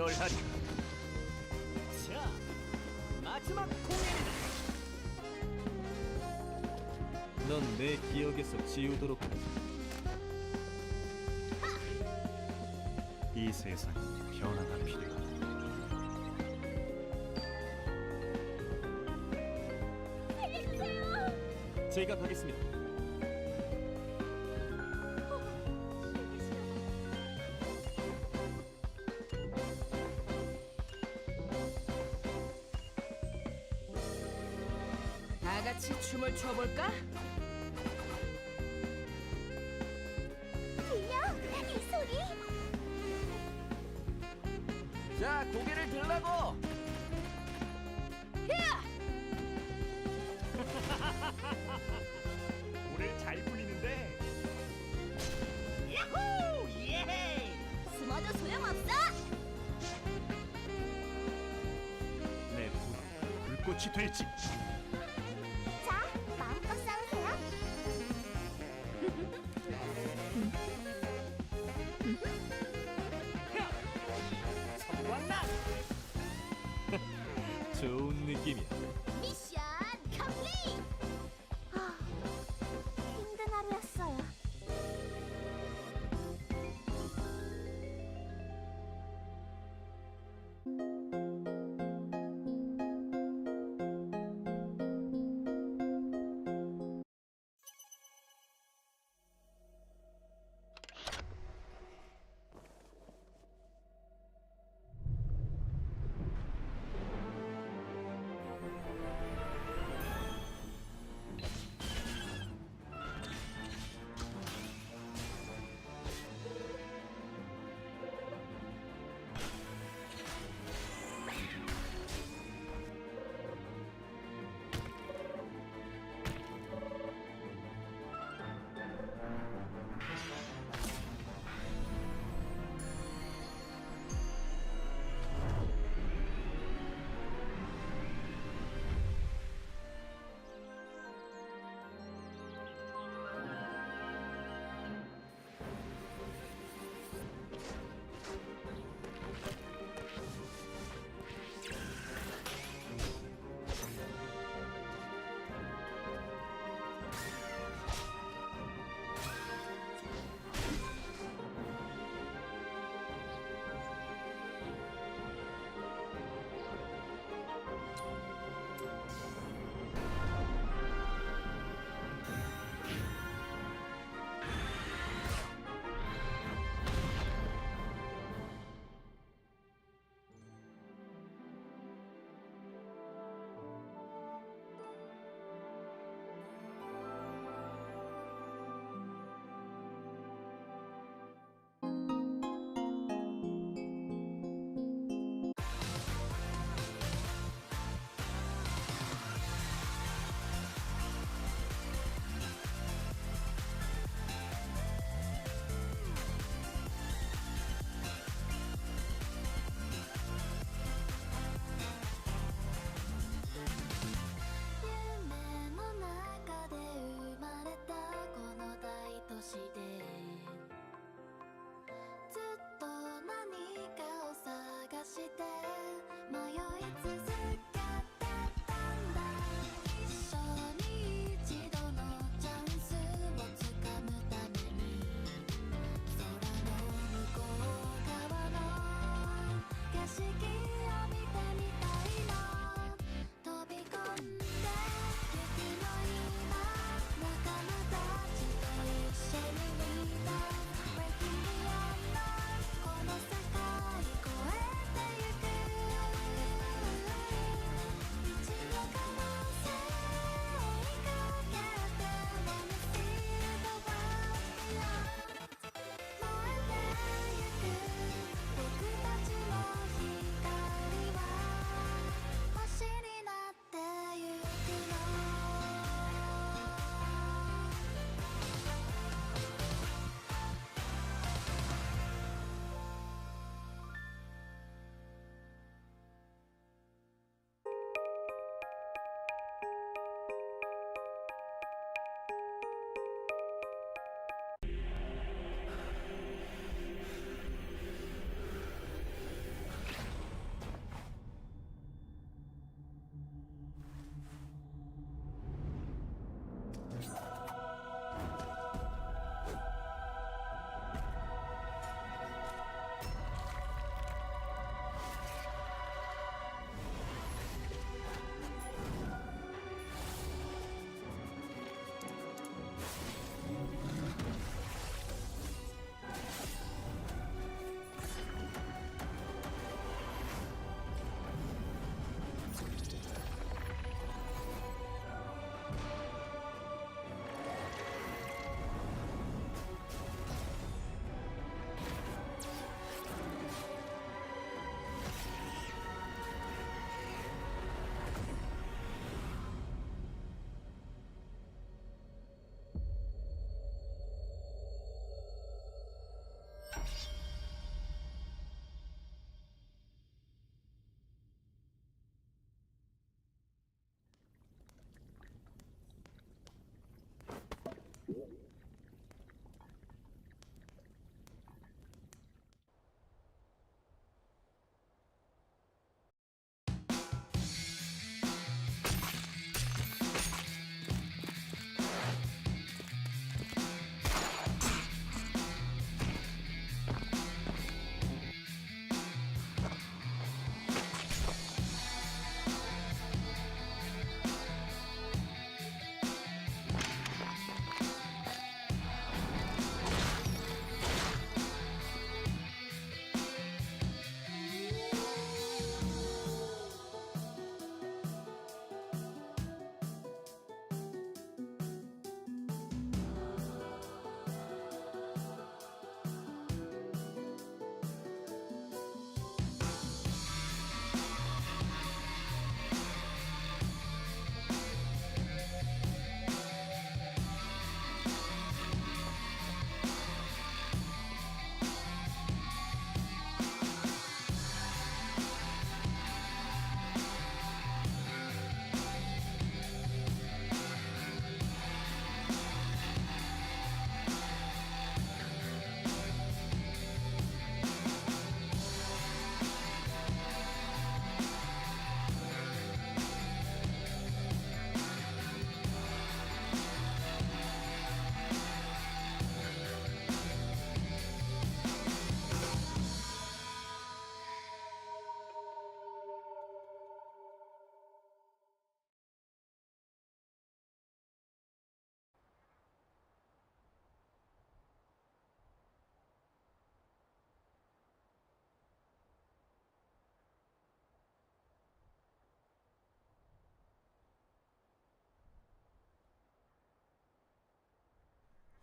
멸하리. 자, 마지막 공연이다. 넌 내 기억에서 지우도록 하지. 이 세상에 변화가 필요하다. 살려주세요. 제가 가겠습니다. 다 같이 춤을 춰볼까? 들려? 이 소리? 자, 고개를 들라고. 오늘 잘 풀리는데. 야호! 예! 숨어도 소용없어! 내 불은 불꽃이 될지. 자, 마음껏 싸우세요. 성공한다. 좋은 느낌이야. 미션 컴플릿! 아, 힘든 하루였어요.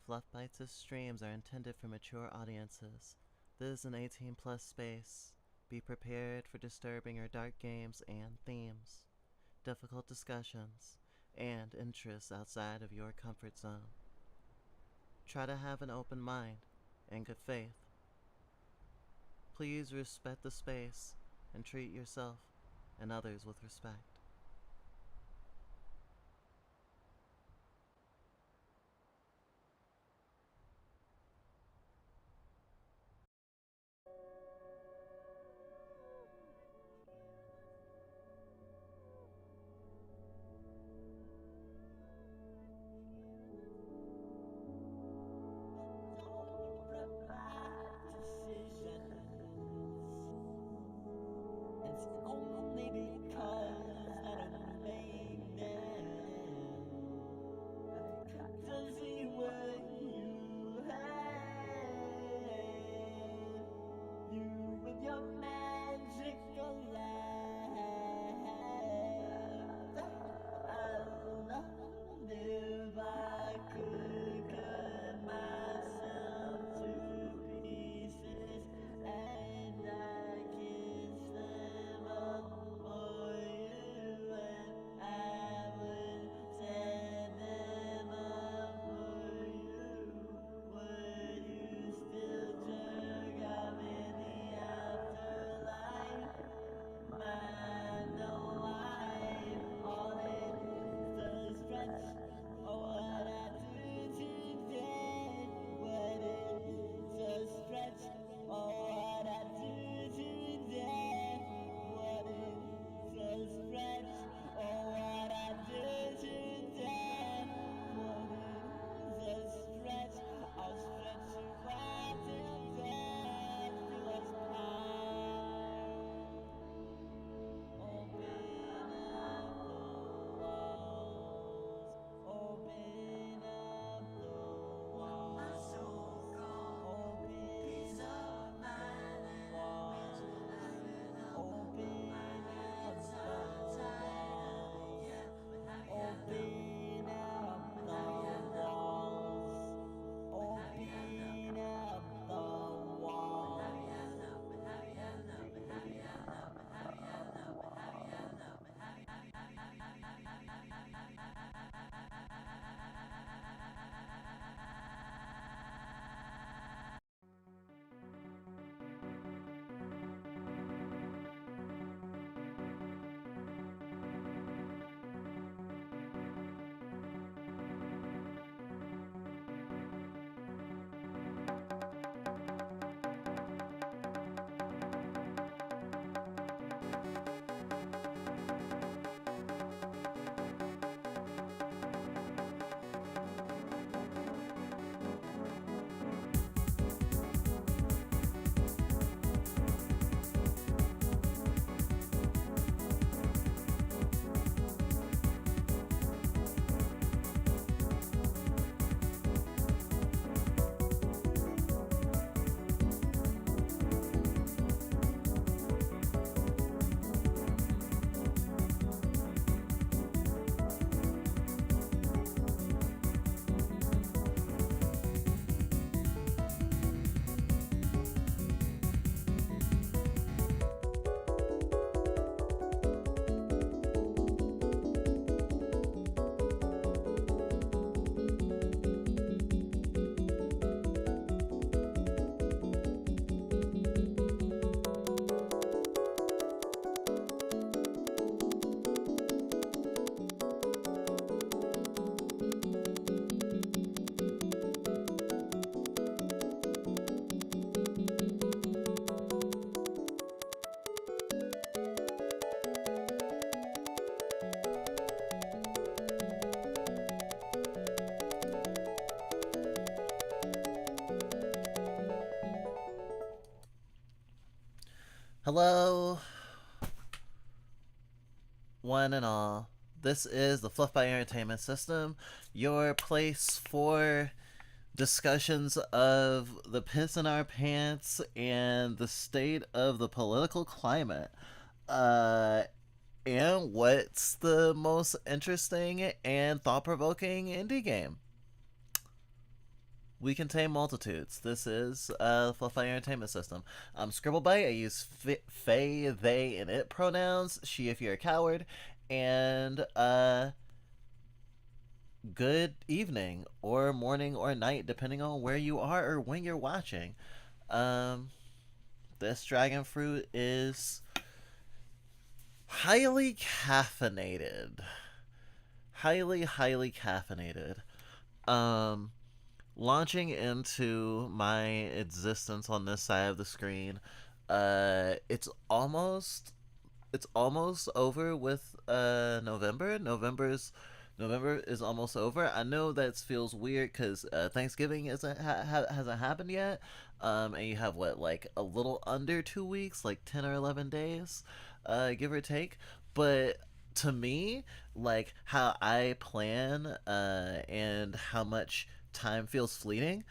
Fluff Bites' streams are intended for mature audiences. This is an 18+ space. Be prepared for disturbing or dark games and themes, difficult discussions, and interests outside of your comfort zone. Try to have an open mind and good faith. Please respect the space and treat yourself and others with respect. It's only because I don't make them. I got to see what you have. You with your magical laugh. I love if I could cut myself to pieces and I kiss them up for you and I would set them up for you. Would you still jerk off in the afterlife? My wife, all it is a stretch. Oh, what I do today, what it is a stretch. Oh, what I do today, what it is a stretch. Oh, what I do today, what it is a stretch. I'll stretch you out till death do us part. Open up the walls. Open up the walls. My soul gone. Peace of mind and walls. Open up the walls. Open up the walls. Open up the walls. Hello, one and all. This is the Fluff by Entertainment System, your place for discussions of the piss in our pants and the state of the political climate. And what's the most interesting and thought-provoking indie game? We contain multitudes. This is the Fluffy Entertainment System. I'm Scribblebite. I use they, and it pronouns. She if you're a coward. And good evening or morning or night, depending on where you are or when you're watching. This dragon fruit is highly caffeinated. Highly caffeinated. Launching into my existence on this side of the screen, it's almost over with November. November is almost over. I know that feels weird because Thanksgiving hasn't happened yet, and you have what, like a little under 2 weeks, like 10 or 11 days, give or take. But to me, like how I plan and how much time feels fleeting,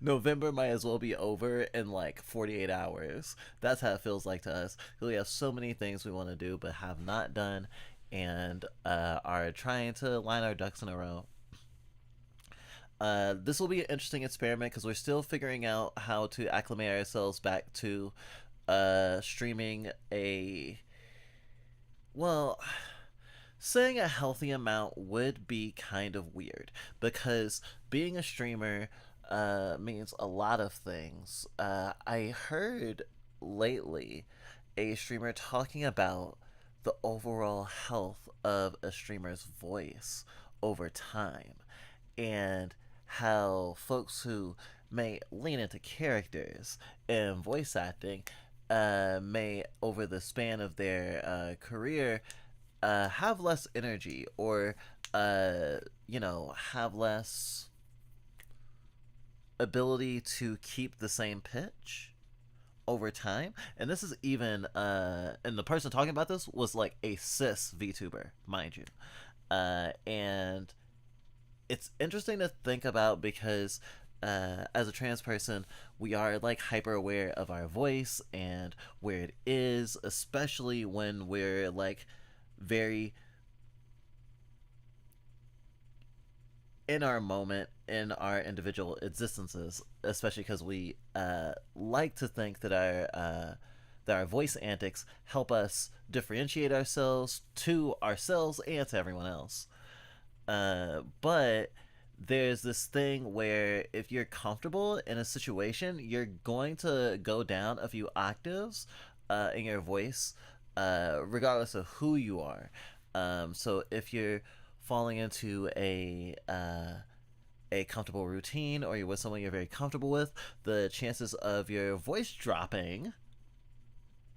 November might as well be over in like 48 hours. That's how it feels like to us. We have so many things we want to do but have not done, and are trying to line our ducks in a row. This will be an interesting experiment because we're still figuring out how to acclimate ourselves back to streaming saying a healthy amount would be kind of weird because being a streamer means a lot of things. I heard lately a streamer talking about the overall health of a streamer's voice over time and how folks who may lean into characters and voice acting may, over the span of their career, have less energy or, have less ability to keep the same pitch over time. And this is even, and the person talking about this was like a cis VTuber, mind you. And it's interesting to think about because as a trans person, we are like hyper aware of our voice and where it is, especially when we're like very in our moment, in our individual existences, especially because we like to think that our voice antics help us differentiate ourselves to ourselves and to everyone else. But there's this thing where if you're comfortable in a situation, you're going to go down a few octaves in your voice, regardless of who you are. So if you're falling into a comfortable routine, or you're with someone you're very comfortable with, the chances of your voice dropping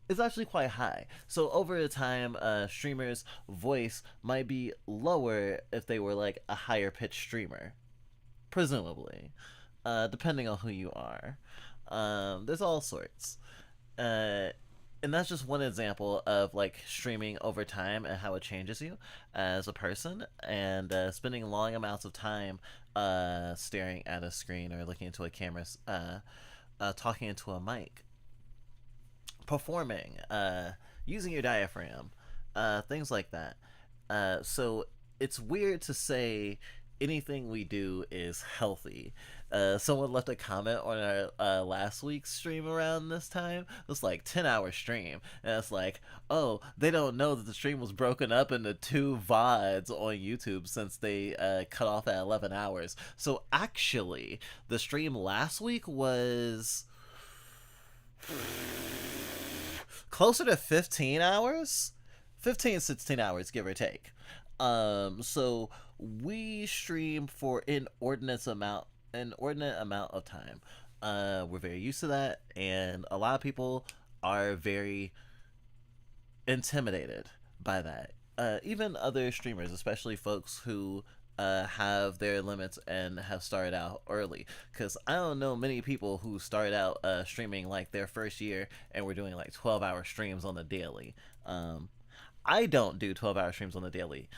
is actually quite high. So over the time, streamers' voice might be lower if they were like a higher pitched streamer, presumably, depending on who you are. There's all sorts. And that's just one example of like streaming over time and how it changes you as a person, and spending long amounts of time staring at a screen or looking into a camera, talking into a mic, performing, using your diaphragm, things like that. So it's weird to say anything we do is healthy. Someone left a comment on our last week's stream around this time. It was like 10-hour stream, and it's like, oh, they don't know that the stream was broken up into 2 VODs on YouTube since they cut off at 11 hours. So actually, the stream last week was closer to 15 hours, 16 hours, give or take. So we stream for inordinate amount of time. We're very used to that, and a lot of people are very intimidated by that. Even other streamers, especially folks who have their limits and have started out early, because I don't know many people who started out streaming like their first year and were doing like 12-hour streams on the daily. I don't do 12-hour streams on the daily.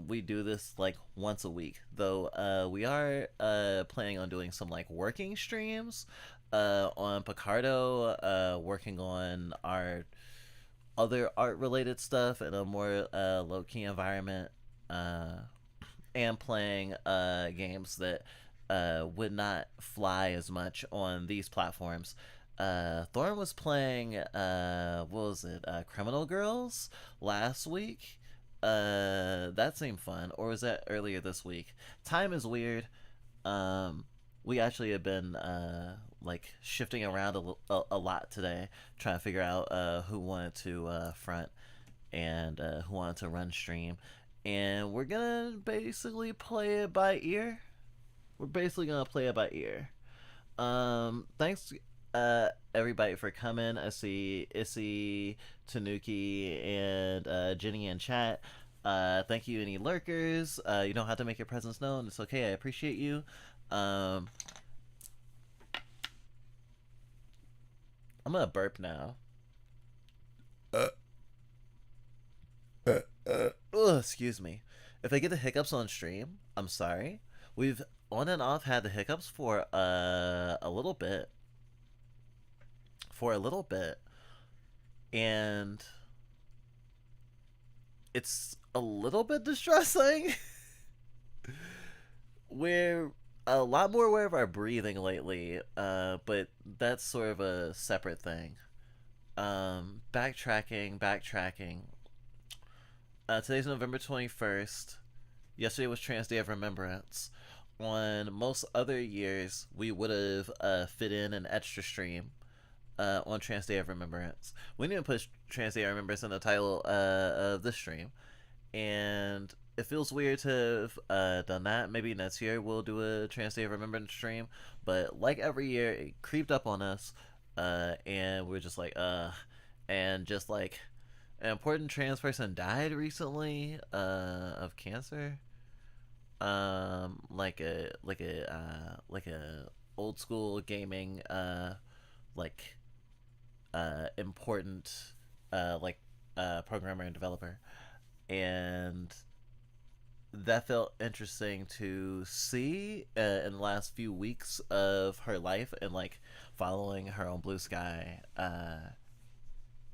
We do this like once a week, though. We are planning on doing some like working streams on Picardo, working on our other art related stuff in a more low-key environment, and playing games that would not fly as much on these platforms. Thorn was playing what was it? Criminal Girls last week. That seemed fun. Or was that earlier this week? Time is weird. We actually have been like shifting around a lot today, trying to figure out who wanted to front and who wanted to run stream. And we're gonna basically play it by ear. We're basically gonna play it by ear. Thanks everybody for coming. I see Issy, Tanuki, and Jenny in chat. Thank you, any lurkers. You don't have to make your presence known. It's okay. I appreciate you. I'm gonna burp now. Excuse me. If I get the hiccups on stream, I'm sorry. We've on and off had the hiccups for a little bit. And it's a little bit distressing. We're a lot more aware of our breathing lately, but that's sort of a separate thing. Backtracking. Today's November 21st. Yesterday was Trans Day of Remembrance. On most other years, we would have fit in an extra stream on Trans Day of Remembrance. We didn't put Trans Day of Remembrance in the title of this stream. And it feels weird to have done that. Maybe next year we'll do a Trans Day of Remembrance stream. But like every year, it creeped up on us. And we're just like, and just like, an important trans person died recently of cancer. Like a old school gaming important programmer and developer, and that felt interesting to see in the last few weeks of her life, and like following her on Blue Sky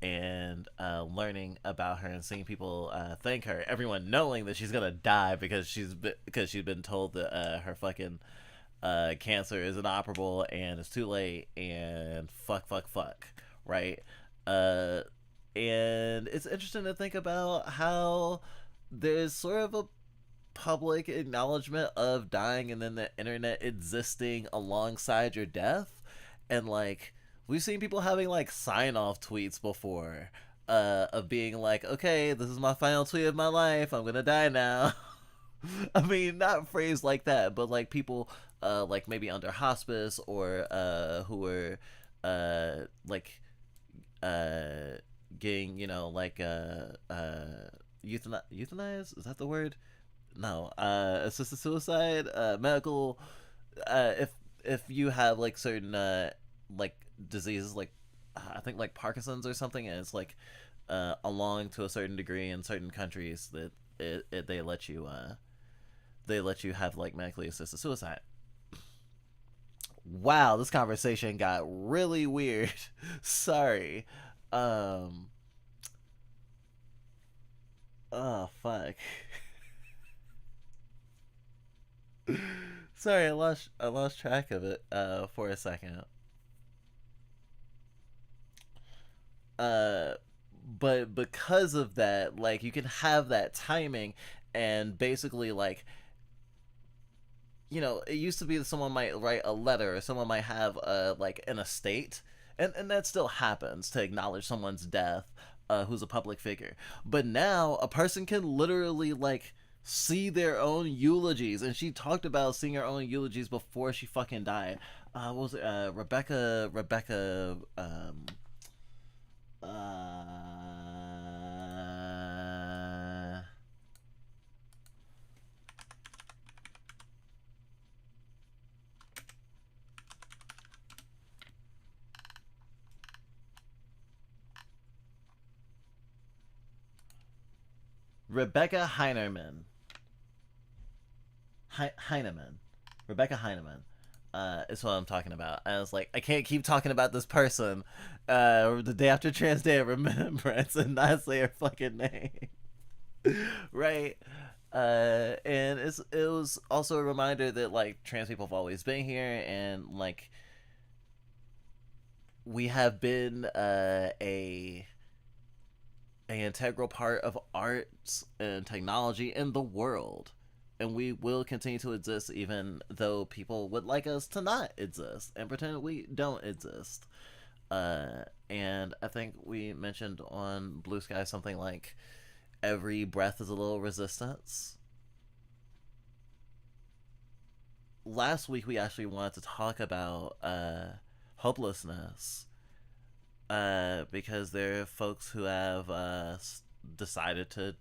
and learning about her and seeing people thank her, everyone knowing that she's gonna die because she's been told that her fucking cancer is inoperable and it's too late, and fuck, right? And it's interesting to think about how there's sort of a public acknowledgement of dying and then the internet existing alongside your death, and like we've seen people having like sign-off tweets before of being like, okay, this is my final tweet of my life, I'm gonna die now. I mean, not phrased like that, but like people like maybe under hospice or who are getting, you know, like euthanized, is that the word? No, assisted suicide, medical, if you have like certain like diseases, like I think like Parkinson's or something, and it's like along to a certain degree in certain countries that they let you have like medically assisted suicide. Wow, this conversation got really weird. Sorry. Oh fuck. Sorry, I lost track of it for a second. But because of that, like, you can have that timing, and basically, like, you know, it used to be that someone might write a letter, or someone might have like an estate, and that still happens to acknowledge someone's death, who's a public figure. But now a person can literally like see their own eulogies, and she talked about seeing her own eulogies before she fucking died. What was it? Rebecca Heineman. Rebecca Heineman. Is what I'm talking about. I was like, I can't keep talking about this person the day after Trans Day of Remembrance and not say her fucking name. Right? And it was also a reminder that like trans people have always been here, and like we have been a integral part of arts and technology in the world, and we will continue to exist even though people would like us to not exist and pretend we don't exist. And I think we mentioned on Blue Sky something like every breath is a little resistance. Last week we actually wanted to talk about hopelessness, because there are folks who have decided to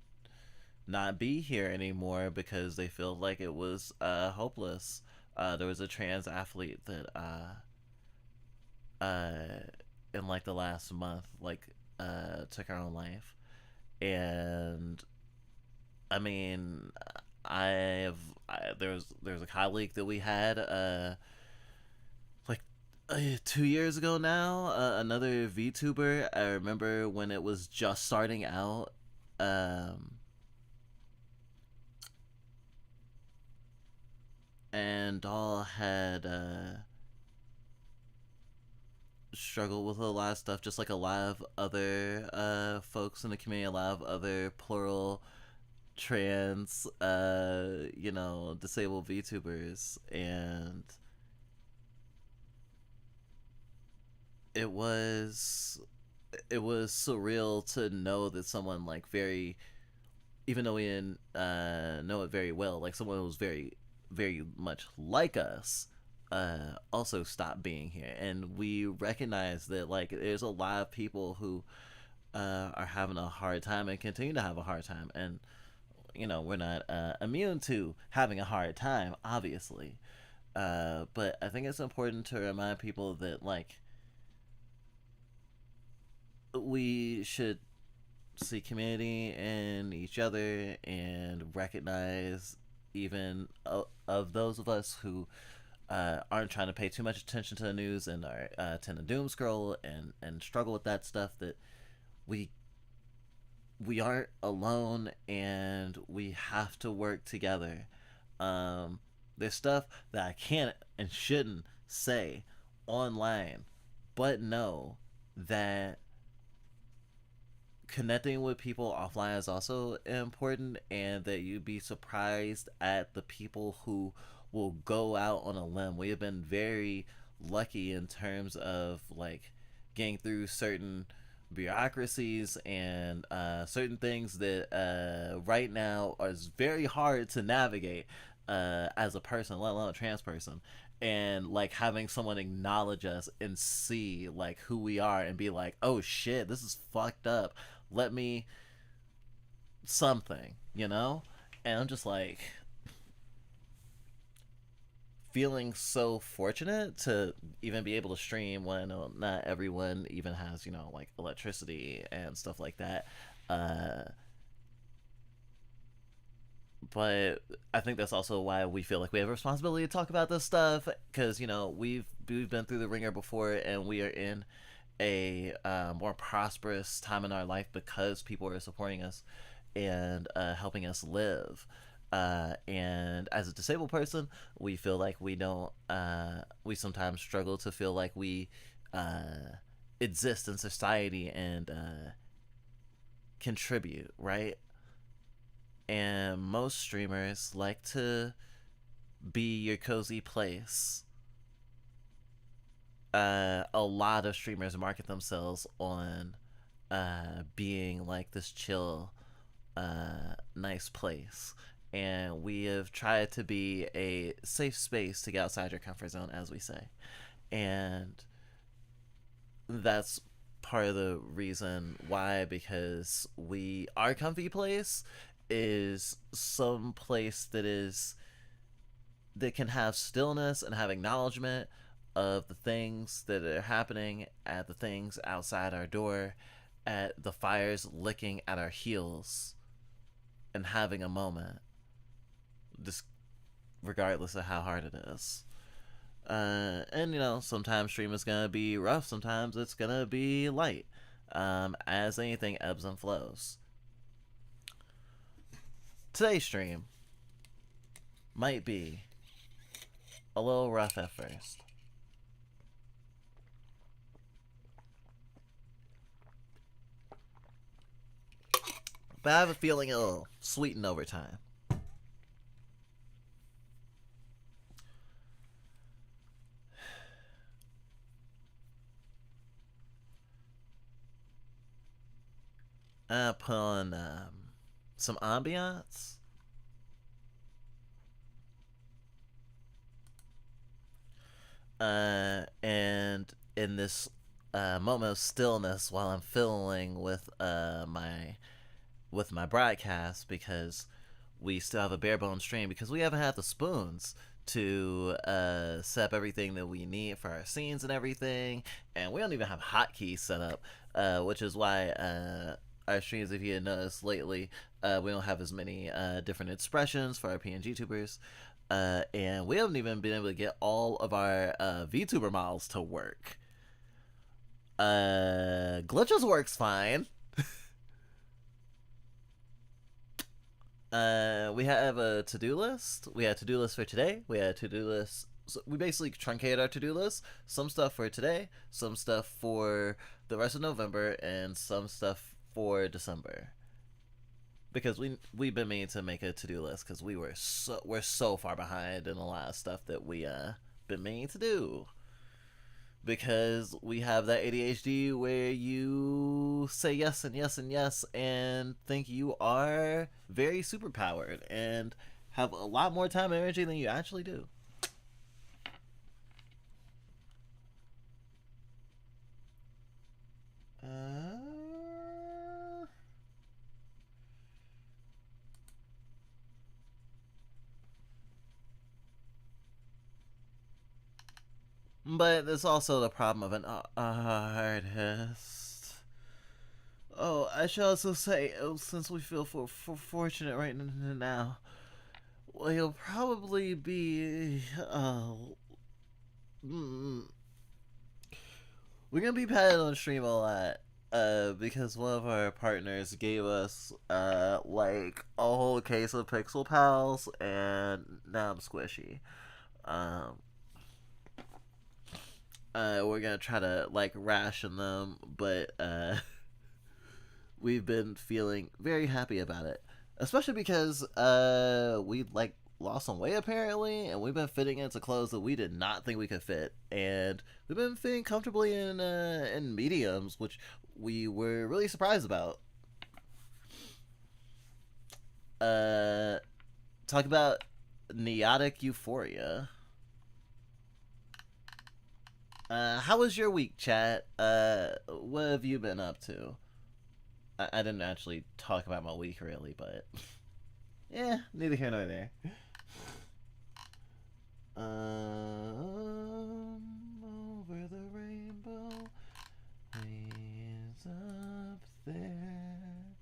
not be here anymore because they feel like it was hopeless. There was a trans athlete that in like the last month like took her own life, and I mean there's a colleague that we had like 2 years ago now, another VTuber. I remember when it was just starting out, and Doll had struggled with a lot of stuff, just like a lot of other folks in the community, a lot of other plural trans disabled VTubers. And it was surreal to know that someone like very, even though we didn't know it very well, like someone who was very very much like us also stopped being here. And we recognize that like there's a lot of people who are having a hard time and continue to have a hard time, and we're not immune to having a hard time, obviously, but I think it's important to remind people that like we should see community in each other and recognize even of those of us who aren't trying to pay too much attention to the news and are tend to doom scroll and struggle with that stuff, that we aren't alone and we have to work together. There's stuff that I can't and shouldn't say online, but know that connecting with people offline is also important, and that you'd be surprised at the people who will go out on a limb. We have been very lucky in terms of like getting through certain bureaucracies and certain things that right now are very hard to navigate as a person, let alone a trans person. And like having someone acknowledge us and see like who we are and be like, oh shit, this is fucked up, let me something, and I'm just like feeling so fortunate to even be able to stream when not everyone even has like electricity and stuff like that. But I think that's also why we feel like we have a responsibility to talk about this stuff, because we've been through the ringer before, and we are in a more prosperous time in our life because people are supporting us and helping us live. And as a disabled person, we feel like we don't. We sometimes struggle to feel like we exist in society and contribute, right? And most streamers like to be your cozy place. A lot of streamers market themselves on being like this chill, nice place. And we have tried to be a safe space to get outside your comfort zone, as we say. And that's part of the reason why, because our comfy place is some place that can have stillness and have acknowledgement of the things that are happening, at the things outside our door, at the fires licking at our heels, and having a moment, just regardless of how hard it is. And sometimes stream is gonna be rough, sometimes it's gonna be light. As anything, ebbs and flows. today's stream might be a little rough at first. But I have a feeling it'll sweeten over time. I put on some ambiance. And in this moment of stillness while I'm fiddling with my broadcast, because we still have a bare bone stream because we haven't had the spoons to set up everything that we need for our scenes and everything, and we don't even have hotkeys set up, which is why our streams, if you had noticed lately, we don't have as many different expressions for our PNG tubers, and we haven't even been able to get all of our Vtuber models to work. Glitches works fine. We have a to-do list. We had a to-do list for today. We had a to-do list. So we basically truncated our to-do list. Some stuff for today, some stuff for the rest of November, and some stuff for December. Because we've been meaning to make a to-do list because we're so far behind in a lot of stuff that we been meaning to do. Because we have that ADHD where you say yes and yes and yes and think you are very superpowered and have a lot more time and energy than you actually do. But there's also the problem of an artist. Oh, I should also say, since we feel fortunate right now, well, he'll probably be, we're gonna be patted on stream a lot, because one of our partners gave us, like, a whole case of Pixel Pals, and now I'm squishy. We're gonna try to, like, ration them, but, we've been feeling very happy about it. Especially because, we, like, lost some weight, apparently, and we've been fitting into clothes that we did not think we could fit. And we've been fitting comfortably in mediums, which we were really surprised about. Talk about neotic euphoria. How was your week, chat? What have you been up to? I didn't actually talk about my week, really, but... yeah, neither here nor there. Over the rainbow, he's up there.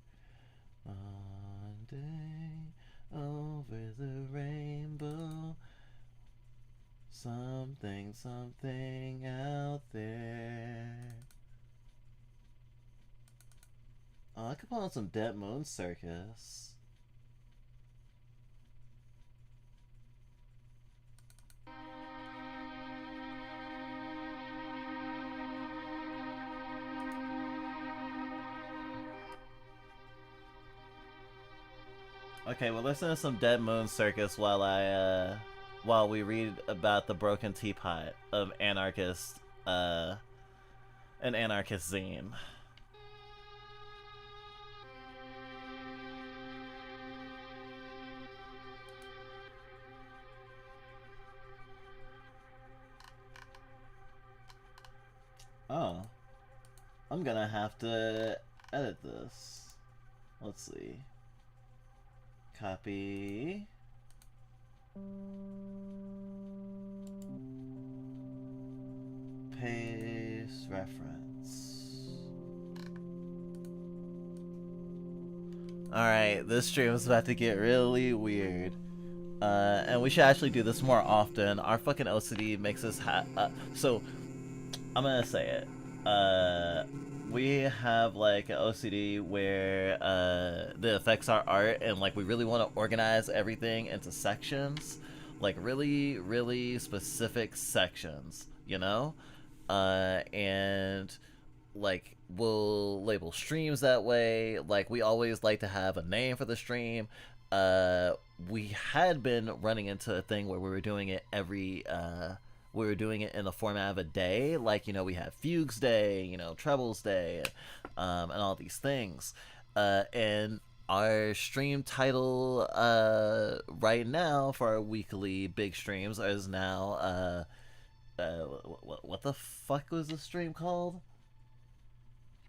One day, over the rainbow, something out there. Oh, I could put on some Dead Moon Circus. Okay, well, listen to some Dead Moon Circus while we read about the broken teapot of an anarchist zine. Oh, I'm gonna have to edit this. Let's see. Copy. Paste reference. Alright, this stream is about to get really weird. And we should actually do this more often. Our fucking OCD makes us so, I'm gonna say it. we have like an OCD where the effects are art, and like we really want to organize everything into sections, like really, really specific sections, you know? And like we'll label streams that way. Like we always like to have a name for the stream. We had been running into a thing where we were doing it we were doing it in the format of a day. Like, you know, we had Fugues Day, you know, Trebles Day, and all these things. And our stream title right now for our weekly big streams is now what the fuck was the stream called?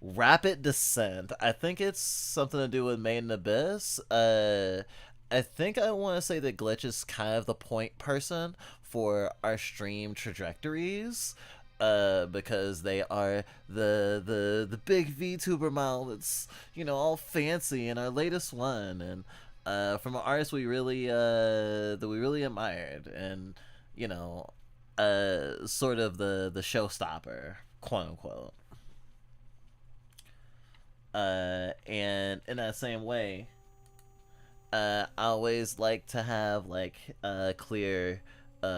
Rapid Descent. I think it's something to do with Maiden Abyss. I think I want to say that Glitch is kind of the point person for our stream trajectories, because they are the big VTuber model that's, you know, all fancy and our latest one, and from an artist we really that we really admired, and you know, sort of the showstopper, quote unquote. And in that same way, I always like to have like a clear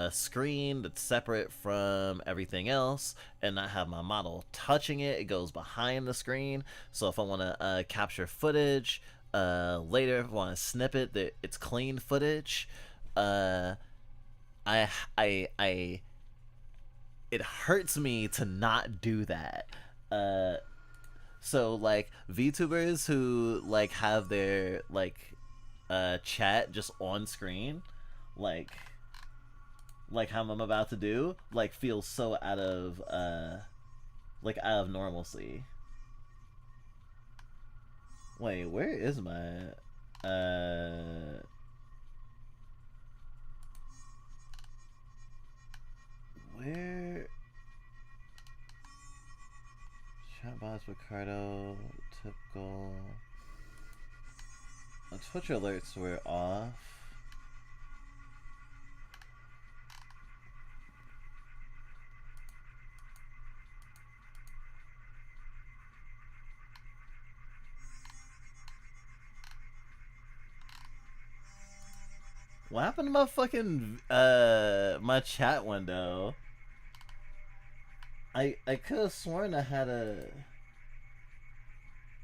screen that's separate from everything else, and not have my model touching it. It goes behind the screen. So if I want to capture footage later, if I want to snip it, that it's clean footage. I it hurts me to not do that. So like VTubers who like have their like chat just on screen, like how I'm about to do, like feels so out of normalcy. Wait, where is my where Chatbots, Ricardo, typical. Twitch alerts were off. What happened to my fucking my chat window? I could have sworn I had a...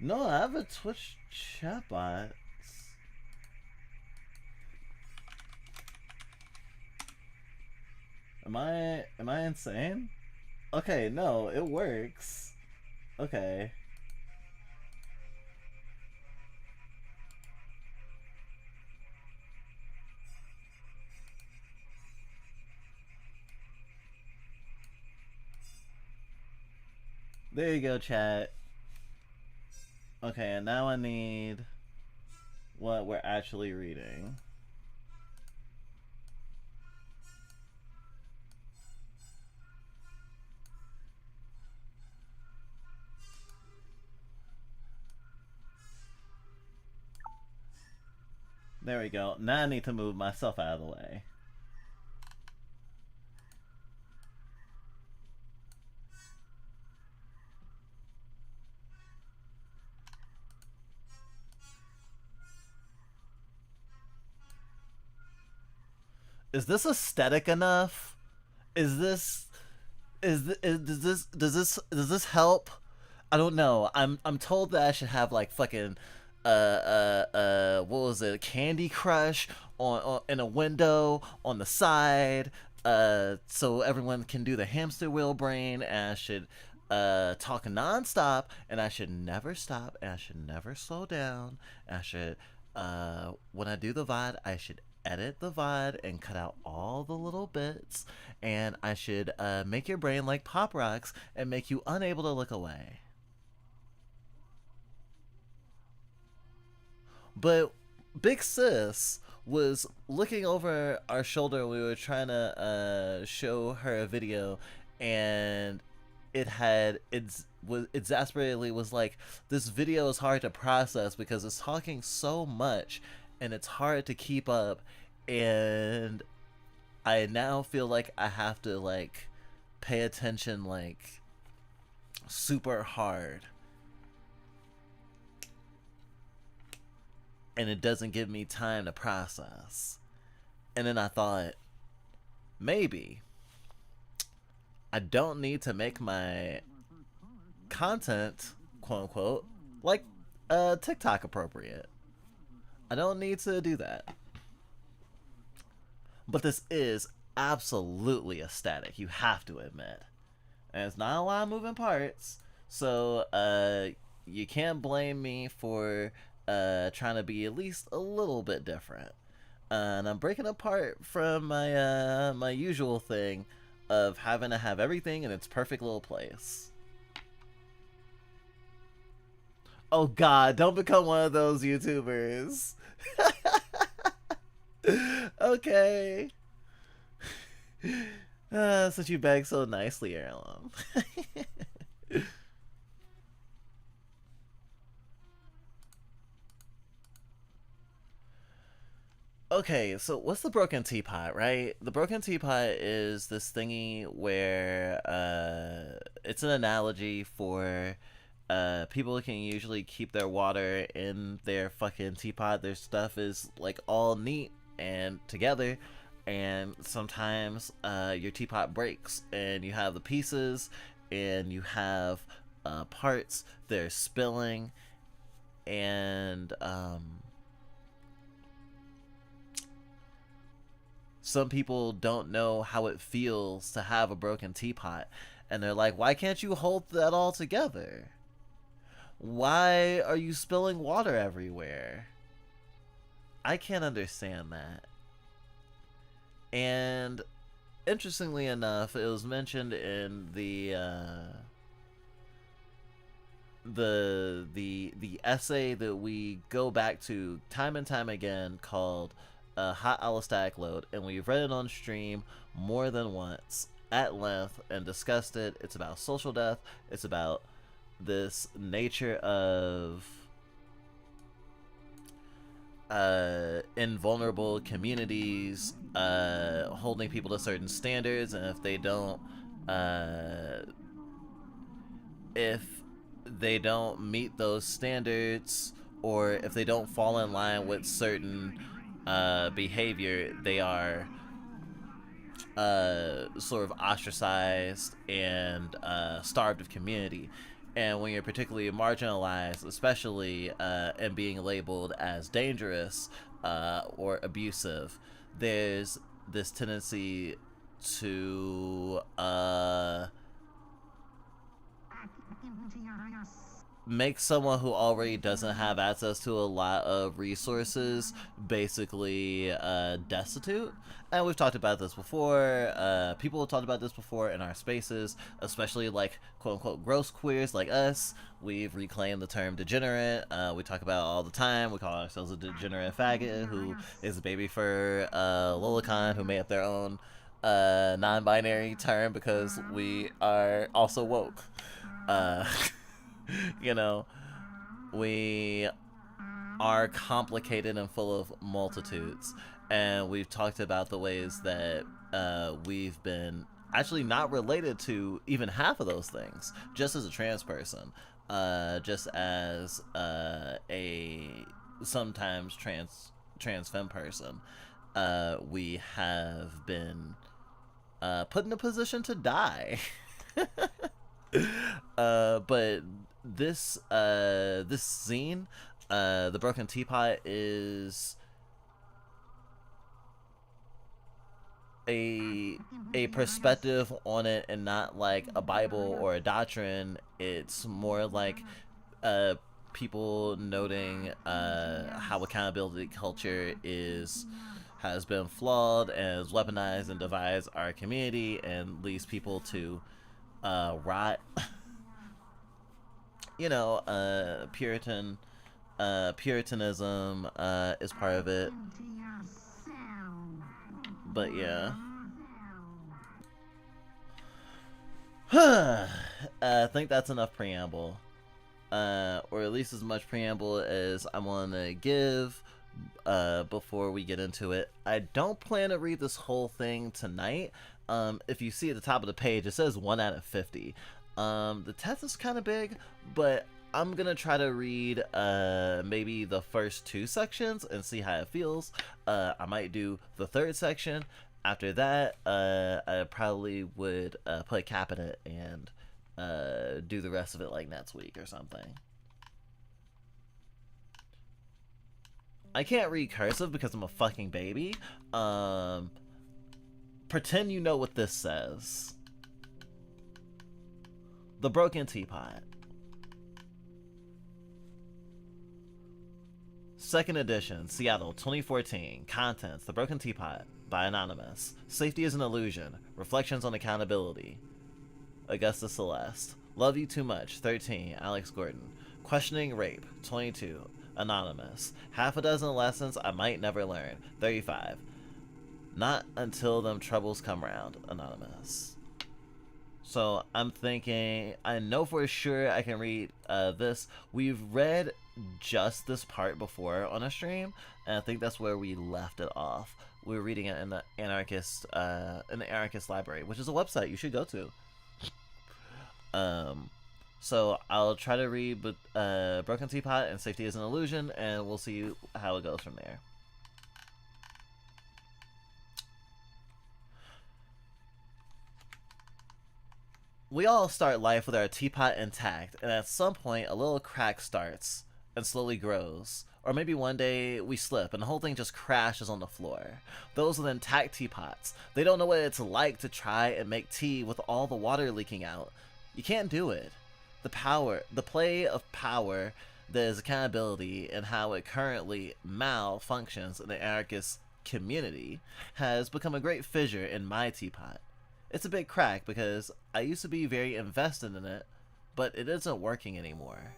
No, I have a Twitch chatbot. Am I insane? Okay, no, it works. Okay. There you go, chat. Okay, and now I need what we're actually reading. There we go. Now I need to move myself out of the way. Is this aesthetic enough? Does this help? I don't know. I'm told that I should have like fucking what was it? Candy Crush on in a window on the side, so everyone can do the hamster wheel brain, and I should talk nonstop, and I should never stop, and I should never slow down, and I should when I do the VOD, I should edit the VOD and cut out all the little bits, and I should make your brain like Pop Rocks and make you unable to look away. But Big Sis was looking over our shoulder. We were trying to show her a video, and was exasperatedly was like, this video is hard to process because it's talking so much and it's hard to keep up, and I now feel like I have to like pay attention like super hard, and it doesn't give me time to process. And then I thought, maybe I don't need to make my content, quote unquote, like TikTok appropriate. I don't need to do that. But this is absolutely aesthetic, you have to admit. And it's not a lot of moving parts, so you can't blame me for trying to be at least a little bit different. And I'm breaking apart from my my usual thing of having to have everything in its perfect little place. Oh god, don't become one of those YouTubers. Okay. Since you begged so nicely, Heirloom. Okay, so what's the broken teapot, right? The broken teapot is this thingy where it's an analogy for people can usually keep their water in their fucking teapot. Their stuff is like all neat and together, and sometimes your teapot breaks and you have the pieces and you have parts that are spilling, and some people don't know how it feels to have a broken teapot, and they're like, why can't you hold that all together? Why are you spilling water everywhere? I can't understand that. And interestingly enough, it was mentioned in the essay that we go back to time and time again called Hot Allostatic Load, and we've read it on stream more than once at length and discussed it. It's about social death. It's about this nature of invulnerable communities holding people to certain standards, and if they don't meet those standards, or if they don't fall in line with certain behavior, they are sort of ostracized and starved of community. And when you're particularly marginalized, especially and being labeled as dangerous or abusive, there's this tendency to make someone who already doesn't have access to a lot of resources basically destitute. And we've talked about this before. People have talked about this before in our spaces, especially like quote-unquote gross queers like us. We've reclaimed the term degenerate. We talk about it all the time. We call ourselves a degenerate faggot who is a baby for Lolicon, who made up their own non-binary term because we are also woke. You know, we are complicated and full of multitudes, and we've talked about the ways that we've been actually not related to even half of those things, just as a trans person, just as a sometimes trans femme person. We have been put in a position to die. But this scene, the broken teapot, is a perspective on it, and not like a Bible or a doctrine. It's more like people noting how accountability culture has been flawed and is weaponized and divides our community and leads people to rot. You know, Puritanism is part of it. But yeah. I think that's enough preamble. Or at least as much preamble as I want to give before we get into it. I don't plan to read this whole thing tonight. If you see at the top of the page, it says 1 out of 50. The text is kind of big, but I'm gonna try to read maybe the first 2 sections and see how it feels. I might do the 3rd section. After that, I probably would put a cap in it and do the rest of it like next week or something. I can't read cursive because I'm a fucking baby. Pretend you know what this says. The Broken Teapot. 2nd edition, Seattle, 2014. Contents: The Broken Teapot by Anonymous. Safety is an illusion. Reflections on accountability. Augusta Celeste. Love you too much. 13. Alex Gordon. Questioning rape. 22. Anonymous. Half a dozen lessons I might never learn. 35. Not until them troubles come round. Anonymous. So I'm thinking, I know for sure I can read this. We've read just this part before on a stream, and I think that's where we left it off. We were reading it in the Anarchist Library, which is a website you should go to. So I'll try to read Broken Teapot and Safety is an Illusion, and we'll see how it goes from there. We all start life with our teapot intact, and at some point a little crack starts and slowly grows. Or maybe one day we slip and the whole thing just crashes on the floor. Those with intact teapots, they don't know what it's like to try and make tea with all the water leaking out. You can't do it. The play of power that is accountability and how it currently malfunctions in the anarchist community has become a great fissure in my teapot. It's a big crack because I used to be very invested in it, but it isn't working anymore.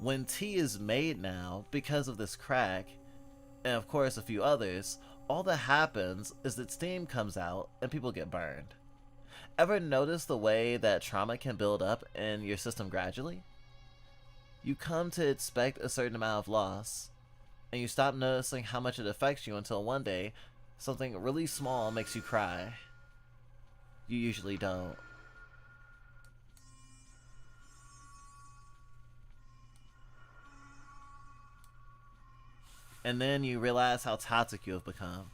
When tea is made now, because of this crack, and of course a few others, all that happens is that steam comes out and people get burned. Ever notice the way that trauma can build up in your system gradually? You come to expect a certain amount of loss, and you stop noticing how much it affects you until one day, something really small makes you cry. You usually don't. And then you realize how toxic you have become.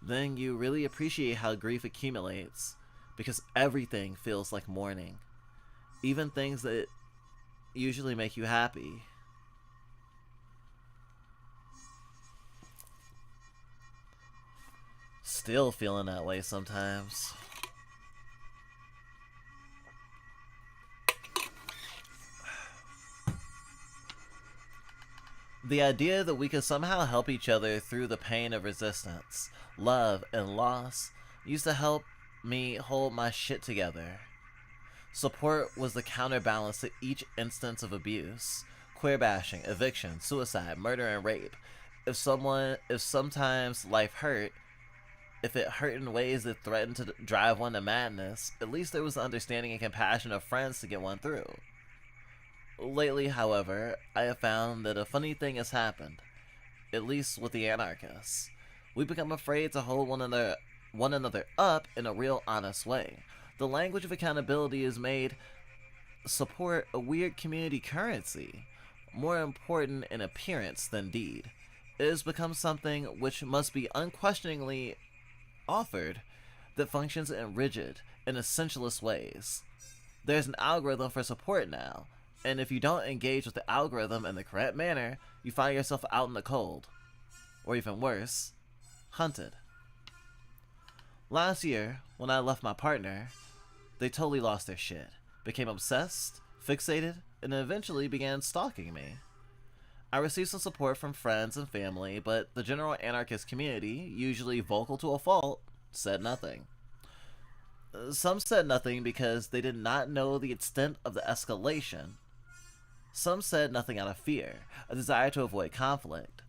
Then you really appreciate how grief accumulates, because everything feels like mourning. Even things that usually make you happy. Still feeling that way sometimes. The idea that we could somehow help each other through the pain of resistance, love, and loss used to help me hold my shit together. Support was the counterbalance to each instance of abuse, queer bashing, eviction, suicide, murder, and rape. If sometimes life hurt, if it hurt in ways that threatened to drive one to madness, at least there was the understanding and compassion of friends to get one through. Lately, however, I have found that a funny thing has happened, at least with the anarchists. We become afraid to hold one another up in a real honest way. The language of accountability has made support a weird community currency, more important in appearance than deed. It has become something which must be unquestioningly offered, that functions in rigid and essentialist ways. There's an algorithm for support now, and if you don't engage with the algorithm in the correct manner, you find yourself out in the cold. Or even worse, hunted. Last year, when I left my partner, they totally lost their shit, became obsessed, fixated, and eventually began stalking me. I received some support from friends and family, but the general anarchist community, usually vocal to a fault, said nothing. Some said nothing because they did not know the extent of the escalation. Some said nothing out of fear, a desire to avoid conflict.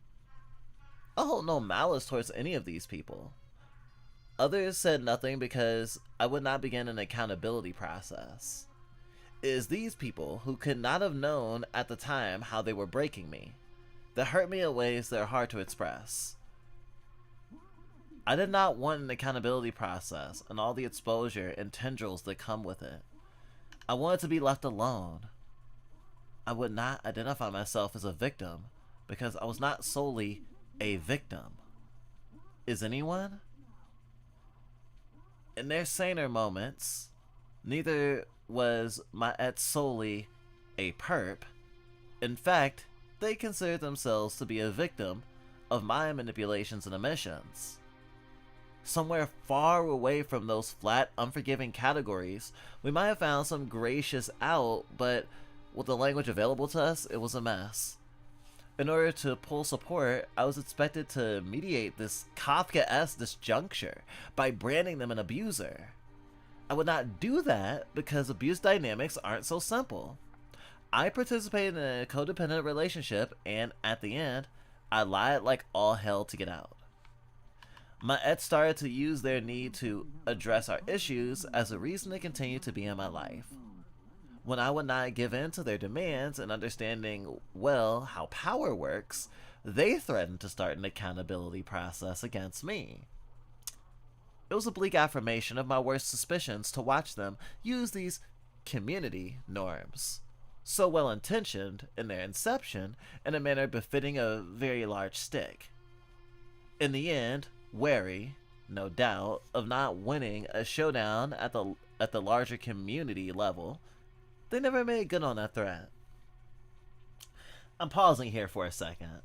I hold no malice towards any of these people. Others said nothing because I would not begin an accountability process. It is these people who could not have known at the time how they were breaking me, that hurt me in ways that are hard to express. I did not want an accountability process and all the exposure and tendrils that come with it. I wanted to be left alone. I would not identify myself as a victim because I was not solely a victim. Is anyone? In their saner moments, neither was my ex solely a perp. In fact, they considered themselves to be a victim of my manipulations and omissions. Somewhere far away from those flat, unforgiving categories, we might have found some gracious out, but with the language available to us, it was a mess. In order to pull support, I was expected to mediate this Kafka-esque disjuncture by branding them an abuser. I would not do that because abuse dynamics aren't so simple. I participated in a codependent relationship, and at the end, I lied like all hell to get out. My ex started to use their need to address our issues as a reason to continue to be in my life. When I would not give in to their demands and understanding well how power works, they threatened to start an accountability process against me. It was a bleak affirmation of my worst suspicions to watch them use these community norms, so well intentioned in their inception, in a manner befitting a very large stick. In the end, wary, no doubt, of not winning a showdown at the larger community level, they never made good on that threat. I'm pausing here for a second.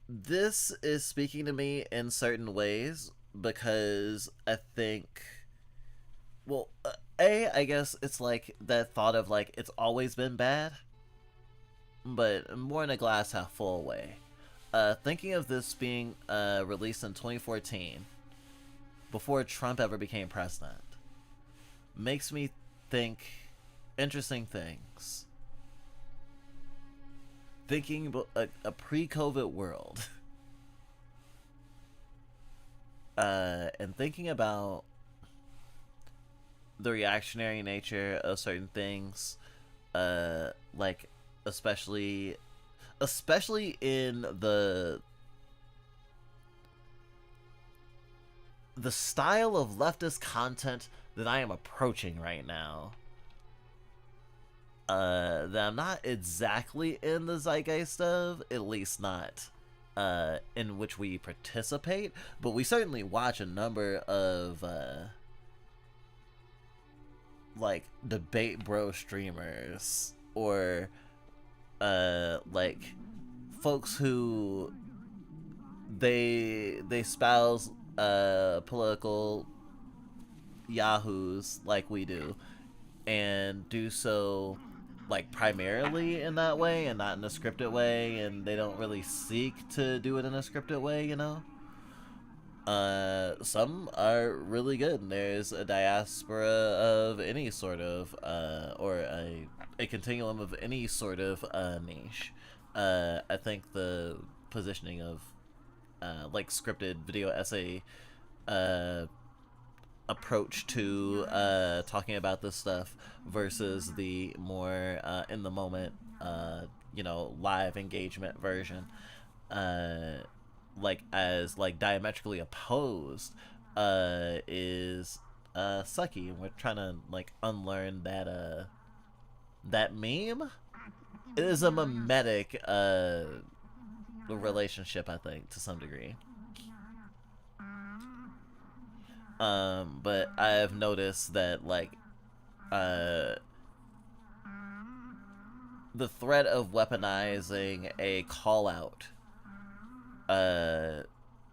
This is speaking to me in certain ways because I think, well, I guess it's like that thought of like it's always been bad, but more in a glass half full way. Thinking of this being released in 2014, before Trump ever became president, makes me think interesting things. Thinking about a pre-COVID world, and thinking about the reactionary nature of certain things, like especially in the style of leftist content that I am approaching right now. That I'm not exactly in the zeitgeist of, at least not in which we participate, but we certainly watch a number of like debate bro streamers, or like folks who they espouse political yahoos like we do, and do so like primarily in that way and not in a scripted way, and they don't really seek to do it in a scripted way, you know. Some are really good, and there's a diaspora of any sort of or a continuum of any sort of niche. I think the positioning of like scripted video essay approach to talking about this stuff versus the more in the moment you know, live engagement version, like as like diametrically opposed, is sucky, and we're trying to like unlearn that that meme. It is a mimetic relationship, I think, to some degree. But I've noticed that, like, the threat of weaponizing a call-out,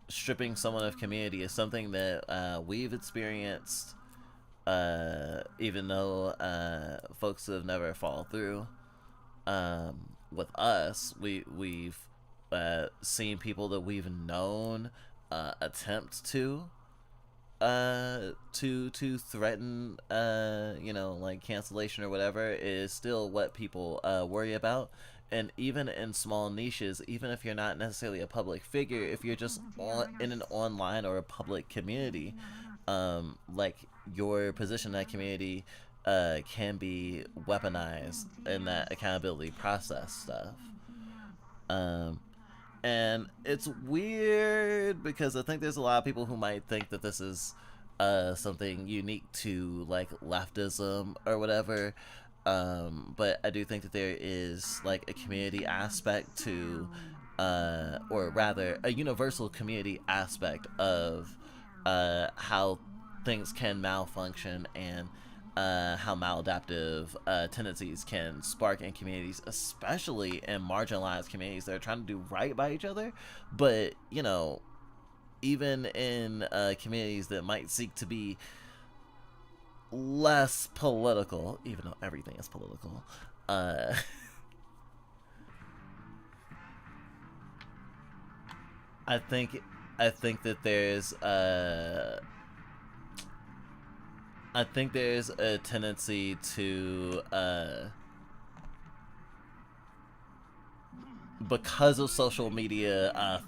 stripping someone of community, is something that we've experienced, even though folks have never followed through. With us, we've seen people that we've known attempt to threaten, you know, like cancellation or whatever, is still what people worry about. And even in small niches, even if you're not necessarily a public figure, if you're just in an online or a public community, like your position in that community can be weaponized in that accountability process stuff. And it's weird because I think there's a lot of people who might think that this is something unique to like leftism or whatever. But I do think that there is like a community aspect to, or rather a universal community aspect of how things can malfunction and how maladaptive tendencies can spark in communities, especially in marginalized communities that are trying to do right by each other. But, you know, even in communities that might seek to be less political, even though everything is political, I think that there's I think there's a tendency to, because of social media,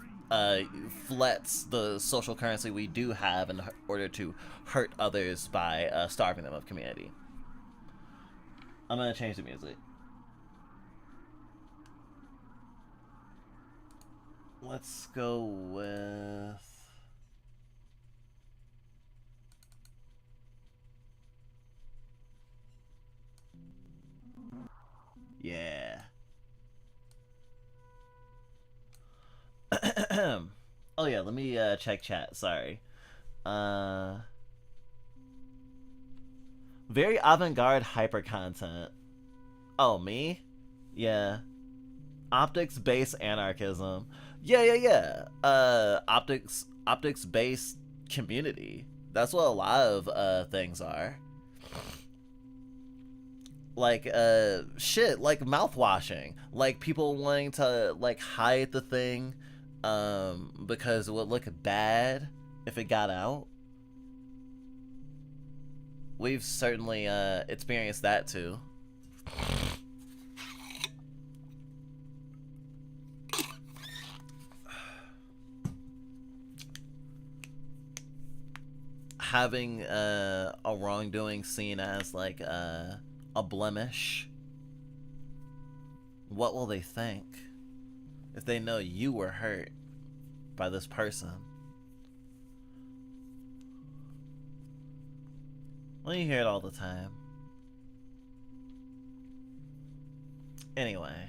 flex the social currency we do have in order to hurt others by starving them of community. I'm gonna change the music. Let's go with... yeah. Oh yeah, let me check chat, sorry. Very avant-garde hyper content. Oh, me? Yeah. Optics-based anarchism. Yeah. Optics-based community. That's what a lot of things are. Like shit, like mouthwashing, like people wanting to like hide the thing because it would look bad if it got out. We've certainly experienced that too. Having a wrongdoing seen as like a blemish. What will they think if they know you were hurt by this person? Well, you hear it all the time. Anyway.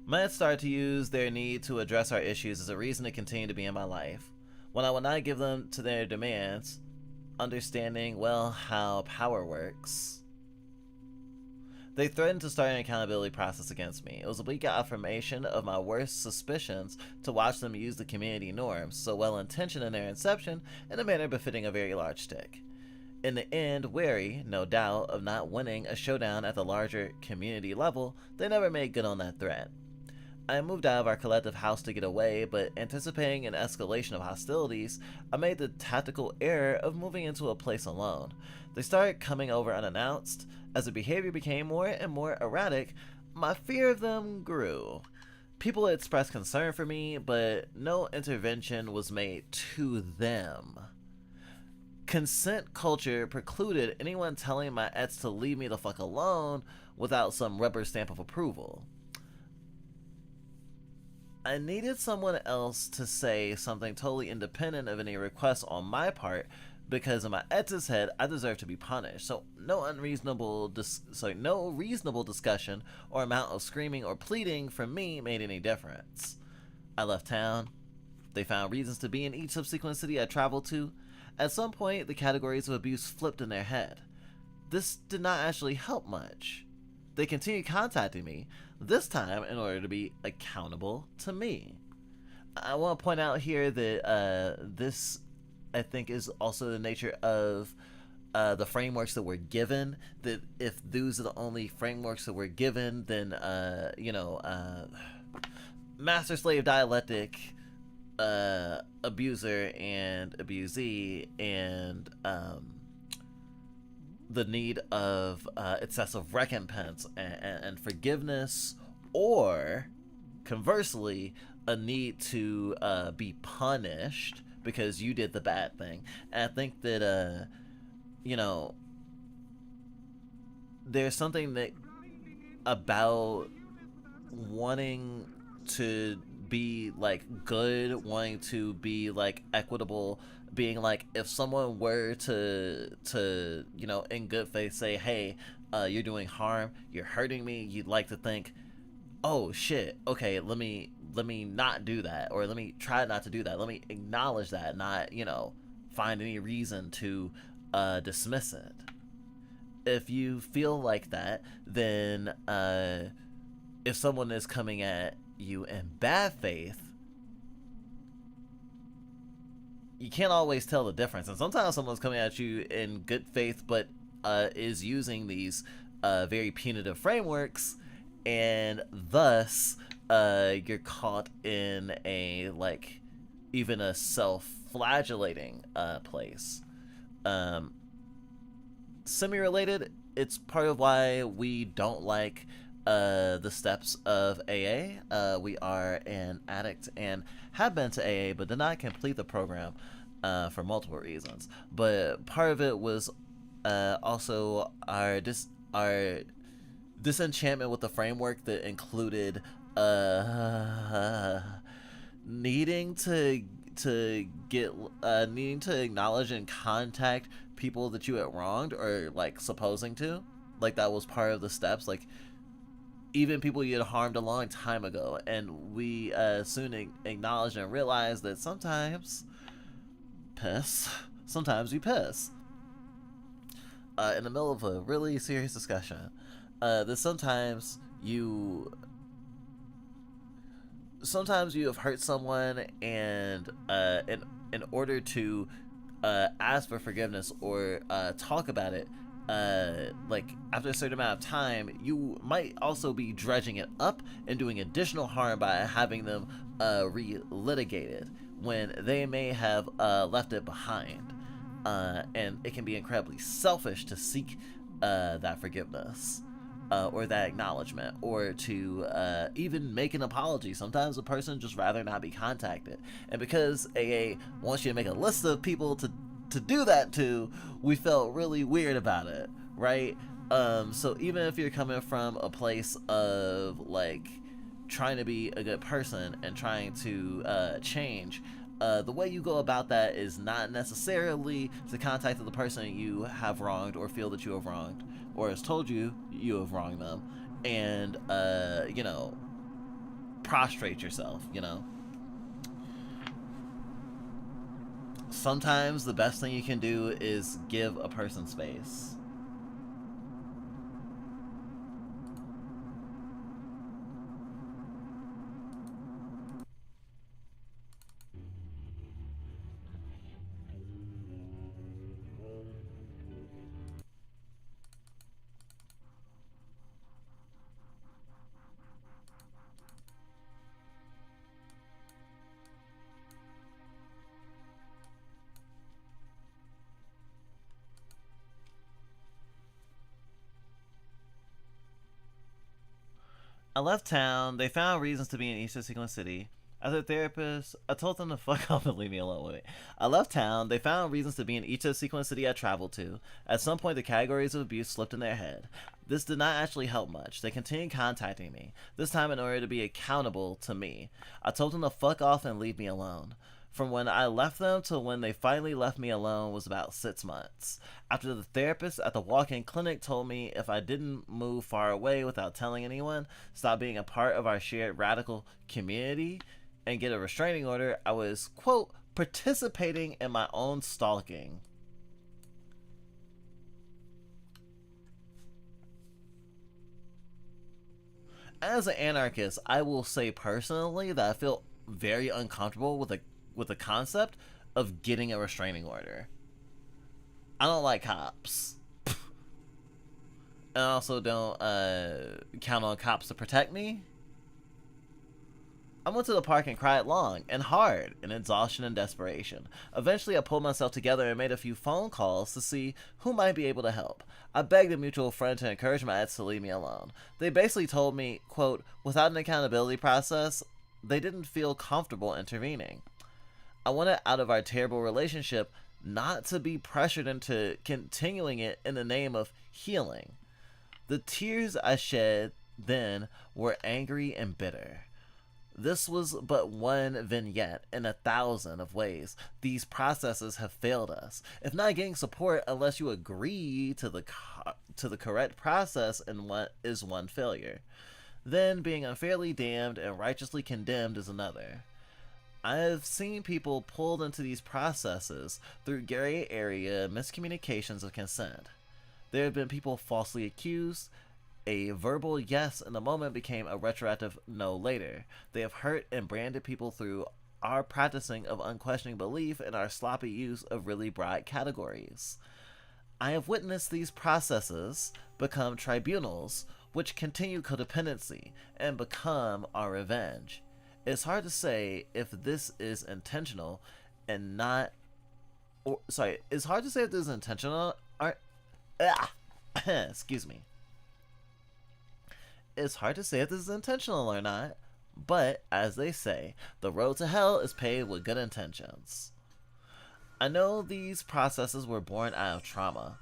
Men start to use their need to address our issues as a reason to continue to be in my life, when I will not give them to their demands, understanding, well, how power works. They threatened to start an accountability process against me. It was a weak affirmation of my worst suspicions to watch them use the community norms, so well-intentioned in their inception, in a manner befitting a very large stick. In the end, wary, no doubt, of not winning a showdown at the larger community level, they never made good on that threat. I moved out of our collective house to get away, but anticipating an escalation of hostilities, I made the tactical error of moving into a place alone. They started coming over unannounced. As the behavior became more and more erratic, my fear of them grew. People expressed concern for me, but no intervention was made to them. Consent culture precluded anyone telling my ex to leave me the fuck alone without some rubber stamp of approval. I needed someone else to say something totally independent of any requests on my part, because in my ex's head, I deserve to be punished. So no reasonable discussion or amount of screaming or pleading from me made any difference. I left town. They found reasons to be in each subsequent city I traveled to. At some point, the categories of abuse flipped in their head. This did not actually help much. They continued contacting me, this time in order to be accountable to me. I want to point out here that this, I think, is also the nature of the frameworks that we're given, that if those are the only frameworks that we're given, then, master-slave dialectic, abuser and abusee, and the need of excessive recompense and forgiveness, or conversely, a need to be punished because you did the bad thing. And I think that you know, there's something that about wanting to be like good, wanting to be like equitable, being like, if someone were to you know, in good faith say, hey, you're doing harm, you're hurting me, you'd like to think, oh shit, okay, let me not do that, or let me try not to do that, let me acknowledge that, not, you know, find any reason to dismiss it. If you feel like that, then if someone is coming at you in bad faith, you can't always tell the difference. And sometimes someone's coming at you in good faith, but is using these very punitive frameworks, and thus you're caught in a, like, even a self-flagellating place. Semi-related, it's part of why we don't like the steps of AA. We are an addict and have been to AA, but did not complete the program for multiple reasons. But part of it was also our disenchantment with the framework that included needing to acknowledge and contact people that you had wronged, or like supposing to, like that was part of the steps, like even people you had harmed a long time ago. And we soon acknowledged and realized that sometimes we piss in the middle of a really serious discussion, that sometimes you have hurt someone, and in order to ask for forgiveness or talk about it, like after a certain amount of time, you might also be dredging it up and doing additional harm by having them re-litigated when they may have left it behind. And it can be incredibly selfish to seek that forgiveness, or that acknowledgement, or to even make an apology. Sometimes a person just rather not be contacted. And because AA wants you to make a list of people to do that to, we felt really weird about it, right? So even if you're coming from a place of like trying to be a good person and trying to change, the way you go about that is not necessarily to contact the person you have wronged, or feel that you have wronged, or has told you have wronged them, and you know, prostrate yourself, you know. Sometimes the best thing you can do is give a person space. I left town. They found reasons to be in Eastern Sequence City. As a therapist, I told them to fuck off and leave me alone. Wait. I left town. They found reasons to be in each of the sequence city I traveled to. At some point, the categories of abuse slipped in their head. This did not actually help much. They continued contacting me, this time in order to be accountable to me. I told them to fuck off and leave me alone. From when I left them to when they finally left me alone was about 6 months. After the therapist at the walk-in clinic told me if I didn't move far away without telling anyone, stop being a part of our shared radical community, and get a restraining order, I was, quote, participating in my own stalking. As an anarchist, I will say personally that I feel very uncomfortable with the concept of getting a restraining order. I don't like cops. And I also don't count on cops to protect me. I went to the park and cried long and hard in exhaustion and desperation. Eventually, I pulled myself together and made a few phone calls to see who might be able to help. I begged a mutual friend to encourage my ex to leave me alone. They basically told me, quote, without an accountability process, they didn't feel comfortable intervening. I wanted out of our terrible relationship, not to be pressured into continuing it in the name of healing. The tears I shed then were angry and bitter. This was but one vignette in 1,000 of ways these processes have failed us. If not getting support unless you agree to the correct process and what is one failure. Then being unfairly damned and righteously condemned is another. I have seen people pulled into these processes through gray area miscommunications of consent. There have been people falsely accused. A verbal yes in the moment became a retroactive no later. They have hurt and branded people through our practicing of unquestioning belief and our sloppy use of really broad categories. I have witnessed these processes become tribunals which continue codependency and become our revenge. It's hard to say if this is intentional and not, or sorry, it's hard to say if this is intentional or, excuse me. It's hard to say if this is intentional or not, but as they say, the road to hell is paved with good intentions. I know these processes were born out of trauma,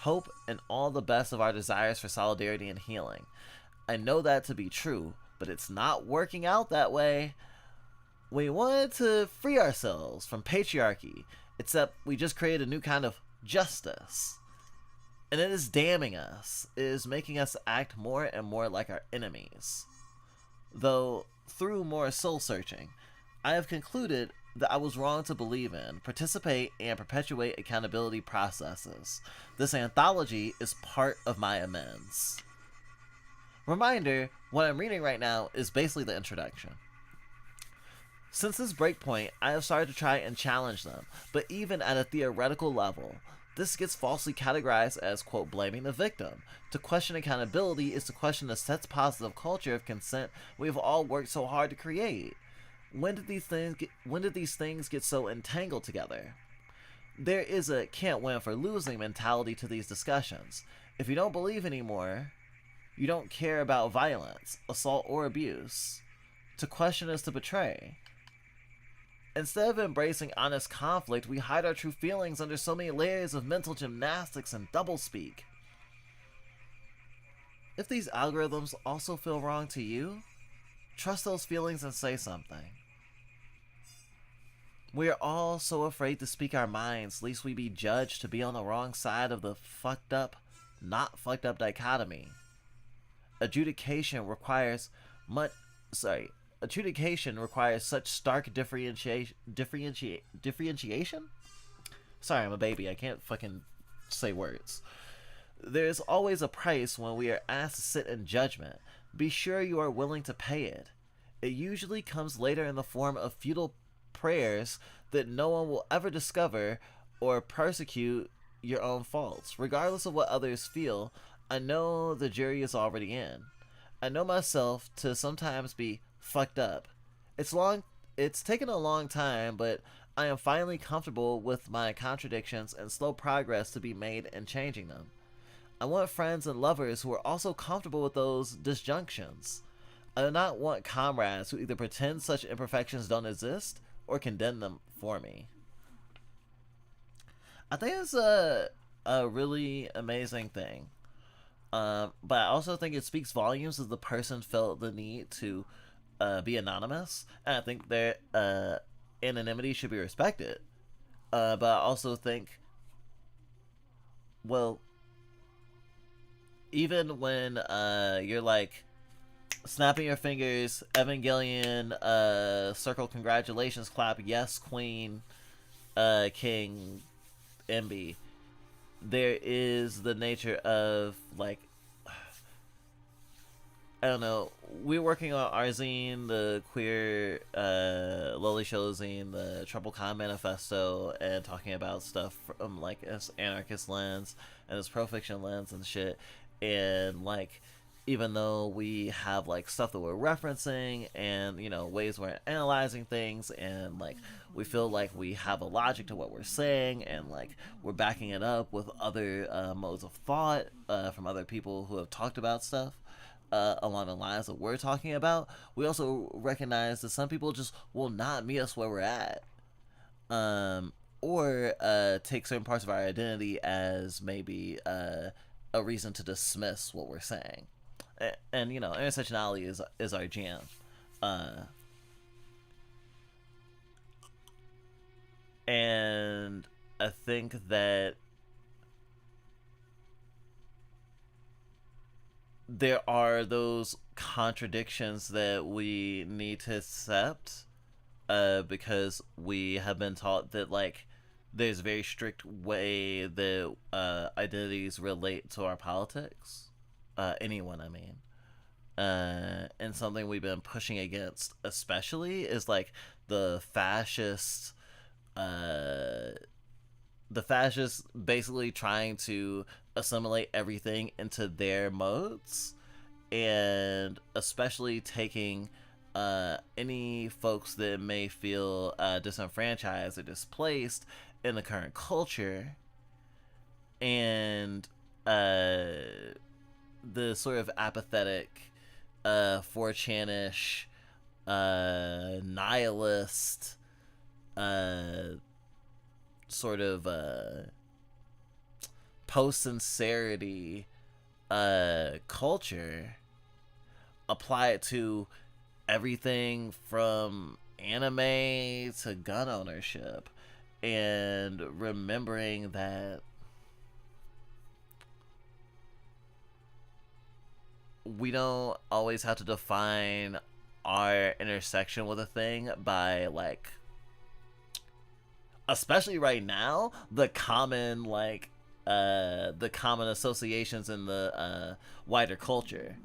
hope, and all the best of our desires for solidarity and healing. I know that to be true, but it's not working out that way. We wanted to free ourselves from patriarchy, except we just created a new kind of justice. And it is damning us. It is making us act more and more like our enemies. Though, through more soul-searching, I have concluded that I was wrong to believe in, participate, and perpetuate accountability processes. This anthology is part of my amends. Reminder, what I'm reading right now is basically the introduction. Since this breakpoint, I have started to try and challenge them, but even at a theoretical level, this gets falsely categorized as, quote, blaming the victim. To question accountability is to question the sets positive culture of consent we have all worked so hard to create. When did these things get so entangled together? There is a can't win for losing mentality to these discussions. If you don't believe anymore, you don't care about violence, assault, or abuse. To question is to betray. Instead of embracing honest conflict, we hide our true feelings under so many layers of mental gymnastics and doublespeak. If these algorithms also feel wrong to you, trust those feelings and say something. We are all so afraid to speak our minds, lest we be judged to be on the wrong side of the fucked up, not fucked up dichotomy. Adjudication requires such stark differentiation? Sorry, I'm a baby. I can't fucking say words. There is always a price when we are asked to sit in judgment. Be sure you are willing to pay it. It usually comes later in the form of futile prayers that no one will ever discover or persecute your own faults. Regardless of what others feel, I know the jury is already in. I know myself to sometimes be fucked up. It's taken a long time, but I am finally comfortable with my contradictions and slow progress to be made in changing them. I want friends and lovers who are also comfortable with those disjunctions. I do not want comrades who either pretend such imperfections don't exist or condemn them for me. I think it's a really amazing thing. But I also think it speaks volumes that the person felt the need to be anonymous, and I think their anonymity should be respected. But I also think, well, even when you're like snapping your fingers, Evangelion, circle, congratulations, clap, yes, queen, king, MB, there is the nature of, like, I don't know, we're working on our zine, the queer Loli Show zine, the TroubleCon manifesto, and talking about stuff from, like, this anarchist lens and this pro-fiction lens and shit. And, like, even though we have, like, stuff that we're referencing and, you know, ways we're analyzing things, and, like, we feel like we have a logic to what we're saying, and, like, we're backing it up with other modes of thought from other people who have talked about stuff along the lines that we're talking about, we also recognize that some people just will not meet us where we're at. or take certain parts of our identity as maybe a reason to dismiss what we're saying. And you know, intersectionality is our jam. And I think that there are those contradictions that we need to accept, because we have been taught that like there's a very strict way that identities relate to our politics. Anyone, I mean. And something we've been pushing against especially is like the fascists basically trying to assimilate everything into their modes, and especially taking any folks that may feel disenfranchised or displaced in the current culture, and the sort of apathetic 4chanish nihilist sort of post-sincerity culture, apply it to everything from anime to gun ownership, and remembering that we don't always have to define our intersection with a thing by like, especially right now, the common associations in the wider culture.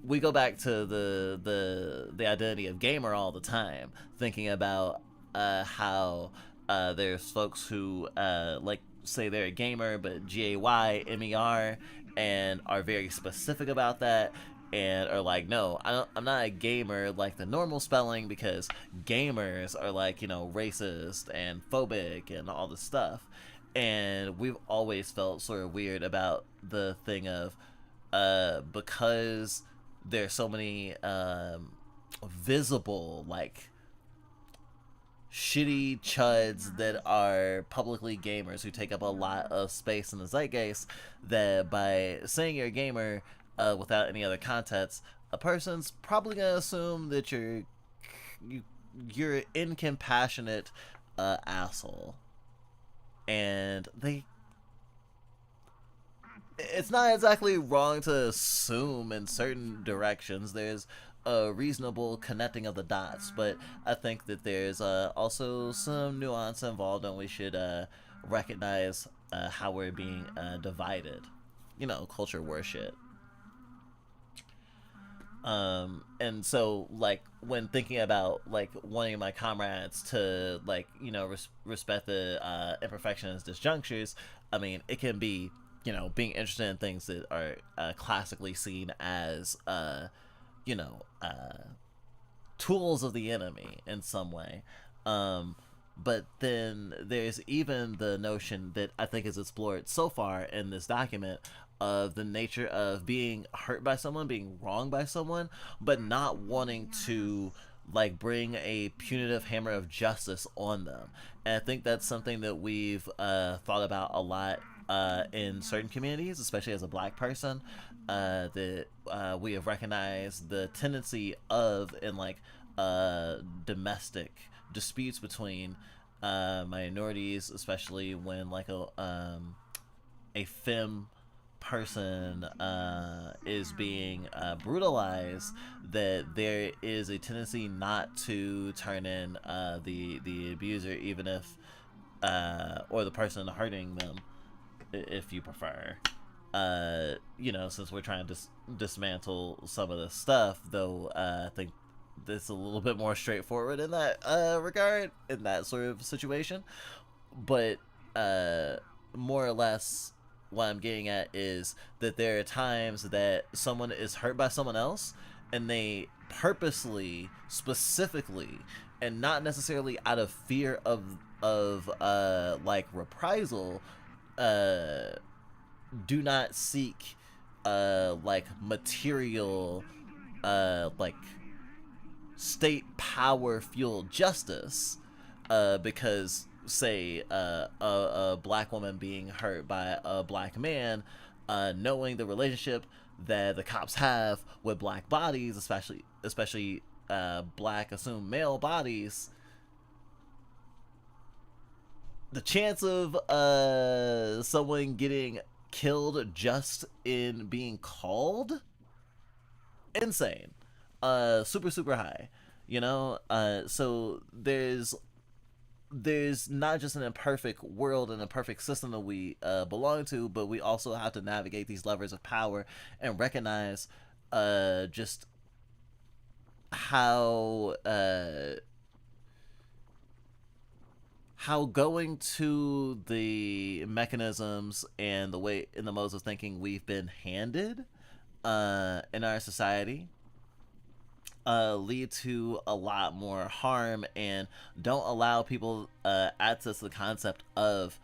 We go back to the identity of gamer all the time, thinking about how there's folks who like say they're a gamer but GAYMER, and are very specific about that, and are like, no, I'm not a gamer like the normal spelling, because gamers are like, you know, racist and phobic and all this stuff. And we've always felt sort of weird about the thing of because there's so many visible like shitty chuds that are publicly gamers who take up a lot of space in the zeitgeist, that by saying you're a gamer without any other context, a person's probably gonna assume that you're incompassionate asshole. And it's not exactly wrong to assume in certain directions. There's a reasonable connecting of the dots, but I think that there's also some nuance involved, and we should recognize how we're being divided. You know, culture war shit. And so like when thinking about like wanting my comrades to like, you know, respect the imperfections, disjunctures, I mean, it can be, you know, being interested in things that are classically seen as you know, tools of the enemy in some way. But then there's even the notion that I think is explored so far in this document of the nature of being hurt by someone, being wronged by someone, but not wanting to like bring a punitive hammer of justice on them. And I think that's something that we've thought about a lot in certain communities, especially as a black person, that we have recognized the tendency of in like domestic disputes between minorities, especially when like a femme person is being brutalized, that there is a tendency not to turn in the abuser, even if or the person hurting them, if you prefer. You know, since we're trying to dismantle some of this stuff, though, I think this is a little bit more straightforward in that regard, in that sort of situation. But more or less, what I'm getting at is that there are times that someone is hurt by someone else, and they purposely, specifically, and not necessarily out of fear of like reprisal, do not seek like material like state power fueled justice, because say a black woman being hurt by a black man, knowing the relationship that the cops have with black bodies, especially black assumed male bodies, the chance of someone getting killed just in being called, insane, super high, you know. So there's not just an imperfect world and a perfect system that we belong to, but we also have to navigate these levers of power and recognize just how going to the mechanisms and the way in the modes of thinking we've been handed in our society lead to a lot more harm and don't allow people access to the concept of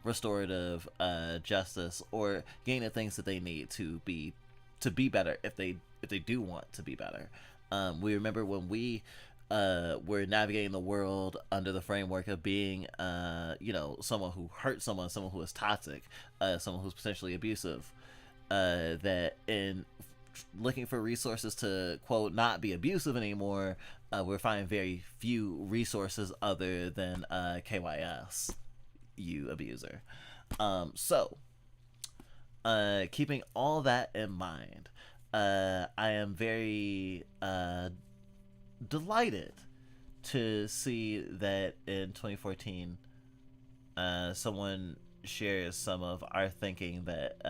restorative justice or getting the things that they need to be better if they do want to be better. We remember when we were navigating the world under the framework of being someone who hurt someone who is toxic, someone who's potentially abusive, that in looking for resources to quote not be abusive anymore, we're finding very few resources other than KYS, you abuser. So keeping all that in mind, I am very delighted to see that in 2014 someone shares some of our thinking that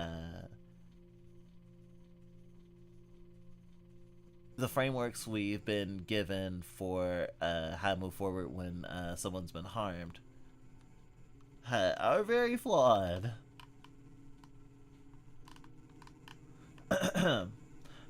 the frameworks we've been given for how to move forward when someone's been harmed are very flawed.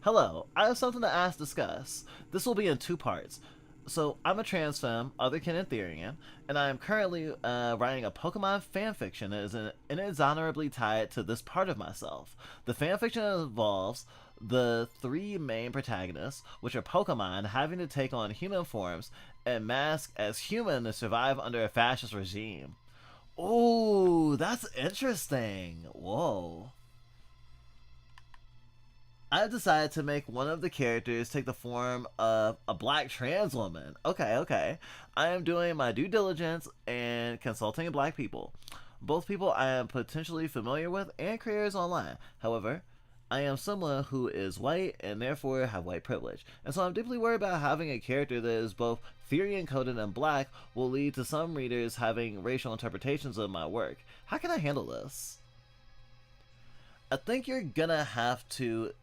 Hello, I have something to discuss. This will be in 2 parts. So, I'm a trans femme, otherkin and Therian, and I am currently writing a Pokemon fanfiction that is inexorably tied to this part of myself. The fanfiction involves the 3 main protagonists, which are Pokemon, having to take on human forms and mask as human to survive under a fascist regime. Ooh, that's interesting. Whoa. I've decided to make one of the characters take the form of a black trans woman. Okay. I am doing my due diligence and consulting black people. Both people I am potentially familiar with and creators online. However, I am someone who is white and therefore have white privilege. And so I'm deeply worried about having a character that is both theory encoded and black will lead to some readers having racial interpretations of my work. How can I handle this? I think you're gonna have to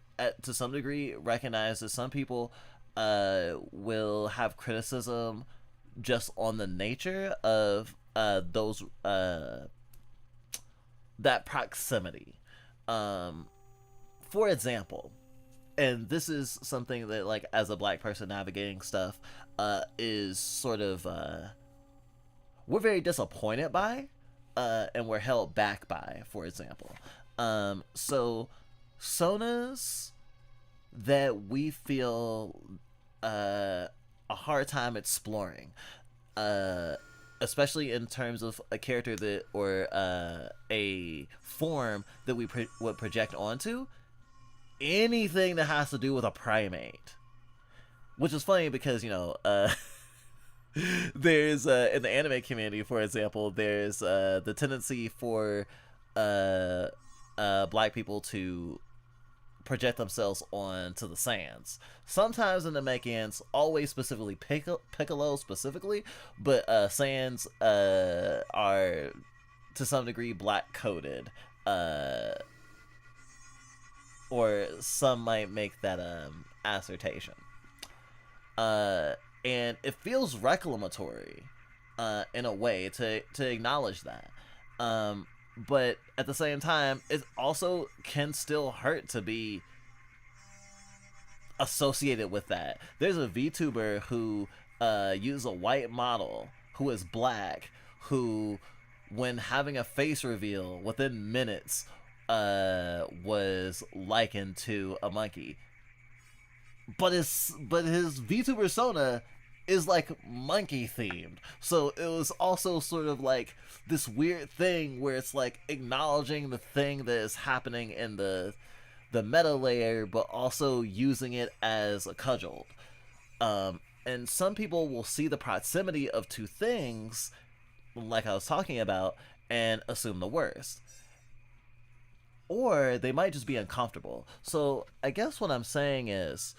some degree recognize that some people will have criticism just on the nature of those that proximity. For example, and this is something that, like, as a black person navigating stuff, is sort of we're very disappointed by, and we're held back by. For example, so sonas that we feel a hard time exploring, especially in terms of a character that or a form that we would project onto anything that has to do with a primate. Which is funny because, there's in the anime community, for example, there's the tendency for black people to project themselves onto the Saiyans. Sometimes in the Mechans, always specifically Piccolo specifically, but Saiyans are to some degree black coded, or some might make that assertion. And it feels reclamatory in a way to acknowledge that. But at the same time, it also can still hurt to be associated with that. There's a VTuber who uses a white model who is black, who, when having a face reveal within minutes, was likened to a monkey. But his VTuber persona is like monkey themed. So it was also sort of like this weird thing where it's like acknowledging the thing that is happening in the meta layer, but also using it as a cudgel. And some people will see the proximity of two things, like I was talking about, and assume the worst. Or they might just be uncomfortable. So I guess what I'm saying is,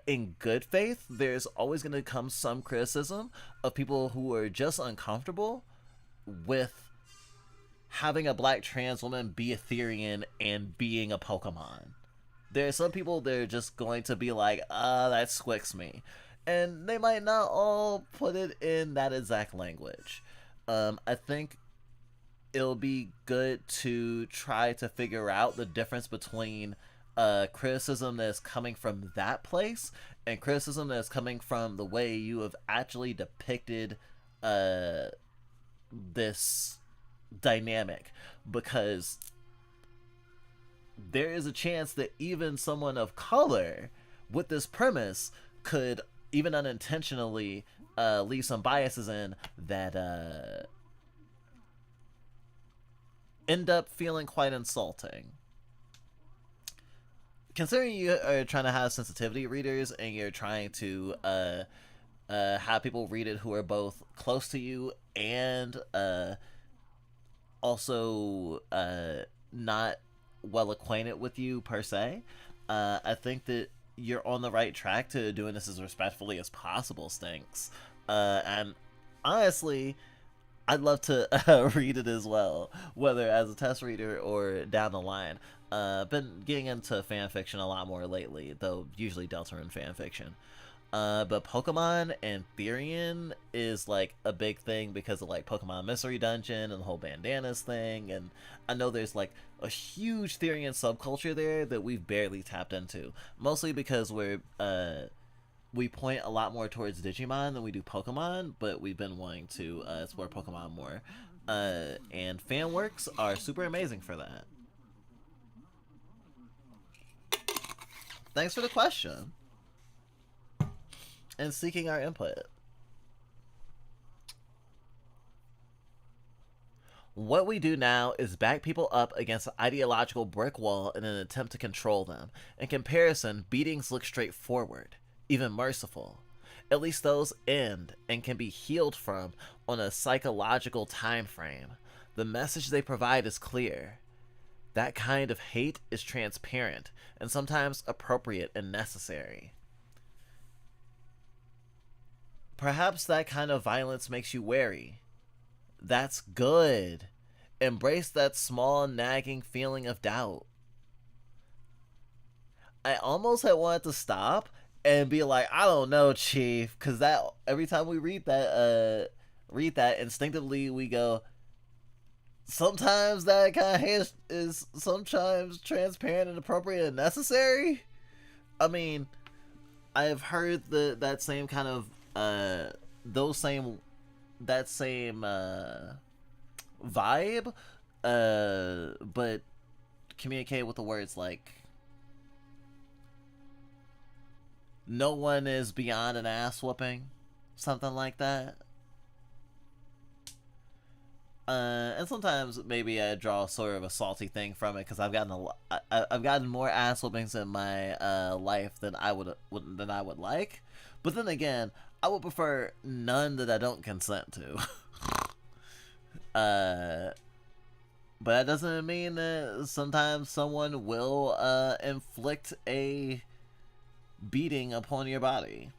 in good faith, there's always going to come some criticism of people who are just uncomfortable with having a black trans woman be Etherean and being a Pokemon. There are some people that are just going to be like, that squicks me. And they might not all put it in that exact language. I think it'll be good to try to figure out the difference between criticism that is coming from that place and criticism that is coming from the way you have actually depicted this dynamic, because there is a chance that even someone of color with this premise could, even unintentionally, leave some biases in that end up feeling quite insulting. Considering you are trying to have sensitivity readers and you're trying to have people read it who are both close to you and also not well acquainted with you per se, I think that you're on the right track to doing this as respectfully as possible, Stinks. And honestly, I'd love to read it as well, whether as a test reader or down the line. Been getting into fan fiction a lot more lately, though usually Deltarune fan fiction. But Pokemon and Therian is like a big thing because of like Pokemon Mystery Dungeon and the whole bandanas thing, and I know there's like a huge Therian subculture there that we've barely tapped into, mostly because we point a lot more towards Digimon than we do Pokemon, but we've been wanting to explore Pokemon more, and fan works are super amazing for that. Thanks for the question and seeking our input. What we do now is back people up against an ideological brick wall in an attempt to control them. In comparison, beatings look straightforward, even merciful. At least those end and can be healed from on a psychological time frame. The message they provide is clear. That kind of hate is transparent and sometimes appropriate and necessary. Perhaps that kind of violence makes you wary. That's good. Embrace that small nagging feeling of doubt. I almost had wanted to stop and be like, I don't know, Chief, because that every time we read that instinctively we go, sometimes that kind of hate is sometimes transparent and appropriate and necessary. I mean, I've heard that same kind of vibe, but communicate with the words like, no one is beyond an ass whooping, something like that. And sometimes maybe I draw sort of a salty thing from it because I've gotten more ass whoopings in my life than I would like. But then again, I would prefer none that I don't consent to. But that doesn't mean that sometimes someone will inflict a beating upon your body.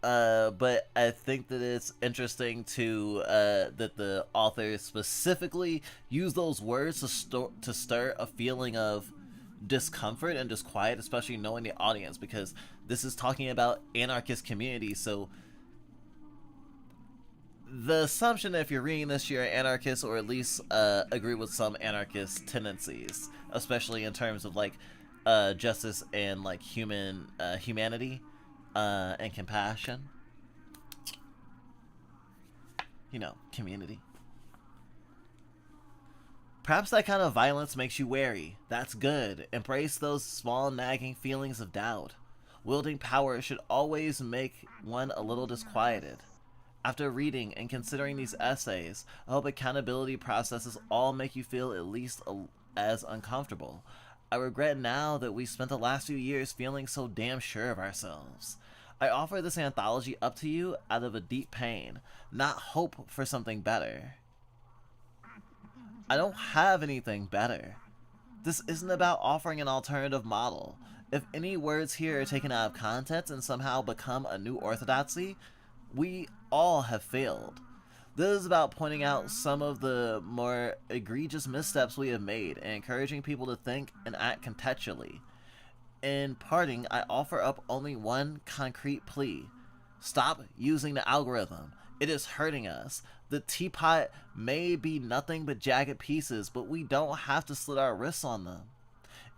But I think that it's interesting to that the author specifically used those words to stir a feeling of discomfort and disquiet, especially knowing the audience, because this is talking about anarchist community. So the assumption that if you're reading this, you're an anarchist, or at least agree with some anarchist tendencies, especially in terms of like justice and like humanity. And compassion. You know, community. Perhaps that kind of violence makes you wary. That's good. Embrace those small nagging feelings of doubt. Wielding power should always make one a little disquieted. After reading and considering these essays, I hope accountability processes all make you feel at least as uncomfortable. I regret now that we spent the last few years feeling so damn sure of ourselves. I offer this anthology up to you out of a deep pain, not hope for something better. I don't have anything better. This isn't about offering an alternative model. If any words here are taken out of context and somehow become a new orthodoxy, we all have failed. This is about pointing out some of the more egregious missteps we have made and encouraging people to think and act contextually. In parting, I offer up only one concrete plea. Stop using the algorithm. It is hurting us. The teapot may be nothing but jagged pieces, but we don't have to slit our wrists on them.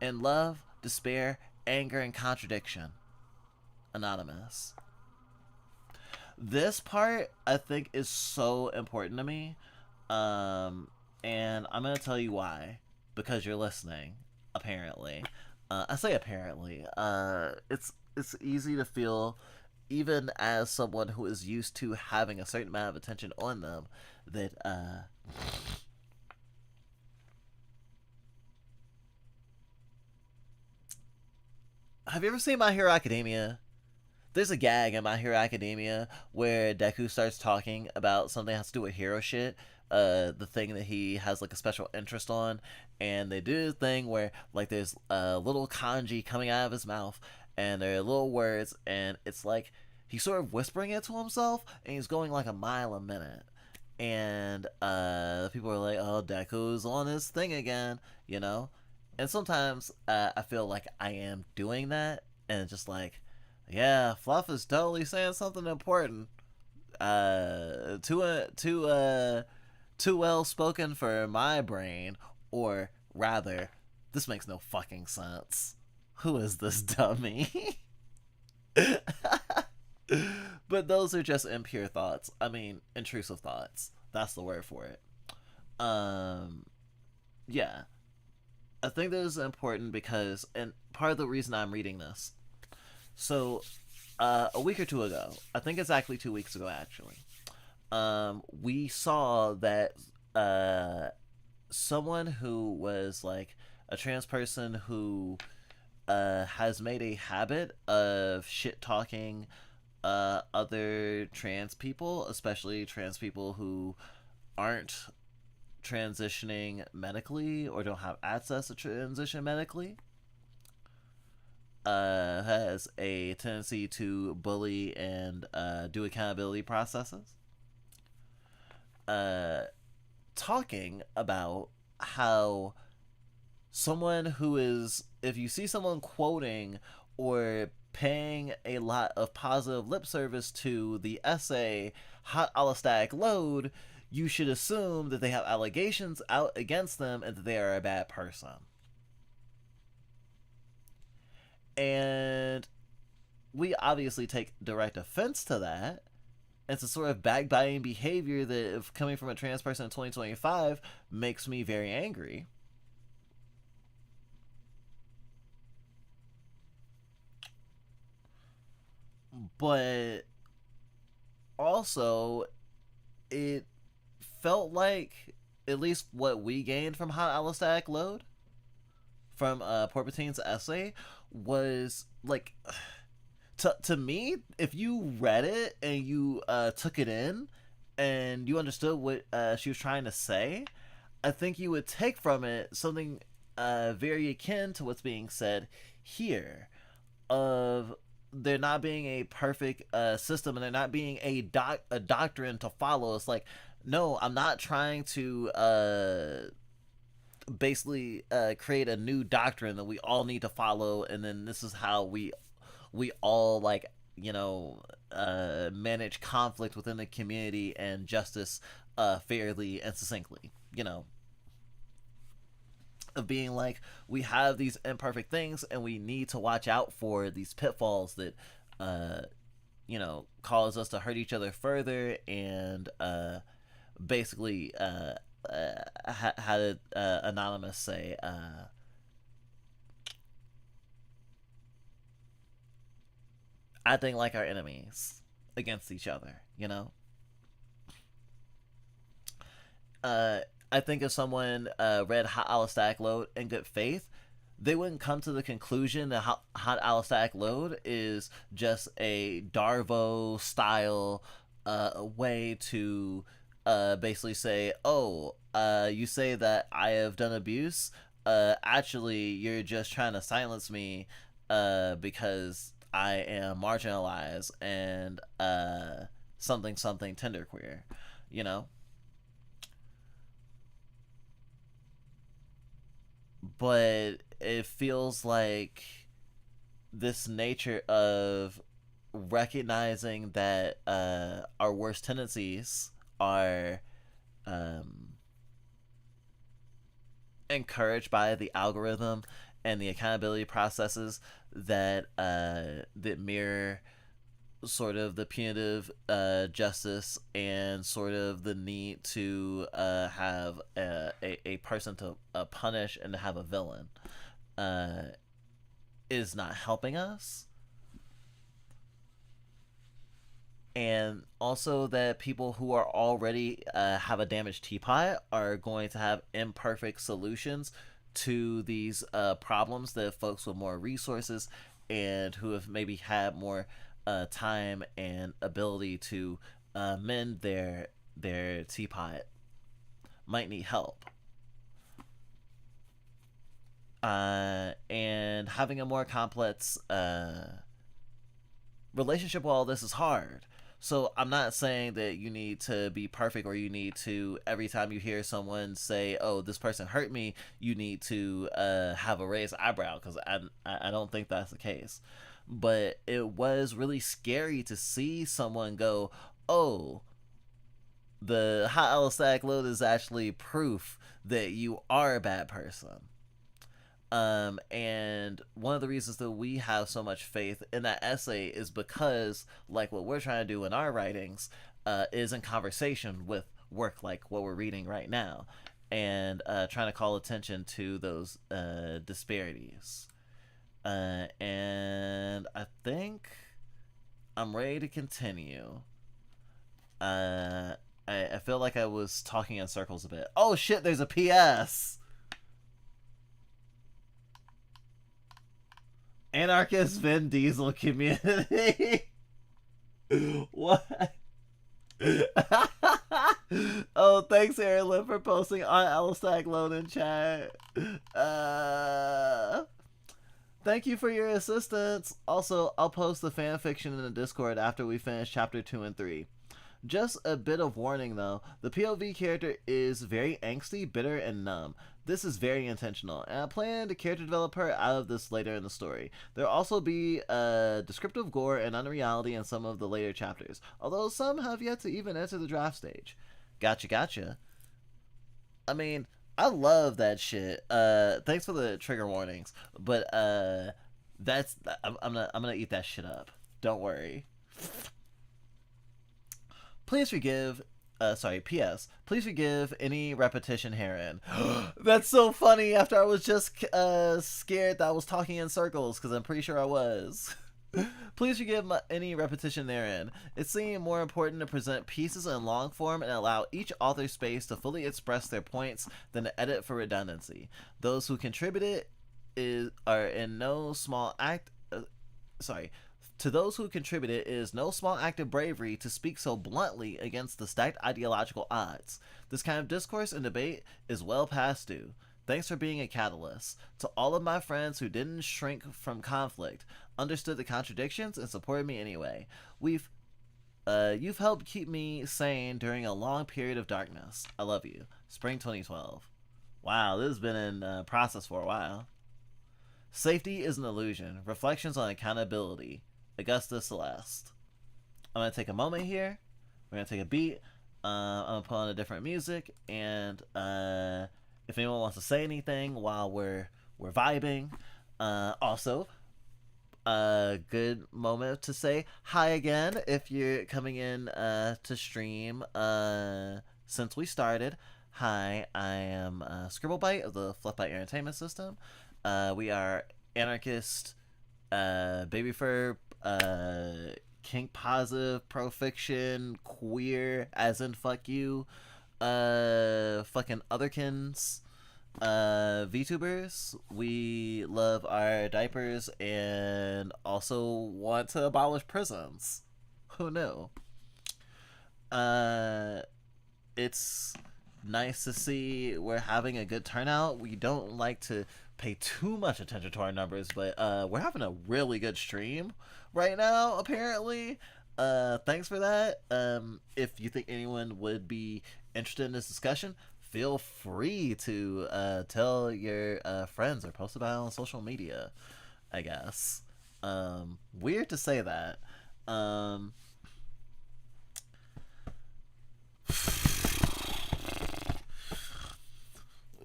In love, despair, anger, and contradiction. Anonymous. This part, I think, is so important to me. And I'm going to tell you why. Because you're listening, apparently. I say apparently. It's easy to feel, even as someone who is used to having a certain amount of attention on them, that have you ever seen My Hero Academia? There's a gag in My Hero Academia where Deku starts talking about something that has to do with hero shit, the thing that he has like a special interest on, and they do the thing where like there's a little kanji coming out of his mouth, and there are little words, and it's like he's sort of whispering it to himself, and he's going like a mile a minute. And people are like, oh, Deku's on his thing again, you know? And sometimes I feel like I am doing that, and it's just like, yeah, Fluff is totally saying something important. Too well spoken for my brain, or rather, this makes no fucking sense. Who is this dummy? But those are just impure thoughts. I mean, intrusive thoughts. That's the word for it. Yeah. I think this is important because, and part of the reason I'm reading this. So, a week or two ago, I think it's actually 2 weeks ago, actually, we saw that someone who was like a trans person who has made a habit of shit talking other trans people, especially trans people who aren't transitioning medically or don't have access to transition medically. Has a tendency to bully and do accountability processes. Talking about how someone who is, if you see someone quoting or paying a lot of positive lip service to the essay Hot Allostatic Load, you should assume that they have allegations out against them and that they are a bad person. And we obviously take direct offense to that. It's a sort of backbiting behavior that, if coming from a trans person in 2025, makes me very angry. But also, it felt like, at least what we gained from Hot Allostatic Load, from Porpatine's essay, was like, to me, if you read it and you took it in and you understood what she was trying to say, I think you would take from it something very akin to what's being said here, of there not being a perfect system and there not being a doctrine to follow. It's like, no, I'm not trying to basically create a new doctrine that we all need to follow, and then this is how we all, like, you know, manage conflict within the community and justice fairly and succinctly, you know, of being like, we have these imperfect things and we need to watch out for these pitfalls that you know, cause us to hurt each other further and basically how did Anonymous say, acting like our enemies against each other, you know? I think if someone read Hot Allostatic Load in good faith, they wouldn't come to the conclusion that Hot Allostatic Load is just a Darvo style way to basically say, oh, you say that I have done abuse. Actually, you're just trying to silence me because I am marginalized and something genderqueer, you know? But it feels like this nature of recognizing that our worst tendencies are encouraged by the algorithm and the accountability processes that that mirror sort of the punitive justice and sort of the need to have a person to punish and to have a villain is not helping us. And also that people who are already have a damaged teapot are going to have imperfect solutions to these problems that folks with more resources and who have maybe had more time and ability to mend their teapot might need help. And having a more complex relationship with all this is hard. So I'm not saying that you need to be perfect or you need to, every time you hear someone say, oh, this person hurt me, you need to have a raised eyebrow, because I don't think that's the case. But it was really scary to see someone go, oh, the Hot Allostatic Load is actually proof that you are a bad person. And one of the reasons that we have so much faith in that essay is because, like what we're trying to do in our writings, is in conversation with work like what we're reading right now, and trying to call attention to those disparities. And I think I'm ready to continue. I feel like I was talking in circles a bit. Oh shit, there's a PS! Anarchist Vin Diesel community. What? Oh, thanks, Erin, for posting on Allostatic Load in chat. Thank you for your assistance. Also, I'll post the fanfiction in the Discord after we finish chapter 2 and 3. Just a bit of warning though, the POV character is very angsty, bitter, and numb. This is very intentional, and I plan to character develop her out of this later in the story. There'll also be descriptive gore and unreality in some of the later chapters, although some have yet to even enter the draft stage. Gotcha. I mean, I love that shit. Thanks for the trigger warnings, but that's I'm gonna eat that shit up. Don't worry. Please forgive. P.S. Please forgive any repetition herein. That's so funny. After I was just scared that I was talking in circles, because I'm pretty sure I was. Please forgive any repetition therein. It seemed more important to present pieces in long form and allow each author space to fully express their points than to edit for redundancy. Those who contributed are in no small act. To those who contributed, it is no small act of bravery to speak so bluntly against the stacked ideological odds. This kind of discourse and debate is well past due. Thanks for being a catalyst. To all of my friends who didn't shrink from conflict, understood the contradictions, and supported me anyway. You've helped keep me sane during a long period of darkness. I love you. Spring 2012. Wow, this has been in process for a while. Safety is an illusion. Reflections on accountability. Augusta Celeste. I'm going to take a moment here. We're going to take a beat. I'm going to put on a different music. And if anyone wants to say anything while we're vibing. Also, a good moment to say hi again if you're coming in to stream since we started. Hi, I am Scribblebite of the Fluffbite Entertainment System. We are anarchist, baby fur, kink positive, pro fiction, queer, as in fuck you, fucking otherkins, VTubers. We love our diapers and also want to abolish prisons. Who knew? It's nice to see we're having a good turnout. We don't like to pay too much attention to our numbers, but we're having a really good stream right now, apparently. Thanks for that. If you think anyone would be interested in this discussion, feel free to tell your friends or post about it on social media, I guess. Weird to say that.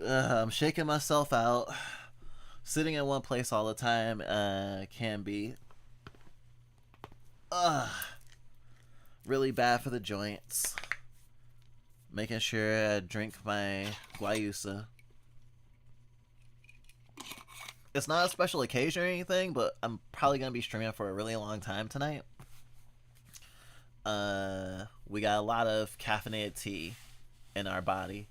I'm shaking myself out. Sitting in one place all the time can be really bad for the joints. Making sure I drink my guayusa. It's not a special occasion or anything, but I'm probably going to be streaming for a really long time tonight. We got a lot of caffeinated tea in our body.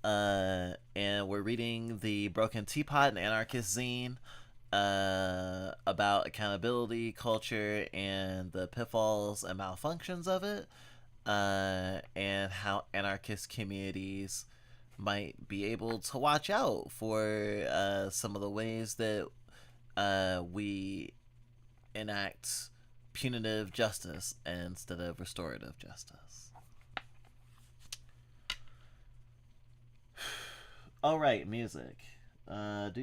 And we're reading the Broken Teapot and Anarchist zine about accountability culture and the pitfalls and malfunctions of it, and how anarchist communities might be able to watch out for some of the ways that we enact punitive justice instead of restorative justice. All right, music. That's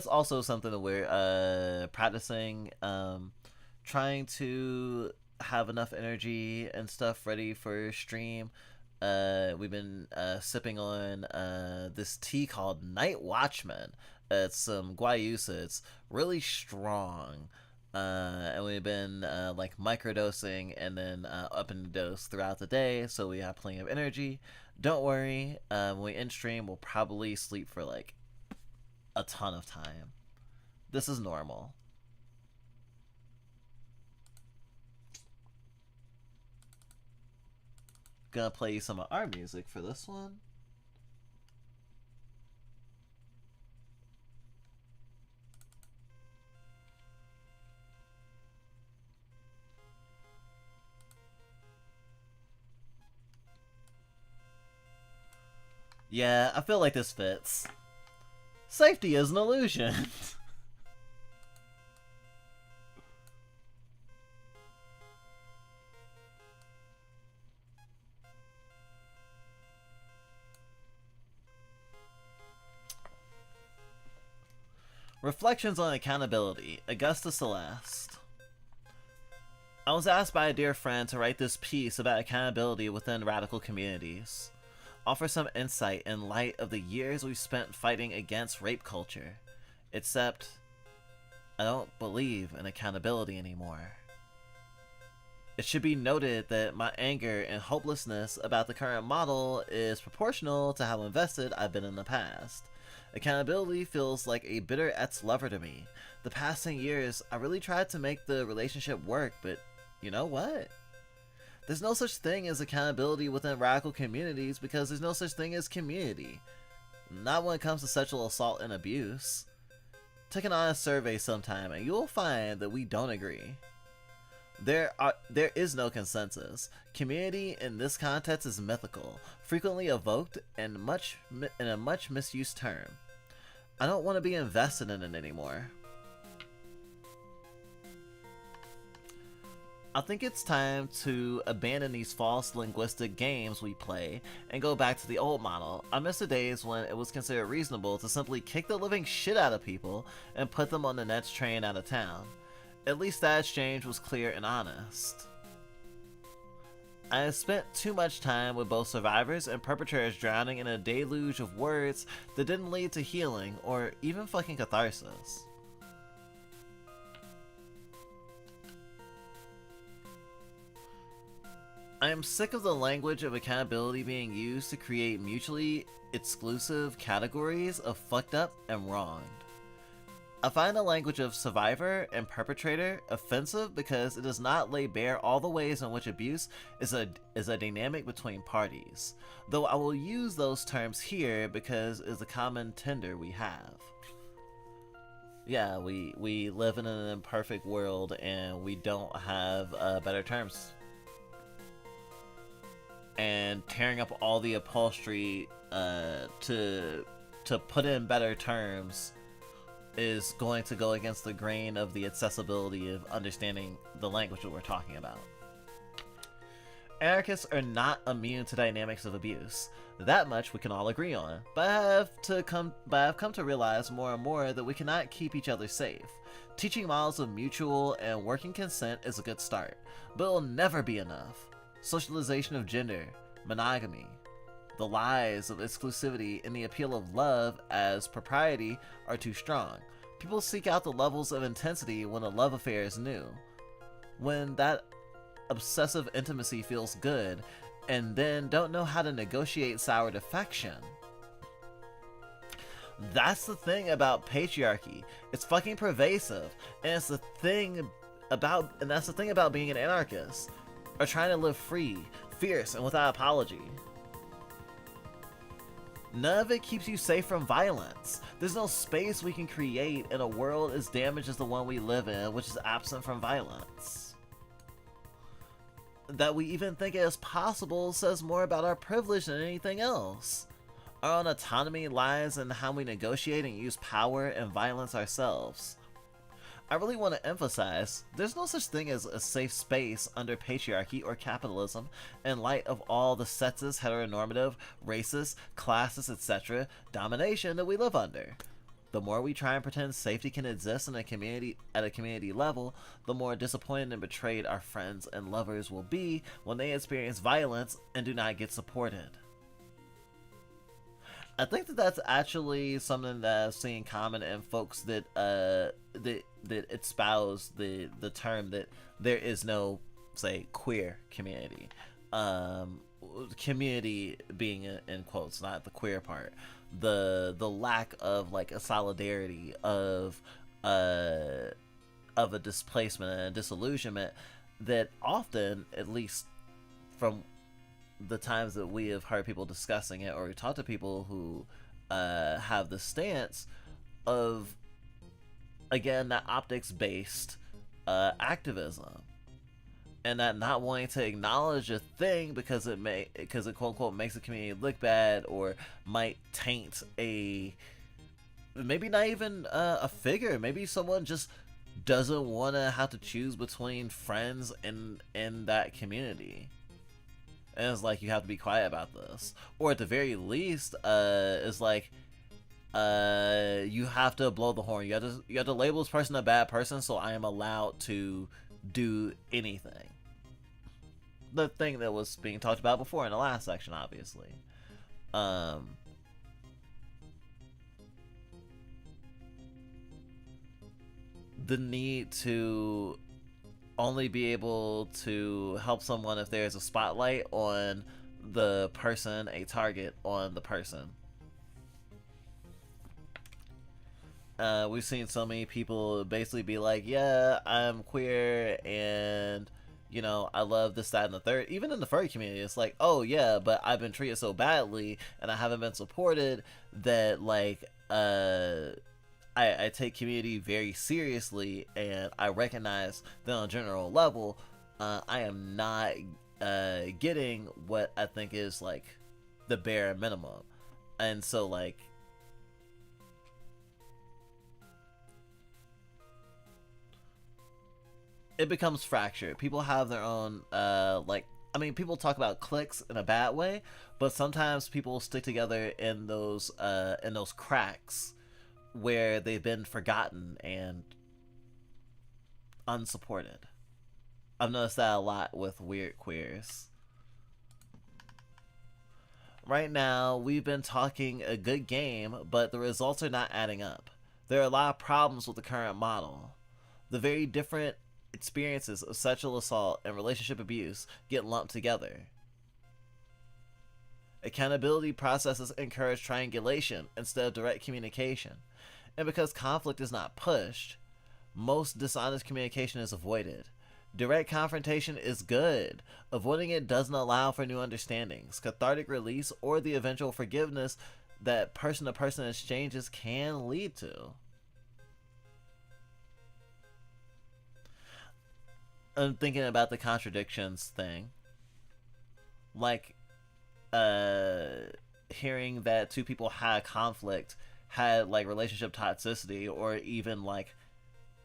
also something that we're practicing, trying to have enough energy and stuff ready for stream. We've been sipping on this tea called Night Watchman. It's some guayusa. It's really strong. And we've been like microdosing and then upping the dose throughout the day, so we have plenty of energy. Don't worry, when we end stream, we'll probably sleep for like a ton of time. This is normal. Gonna play you some of our music for this one. Yeah, I feel like this fits. Safety is an illusion. Reflections on Accountability, Augusta Celeste. I was asked by a dear friend to write this piece about accountability within radical communities. Offer some insight in light of the years we've spent fighting against rape culture. Except, I don't believe in accountability anymore. It should be noted that my anger and hopelessness about the current model is proportional to how invested I've been in the past. Accountability feels like a bitter ex-lover to me. The past 10 years, I really tried to make the relationship work, but you know what? There's no such thing as accountability within radical communities because there's no such thing as community. Not when it comes to sexual assault and abuse. Take an honest survey sometime and you'll find that we don't agree. There is no consensus. Community in this context is mythical, frequently evoked, and in a much misused term. I don't want to be invested in it anymore. I think it's time to abandon these false linguistic games we play and go back to the old model. I miss the days when it was considered reasonable to simply kick the living shit out of people and put them on the next train out of town. At least that exchange was clear and honest. I have spent too much time with both survivors and perpetrators drowning in a deluge of words that didn't lead to healing or even fucking catharsis. I am sick of the language of accountability being used to create mutually exclusive categories of fucked up and wronged. I find the language of survivor and perpetrator offensive because it does not lay bare all the ways in which abuse is a dynamic between parties, though I will use those terms here because it's a common tender we have. Yeah, we live in an imperfect world and we don't have better terms. And tearing up all the upholstery to put in better terms is going to go against the grain of the accessibility of understanding the language that we're talking about. Anarchists are not immune to dynamics of abuse. That much we can all agree on, but I've come to realize more and more that we cannot keep each other safe. Teaching models of mutual and working consent is a good start, but it will never be enough. Socialization of gender, monogamy, the lies of exclusivity, and the appeal of love as propriety are too strong. People seek out the levels of intensity when a love affair is new, when that obsessive intimacy feels good, and then don't know how to negotiate soured affection. That's the thing about patriarchy. It's fucking pervasive, and that's the thing about being an anarchist, or trying to live free, fierce, and without apology. None of it keeps you safe from violence. There's no space we can create in a world as damaged as the one we live in, which is absent from violence. That we even think it is possible says more about our privilege than anything else. Our own autonomy lies in how we negotiate and use power and violence ourselves. I really want to emphasize, there's no such thing as a safe space under patriarchy or capitalism in light of all the sexist, heteronormative, racist, classist, etc. domination that we live under. The more we try and pretend safety can exist in a community at a community level, the more disappointed and betrayed our friends and lovers will be when they experience violence and do not get supported. I think that that's actually something that I've seen common in folks that that espouse the term that there is no, say, queer community. Community being in quotes, not the queer part. The lack of like a solidarity of a displacement and a disillusionment that often, at least from the times that we have heard people discussing it or talk to people who have the stance of, again, that optics based activism, and that not wanting to acknowledge a thing because it quote unquote makes the community look bad, or might taint maybe not even a figure, maybe someone just doesn't want to have to choose between friends in that community. And it's like, you have to be quiet about this. Or at the very least, it's like, you have to blow the horn. You have to label this person a bad person, so I am allowed to do anything. The thing that was being talked about before in the last section, obviously. The need to only be able to help someone if there's a spotlight on the person, a target on the person. We've seen so many people basically be like, yeah, I'm queer and, you know, I love this, that, and the third. Even in the furry community, it's like, oh yeah, but I've been treated so badly and I haven't been supported that, like, I take community very seriously, and I recognize that on a general level, I am not getting what I think is, like, the bare minimum. And so, like, it becomes fractured. People have their own, like, I mean, people talk about cliques in a bad way, but sometimes people stick together in those cracks where they've been forgotten and unsupported. I've noticed that a lot with weird queers. Right now, we've been talking a good game, but the results are not adding up. There are a lot of problems with the current model. The very different experiences of sexual assault and relationship abuse get lumped together. Accountability processes encourage triangulation instead of direct communication, and because conflict is not pushed, most dishonest communication is avoided. Direct confrontation is good. Avoiding it doesn't allow for new understandings, cathartic release, or the eventual forgiveness that person-to-person exchanges can lead to. I'm thinking about the contradictions thing. Like, hearing that two people had conflict, had, like, relationship toxicity, or even, like,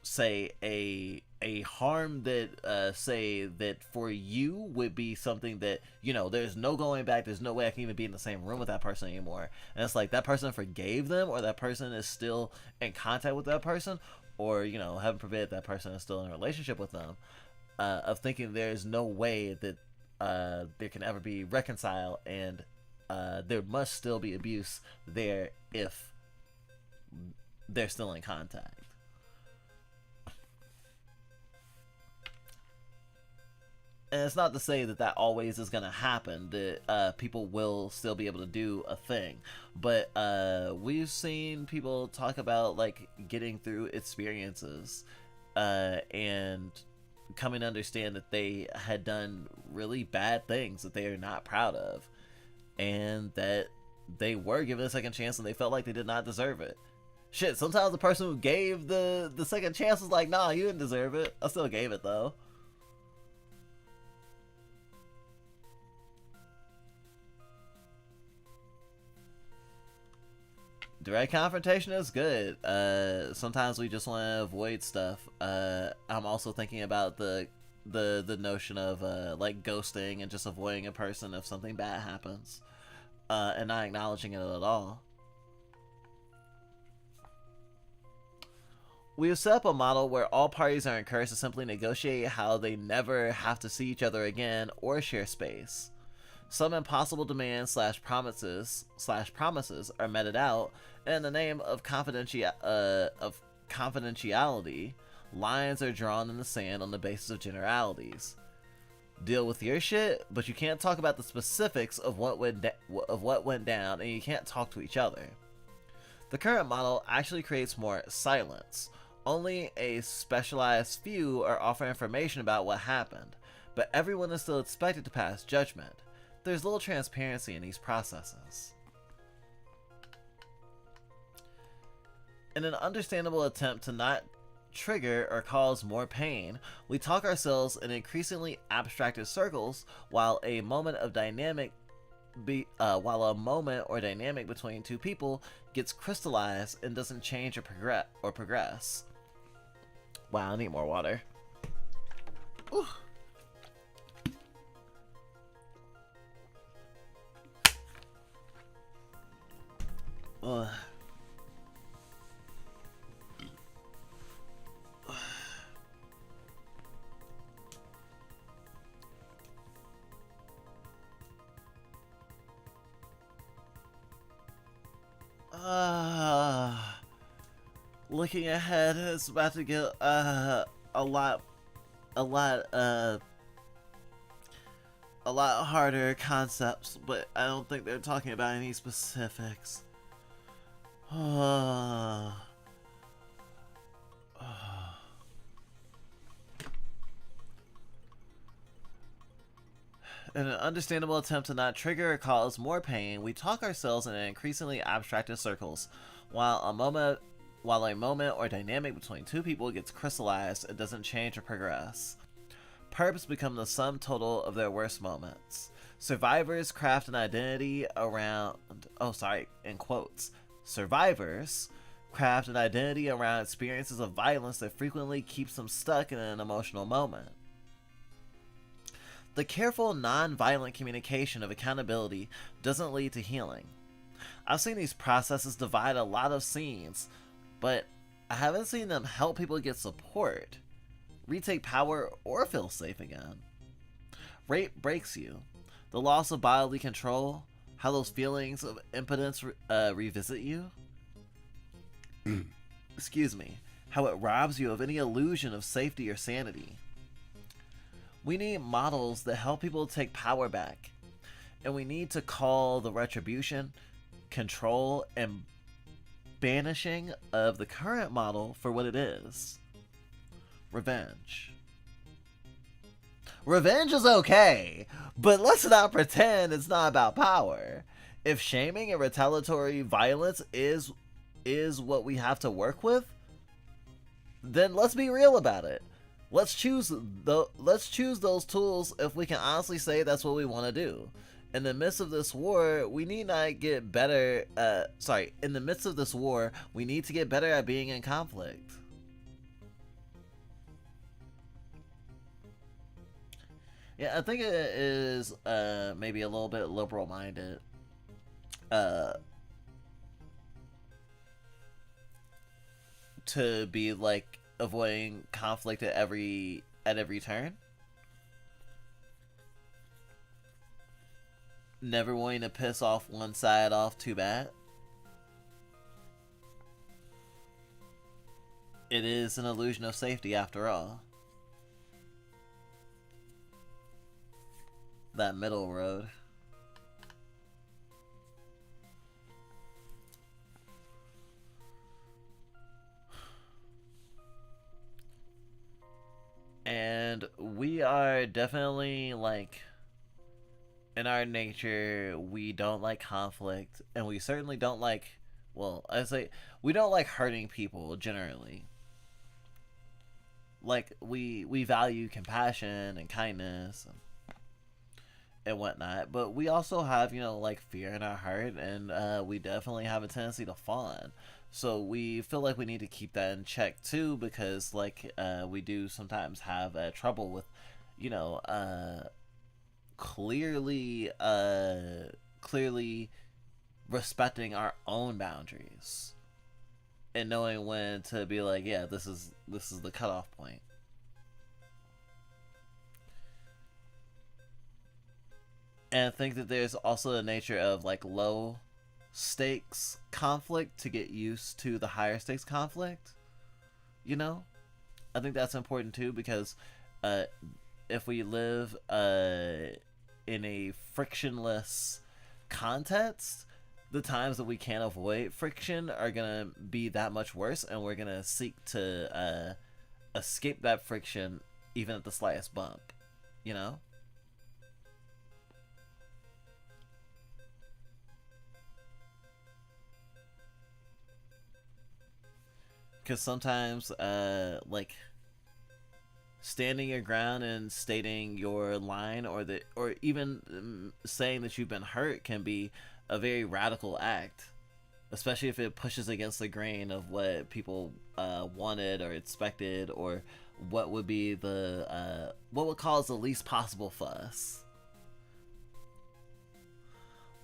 say, a harm that, say, that for you would be something that, you know, there's no going back, there's no way I can even be in the same room with that person anymore. And it's like, that person forgave them, or that person is still in contact with that person, or, you know, heaven forbid, that person is still in a relationship with them. Of thinking there's no way that there can ever be reconciled, and there must still be abuse there if they're still in contact. And it's not to say that that always is going to happen, that people will still be able to do a thing. But we've seen people talk about, like, getting through experiences and coming to understand that they had done really bad things that they are not proud of, and that they were given a second chance and they felt like they did not deserve it. Shit, sometimes the person who gave the second chance was like, nah, you didn't deserve it. I still gave it though. Direct confrontation is good. Sometimes we just want to avoid stuff. I'm also thinking about the notion of like ghosting and just avoiding a person if something bad happens, and not acknowledging it at all. We have set up a model where all parties are encouraged to simply negotiate how they never have to see each other again or share space. Some impossible demands / promises are meted out, and in the name of confidentiality, lines are drawn in the sand on the basis of generalities. Deal with your shit, but you can't talk about the specifics of what went down, and you can't talk to each other. The current model actually creates more silence. Only a specialized few are offering information about what happened, but everyone is still expected to pass judgment. There's little transparency in these processes. In an understandable attempt to not trigger or cause more pain, we talk ourselves in increasingly abstracted circles while a moment or dynamic between two people gets crystallized and doesn't change or progress. Wow, I need more water. Ooh. Ugh. Looking ahead, it's about to get a lot harder concepts, but I don't think they're talking about any specifics. In an understandable attempt to not trigger or cause more pain, we talk ourselves in increasingly abstracted circles, while a moment or dynamic between two people gets crystallized, it doesn't change or progress. Perps become the sum total of their worst moments. Survivors craft an identity around... in quotes. Survivors craft an identity around experiences of violence that frequently keeps them stuck in an emotional moment. The careful, non-violent communication of accountability doesn't lead to healing. I've seen these processes divide a lot of scenes, but I haven't seen them help people get support, retake power, or feel safe again. Rape breaks you. The loss of bodily control, how those feelings of impotence revisit you. Excuse me. how it robs you of any illusion of safety or sanity. We need models that help people take power back, and we need to call the retribution, control, and banishing of the current model for what it is: revenge. Revenge is okay, but let's not pretend it's not about power. If shaming and retaliatory violence is what we have to work with, then let's be real about it. Let's choose those tools if we can honestly say that's what we want to do. In the midst of this war, we need not get better. In the midst of this war, we need to get better at being in conflict. Yeah, I think it is maybe a little bit liberal-minded. To be like avoiding conflict at every turn. Never wanting to piss off one side off too bad. It is an illusion of safety after all. That middle road. And we are definitely, like, in our nature, we don't like conflict, and we certainly don't like, well, I say, we don't like hurting people generally. Like, we value compassion and kindness and whatnot, but we also have, you know, like, fear in our heart, and we definitely have a tendency to fawn. So we feel like we need to keep that in check too, because like we do sometimes have trouble with, you know, clearly respecting our own boundaries and knowing when to be like, yeah, this is the cutoff point. And I think that there's also the nature of like low stakes conflict to get used to the higher stakes conflict, you know. I think that's important too, because if we live in a frictionless context, the times that we can't avoid friction are gonna be that much worse, and we're gonna seek to escape that friction even at the slightest bump, you know. Because sometimes, like, standing your ground and stating your line, or even saying that you've been hurt, can be a very radical act, especially if it pushes against the grain of what people wanted or expected, or what would be what would cause the least possible fuss.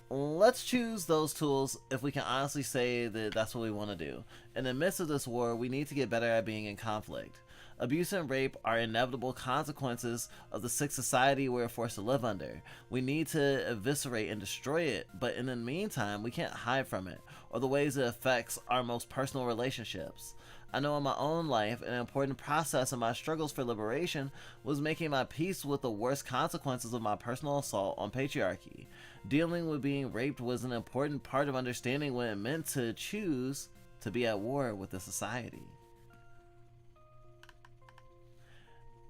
Let's choose those tools if we can honestly say that that's what we want to do. In the midst of this war, we need to get better at being in conflict. Abuse and rape are inevitable consequences of the sick society we're forced to live under. We need to eviscerate and destroy it, but in the meantime, we can't hide from it, or the ways it affects our most personal relationships. I know in my own life, an important process in my struggles for liberation was making my peace with the worst consequences of my personal assault on patriarchy. Dealing with being raped was an important part of understanding what it meant to choose to be at war with the society.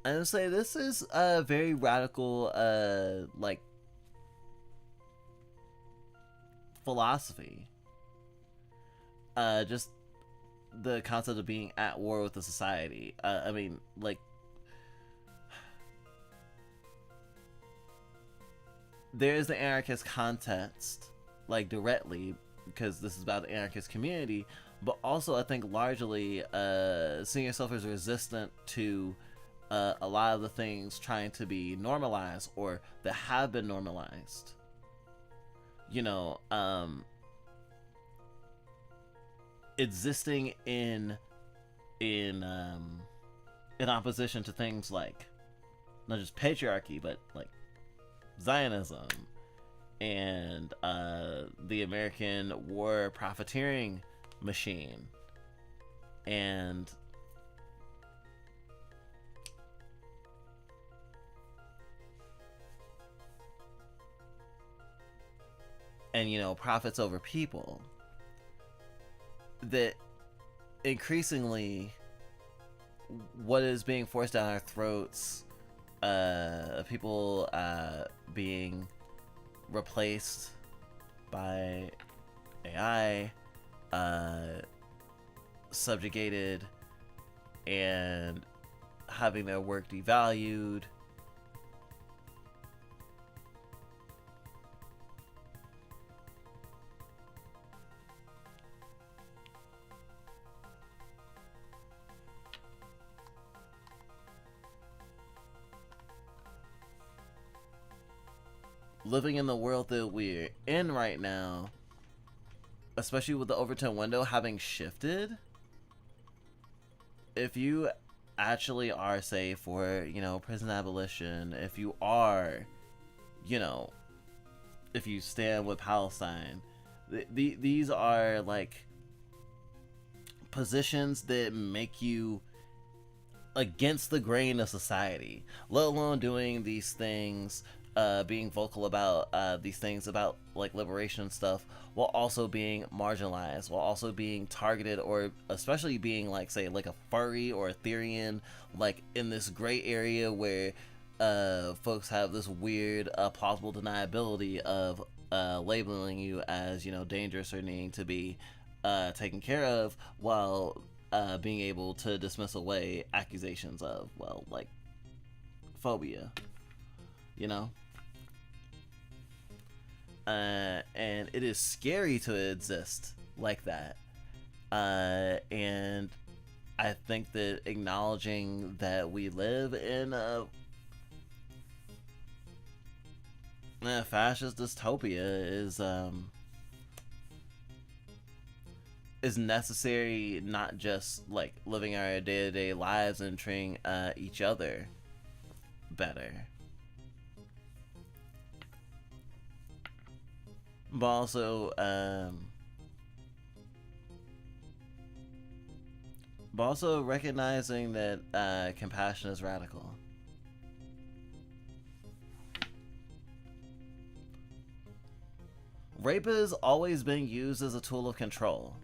And say this is a very radical, like, philosophy. Just the concept of being at war with the society. I mean, like, there is the anarchist context, like, directly, because this is about the anarchist community, but also I think largely seeing yourself as resistant to a lot of the things trying to be normalized or that have been normalized. You know, existing in opposition to things like not just patriarchy, but like Zionism and the American war profiteering machine, and and, you know, profits over people, that increasingly what is being forced down our throats, people being replaced by AI, subjugated, and having their work devalued. Living in the world that we're in right now, especially with the Overton window having shifted, if you actually are, say, for, you know, prison abolition, if you are, you know, if you stand with Palestine, these are, like, positions that make you against the grain of society, let alone doing these things, being vocal about these things about, like, liberation and stuff, while also being marginalized, while also being targeted, or especially being, like, say, like a furry or a Therian, like, in this gray area where folks have this weird plausible deniability of labeling you as, you know, dangerous or needing to be taken care of, while being able to dismiss away accusations of, well, like, phobia, you know? And it is scary to exist like that. And I think that acknowledging that we live in a fascist dystopia is necessary, not just, like, living our day-to-day lives and treating each other better, but also recognizing that compassion is radical. Rape has always been used as a tool of control,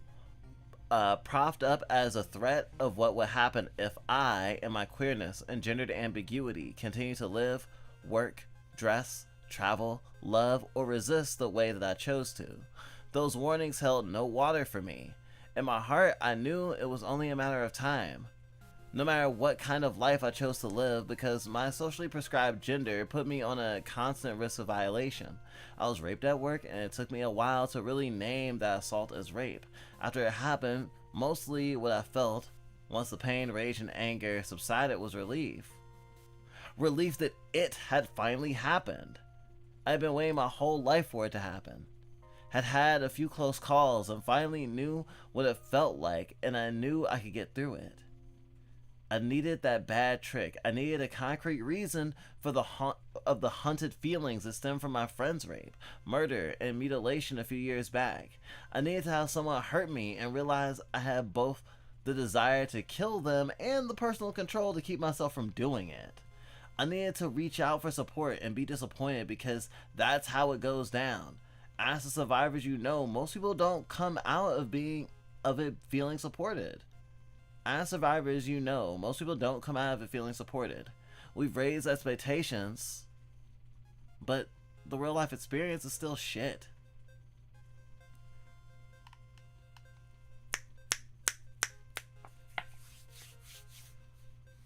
propped up as a threat of what would happen if I, in my queerness and gendered ambiguity, continue to live, work, dress, travel, love, or resist the way that I chose to. Those warnings held no water for me. In my heart, I knew it was only a matter of time. No matter what kind of life I chose to live, because my socially prescribed gender put me on a constant risk of violation. I was raped at work, and it took me a while to really name that assault as rape. After it happened, mostly what I felt, once the pain, rage, and anger subsided, was relief. Relief that it had finally happened. I had been waiting my whole life for it to happen. Had had a few close calls and finally knew what it felt like, and I knew I could get through it. I needed that bad trick. I needed a concrete reason for the hunted feelings that stem from my friend's rape, murder, and mutilation a few years back. I needed to have someone hurt me and realize I had both the desire to kill them and the personal control to keep myself from doing it. I needed to reach out for support and be disappointed, because that's how it goes down. As the survivors you know, most people don't come out of it feeling supported. As survivors you know, most people don't come out of it feeling supported. We've raised expectations, but the real life experience is still shit.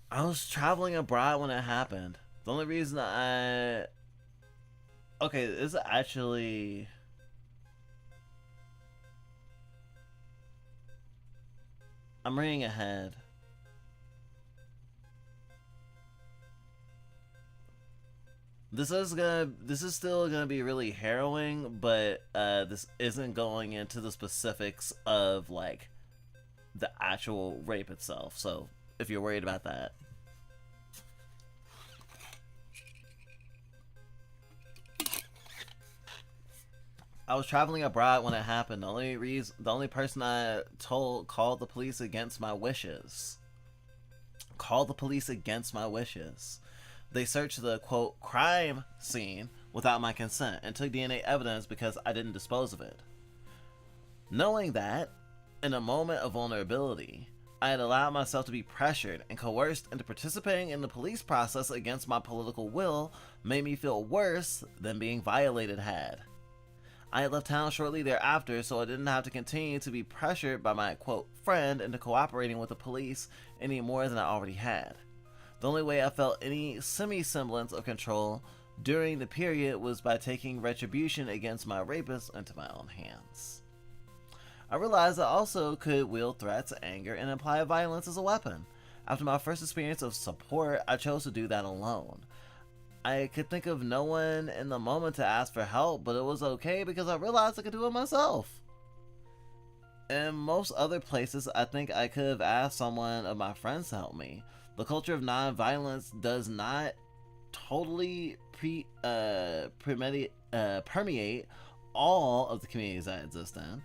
I was traveling abroad when it happened. The only reason okay, this is actually... I'm reading ahead. This is still gonna be really harrowing, but this isn't going into the specifics of, like, the actual rape itself, so if you're worried about that. I was traveling abroad when it happened. The only person I told called the police against my wishes. Called the police against my wishes. They searched the, quote, crime scene without my consent and took DNA evidence because I didn't dispose of it. Knowing that, in a moment of vulnerability, I had allowed myself to be pressured and coerced into participating in the police process against my political will made me feel worse than being violated had. I had left town shortly thereafter, so I didn't have to continue to be pressured by my, quote, friend into cooperating with the police any more than I already had. The only way I felt any semi-semblance of control during the period was by taking retribution against my rapist into my own hands. I realized I also could wield threats, anger, and imply violence as a weapon. After my first experience of support, I chose to do that alone. I could think of no one in the moment to ask for help, but it was okay because I realized I could do it myself. In most other places, I think I could have asked someone of my friends to help me. The culture of non-violence does not totally permeate all of the communities I exist in.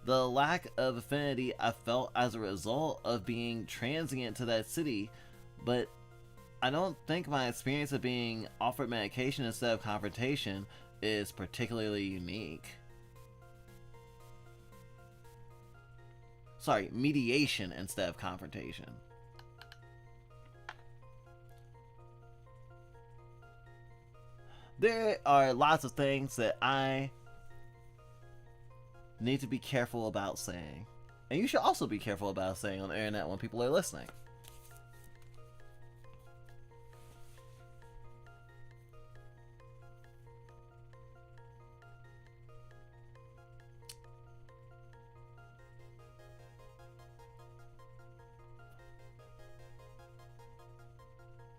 The lack of affinity I felt as a result of being transient to that city, but I don't think my experience of being offered medication instead of confrontation is particularly unique. Sorry, mediation instead of confrontation. There are lots of things that I need to be careful about saying. And you should also be careful about saying on the internet when people are listening.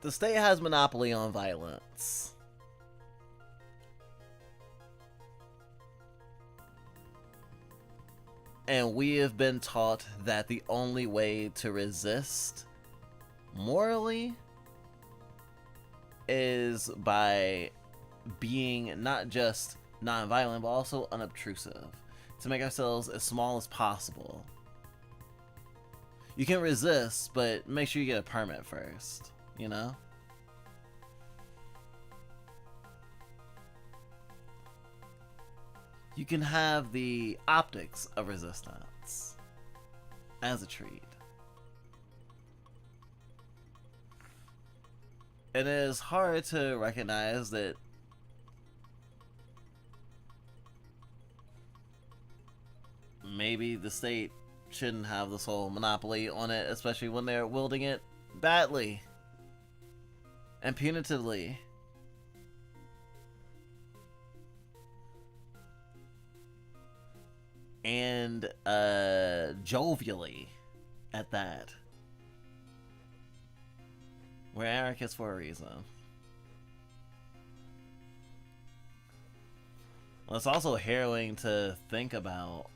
The state has monopoly on violence. And we have been taught that the only way to resist morally is by being not just non-violent, but also unobtrusive. To make ourselves as small as possible. You can resist, but make sure you get a permit first, you know? You can have the optics of resistance as a treat. It is hard to recognize that maybe the state shouldn't have this whole monopoly on it, especially when they're wielding it badly and punitively. And jovially at that. We're anarchists for a reason. Well, it's also harrowing to think about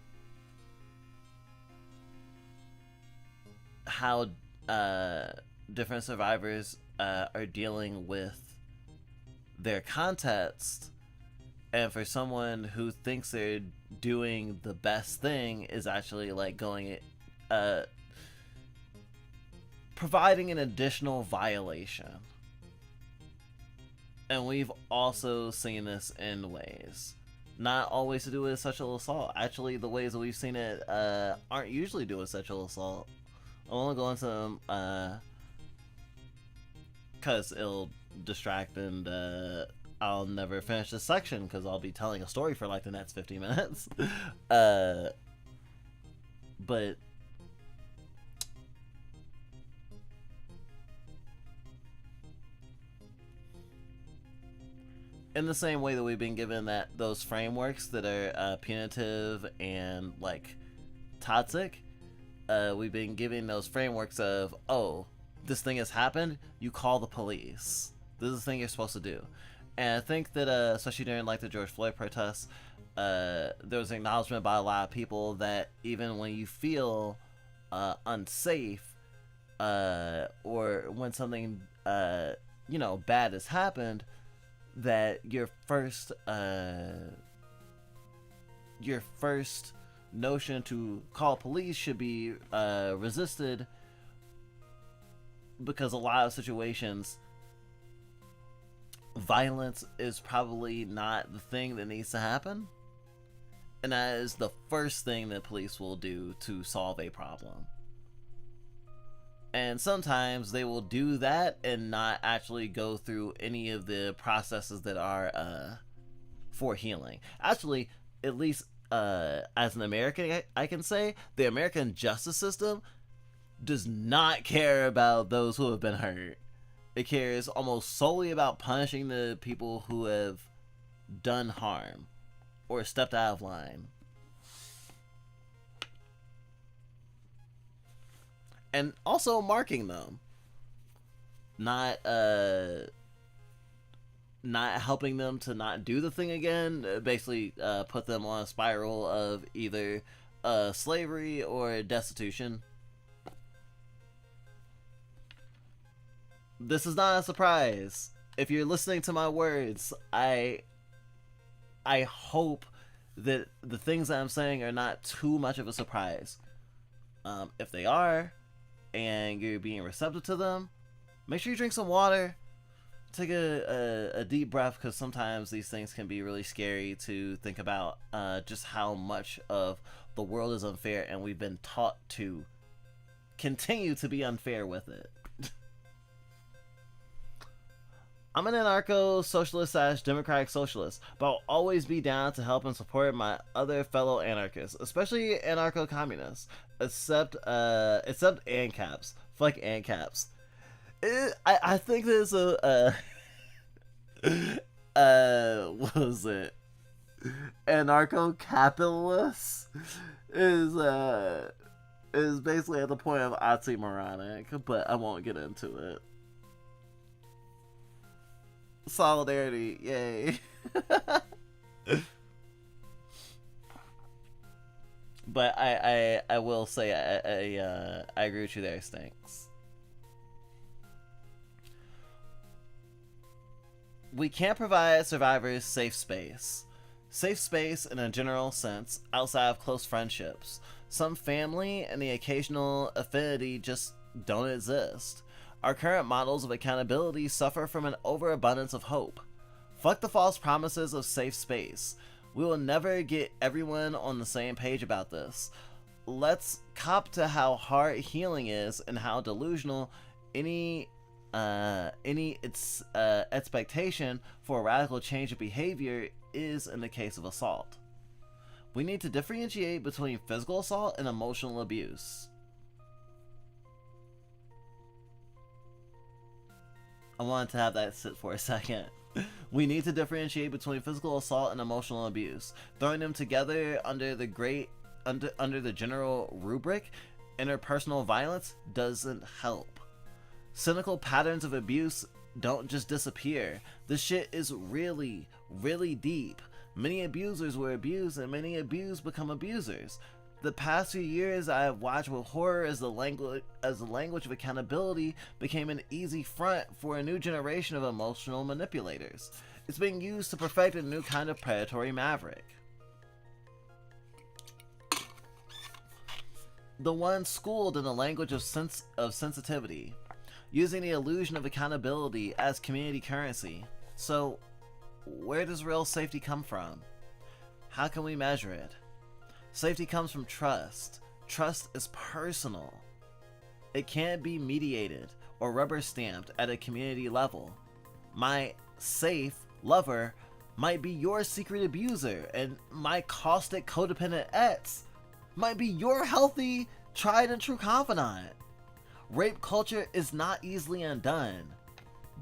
how different survivors are dealing with their context, and for someone who thinks they're doing the best thing is actually like going providing an additional violation. And we've also seen this in ways not always to do with sexual assault. Actually, the ways that we've seen it aren't usually do with sexual assault. I won't go into them because it'll distract and I'll never finish this section because I'll be telling a story for like the next 50 minutes. But in the same way that we've been given those frameworks that are punitive and like toxic, we've been given those frameworks of, oh, this thing has happened, you call the police. This is the thing you're supposed to do. And I think that, especially during like the George Floyd protests, there was acknowledgement by a lot of people that even when you feel unsafe, or when something bad has happened, that your first notion to call police should be resisted, because a lot of situations violence is probably not the thing that needs to happen. And that is the first thing that police will do to solve a problem. And sometimes they will do that and not actually go through any of the processes that are for healing. Actually, at least as an American, I can say the American justice system does not care about those who have been hurt. It cares almost solely about punishing the people who have done harm or stepped out of line. And also marking them. Not helping them to not do the thing again. Basically put them on a spiral of either slavery or destitution. This is not a surprise. If you're listening to my words, I hope that the things that I'm saying are not too much of a surprise. If they are, and you're being receptive to them, make sure you drink some water. Take a deep breath, because sometimes these things can be really scary to think about. Just how much of the world is unfair, and we've been taught to continue to be unfair with it. I'm an anarcho-socialist / democratic socialist, but I'll always be down to help and support my other fellow anarchists, especially anarcho-communists, except ANCAPs. Fuck ANCAPs. I think there's what was it? Anarcho-capitalist is basically at the point of oxymoronic, but I won't get into it. Solidarity, yay. But I will say I agree with you there, Stinks. We can't provide survivors safe space. Safe space in a general sense, outside of close friendships. Some family and the occasional affinity just don't exist. Our current models of accountability suffer from an overabundance of hope. Fuck the false promises of safe space. We will never get everyone on the same page about this. Let's cop to how hard healing is and how delusional any expectation for a radical change of behavior is in the case of assault. We need to differentiate between physical assault and emotional abuse. I wanted to have that sit for a second. We need to differentiate between physical assault and emotional abuse. Throwing them together under the general rubric, interpersonal violence, doesn't help. Cynical patterns of abuse don't just disappear. This shit is really, really deep. Many abusers were abused, and many abused become abusers. The past few years, I have watched with horror as the language of accountability became an easy front for a new generation of emotional manipulators. It's being used to perfect a new kind of predatory maverick. The one schooled in the language of sensitivity, using the illusion of accountability as community currency. So, where does real safety come from? How can we measure it? Safety comes from trust. Trust is personal. It can't be mediated or rubber stamped at a community level. My safe lover might be your secret abuser, and my caustic codependent ex might be your healthy, tried and true confidant. Rape culture is not easily undone,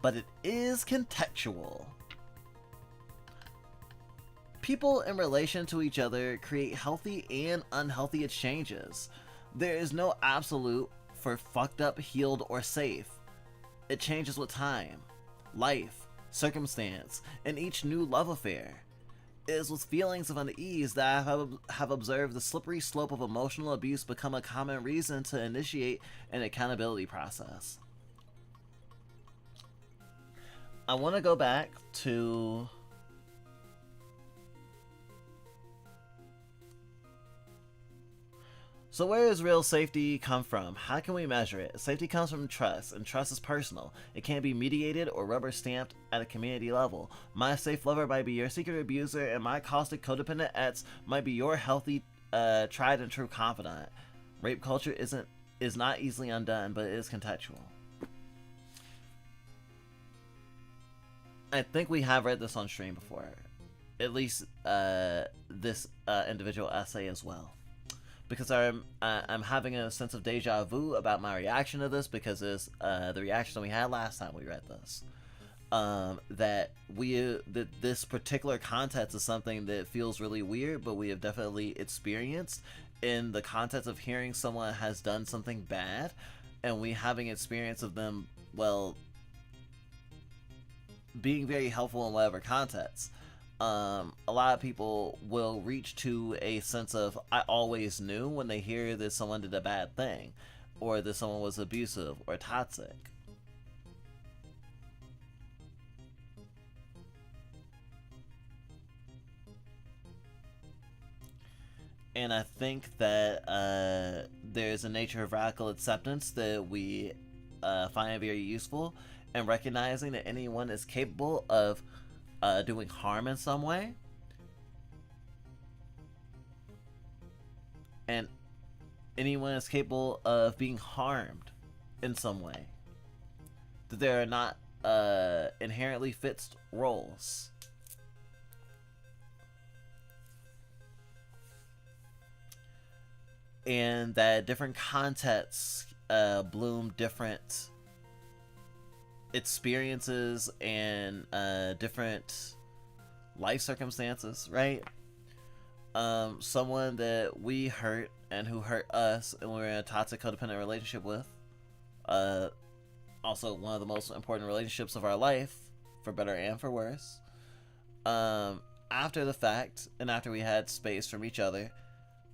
but it is contextual. People in relation to each other create healthy and unhealthy exchanges. There is no absolute for fucked up, healed, or safe. It changes with time, life, circumstance, and each new love affair. It is with feelings of unease that I have observed the slippery slope of emotional abuse become a common reason to initiate an accountability process. I want to go back to So where does real safety come from? How can we measure it? Safety comes from trust, and trust is personal. It can't be mediated or rubber stamped at a community level. My safe lover might be your secret abuser, and my caustic codependent ex might be your healthy, tried and true confidant. Rape culture is not easily undone, but it is contextual. I think we have read this on stream before. At least this individual essay as well. Because I'm having a sense of deja vu about my reaction to this, because it's the reaction we had last time we read this. That this particular context is something that feels really weird, but we have definitely experienced in the context of hearing someone has done something bad, and we having experience of them, well, being very helpful in whatever context. A lot of people will reach to a sense of I always knew when they hear that someone did a bad thing, or that someone was abusive or toxic. And I think that there's a nature of radical acceptance that we find very useful, and recognizing that anyone is capable of doing harm in some way, and anyone is capable of being harmed in some way. That there are not inherently fixed roles. And that different contexts bloom different experiences and different life circumstances, right? Someone that we hurt and who hurt us and we're in a toxic codependent relationship with, also one of the most important relationships of our life, for better and for worse, after the fact and after we had space from each other,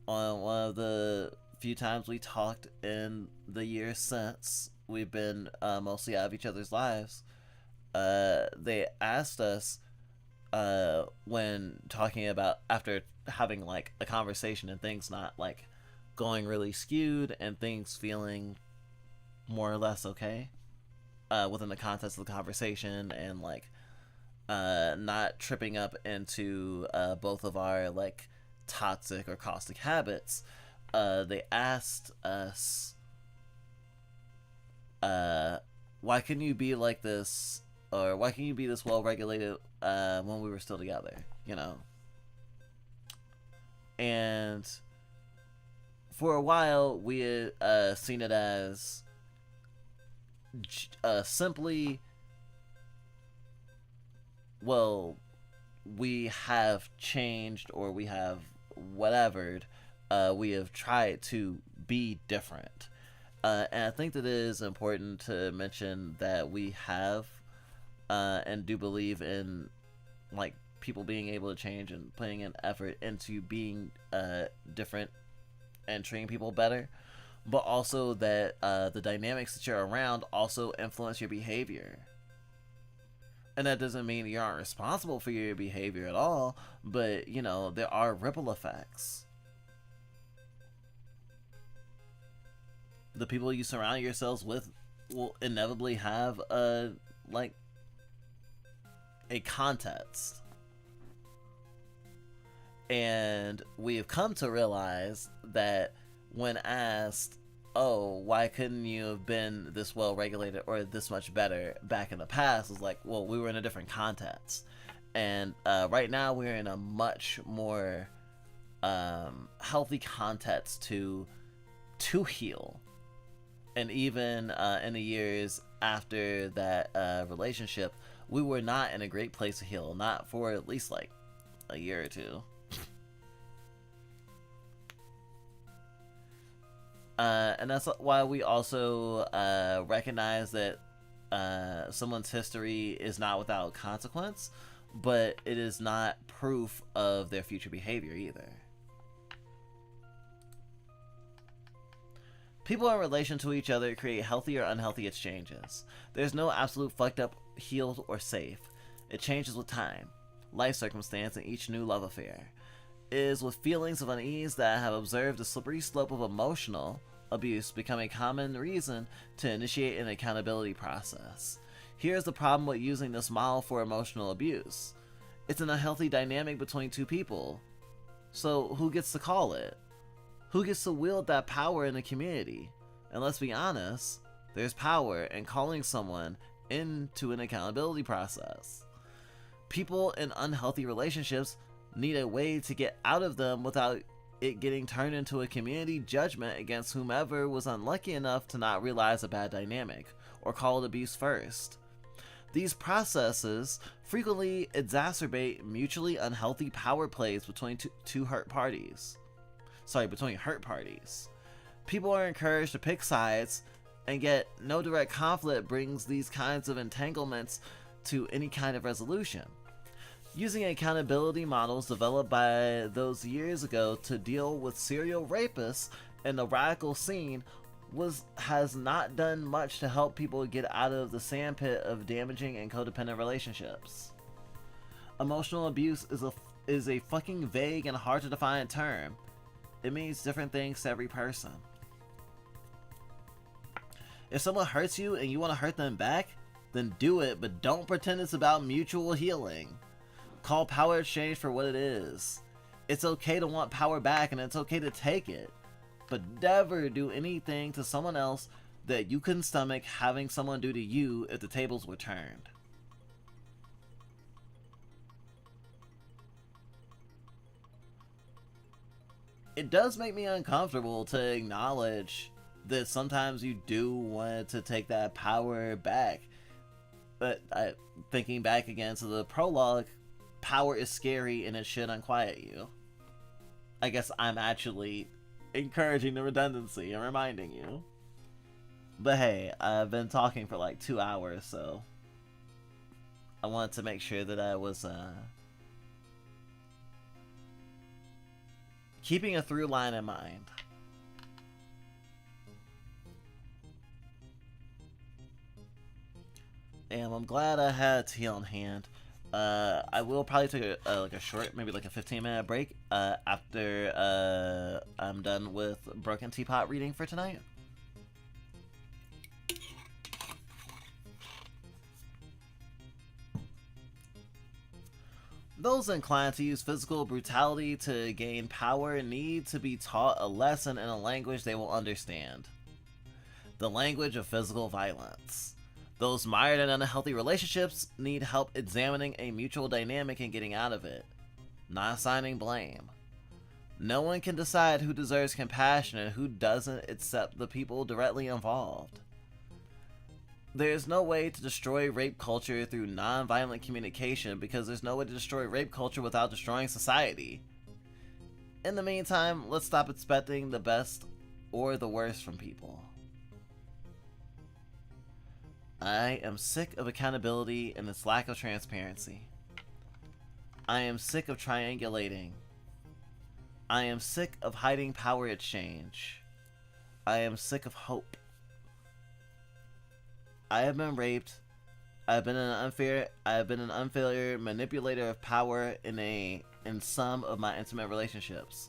on one of the few times we talked in the years since we've been mostly out of each other's lives, they asked us when talking about, after having like a conversation and things not like going really skewed and things feeling more or less okay within the context of the conversation, and like not tripping up into both of our like toxic or caustic habits, they asked us, why can you be like this, or why can you be this well regulated when we were still together, you know? And for a while we had seen it as simply, well, we have changed, or we have whatever, we have tried to be different. And I think that it is important to mention that we have and do believe in like people being able to change and putting an effort into being different and treating people better, but also that the dynamics that you're around also influence your behavior. And that doesn't mean you aren't responsible for your behavior at all, but, you know, there are ripple effects. The people you surround yourselves with will inevitably have a context. And we have come to realize that when asked, oh, why couldn't you have been this well regulated or this much better back in the past, it's like, well, we were in a different context. And right now we're in a much more healthy context to heal. And even in the years after that relationship, we were not in a great place to heal, not for at least like a year or two. And that's why we also recognize that someone's history is not without consequence, but it is not proof of their future behavior either. People in relation to each other create healthy or unhealthy exchanges. There's no absolute fucked up, healed, or safe. It changes with time, life circumstance, and each new love affair. It is with feelings of unease that I have observed the slippery slope of emotional abuse become a common reason to initiate an accountability process. Here's the problem with using this model for emotional abuse. It's an unhealthy dynamic between two people. So who gets to call it? Who gets to wield that power in the community? And let's be honest, there's power in calling someone into an accountability process. People in unhealthy relationships need a way to get out of them without it getting turned into a community judgment against whomever was unlucky enough to not realize a bad dynamic or call it abuse first. These processes frequently exacerbate mutually unhealthy power plays between hurt parties. People are encouraged to pick sides, and yet no direct conflict brings these kinds of entanglements to any kind of resolution. Using accountability models developed by those years ago to deal with serial rapists in the radical scene has not done much to help people get out of the sandpit of damaging and codependent relationships. Emotional abuse is a fucking vague and hard to define term. It means different things to every person. If someone hurts you and you want to hurt them back, then do it, but don't pretend it's about mutual healing. Call power exchange for what it is. It's okay to want power back and it's okay to take it, but never do anything to someone else that you couldn't stomach having someone do to you if the tables were turned. It does make me uncomfortable to acknowledge that sometimes you do want to take that power back. But thinking back again to the prologue, power is scary and it should unquiet you. I guess I'm actually encouraging the redundancy and reminding you. But hey, I've been talking for like 2 hours, so I wanted to make sure that I was keeping a through line in mind. And I'm glad I had tea on hand. I will probably take a short, maybe like a 15-minute break after I'm done with Broken Teapot reading for tonight. Those inclined to use physical brutality to gain power need to be taught a lesson in a language they will understand. The language of physical violence. Those mired in unhealthy relationships need help examining a mutual dynamic and getting out of it, not assigning blame. No one can decide who deserves compassion and who doesn't except the people directly involved. There is no way to destroy rape culture through non-violent communication because there's no way to destroy rape culture without destroying society. In the meantime, let's stop expecting the best or the worst from people. I am sick of accountability and its lack of transparency. I am sick of triangulating. I am sick of hiding power exchange. I am sick of hope. I have been raped. I have been an unfair manipulator of power in some of my intimate relationships.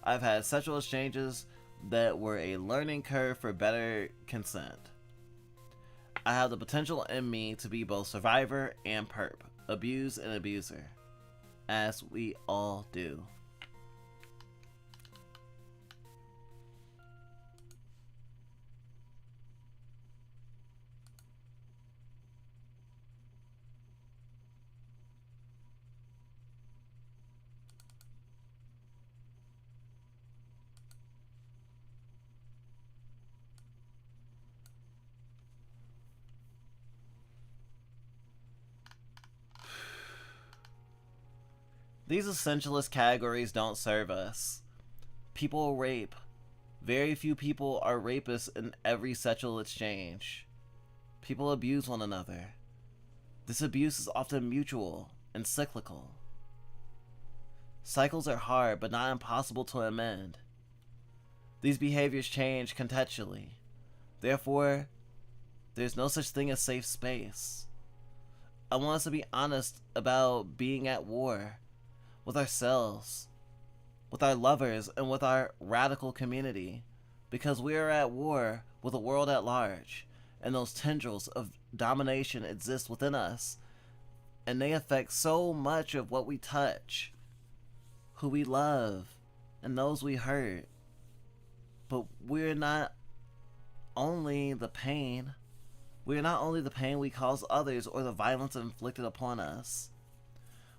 I've had sexual exchanges that were a learning curve for better consent. I have the potential in me to be both survivor and perp, abused and abuser, as we all do. These essentialist categories don't serve us. People rape. Very few people are rapists in every sexual exchange. People abuse one another. This abuse is often mutual and cyclical. Cycles are hard but not impossible to amend. These behaviors change contextually. Therefore, there's no such thing as safe space. I want us to be honest about being at war with ourselves, with our lovers, and with our radical community, because we are at war with the world at large, and those tendrils of domination exist within us, and they affect so much of what we touch, who we love, and those we hurt. But we're not only the pain. We are not only the pain we cause others or the violence inflicted upon us.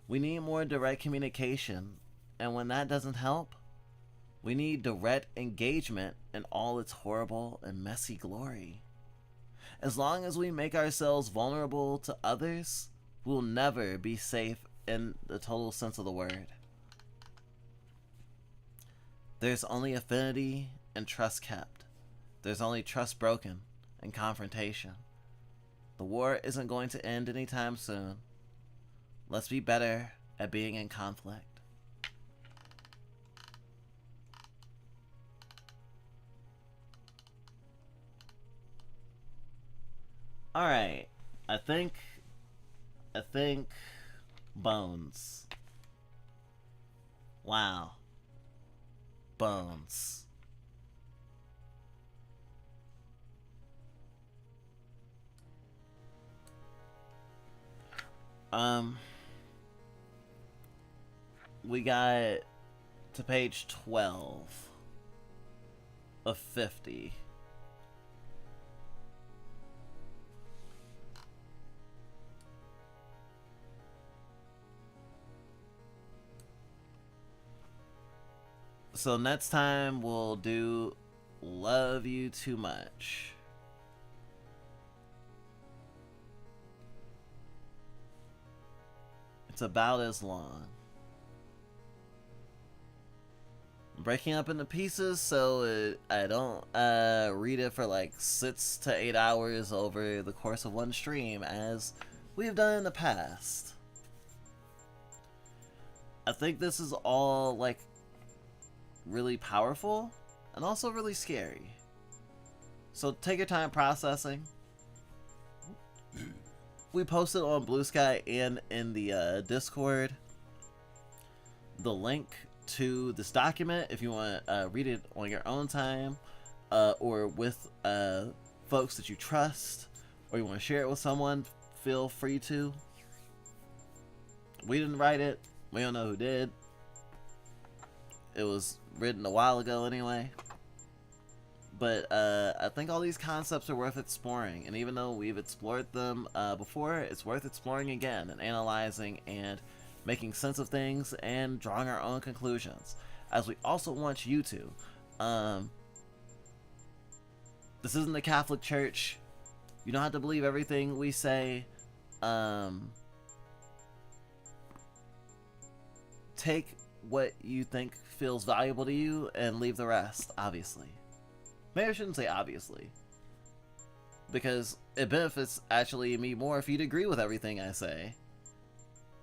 We need more direct communication, and when that doesn't help, we need direct engagement in all its horrible and messy glory. As long as we make ourselves vulnerable to others, we'll never be safe in the total sense of the word. There's only affinity and trust kept. There's only trust broken and confrontation. The war isn't going to end anytime soon. Let's be better at being in conflict. Alright, I think Bones. Wow. Bones. We got to page 12 of 50. So next time we'll do Love You Too Much. It's about as long. I'm breaking up into pieces so I don't read it for like 6 to 8 hours over the course of one stream, as we've done in the past. I think this is all like really powerful and also really scary. So take your time processing. We posted on Blue Sky and in the Discord the link to this document if you want to read it on your own time, or with folks that you trust, or you want to share it with someone. Feel free to. We didn't write it. We don't know who did. It was written a while ago anyway. But I think all these concepts are worth exploring, and even though we've explored them before, it's worth exploring again and analyzing and making sense of things and drawing our own conclusions, as we also want you to. This isn't the Catholic Church. You don't have to believe everything we say. Take what you think feels valuable to you and leave the rest, obviously. Maybe I shouldn't say obviously, because it benefits actually me more if you'd agree with everything I say,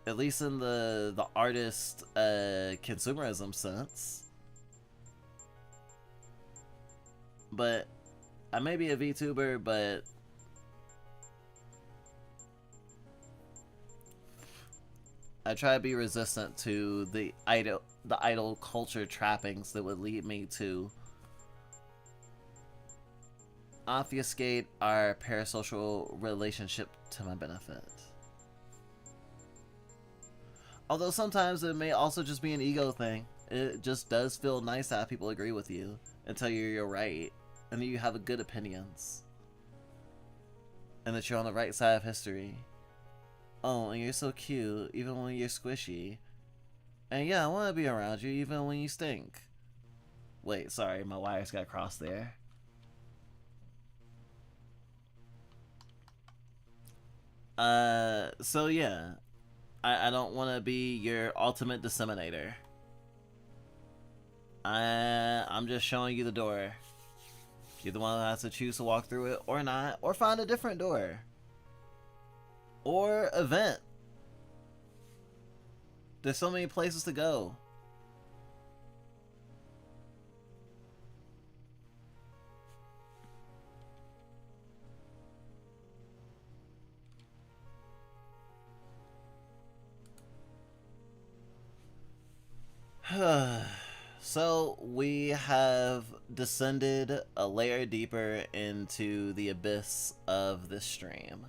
at least in the artist consumerism sense. But I may be a VTuber, but I try to be resistant to the idol culture trappings that would lead me to obfuscate our parasocial relationship to my benefit. Although sometimes it may also just be an ego thing. It just does feel nice to have people agree with you and tell you you're right, and that you have good opinions, and that you're on the right side of history. Oh, and you're so cute even when you're squishy. And yeah, I want to be around you even when you stink. Wait, sorry, my wires got crossed there. So yeah, I don't want to be your ultimate disseminator. I'm just showing you the door. You're the one that has to choose to walk through it or not, or find a different door. Or a vent. There's so many places to go. So we have descended a layer deeper into the abyss of this stream.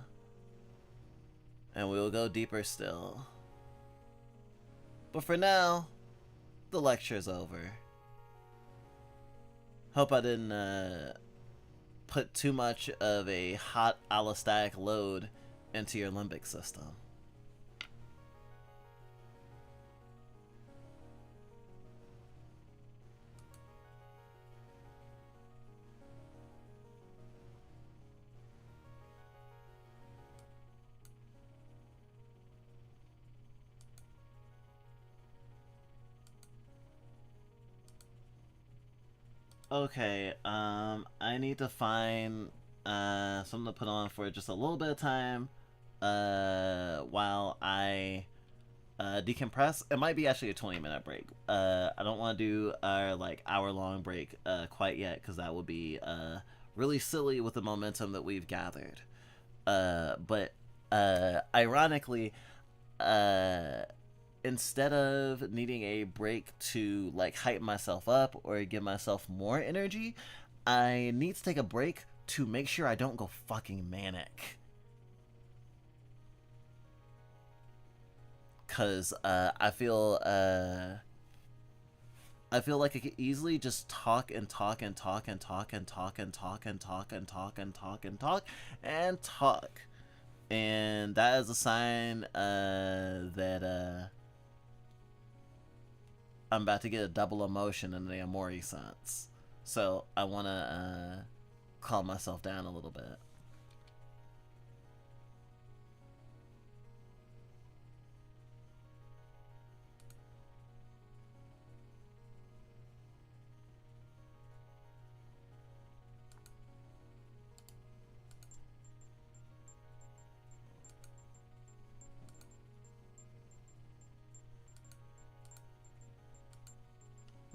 And we will go deeper still. But for now, the lecture's over. Hope I didn't put too much of a hot allostatic load into your limbic system. Okay, I need to find something to put on for just a little bit of time while I decompress. It might be actually a 20-minute break. I don't want to do our like hour-long break quite yet because that would be really silly with the momentum that we've gathered. But ironically, instead of needing a break to like hype myself up or give myself more energy, I need to take a break to make sure I don't go fucking manic. Cause I feel like I could easily just talk and talk and talk and talk and talk and talk and talk and talk and talk and talk and talk. And that is a sign that I'm about to get a double emotion in the Amori sense. So I want to calm myself down a little bit.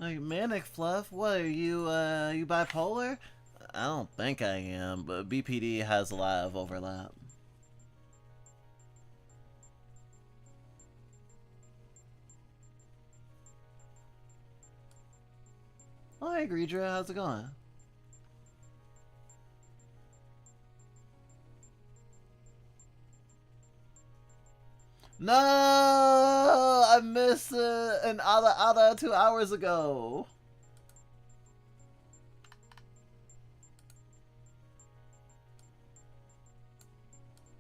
Like, manic fluff? What are you, you bipolar? I don't think I am, but BPD has a lot of overlap. Oh, hey, Greedra, how's it going? No! I missed an Ada 2 hours ago.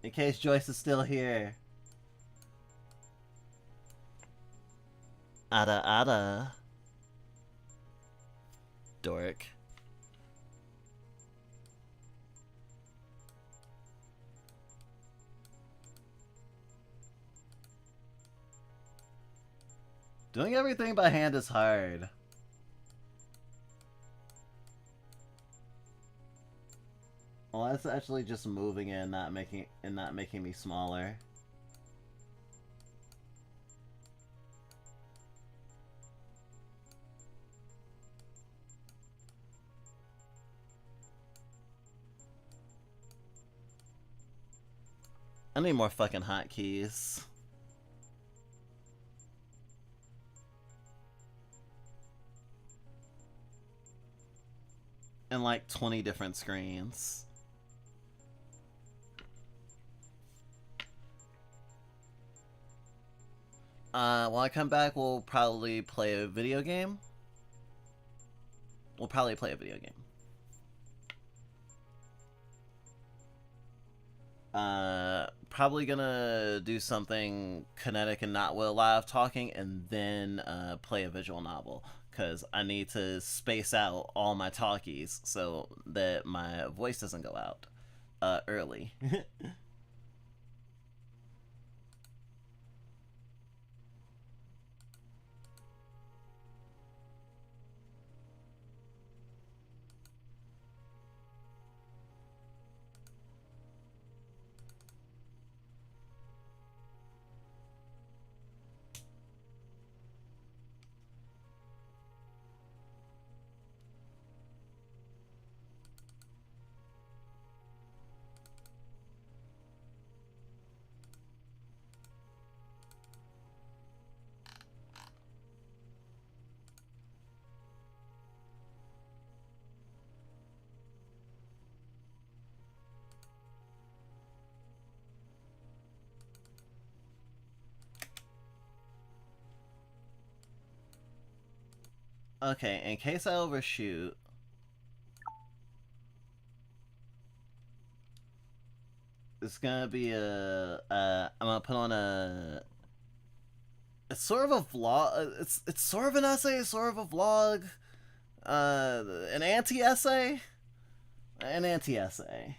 In case Joyce is still here. Ada. Dork. Doing everything by hand is hard. Well, that's actually just moving it and not making me smaller. I need more fucking hotkeys. And like 20 different screens. When I come back, we'll probably play a video game. Probably gonna do something kinetic and not with live talking, and then play a visual novel, because I need to space out all my talkies so that my voice doesn't go out early. Okay, in case I overshoot, it's gonna be I'm gonna put on it's sort of a vlog. It's sort of an essay, sort of a vlog, an anti-essay, an anti-essay.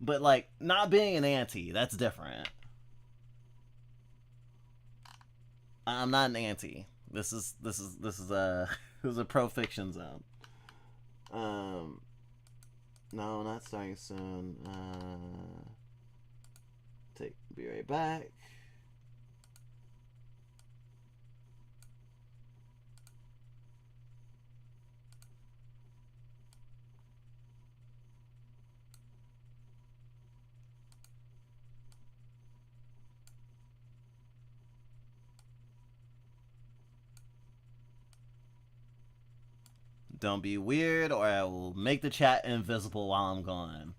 But like not being an anti, that's different. I'm not an anti. This is a this is a pro fiction zone. No, not starting soon. Be right back. Don't be weird, or I will make the chat invisible while I'm gone.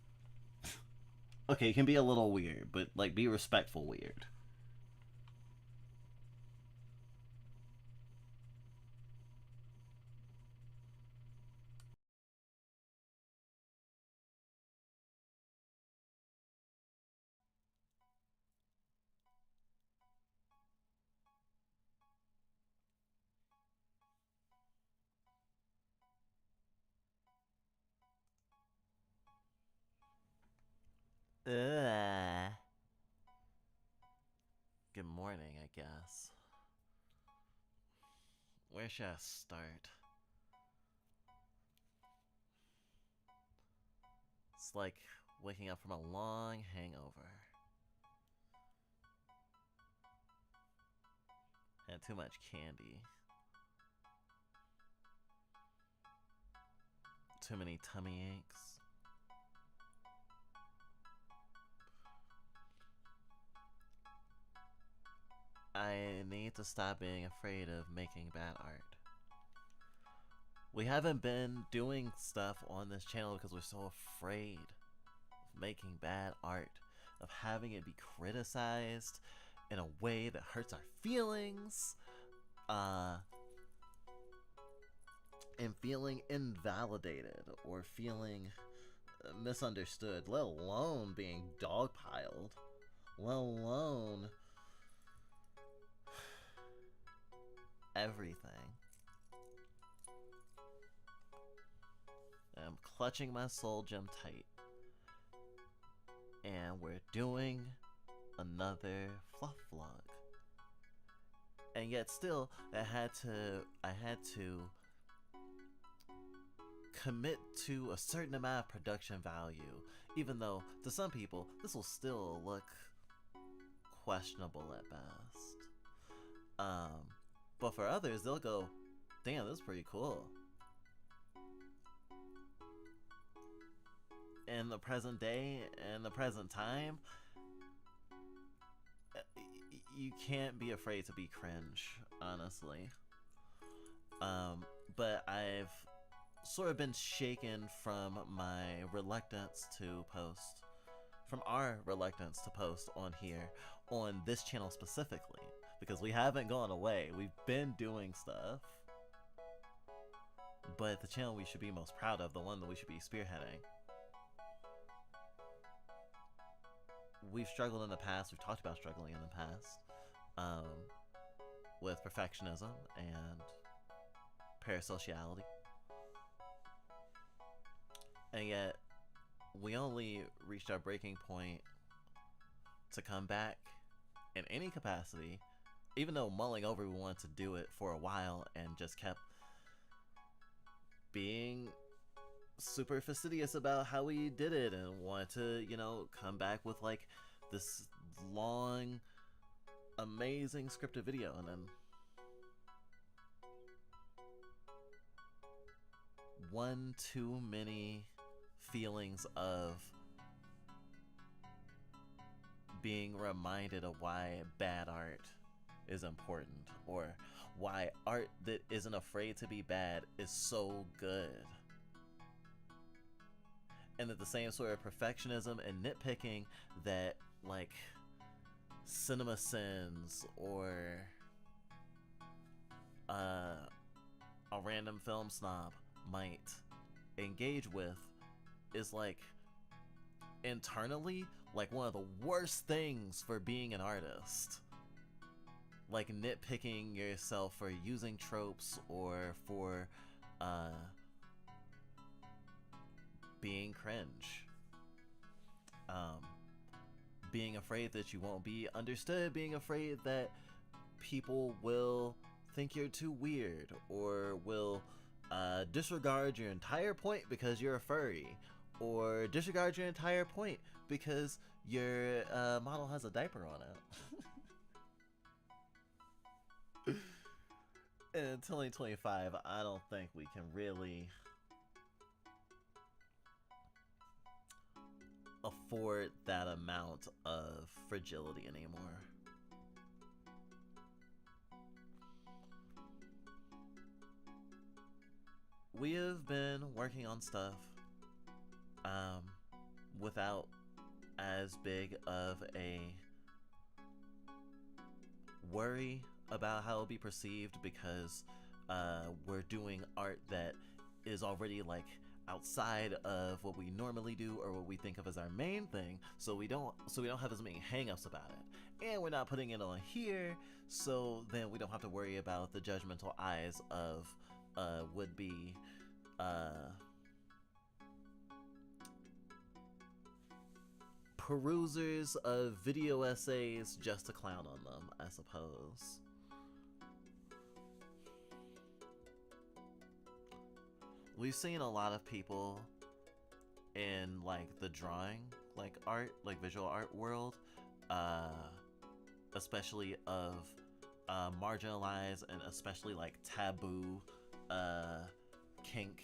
Okay, it can be a little weird, but like be respectful weird. Ugh. Good morning, I guess. Where should I start? It's like waking up from a long hangover. Had too much candy. Too many tummy aches. I need to stop being afraid of making bad art. We haven't been doing stuff on this channel because we're so afraid of making bad art, of having it be criticized in a way that hurts our feelings, and feeling invalidated or feeling misunderstood, let alone being dogpiled, let alone everything. I'm clutching my soul gem tight, and we're doing another fluff vlog. And yet still, I had to commit to a certain amount of production value, even though to some people this will still look questionable at best. But for others, they'll go, damn, this is pretty cool. In the present day and the present time, you can't be afraid to be cringe, honestly. But I've sort of been shaken from my reluctance to post, from our reluctance to post on here, on this channel specifically, because we haven't gone away. We've been doing stuff, but the channel we should be most proud of, the one that we should be spearheading, we've struggled in the past. We've talked about struggling in the past, with perfectionism and parasociality. And yet, we only reached our breaking point to come back in any capacity, even though mulling over we wanted to do it for a while and just kept being super fastidious about how we did it and wanted to, you know, come back with like this long, amazing scripted video, and then one too many feelings of being reminded of why bad art is important, or why art that isn't afraid to be bad is so good. And that the same sort of perfectionism and nitpicking that like Cinema Sins or a random film snob might engage with is like internally like one of the worst things for being an artist. Like nitpicking yourself for using tropes or for being cringe. Being afraid that you won't be understood, being afraid that people will think you're too weird or will disregard your entire point because you're a furry, or disregard your entire point because your model has a diaper on it. In 2025, I don't think we can really afford that amount of fragility anymore. We have been working on stuff without as big of a worry about how it'll be perceived, because we're doing art that is already like outside of what we normally do or what we think of as our main thing, so we don't have as many hang-ups about it, and we're not putting it on here, so then we don't have to worry about the judgmental eyes of would-be perusers of video essays just to clown on them, I suppose. We've seen a lot of people in like the drawing, like art, like visual art world, especially of marginalized and especially like taboo kink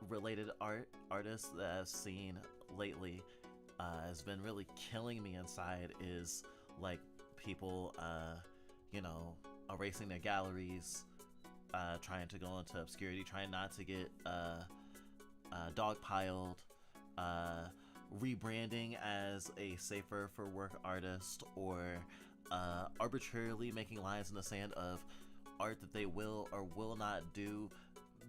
related artists that I've seen lately has been really killing me inside, is like people you know, erasing their galleries, trying to go into obscurity, trying not to get dogpiled, rebranding as a safer for work artist, or arbitrarily making lines in the sand of art that they will or will not do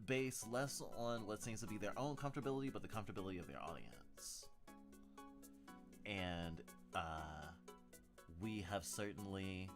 based less on what seems to be their own comfortability but the comfortability of their audience. And we have certainly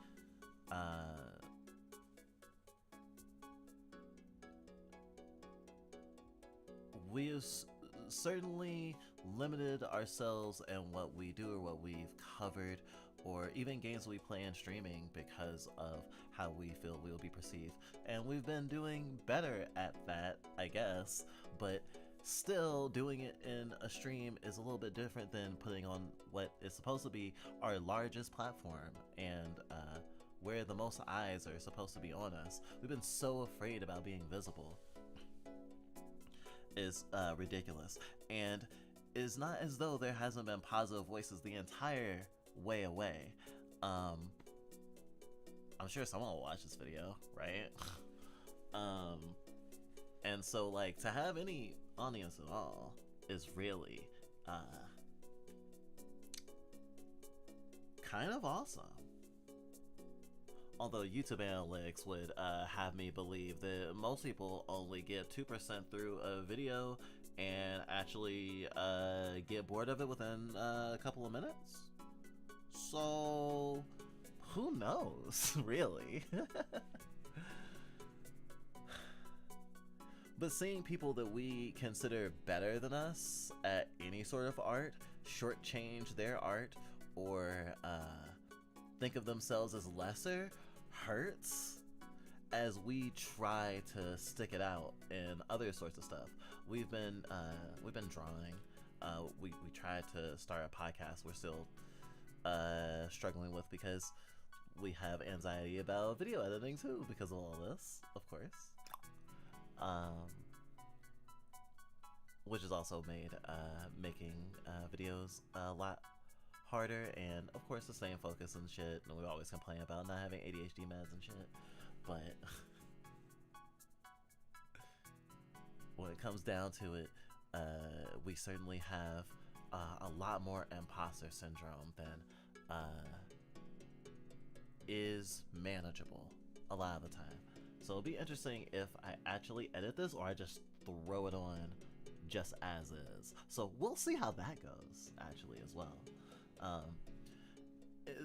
certainly limited ourselves in what we do or what we've covered, or even games we play in streaming, because of how we feel we will be perceived. And we've been doing better at that, I guess, but still doing it in a stream is a little bit different than putting on what is supposed to be our largest platform, and where the most eyes are supposed to be on us. We've been so afraid about being visible. Is ridiculous, and it's not as though there hasn't been positive voices the entire way away. I'm sure someone will watch this video, right? And so like to have any audience at all is really kind of awesome. Although YouTube analytics would have me believe that most people only get 2% through a video and actually get bored of it within a couple of minutes. So, who knows, really? But seeing people that we consider better than us at any sort of art shortchange their art, or think of themselves as lesser, hurts, as we try to stick it out in other sorts of stuff. We've been drawing. We tried to start a podcast. We're still struggling with, because we have anxiety about video editing too, because of all this, of course. Which has also made making videos a lot harder, and of course the same focus and shit, and we always complain about not having ADHD meds and shit, but when it comes down to it, we certainly have a lot more imposter syndrome than is manageable a lot of the time. So it'll be interesting if I actually edit this or I just throw it on just as is. So we'll see how that goes, actually, as well.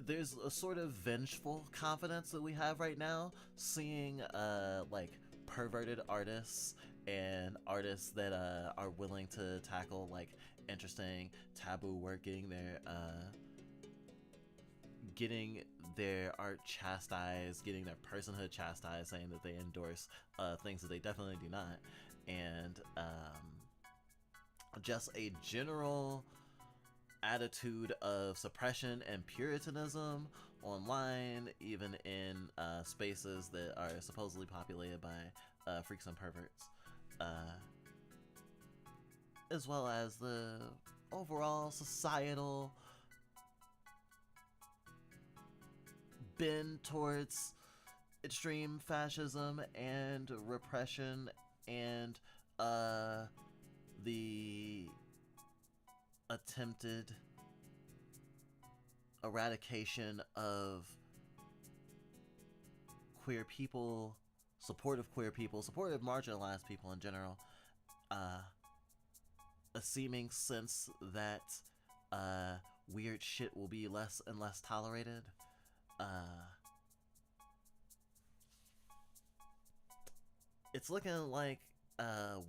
There's a sort of vengeful confidence that we have right now, seeing like perverted artists and artists that are willing to tackle like interesting taboo work, getting their art chastised, getting their personhood chastised, saying that they endorse things that they definitely do not, and just a general attitude of suppression and puritanism online, even in spaces that are supposedly populated by freaks and perverts, as well as the overall societal bend towards extreme fascism and repression and the attempted eradication of queer people, supportive marginalized people in general, a seeming sense that weird shit will be less and less tolerated. It's looking like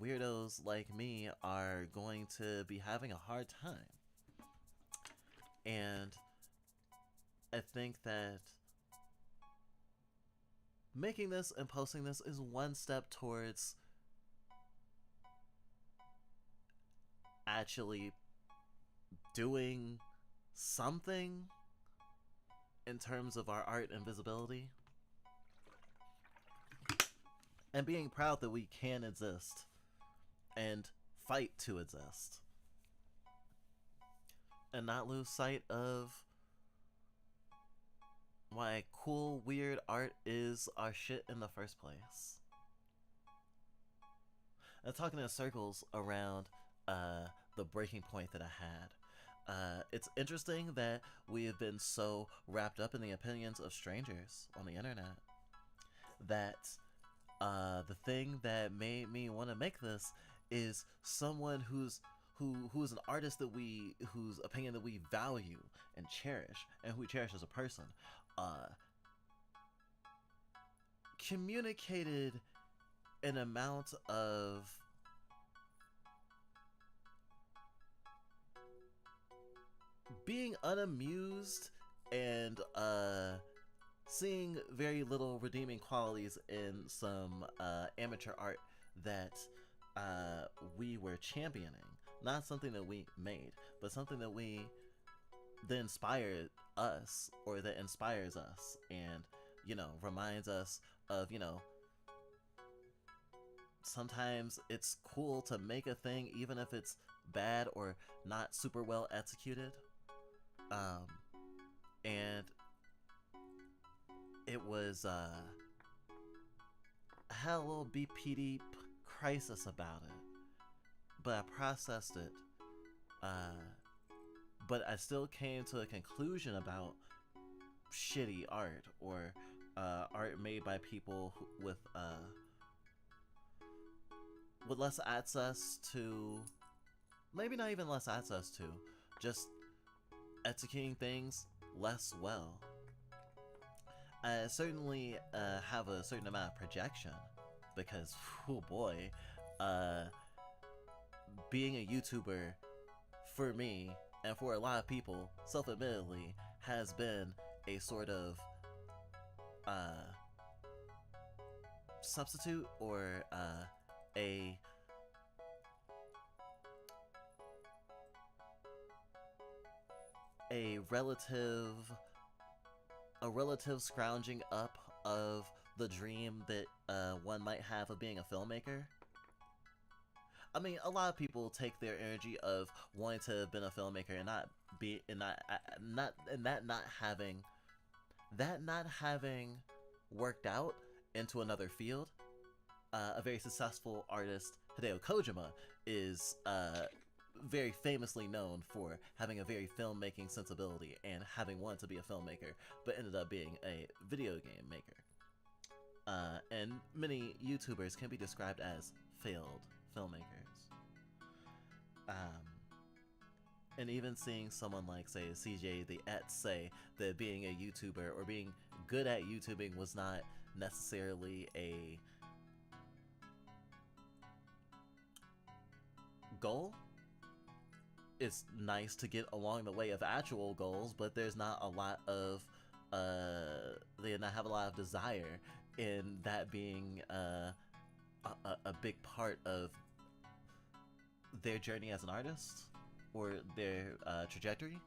weirdos like me are going to be having a hard time. And I think that making this and posting this is one step towards actually doing something in terms of our art and visibility, and being proud that we can exist and fight to exist, and not lose sight of why cool, weird art is our shit in the first place. And talking in circles around the breaking point that I had. It's interesting that we have been so wrapped up in the opinions of strangers on the internet that the thing that made me want to make this is someone who's an artist that whose opinion that we value and cherish, and who we cherish as a person, communicated an amount of being unamused and seeing very little redeeming qualities in some amateur art that we were championing. Not something that we made, but something that inspired us, or that inspires us, and, reminds us of, sometimes it's cool to make a thing even if it's bad or not super well executed. And it was, I had a little BPD crisis about it, but I processed it, but I still came to a conclusion about shitty art, or art made by people with less access to, maybe not even less access to, just executing things less well. I certainly have a certain amount of projection, because, oh boy, being a YouTuber, for me, and for a lot of people, self-admittedly, has been a sort of substitute, or a relative scrounging up of the dream that one might have of being a filmmaker. I mean, a lot of people take their energy of wanting to have been a filmmaker and not having worked out into another field. A very successful artist, Hideo Kojima, is very famously known for having a very filmmaking sensibility and having wanted to be a filmmaker, but ended up being a video game maker. and many YouTubers can be described as failed filmmakers. And even seeing someone like, say, CJ the Et say that being a YouTuber or being good at YouTubing was not necessarily a goal. It's nice to get along the way of actual goals, but there's not a lot of they did not have a lot of desire in that being a big part of their journey as an artist or their trajectory.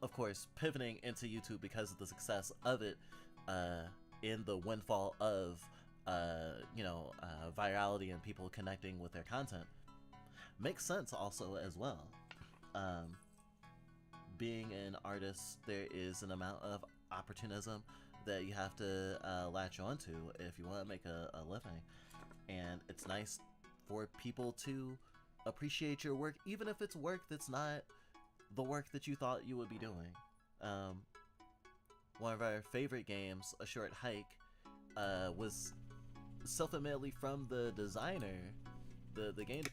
Of course, pivoting into YouTube because of the success of it in the windfall of virality and people connecting with their content makes sense also as well. Being an artist, there is an amount of opportunism that you have to latch onto if you want to make a living, and it's nice for people to appreciate your work, even if it's work that's not the work that you thought you would be doing. One of our favorite games, A Short Hike, was self-admittedly from the designer, the game.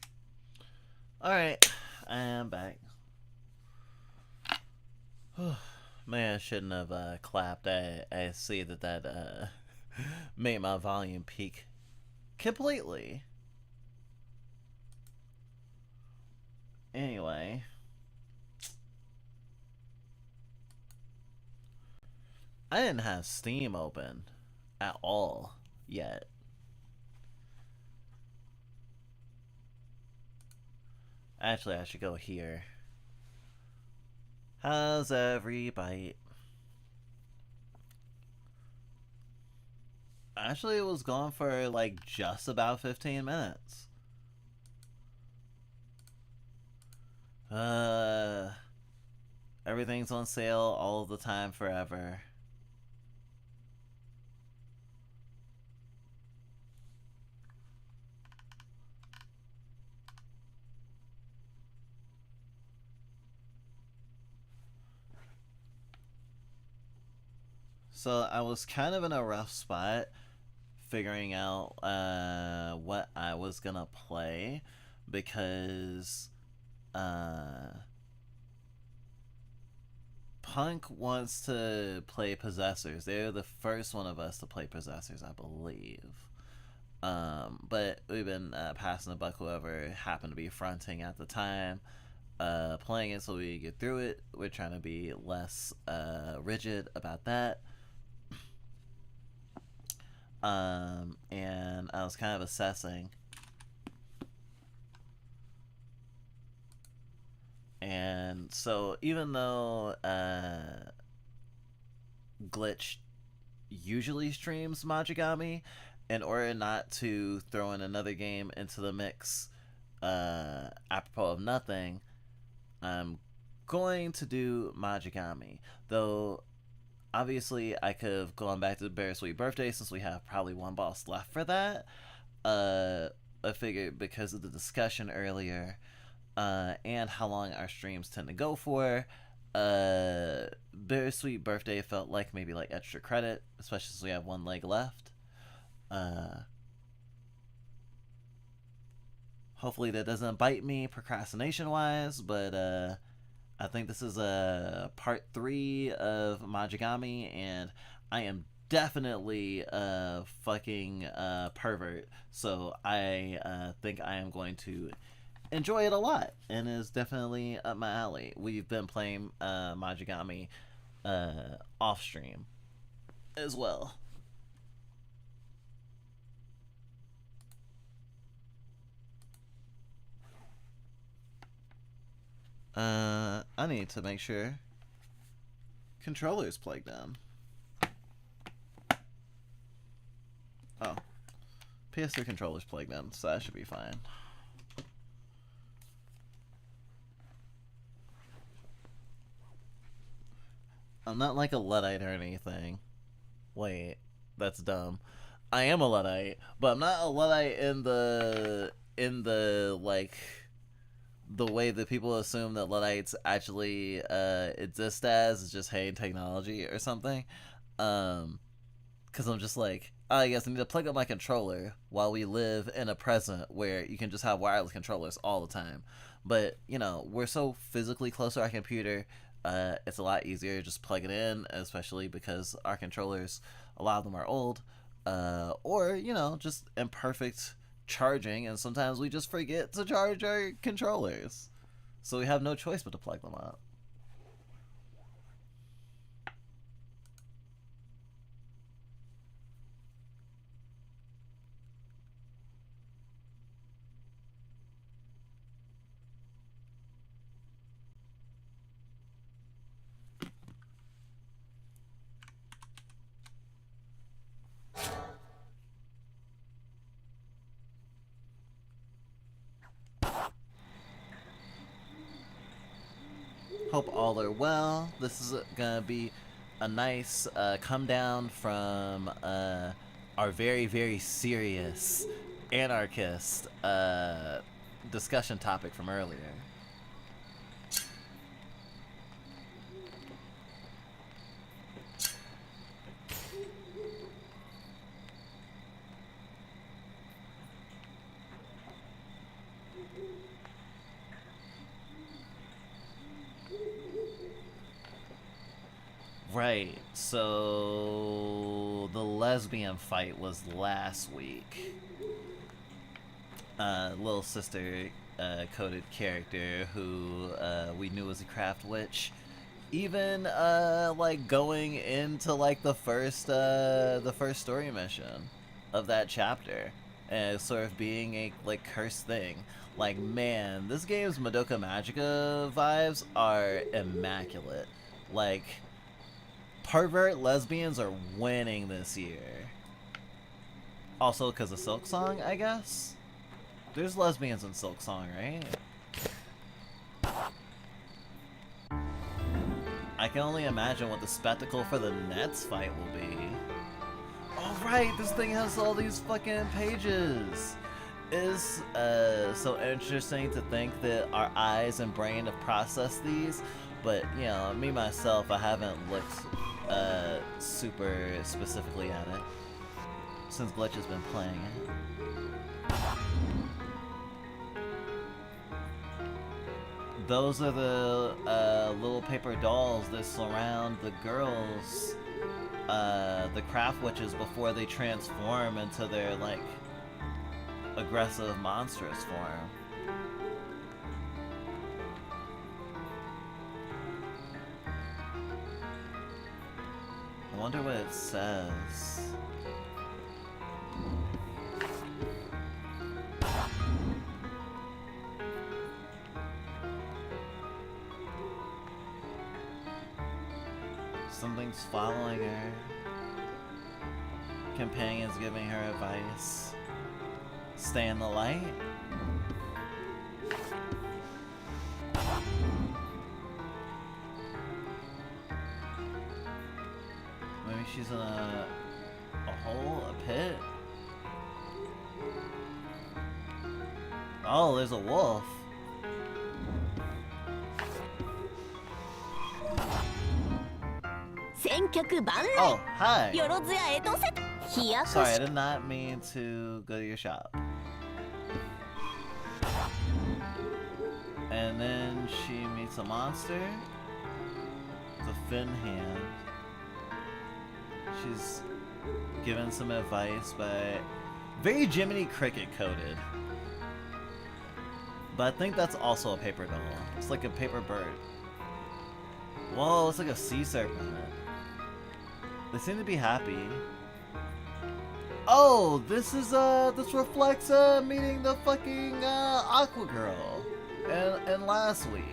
Alright, I am back. Man, I shouldn't have clapped. I see that made my volume peak completely. Anyway, I didn't have Steam open at all yet. Actually, I should go here. How's every bite? Actually, it was gone for like just about 15 minutes. Everything's on sale all the time forever. So I was kind of in a rough spot figuring out what I was gonna play, because Punk wants to play Possessors. They're the first one of us to play Possessors, I believe. But we've been passing the buck whoever happened to be fronting at the time, playing it so we get through it. We're trying to be less rigid about that. And I was kind of assessing, and so even though Glitch usually streams Majogami, in order not to throw in another game into the mix apropos of nothing, I'm going to do Majogami, though. Obviously, I could have gone back to the Bittersweet Birthday since we have probably one boss left for that. I figured because of the discussion earlier and how long our streams tend to go for, Bittersweet Birthday felt like maybe like extra credit, especially since we have one leg left. Hopefully that doesn't bite me procrastination-wise, but I think this is part 3 of Majogami, and I am definitely a fucking pervert, so I think I am going to enjoy it a lot, and it's definitely up my alley. We've been playing Majogami off stream as well. I need to make sure controller's plugged in. Oh, PS3 controller's plugged in, so that should be fine. I'm not like a Luddite or anything. Wait, that's dumb. I am a Luddite, but I'm not a Luddite in the like the way that people assume that Luddites actually exist as, is just hating technology or something. Because I'm just like, oh yes, I need to plug up my controller while we live in a present where you can just have wireless controllers all the time. But, you know, we're so physically close to our computer, it's a lot easier to just plug it in, especially because our controllers, a lot of them are old, or, you know, just imperfect charging, and sometimes we just forget to charge our controllers. So we have no choice but to plug them up. Hope all are well. This is gonna be a nice come down from our very, very serious anarchist discussion topic from earlier. Right, so the lesbian fight was last week. Little sister coded character who we knew was a craft witch. Even like going into like the first story mission of that chapter, and sort of being a like cursed thing. Like, man, this game's Madoka Magica vibes are immaculate. Like, pervert lesbians are winning this year. Also because of Silk Song, I guess? There's lesbians in Silk Song, right? I can only imagine what the spectacle for the Nets fight will be. Oh right, this thing has all these fucking pages! It's so interesting to think that our eyes and brain have processed these, but, you know, me myself, I haven't looked super specifically at it since Glitch has been playing it. Those are the little paper dolls that surround the girls, the craft witches, before they transform into their like aggressive monstrous form. I wonder what it says. Something's following her. Companions giving her advice. Stay in the light. Maybe she's in a hole, a pit. Oh, there's a wolf. Oh, hi. Sorry, I did not mean to go to your shop. And then she meets a monster with a fin hand. She's given some advice by very Jiminy Cricket coded. But I think that's also a paper doll. It's like a paper bird. Whoa, it's like a sea serpent. They seem to be happy. Oh, this is this reflects meeting the fucking Aqua Girl and last week.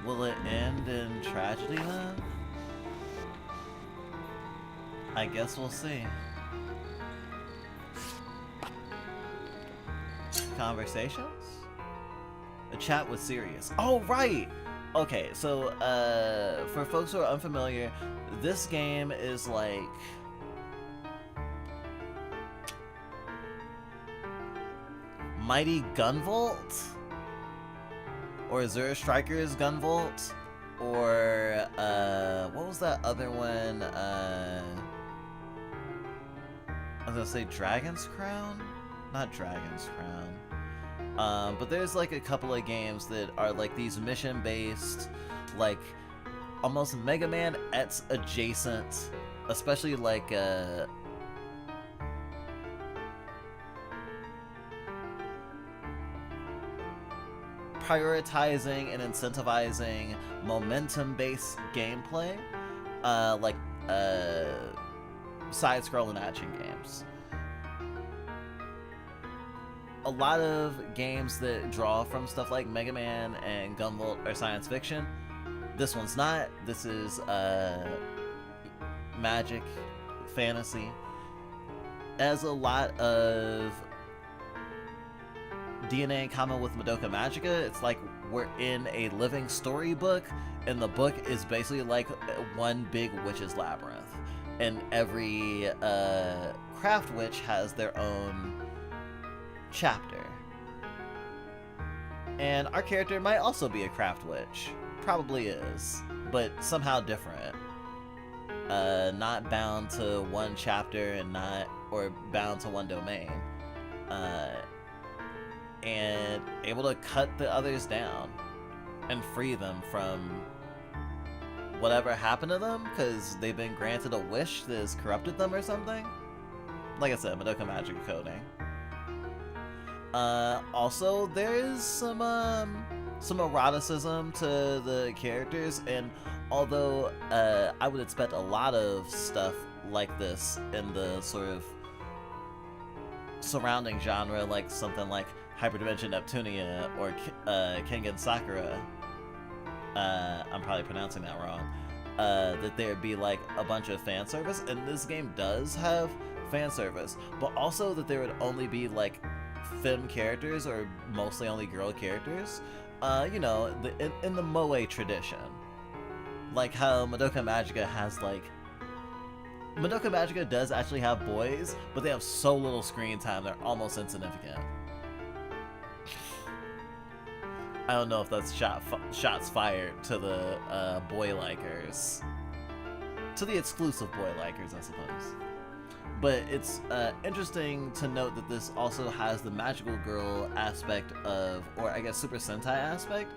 Will it end in tragedy then? I guess we'll see. Conversations? A chat with Sirius. Oh, right! Okay, so, for folks who are unfamiliar, this game is like... Mighty Gunvolt? Or Azure Strikers Gunvolt? Or what was that other one? I was gonna say Dragon's Crown? Not Dragon's Crown. But there's like a couple of games that are like these mission-based, like almost Mega Man X adjacent, especially like prioritizing and incentivizing momentum-based gameplay, like side-scrolling action games. A lot of games that draw from stuff like Mega Man and Gunvolt are science fiction. This one's not. This is magic, fantasy. It has a lot of DNA in common with Madoka Magica. It's like we're in a living storybook, and the book is basically like one big witch's labyrinth. And every craft witch has their own chapter. And our character might also be a craft witch. Probably is, but somehow different. Not bound to one chapter and or bound to one domain. And able to cut the others down and free them from whatever happened to them because they've been granted a wish that has corrupted them or something. Like I said, Madoka Magic coding. Also, there is some eroticism to the characters, and although I would expect a lot of stuff like this in the sort of surrounding genre, like something like Hyperdimension Neptunia or Kengan Sakura, I'm probably pronouncing that wrong, that there'd be like a bunch of fan service, and this game does have fan service, but also that there would only be like femme characters or mostly only girl characters, you know, in the moe tradition, like how Madoka Magica has like, Madoka Magica does actually have boys, but they have so little screen time they're almost insignificant. I don't know if that's shots fired to the boy likers, to the exclusive boy likers, I suppose. But it's interesting to note that this also has the magical girl aspect of, or I guess Super Sentai aspect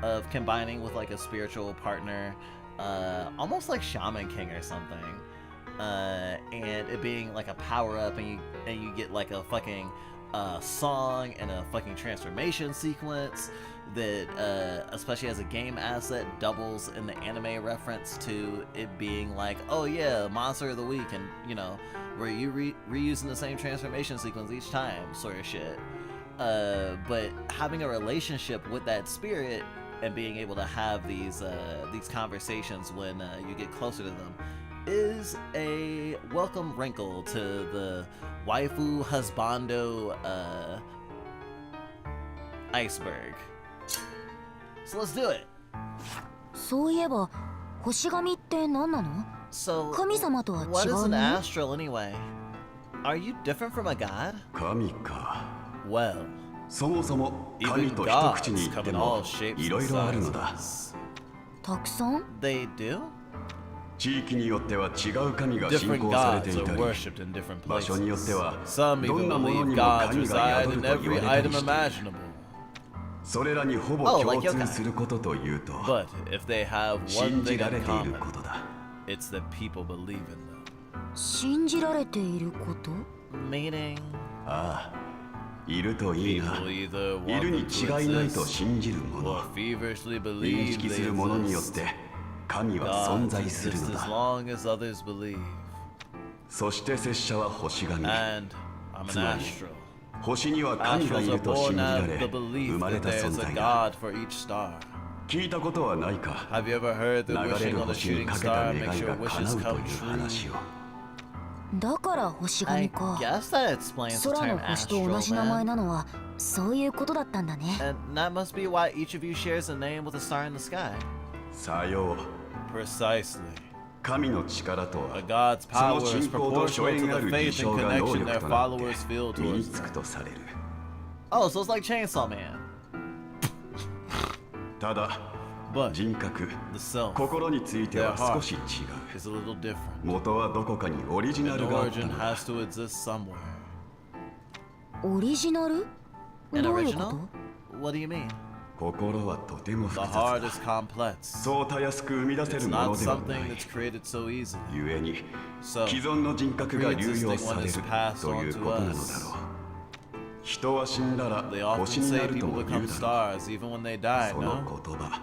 of combining with like a spiritual partner, almost like Shaman King or something, and it being like a power up, and you get like a fucking song and a fucking transformation sequence that, especially as a game asset, doubles in the anime reference to it being like, oh yeah, monster of the week, and you know, where you reusing the same transformation sequence each time, sort of shit. But having a relationship with that spirit and being able to have these conversations when you get closer to them is a welcome wrinkle to the waifu husbando iceberg. So let's do it. そういえば星神って何なの? So, 神様とは違うの? what is an astral anyway? Are you different from a god? 神か。 Well, そもそも even 神と一 gods 口に言っ come て in も all shapes い and ろいろあるのだ。 sizes. たくさん? They do? 地域によっては違う神が信 Different 仰されて gods いた are り、 worshipped in different 場所によって places. は Some ど even んなもの believe にも gods 神が reside 宿 in ると言 every われた item りして、 imaginable. それらにほぼ Oh, 共 like 通 yokai. することというと、 But if they have one 信じ thing られ in ている common, ことだ。 it's that people believe in them. 信じられていること? Meaning, ああ、いるといいな。 people either い want るに them to 違いないと exist 信じるも or の。 feverishly 認 believe 識 they するものによっ exist. て神は存 Gods 在する exist の as だ。 long as others believe. そして拙者は星神。 And I'm an つまり astral. 星には神がい Astrals are ると信 born じら out れ of the belief 生まれ that た there's 存 a 在だ。 god for each star. 聞いたことはないか。 Have you ever heard 流 that れ wishing る on a 星に shooting かけた star 願 makes い your が叶 wishes うと come いう true? 話を。だから星 I 神か。 guess that explains the 空 term の星と同じ名 astral 前 then. なのはそういうことだったんだね。 And that must be why each of you shares a name with a star in the sky. さよう。 Precisely. 神の力と A は god's そ power の is 信仰と proportional 所 to 縁あ the る faith 事 and 象が能 connection 力 their となって followers feel 身に towards つく them. とされる。 Oh, so it's like Chainsaw Man. ただ But 人格 the self 心については少し違う is a little different. 元はどこかにオリジナ An ルがあった origin のだ has to exist somewhere. オリジナル An どういうこ original? と？ What do you mean? 心はとても The 複雑 heart だ is complex. そうたやすく生み出せ It's るもの not ではな something い that's created so easily. 故に So, 既存の人格が流用される pre-existing one is passed という on こ to となのだ us. ろう人は死んだら They often 星にな say ると people も言う become だろう stars even when they die, その no? 言葉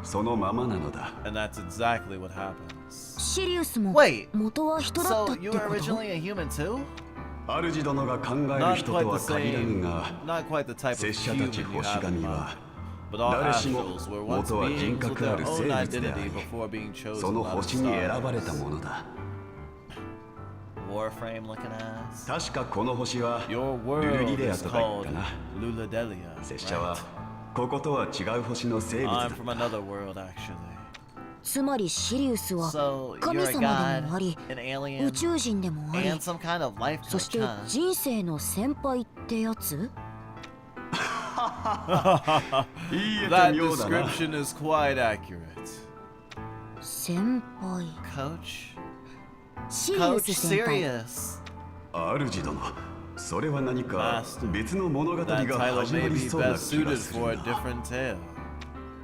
そのままなのだ And that's exactly what happens. シリウスも Wait, 元は人だったっ So て you こ were と？ originally a human too? 主殿が考える Not 人 quite とは the 限らぬ same, が not quite the type 拙 of 者たち human you 星 have in 神 mind. は But all 誰しも astrals were once 元は人 beings with 格あ their る own 生物であ identity り before being そ chosen の by the 星に選ばれた stars. ものだ Warframe looking ass. 確かこの星は Your ルルリ world レア is とか言っ called たな Luladelia, 拙者は right? こことは違う星の生物だ I'm っ from た another world, actually. つまりシリウスは So 神 you're a 様で god, もあり an alien, 宇宙人でもあり and some kind of life そし coach, て huh? 人生の先輩ってやつ？言い得 That て妙だな description is quite accurate. 先輩 Coach? シリウ Coach ス先輩 Sirius. 主殿それは何か Master. 別の物語 That が title 始ま may り be そうな best 気が suited す for a るな different tale.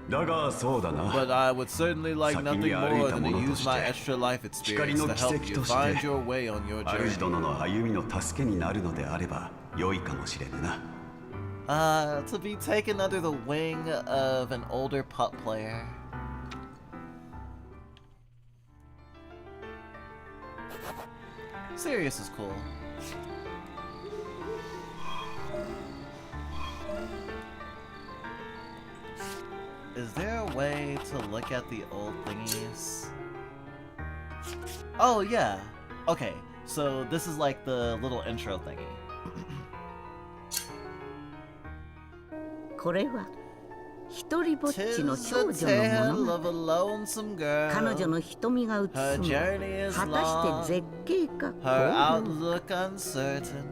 だがそうだな But I would certainly like 先に nothing 歩い more た than 者 to と use して my extra life 光 experience の to 奇 help 跡 you として find your way on your 主 journey. 殿の歩みの助けになるのであれば良いかもしれぬな To be taken under the wing of an older pup player. Sirius is cool. Is there a way to look at the old thingies? Oh, yeah. Okay, so this is like the little intro thingy. これは一人ぼっちの Tis 少 the 女の tale 物語 of a lonesome girl. 彼女の瞳が映す Her の journey is 果た long. して絶景か Her 紅葉 outlook uncertain.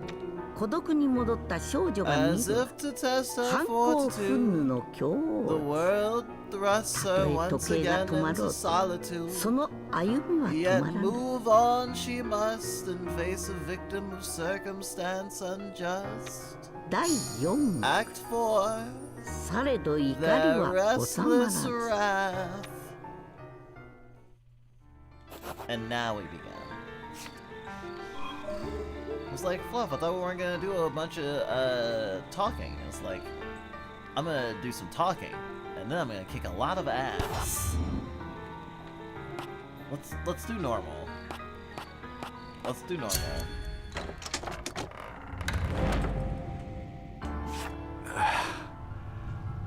孤独に戻った少女が見 As る if to test her 反抗憤 fortitude. 怒の強 The を world thrusts た her とえ once 時計が again 止まろ into うと solitude. その歩みは止 Yet まらない move on she must and face a victim of circumstance unjust. 第4話 Act 4. されど怒り The は収まら restless ず wrath. And now we begin. It's like, Fluff, I thought we weren't gonna do a bunch of talking. It's like, I'm gonna do some talking, and then I'm gonna kick a lot of ass. Let's do normal. Let's do normal.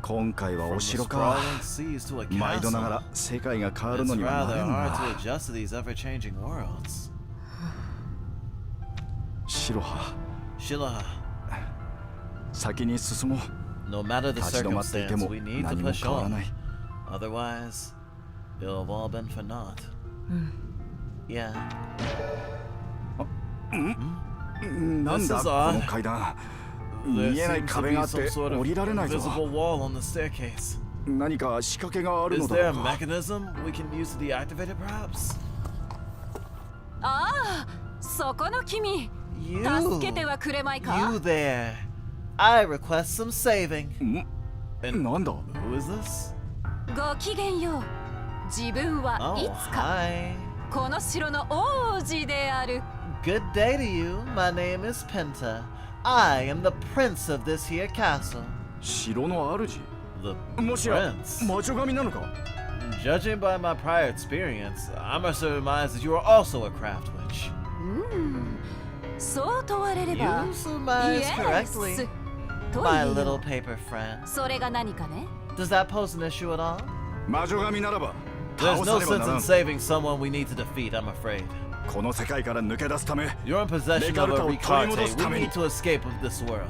今回は From お the 城か sprawling seas to a 毎度なが castle. ら世界が変わる It's のには慣れ rather ん hard な to adjust to these ever-changing worlds. 白羽 Shiloh, 先に進もう no matter the 立ち止まっていて circumstance, も we need to 何も push 変わら on. ない Otherwise, it'll have all been for naught. Yeah. なんだ This is こ odd. の階段 There 見えない seems to 壁 be があっ some て sort 降りられ of ないぞ invisible wall on the staircase. 何か仕掛けがある Is の there だ a ろうか mechanism we can use to deactivate it, perhaps? ああ、そこの君、 You. 助けてはくれまいか You there. I request some saving. なんだ Who is this? ごきげんよう。自分は Oh, いつか hi. この城の王子である。 Good day to you. My name is Penta. I am the prince of this here castle. 城の主 The もしや prince. 魔女神なのか Judging by my prior experience, I must surmise that you are also a craft witch. そう問われれば You surmise correctly, と my いう little paper friend. それが何かね Does that pose an issue at all? 魔女神ならば There's 倒 no さねば sense なら in ん saving someone we need to defeat, I'm afraid. この世界から抜け出すため You're in possession of a Recartaを取り戻す Ricarte. た We めに need to escape of this world.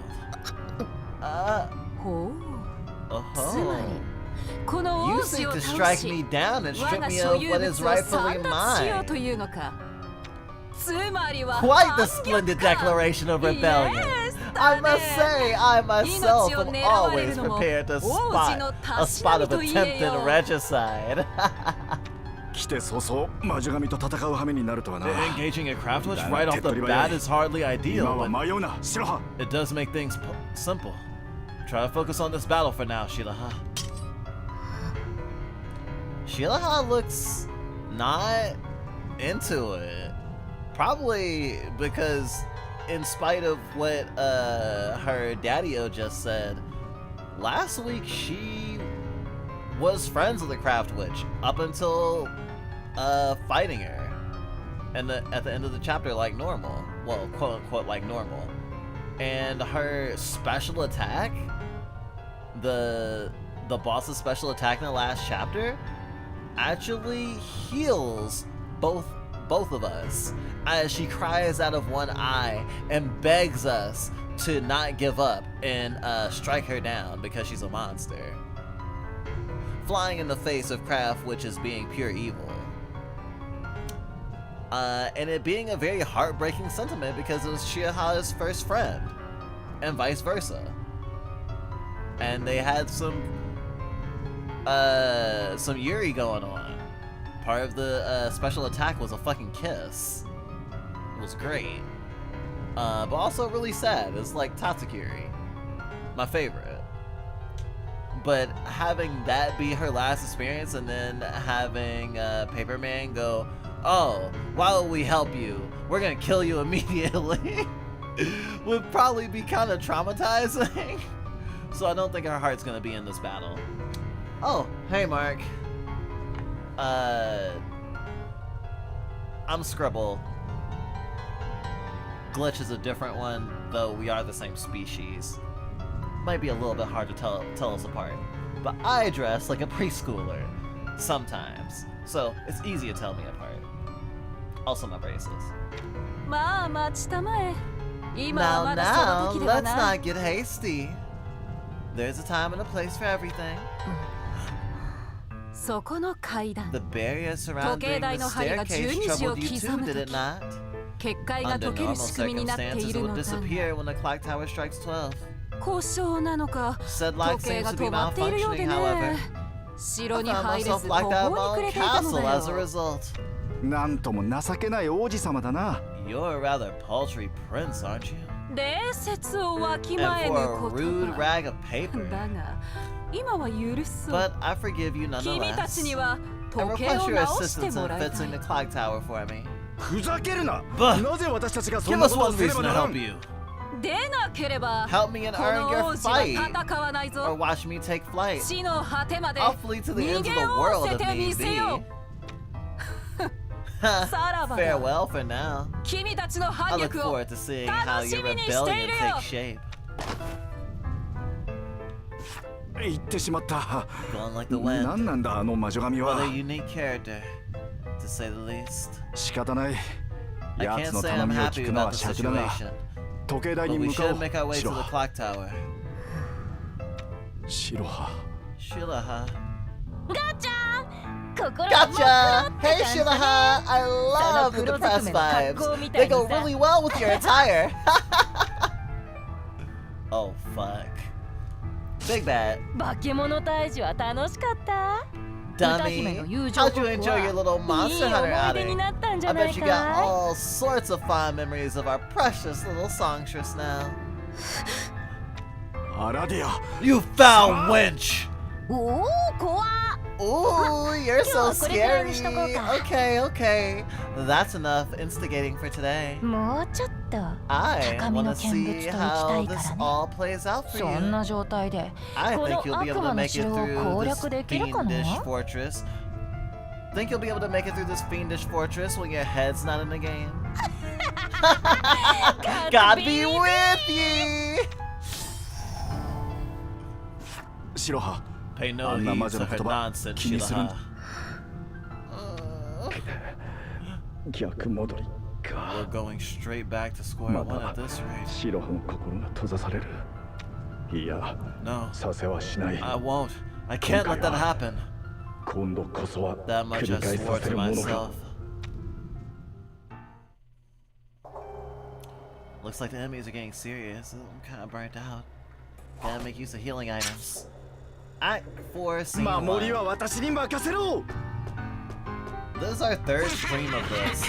ほう Oh. つまりこの You 王 seek 子を to 倒 strike し me down and 我 strip が me 所 of 有 what 物 is を rightfully 散奪しよう mine. というのかつまりは Quite the splendid declaration of rebellion. イエス I must say, I myself am always prepared to spot a spot of attempted regicide. 来て早々魔女神と戦う羽目になるとはな。 Engaging a craft witch right off the bat is hardly 今 ideal, は but 迷うな、白羽。 it does make things simple. Try to focus on this battle for now, Shilaha. Shilaha looks not into it. Probably because, in spite of what her daddy-o just said, last week she was friends with the craft witch up until fighting her, and at the end of the chapter like normal. Well, quote unquote like normal. And her special attack, the boss's special attack in the last chapter, actually heals both of us as she cries out of one eye and begs us to not give up and strike her down because she's a monster, flying in the face of craft witches being pure evil. And it being a very heartbreaking sentiment because it was Shiha's first friend, and vice versa. And they had some Yuri going on. Part of the special attack was a fucking kiss. It was great. But also really sad. It's like Tatsukiri. My favorite. But having that be her last experience and then having Paperman go, "Oh, why will we help you? We're gonna kill you immediately," would probably be kind of traumatizing. So I don't think our heart's gonna be in this battle. Oh, hey Mark. I'm Scribble. Glitch is a different one, though we are the same species. Might be a little bit hard to tell us apart. But I dress like a preschooler. Sometimes. So it's easy to tell me apart. Also my braces. まあ待ちたまえ。今は Now, まだそ now, の時では let's ない not get hasty. There's a time and a place for everything. そこの階段 The barrier 時 surrounding 計台 the の針が staircase 12時を troubled you 刻 too, む did 時 it not? 結界が Under 解ける normal 仕組みになってい circumstances, る it の would だが disappear when the clock tower strikes 12. 故障なのか Said light 時計 seems が to be 止まっているようで malfunctioning, ね however. 城 I に found 入れず myself 途 locked out of 方 my に暮 own れていたの castle だ as a よ result. なんとも情けない王子様だな。 You're a rather paltry prince, aren't you? 伝説をわき And まえぬ for a こ rude と rag of paper. だが今は許そう But I forgive you 君たち nonetheless. には I 時計 request を your 直して assistance も in らいたい fixing the clock tower for me. ふざけるな。 But なぜ私たちがそん Give な us ことを one すれ reason ば to なら help ん。 you. でなければ Help me and こ earn の your 王子は fight. 戦わない Or ぞ watch me take flight. 地の果てまで I'll flee to the 逃 ends of げ the お world せ if てみ need せよ be. さらばだ Farewell for now. 君たちの I 反 look 逆を forward to seeing how your 楽しみにしている rebellion よ takes shape. 言ってしまった。 Going like the wind. 何なんだあの魔女神 What は。 a unique character, to say the least. 仕方ない。 I 奴 can't の say 頼 I'm みを happy 聞くの about は the 尺だが、 situation, 時計台 but に we 向か should おう。 make our way to 白 the 羽。 clock tower. 白羽。 Shilaha. 心が Gotcha! Hey Shilaha! I love the depressed vibes. They go really well with your attire. Oh fuck. Big bad. 化け物退治は楽しかった Dummy. How'd you enjoy your little monster hunter outing? I bet you got all sorts of fond memories of our precious little songstress now. アラディア。 You foul wench! おお怖っ Ooh, you're so 今日はこれくらい scary. にしとこうか。 Okay, okay. That's enough instigating for today. もうちょっと I 高み want の to 見 see 物と行きた how いか this らね all plays out for そん you. な状態で I こ think の you'll be 悪 able to 魔の make it 城を through 攻 this 略できるかな fiendish fortress. Think you'll be able to make it through this fiendish fortress when your head's not in the game? God be with ye! 白羽。 Pay no あんな魔 heed 女 to の her 言葉 nonsense, 気にするん Shilaha. 逆戻り We're か。 going straight back to square ま one た at this rate. 白羽の心が閉ざされる。いや、 No, させはしない。 I won't. I can't let that happen. 今度こそは That much 繰 I り返 swore させ to るもの myself. か。Looks like the enemies are getting serious. I'm kind of burnt out. Gotta make use of healing items. Act 4, Scene 1. 守りは私に任せろ。 This is our third stream of this.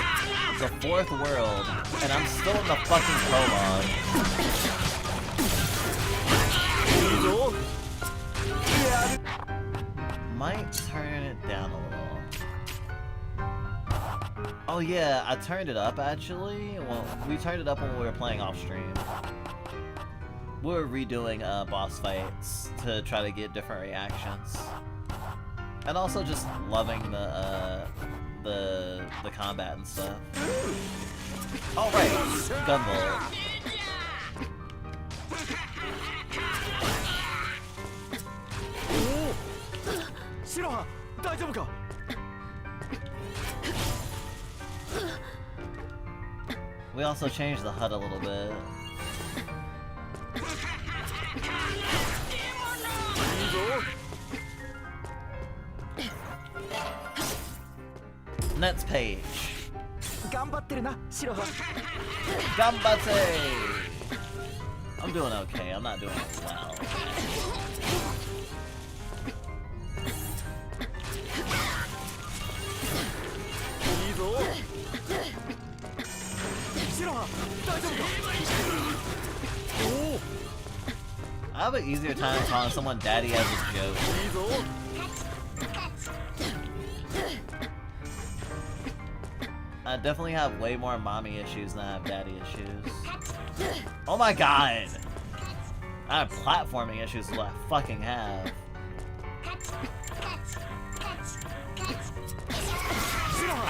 The fourth world. And I'm still in the fucking prologue. いいぞ。 Might turn it down a little. Oh yeah, I turned it up actually. Well, we turned it up when we were playing off stream. We were redoing boss fights to try to get different reactions, and also just loving the combat and stuff. All right, Gunvolt. シロハ、大丈夫か。 We also changed the HUD a little bit. Next page. 頑張ってるな、シロハ。 Gambate! I'm doing okay. I'm not doing well. いいぞ。シロハ、大丈夫か。おお。 I have an easier time calling someone daddy as a joke. いいぞ。 I definitely have way more mommy issues than I have daddy issues. Oh my god! I have platforming issues is what I fucking have.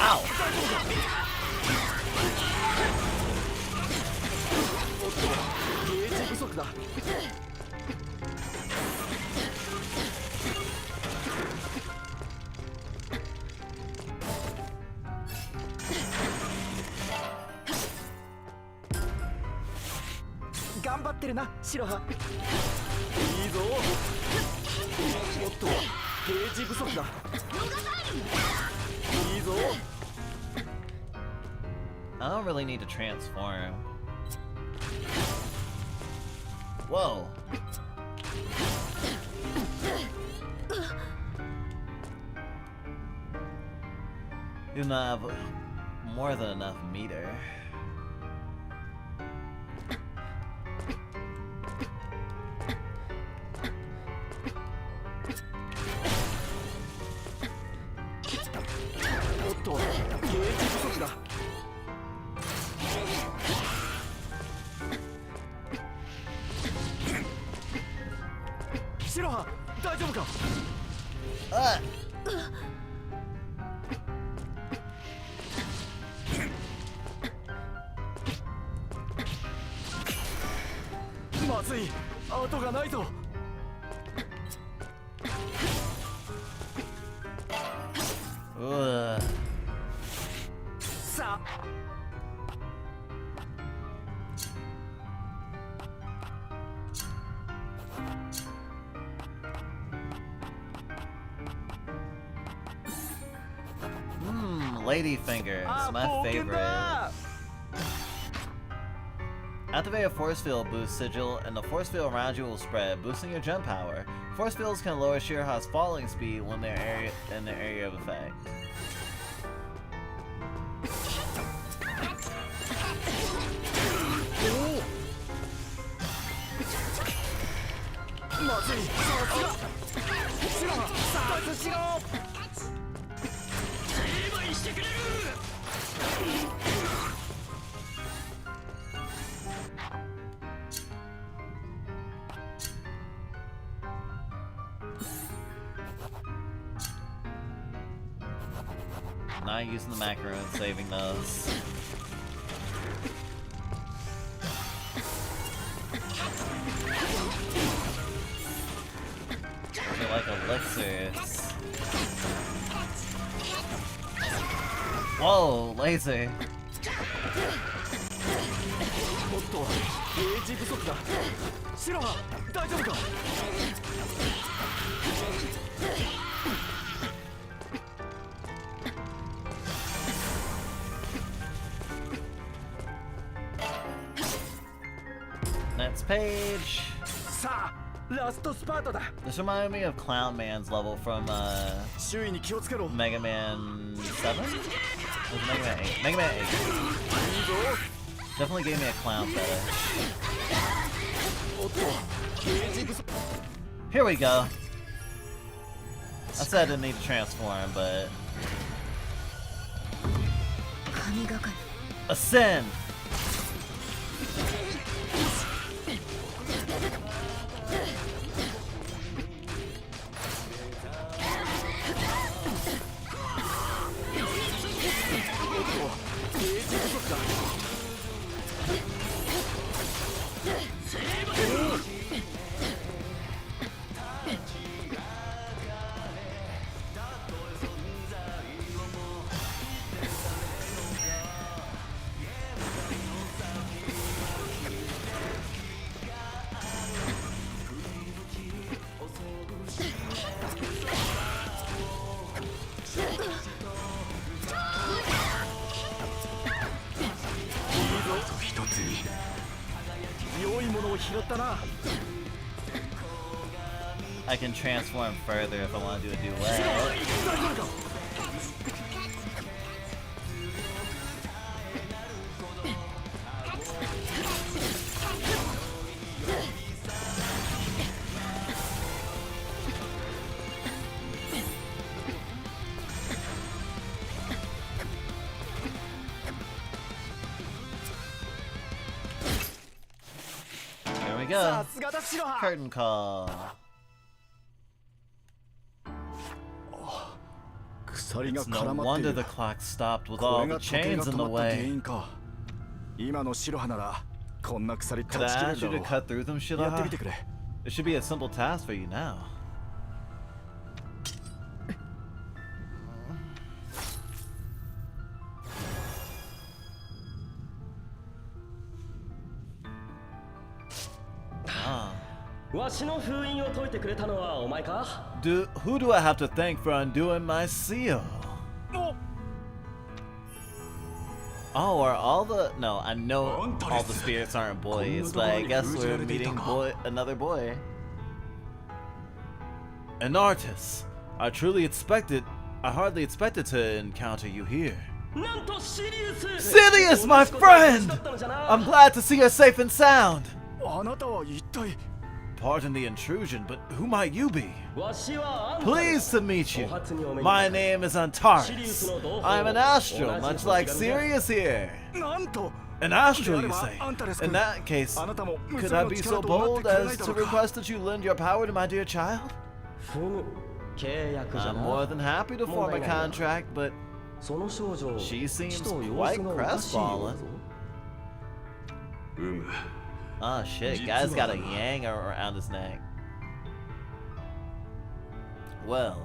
Ow! ゲージ不足だ。 頑張ってるな、シロハ。いいぞ。おっと、ゲージ不足だ。いいぞ。 I don't really need to transform. Whoa. Do not have more than enough meter. Uh. まずい、後がないぞ。さあ。 Ladyfingers, my favorite. Activate a force field boost sigil, and the force field around you will spread, boosting your jump power. Force fields can lower Shiraha's falling speed when they're in their area of effect. Not using the macro and saving those. They're like elixirs. Whoa, laser. おっと、ゲージ不足だ。シロハ、大丈夫か。 Ow. page. さあラストスパートだ This reminded me of Clown Man's level from 周囲に気をつけろ Mega Man 7? Was it Mega Man 8? Mega Man 8. いいぞ Definitely gave me a clown fetish. おっとゲージ不足 Here we go. I said I didn't need to transform, but 神がかり ascend. I can transform further if I want to do a duet. Here we go. さすがだ白羽 Curtain call. 鎖が It's no 絡まってい wonder る the clock stopped with こ all れ the が時計 chains が in 止 the まった原 way. 因か今の白羽ならこんな鎖 Could 断 I ち切れ ask you る to だろ cut through them, うやってみ Shilaha? てくれ It should be a simple task for you now. Ah. わしの封印を解いてくれたのはお前か Who do I have to thank for undoing my seal? Oh, are all the... No, I know all the spirits aren't boys, but I guess we're meeting another boy. An artist. I hardly expected to encounter you here. なんとシリウス Sirius, my friend! I'm glad to see you're safe and sound. あなたは一体 Pardon the intrusion, but who might you be? わしはあんた Pleased to meet you. My name is Antares. I'm an astral, much like Sirius here. なんと An astral, you say? In that case, could I be so bold as to request that you lend your power to my dear child? ふむ契約じゃ I'm な more than happy to form a contract, but その少女 she seems ちと様 quite 子がおかしいよ crestfallen. Oh shit, guy's got a yang around his neck. Well,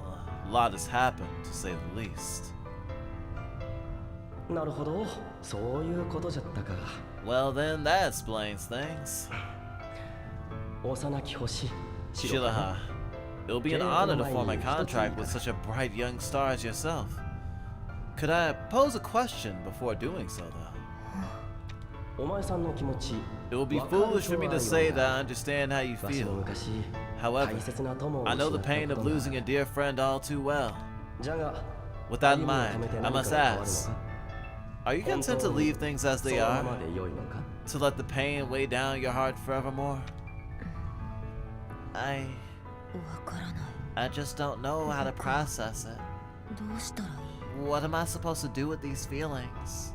a lot has happened, to say the least. なるほどそういうことじゃったか Well then, that explains things. 幼き星 Shilaha, it'll be an honor to form a contract with such a bright young star as yourself. Could I pose a question before doing so, though? お前さんの気持ち It would be foolish for me to say that I understand how you わしの feel. 昔 However, 大切な友を I know 失 the った pain こと of が losing a dear friend all too well. じゃが With that 歩 in みを止 mind, めて I 何か must が変わるの ask, か are you content to leave things as そ they のま are? まで良いのか To let the pain weigh down your heart forevermore? わからない I just don't know how to process it. どうしたらいい What am I supposed to do with these feelings?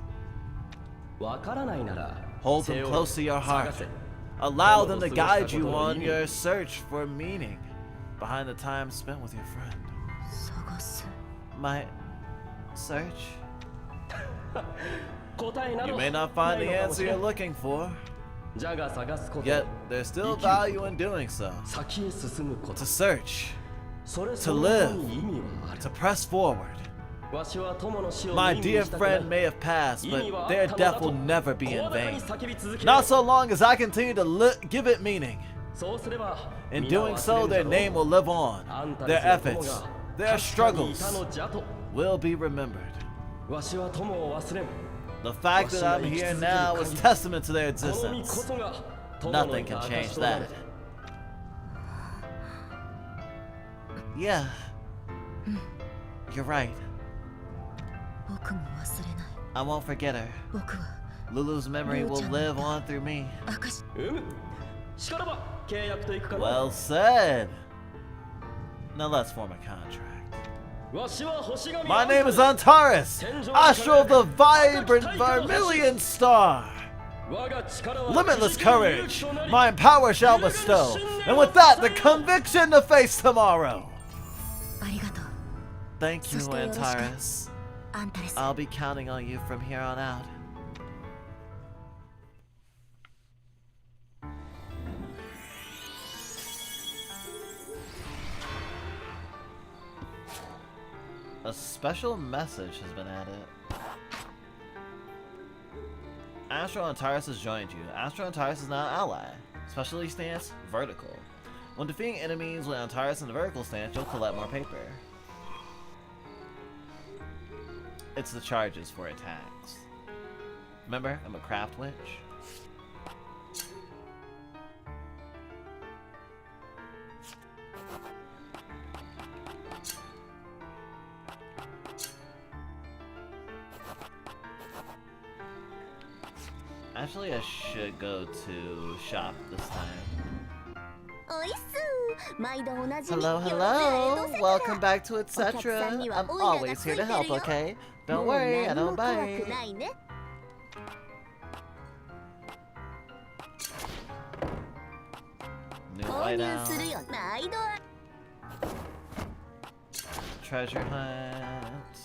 わからないなら Hold 背 them 負う close to your 探 heart. せ Allow them to guide you on your search for meaning behind the time spent with your friend. 探す My search? 答えなど You may not find ない the のかも answer しれ you're ん looking for, じゃが探すこと yet there's still 生きること value in doing so. 先へ進むこ To と search, それ to そのもの live, に意味はある to press forward. わしは友の死を My 意味に dear したくない friend may have passed, 意 but 味はあ their ったの death だ will と never be 声 in 高に vain. 叫び続け Not so long as I continue to give it meaning. そうすれば In 皆 doing 忘 so, れ their るだろう name will live on. あんた Their たちの友 efforts, が their 確かにいた struggles のじゃと will be remembered. わしは友を忘れん The fact that I'm here now is testament to their この身こ existence. そが Nothing can change that. Yeah. You're right. 僕も忘れない。 I won't forget her. 僕は Lulu's memory will live on through me. 証。しからば契約といくかな。 Well said. Now let's form a contract. わしは星神 My name is Antares, Astral of the vibrant vermilion star. 我が力は Limitless courage, my power shall bestow, and with that, the conviction to face tomorrow. ありがとう。 Thank you, Antares. アンタレス。 I'll be counting on you from here on out. A special message has been added. Astral Antares has joined you. Astral Antares is now an ally. Specialty stance, vertical. When defeating enemies with Antares in the vertical stance, you'll collect more paper. It's the charges for attacks. Remember, I'm a craft witch. Actually, I should go to shop this time. Hello, hello! Welcome back to Etc. I'm always here to help, okay? Don't worry, I don't bite. New whiteout. Treasure hunt.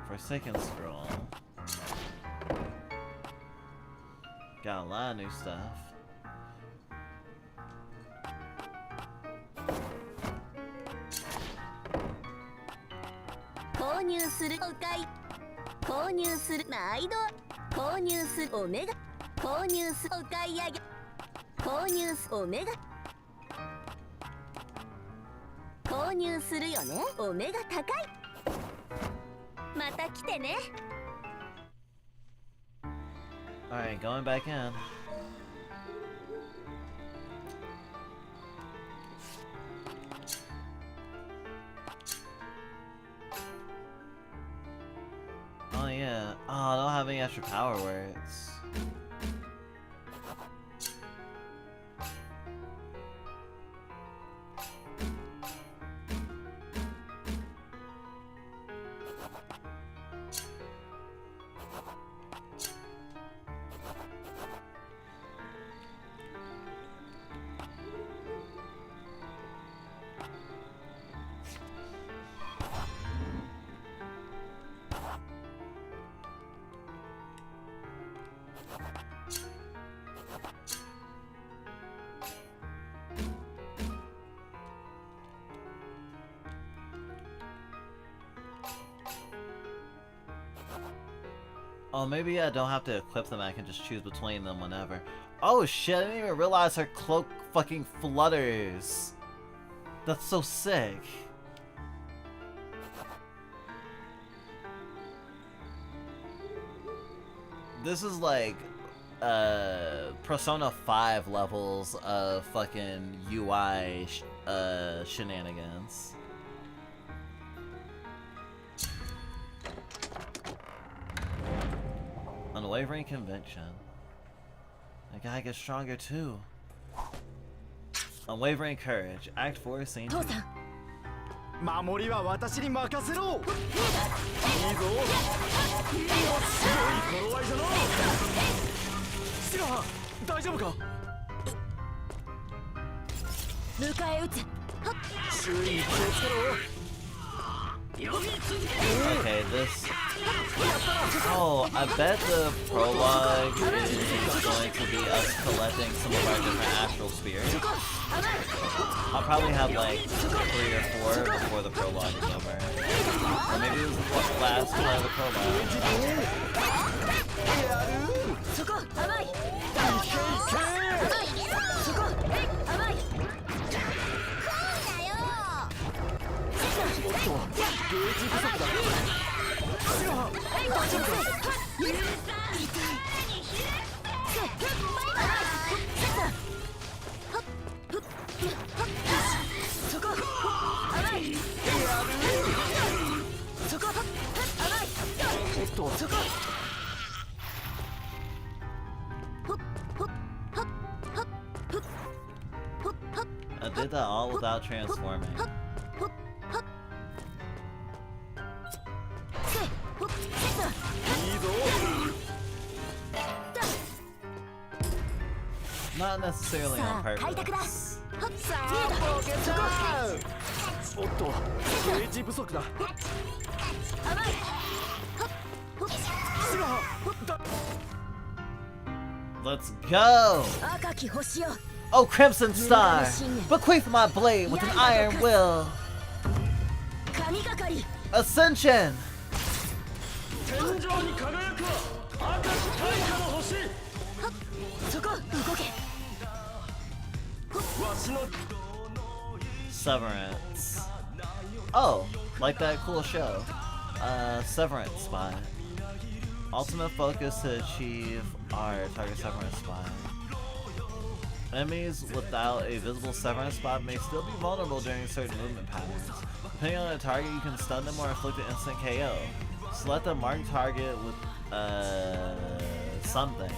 Forsaken scroll. Got a lot of new stuff. Alright, going back in. Oh yeah. Oh, I don't have any extra power words. Oh, maybe I don't have to equip them, I can just choose between them whenever. Oh shit, I didn't even realize her cloak fucking flutters. That's so sick. This is like Persona 5 levels of fucking UI shenanigans. Unwavering conviction. That guy gets stronger too. Unwavering courage. Act 4, Scene 2. 守りは私に任せろ。いいぞ。強い頃合いじゃな。シラハ、大丈夫か。迎え撃つ。周囲に気をつけろ。 Okay, this... Oh, I bet the prologue is going to be us collecting some of our different astral spirits. I'll probably have like 3 or 4 before the prologue is over. Or maybe this is the last part of the prologue. と I did that all without transforming. Not necessarily on purpose. おっとゲージ不足だ Let's go! Oh, Crimson Star! Bequeath my blade with an iron will! Ascension! 天井に輝く赤き大化の星わしの Severance. Oh, like that cool show. Severance spot. Ultimate focus to achieve our target severance spot. Enemies without a visible severance spot may still be vulnerable during certain movement patterns. Depending on the target, you can stun them or inflict an instant KO. Select a marked target with something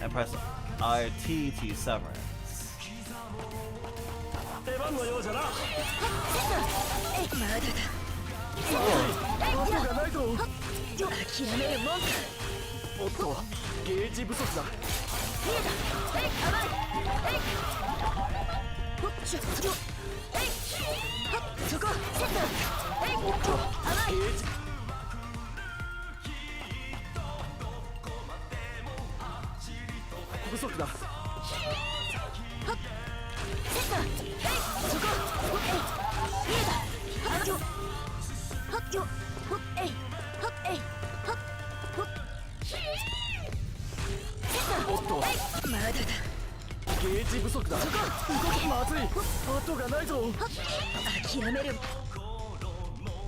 and press RT to severance. 出番のようじゃな 後がないぞおっとゲージ不足だ 不足だ おっとゲージ不足だまずい後がないぞ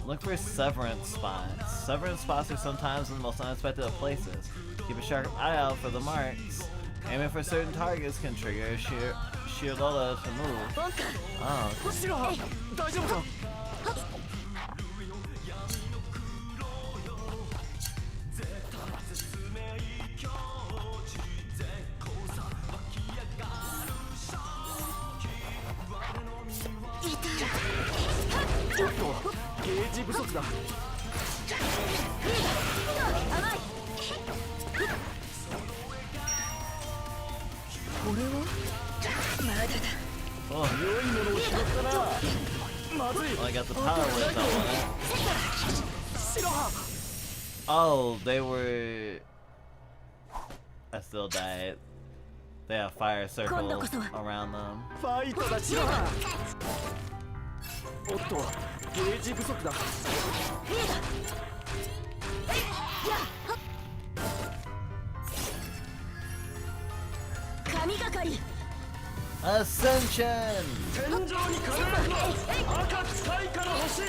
Look for severance spots. Severance spots are sometimes in the most unexpected of places. Keep a sharp eye out for the marks. Aiming for certain targets can trigger sheer Lola to move. Oh. 大丈夫か ちょっとゲージ不足だ これは Oh. 良いものを拾ったなまずい Well, I got the power whip that one. 白羽 Oh, they were... I still died. They have fire circles around them. ファイトだ白羽おっとゲージ不足だ Ascension! 天井に輝く赤き大化の星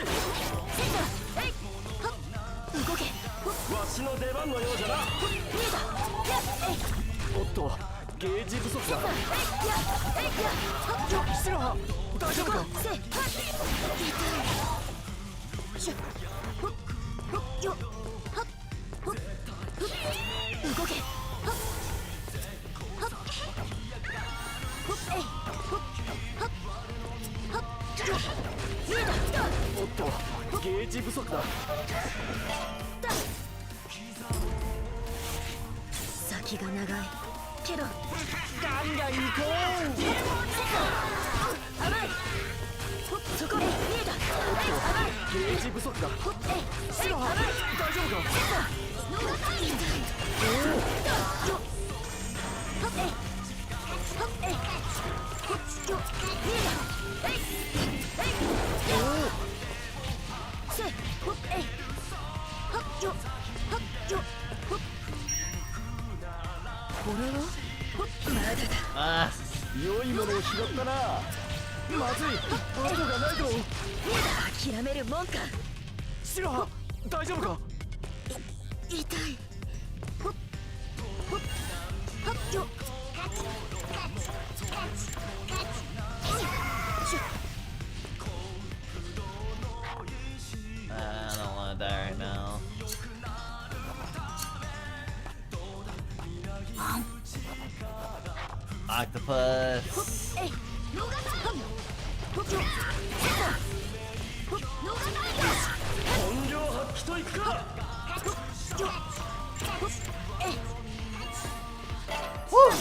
わしの出番のようじゃなおっとゲージ不足だ白羽大丈夫か おっとゲージ不足だ 先が長いけどガンガン行こう そこ見えた ゲージ不足だ白羽大丈夫か Ah! 良いものを拾ったなまずい後がないぞ諦めるもんか白羽大丈夫か 痛い I don't want to die right now. Octopus. Woo!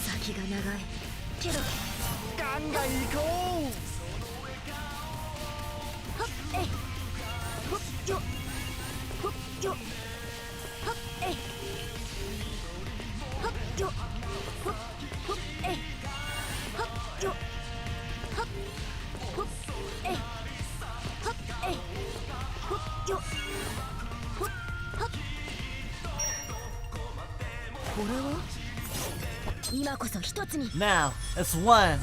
先が長いけどガンガン行こはっえいほっよほっよはっえいはっよほっえいはっよはっほっえいはっえいほっよほっはっこれは今こそ一つに Now it's one.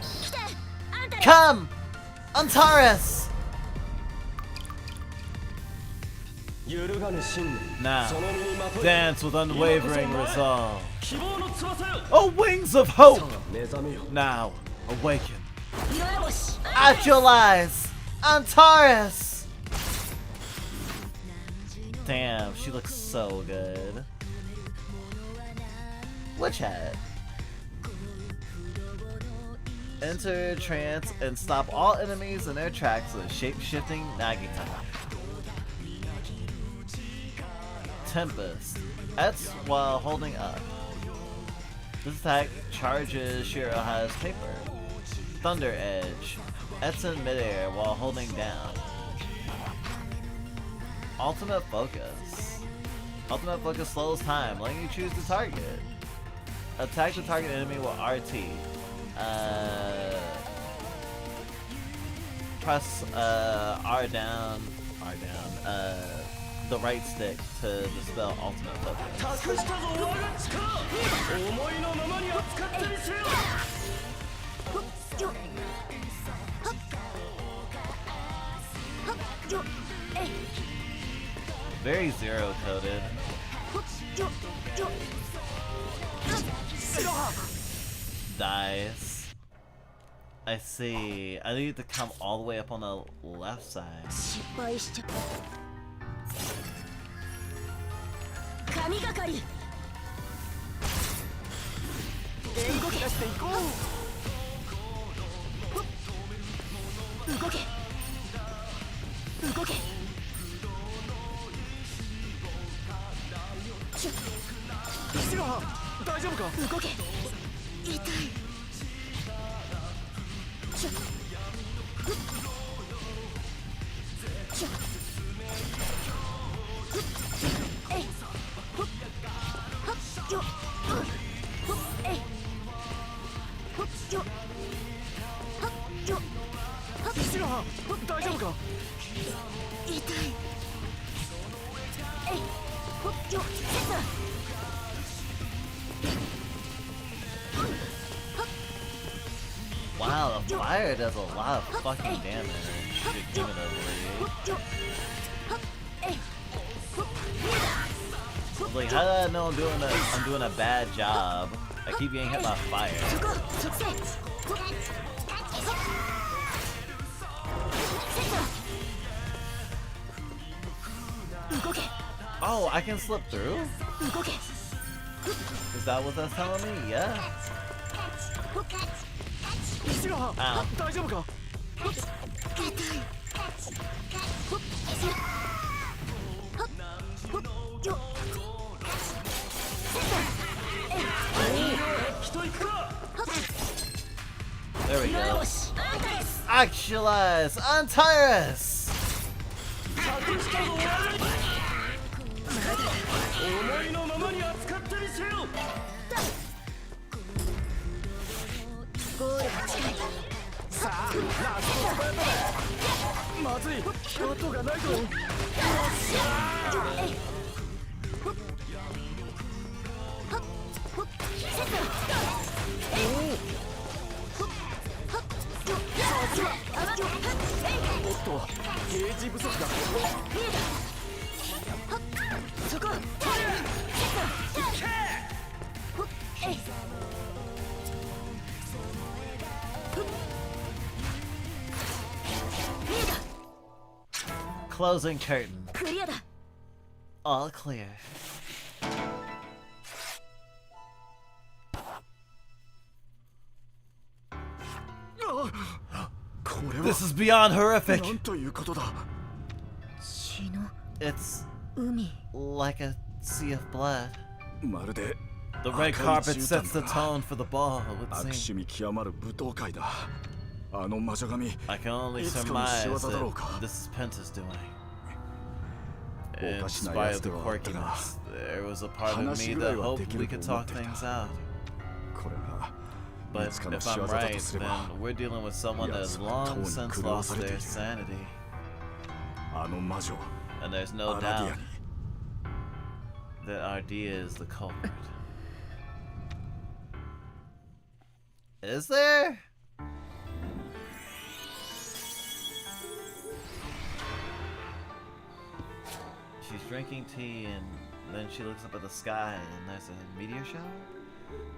来てあんた Come, Antares. 揺るがぬ信念 Now その身にまとい dance with unwavering resolve. 希望の翼よ Oh, wings of hope. 目覚めよ Now awaken. 色や星 Actualize, Antares. Damn, she looks so good. Witch hat. Enter trance and stop all enemies in their tracks with shape-shifting Nagita. Tempest. That's while holding up. This attack charges Shiroha's paper. Thunder Edge. That's in midair while holding down. Ultimate Focus. Ultimate Focus slows time, letting you choose the target. Attack the target enemy with RT. Press R down, the right stick to dispel Ultimate Focus. 託したぞ我が力思いのままに扱ってみせよほっよはっはっよえい Very zero coded. ほっよよ Dice. I see. I need to come all the way up on the left side. 失敗しちゃ神がかり動き出していこう動け動けシロハ大丈夫か動け痛いちょふっちょふっえいふっはっよふっえいふっよはっよはっシロハ大丈夫か痛いえいふっよせつ Wow, the fire does a lot of fucking damage. Cumulatively. Like, how did I know I'm doing a bad job? I keep getting hit by fire. Oh, I can slip through? Is that what that's telling me? Yeah. シロハ Ow. 大丈夫か人行くか There we go. Actualize! Antares! 託したぞ我が思いのままに扱ってみせよさあラストスパートだまずい後がないぞおっとゲージ不足だそこ Closing curtain. クリアだ All clear. これは This is beyond な horrific. んということだ。 血の It's 海 like a sea of blood. まるで The red 赤い carpet 絨 sets the 毯だ。 tone for the ball, it would 悪 seem. 趣味極まる舞踏会だ。あの魔女神 I can only いつかの surmise 仕業だろう that か。 this is Penta's doing. お In かしな spite や of つ the ではあったが、 quirkiness, there was a part of 話 me ぐらい that は hoped でき we る could と思っ talk ていた。 things out. これが But いつかの if 仕 I'm 業だ right, とすれ then ば、 we're dealing with someone that has Yes, long totally since could lost have their it. sanity. あの魔女 And there's no アラディ doubt アに that Ardea is the culprit. Is there? She's drinking tea and then she looks up at the sky and there's a meteor shower?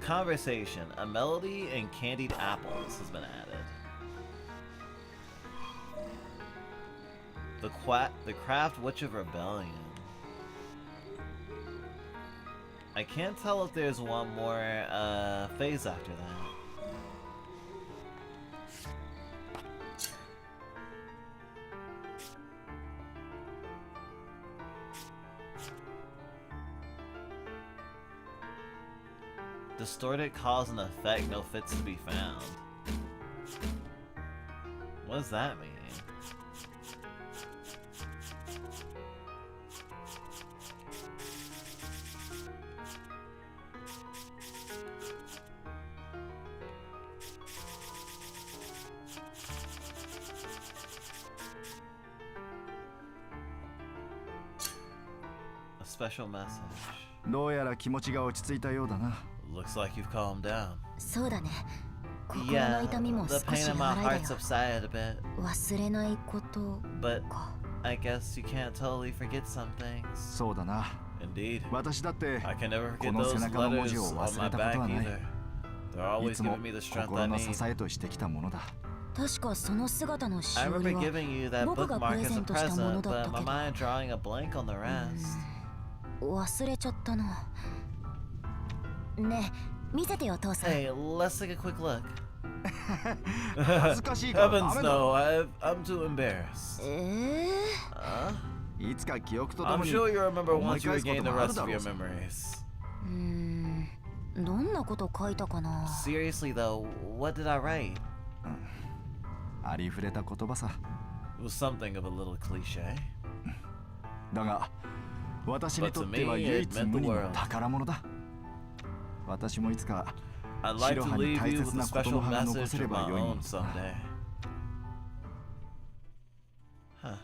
Conversation, a melody, and candied apples has been added. The Craft Witch of Rebellion. I can't tell if there's one more phase after that. Distorted cause and effect, no fits to be found. What does that mean? A special message. どうやら気持ちが落ち着いたようだな。 Looks like you've calmed down. そうだね。心の Yeah, 痛みも the 少 pain し in 和 my らい heart だよ。 subsided a bit, 忘れないことbut か。 I guess you can't totally forget some things. そうだな。 Indeed. 私だって I can never こ forget の those 背中の文 letters 字を on 忘 my れたこと back はない。 either. They're い always つも giving me the strength I 心の need. 支えとしてきたものだ。確かその姿のし I おり remember は giving you that 僕がプ bookmark レ as ゼ a ントしたもの present, だっ but た my けど mind drawing a blank on the rest. 忘れちゃったな。ねえ、見せてよ父さん。 Hey, let's take a quick look. 恥ずかしいからダ Heavens メだ。 no, I'm too embarrassed. Huh? いつか記憶とと I'm もに sure you remember 思い once you 返すこ regain と the もある rest だ of ろ your うさ。 memories. どんなこと書いたかな。 Seriously though, what did I write? ありふれた言葉さ。 It was something of a little cliche. だが私にとっては But to me, 唯 it 一 meant 無 the 二の world. 宝物だ。私もいつか I'd like to 白羽に leave 大 you 切 with a な言 special 葉が残 message せれ of ば my よいの own だ。 someday. Huh.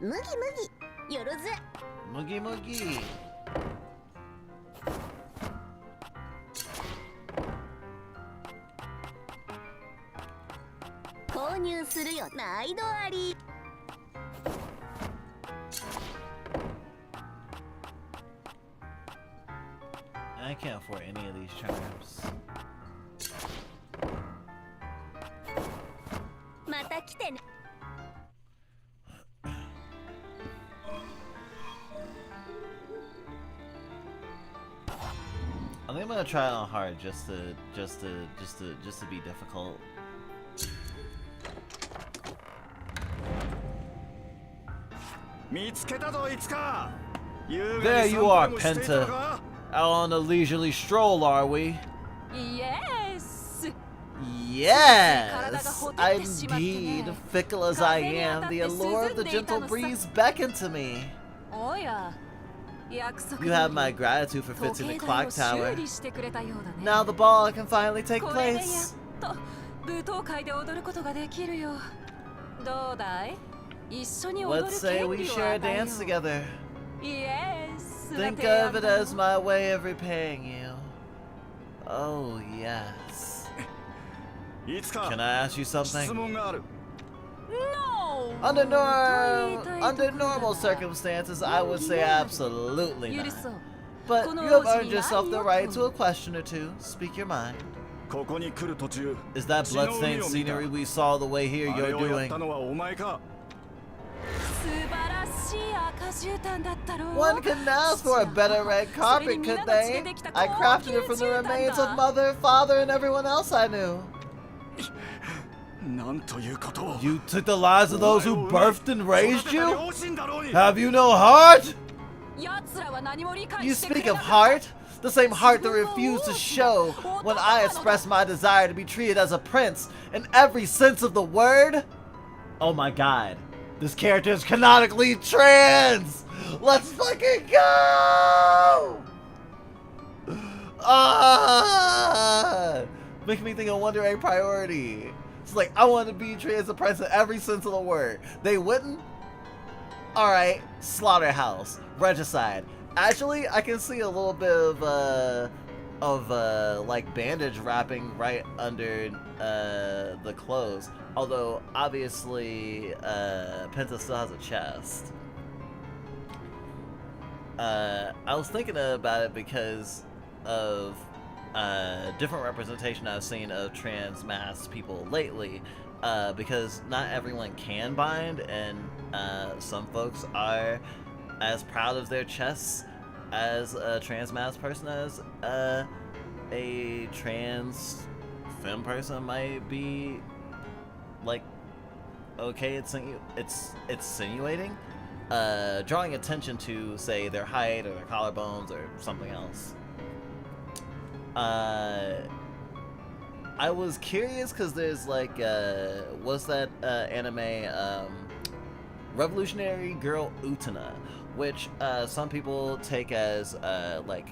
Mugi, よろず。 Moogie Moogie. 購入するよ。難易度あり。 I can't afford any of these charms. また来てね。 I think I'm gonna try it on hard just to be difficult. 見つけたぞいつか。 There you are, Penta. Out on a leisurely stroll, are we? Yes! Yes! Indeed, fickle as I am, the allure of the gentle breeze beckoned to me. おや、約束 You have my gratitude for 時 fixing the 計台 clock を修 tower. 理してくれたようだね。 Now the ball can finally take これでや place. っと舞踏会で踊ることができるよ。どうだい？一緒に踊る Let's say 権 we 利を share a 与えよ dance う。 together. Yes! Think な提案 of it だよ as my way of repaying you. Oh, yes. いつか Can I ask you 質 something? 問がある。 No! Under normal circumstances, I would say absolutely 許 not. そう。 But この you have 王子 earned に yourself the 何を right 問う？ to a question or two. Speak your mind. ここに来る途中 Is that bloodstained scenery we saw the way here あれ you're をやっ doing? たのはお前か素晴らしい赤絨毯だったろう。 One couldn't ask for a better red carpet, could they? I crafted it from the remains of mother, father, and everyone else I knew. なんということを You took the lives of those who birthed and raised 育てた you? 両親だろうに Have you no heart? 奴らは何も理解 You してくれ speak な of かった heart? The same heart that refused to show when I expressed my desire to be treated as a prince in every sense of the word? Oh my god. This character is canonically trans! Let's fucking go! Making me think of Wonder Egg Priority. It's like, I want to be treated as a prince in every sense of the word. They wouldn't? Alright, slaughterhouse, regicide. Actually, I can see a little bit of like bandage wrapping right under the clothes. Although obviously Penta still has a chest. I was thinking about it because of different representation I've seen of trans masked people lately. Because not everyone can bind, and some folks are as proud of their chests as a trans masked person as a trans femme person might be. Like, okay, it's insinuating, drawing attention to, say, their height or their collarbones or something else. I was curious because there's like, what's that anime, Revolutionary Girl Utena, which some people take as like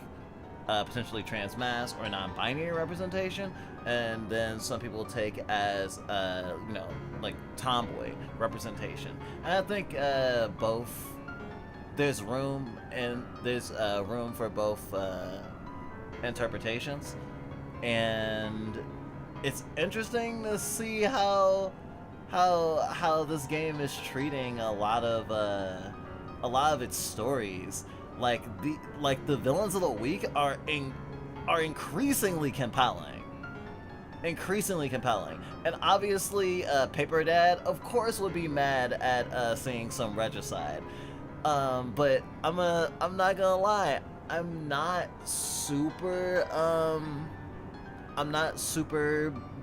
potentially trans mask or non-binary representation, and then some people take as you know, like tomboy representation. And I think both, there's room for both interpretations, and it's interesting to see how this game is treating a lot of its stories. Like the villains of the week are increasingly compelling. And obviously Paper Dad of course would be mad at seeing some regicide. But I'm not gonna lie, I'm not super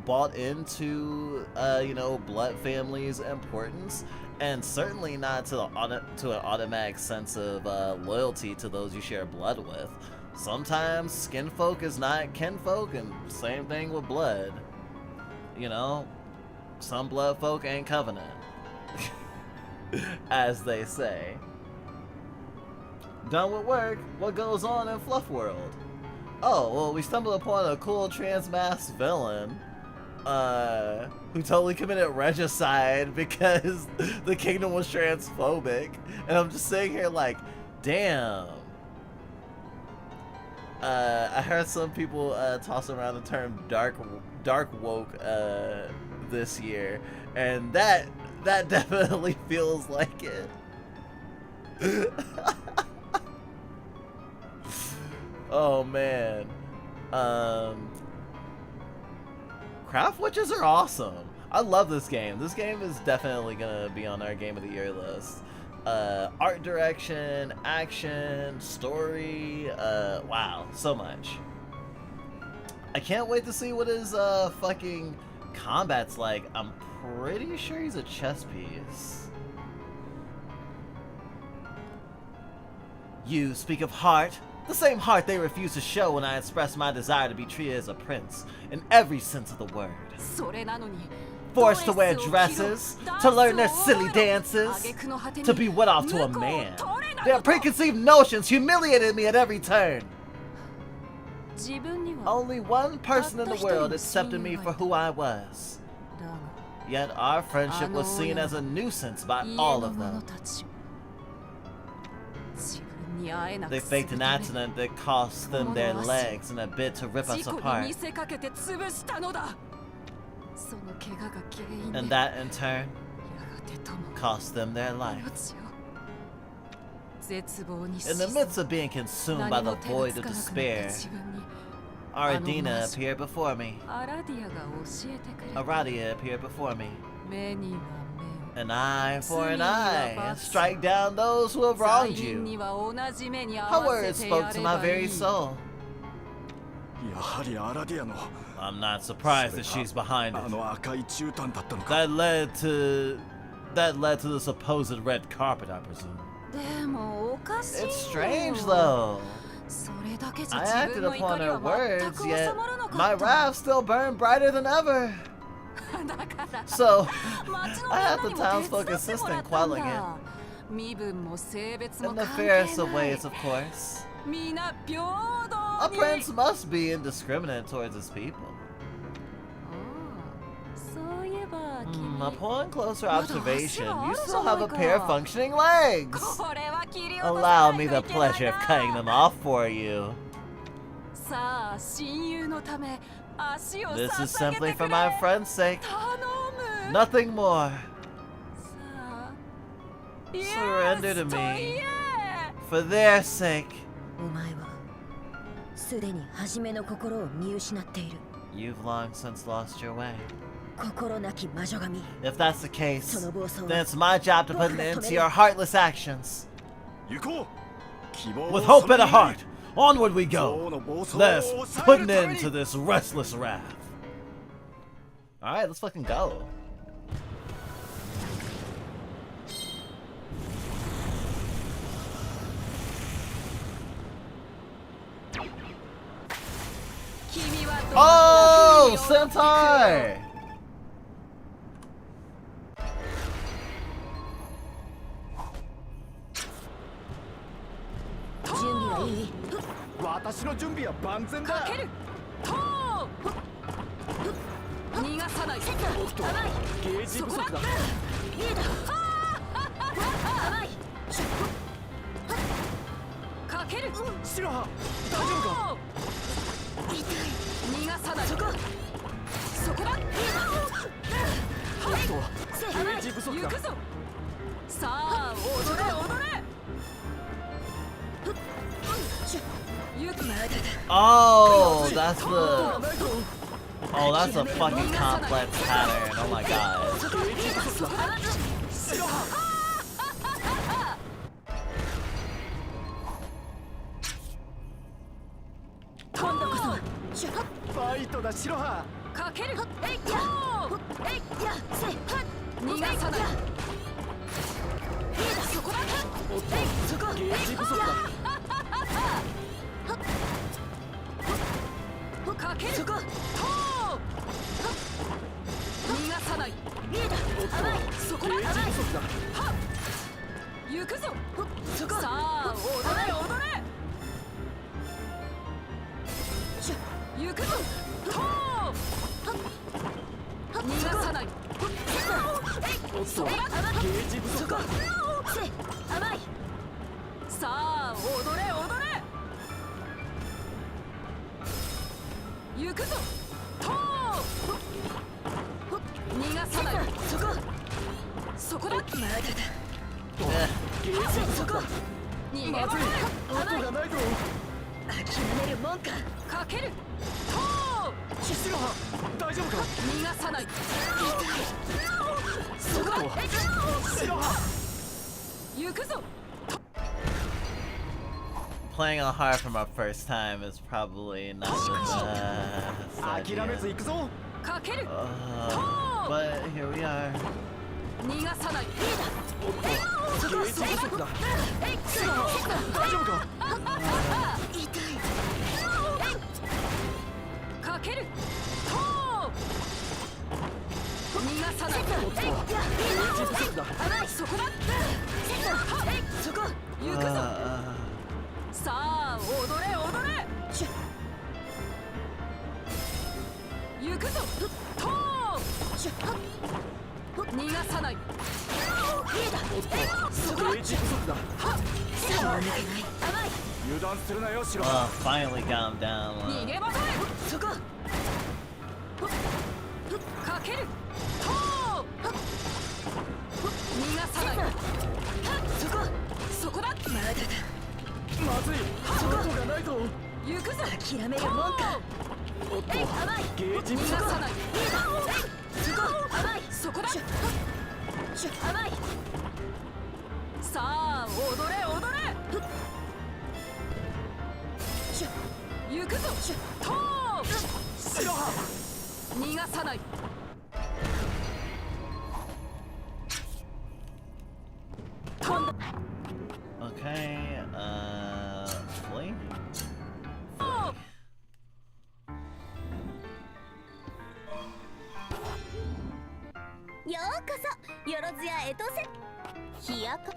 bought into you know, blood family's importance, and certainly not to an automatic sense of loyalty to those you share blood with. Sometimes skinfolk is not kinfolk, and same thing with blood. You know, some blood folk ain't covenant, as they say. Done with work, what goes on in Fluff World? Oh, well, we stumbled upon a cool trans-masked villain who totally committed regicide because the kingdom was transphobic. And I'm just sitting here like, damn. I heard some people toss around the term dark woke this year, and that definitely feels like it. Oh man. Craft Witches are awesome. I love this game. This game is definitely gonna be on our Game of the Year list. Art direction, action, story, wow, so much. I can't wait to see what his fucking combat's like. I'm pretty sure he's a chess piece. You speak of heart? The same heart they refused to show when I expressed my desire to be treated as a prince, in every sense of the word. それなのに Forced to wear dresses, to learn their silly dances, to be wed off to a man. Their preconceived notions humiliated me at every turn. Only one person in the world accepted me for who I was. Yet our friendship was seen as a nuisance by all of them. They faked an accident that cost them their legs in a bid to rip us apart. And that in turn cost them their life. In the midst of being consumed by the void of despair, Ardina appeared before me. アラディアが教えてくれた。 Aradia appeared before me. 目には An eye for an 罪には eye. 罰。 Strike down those who have 目。 wronged 罪人に you. は同じ目に合 Her わ words せてや spoke to れ my ばい very い。 soul. やはりアラディアの I'm not surprised that she's behind あ it. の赤い絨毯だったのか。 That led to the supposed red carpet, I presume. でもおかしいよ。 It's strange though. それだけじゃ I 自 acted 分の upon 怒り her は全 words, く収 yet まらな my かった。 wrath still burned brighter than ever. だから So 町の I みん had な the にも townsfolk 手伝ってもら assistant ったん quelling だ。身分も性別 in も the 関係 fairest of ない ways, of course. 皆平 A 等に。 prince must be indiscriminate towards his people. そういえば君、 Upon closer まだ observation, 足があ you るじ still ゃな have い a か。 pair of functioning legs. これは切り落とさ Allow ない me と the いけない pleasure of な。 cutting them off for you. さあ親友のため足を This is 捧げ simply てく for れ。 my friend's sake. 頼む。 Nothing more. さあ、イエス Surrender to と me. 言え。 For their sake. お前はすでに初めの心を見失っている。 You've long since lost your way. 心なき魔女神。 If that's the case, その暴走 then は it's my job to put an end to your heartless actions. 行こう。希望を With hope in a その heart, onward we 女 go. 王の暴走を Let's 抑 put え an るため end to に。 this restless wrath. Alright, let's fucking go. Oh, Centaur! 準備はいい。私の準備は万全だ。かける。とう。逃がさない。おっと、ゲージ不足だ。リーダー。甘い。かける。シロハ、大丈夫か。痛い。逃がさない。そこだ。おっと、ゲージ不足だ。行くぞ。さあ踊れ踊れ。行く。 Oh, that's the. Oh, that's a fucking complex pattern. Oh my god. シロハ。今度こそ。ファイトだ、シロハ。かける。えいや。えいや。せは。逃がさない。そこだ。おっと、ゲージ不足だ。かける。とう。逃がさない。リーダー。おっと、甘い。そこだ。ゲージ不足だ。行くぞ。そこ。さあ踊れ踊れ。行くぞ。とう。逃がさない。おっと、ゲージ不足だ。せ甘い。さあ踊れ踊れ。行くぞ。とう。逃がさない。そこ。そこだ。ゲージ不足だ。逃げろ。まずい、後がないぞ。諦めるもんか。かける。とう。シロハ、大丈夫か。逃がさない。そこだ。シロハ。行くぞ。 Playing on hard for my first time is probably not the best 諦めず idea. 行くぞ。かける。 But here we are. 逃がさない。おっと、ゲージ不足だ。シロハ、大丈夫か。痛い。かける。とう。逃がさない。おっと、ゲージ不足だ。そこだ。そこ。行くぞ。さあ踊れ踊れ。行くぞ。とう。逃がさない。おっと、ゲージ不足だ。油断するなよ、シロハ。 Finally calm down. 逃げ惑え。そこ。かける。とう。逃がさない。そこ。そこだ。まずい、後がないぞ。行くぞ諦めるもんかおっとゲージ不逃足だがさないそこ甘いそこだ甘いさあ踊れ踊れ行くぞと白羽逃がさない今度 Okay, flee? ようこそよろずやエトセ冷やか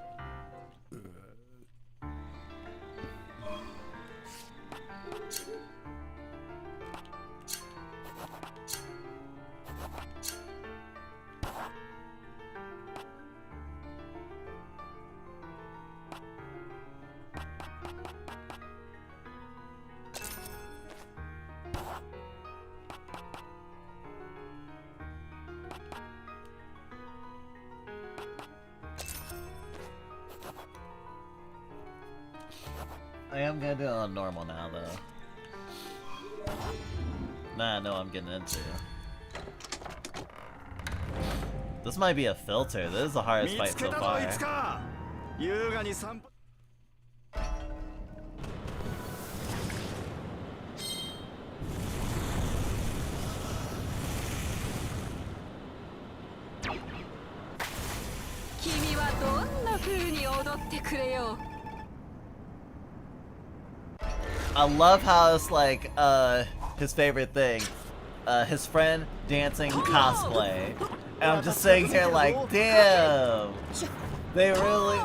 I am gonna do it on normal now, though. Nah, I know I'm getting into. This might be a filter. This is the hardest 見 fight つけ so たぞ far. いつか優雅に散歩君はどんな風に踊ってくれよ I love how it's like, his favorite thing. His friend dancing cosplay. And I'm just sitting here like, damn! They really,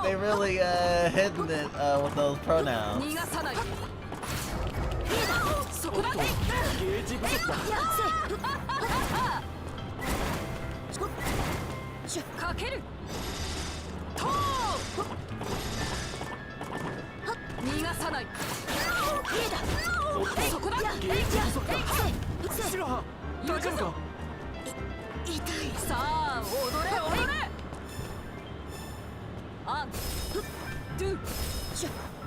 hitting it, with those pronouns. 逃がさないそこだゲージ不足だかけると逃がさないおっとそこだゲージ不足だ白羽大丈夫かさあ踊れ踊れアンドゥ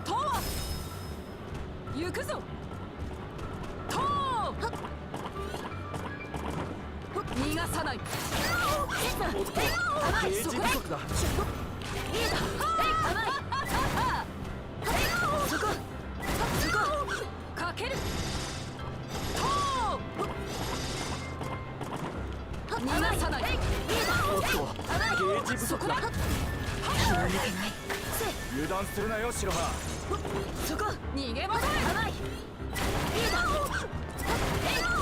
と行くぞと逃がさないおっとゲージ不足だかけると逃がさないおっとゲージ不足だ油断するなよ白羽そこ逃げ惑え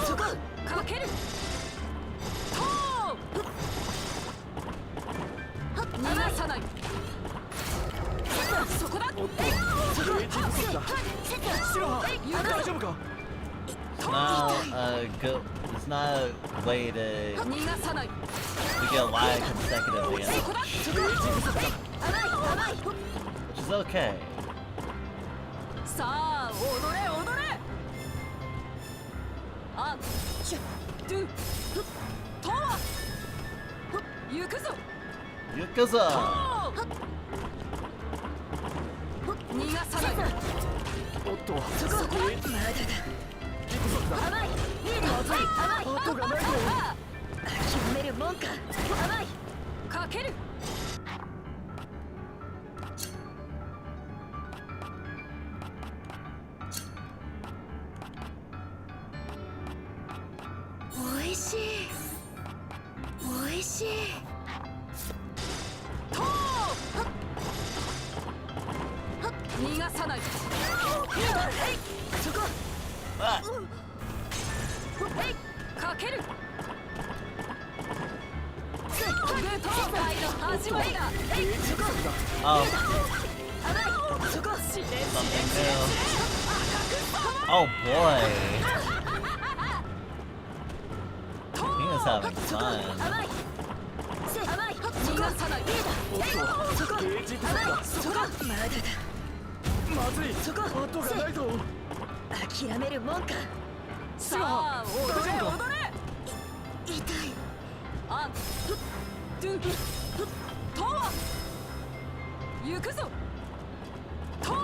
そこかけると逃がさないそこだおっとゲージ不足だ白羽大丈夫か It's not a way to 逃がさない get a lot of consecutive wins, そこだ which is okay. さあ踊れ踊れアンドゥと行くぞ Yakuza! 逃がさないおっとゲージ不足だ後がないぞ諦めるもんか甘いかけるおいしいおいしいと逃がさないそこ Ah! かける舞踏会の始まりだ Oh, そこ自然 something new. Oh boy! He is having fun. 甘い逃がさないおっとゲージ不足だそこだまずい後がないぞ諦めるもんかさあ踊れ踊れ痛いアンドゥと行くぞと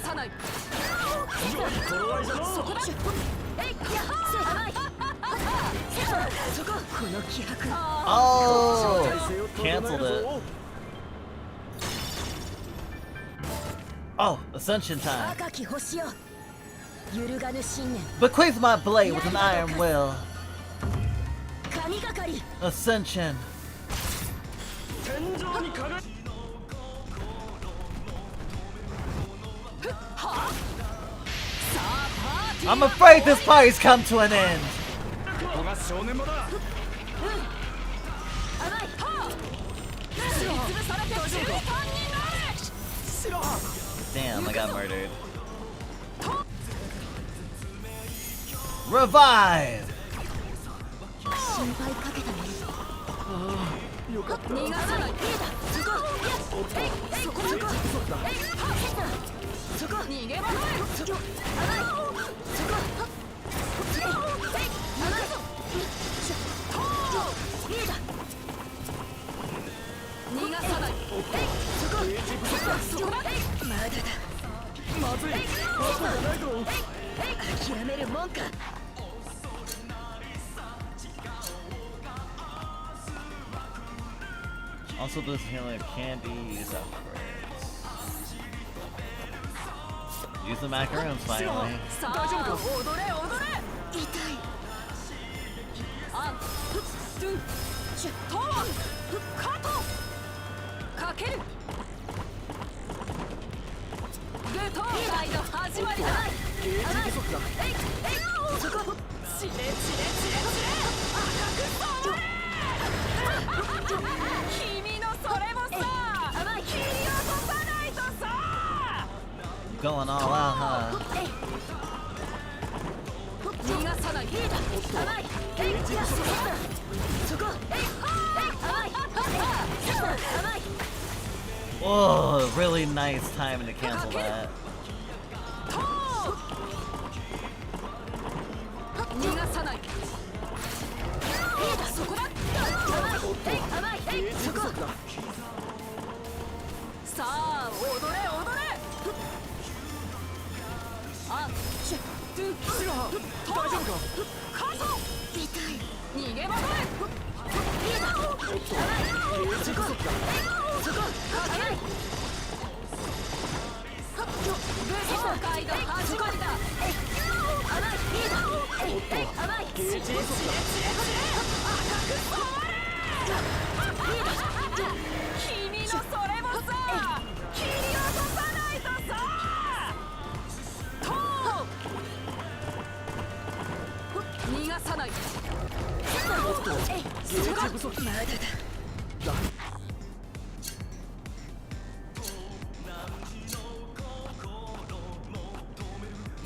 さない。頃合いじゃのう。そこだ。えいや甘いそここの気迫 Oh, 体勢を整える canceled ぞ it. Oh, Ascension time. 赤き星よ揺るがぬ信念 Bequeath my blade with an iron will. 神がかり Ascension. 天井に輝く I'm afraid this party's come to an end. ここが正念場だ。甘い Damn, I got murdered. Revive! 心配かけたねよかった。逃がさない。そこえいそこそこえいそこ逃げ場ない。そこ甘いそこえい甘いリーダー逃がさない。そこそこまだだまずい。後がないぞ。諦めるもんか Also, this healing candy is upgrades. Use the macaroons finally. さあ踊れ踊れ。痛いあんふっトゥシュトワふっカートかけるグトーライの始まりだ。ゲージ不足だ。そこチレチレチレチレ赤く染まれ君のそれもさ切り落とさないとさ Going all out, huh? 逃がさない。甘いえいやそこえい甘い甘い Oh, really nice timing to cancel that. 逃がさない。そこだ。甘いえいそこさあ踊れ踊れ。あんシュトゥシロハ、大丈夫か。カート痛い逃げ惑れ。リーダーゲージ不足だ。そこ甘い武装界の始まりだ。甘いリーダー甘いゲージ不足だ。君のそれもさ切り落とさないとさと逃がさない。ゲージ不足。まだだ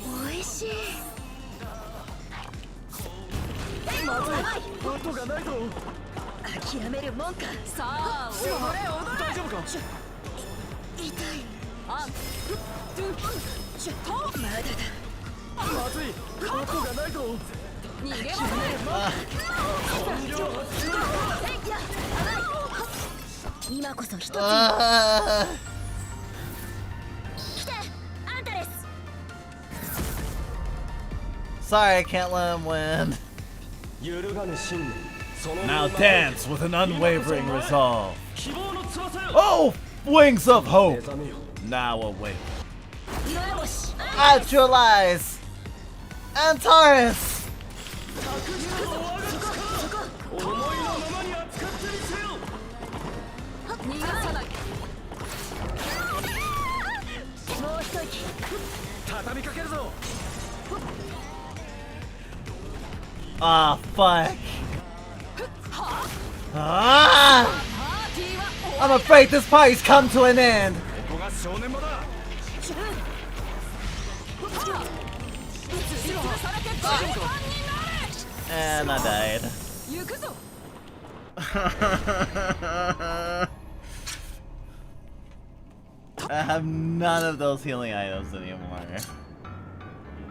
おいしいまずい。後がないぞ。諦めるもんかさあ踊れ踊れ。大丈夫か。痛いあんふっトゥシュトまだだまずい。後がないぞ。逃げ惑れ。今こそ一つ Ah. 来てあんたです Sorry, I can't let him win. 揺るがぬ信念。その Now dance with an unwavering resolve. 希望の翼よ。 Oh, wings of 目 hope. 覚めよ。 Now awake. 弱星 Actualize. Antares. 思いのままに扱ってみせよ。逃がさない。もう一息畳みかけるぞ。 Ah, fuck. Ah! パーティーは終わ I'm afraid this party's come to an end. ここが正念場だ。りされて大ファンになれ。 And I died. 行くぞ。 I have none of those healing items anymore.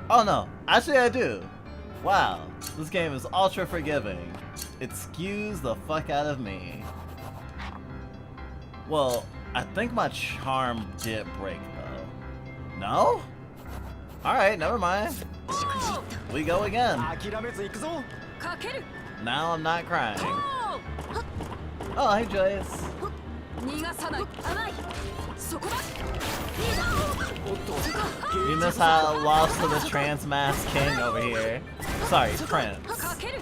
Oh no, actually I do. Wow, this game is ultra forgiving. It skews the fuck out of me. Well, I think my charm did break though. No? Alright, never mind. We go again. 諦めず行くぞ。かける Now I'm not crying. と Oh, hey Joyce. 逃がさない甘いそこだ You miss how lost to the trans mask king over here. Sorry, Prince. かける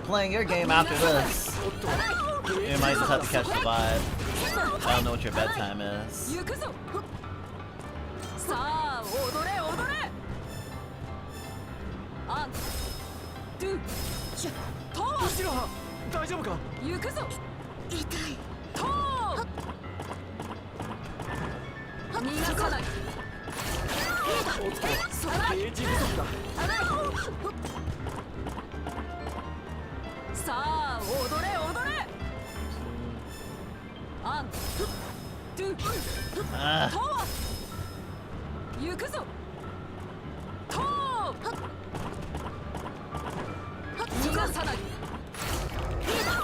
Playing your game after this. You might just have to catch the vibe. I don't know what your bedtime is. 行くぞさあ踊れ踊れアンドゥシュトー白羽、大丈夫か。行くぞ痛いトー逃がさないおっと、それだゲージ不足だ。さあ踊れ踊れアンドゥ Ah, トー行くぞトー逃がさない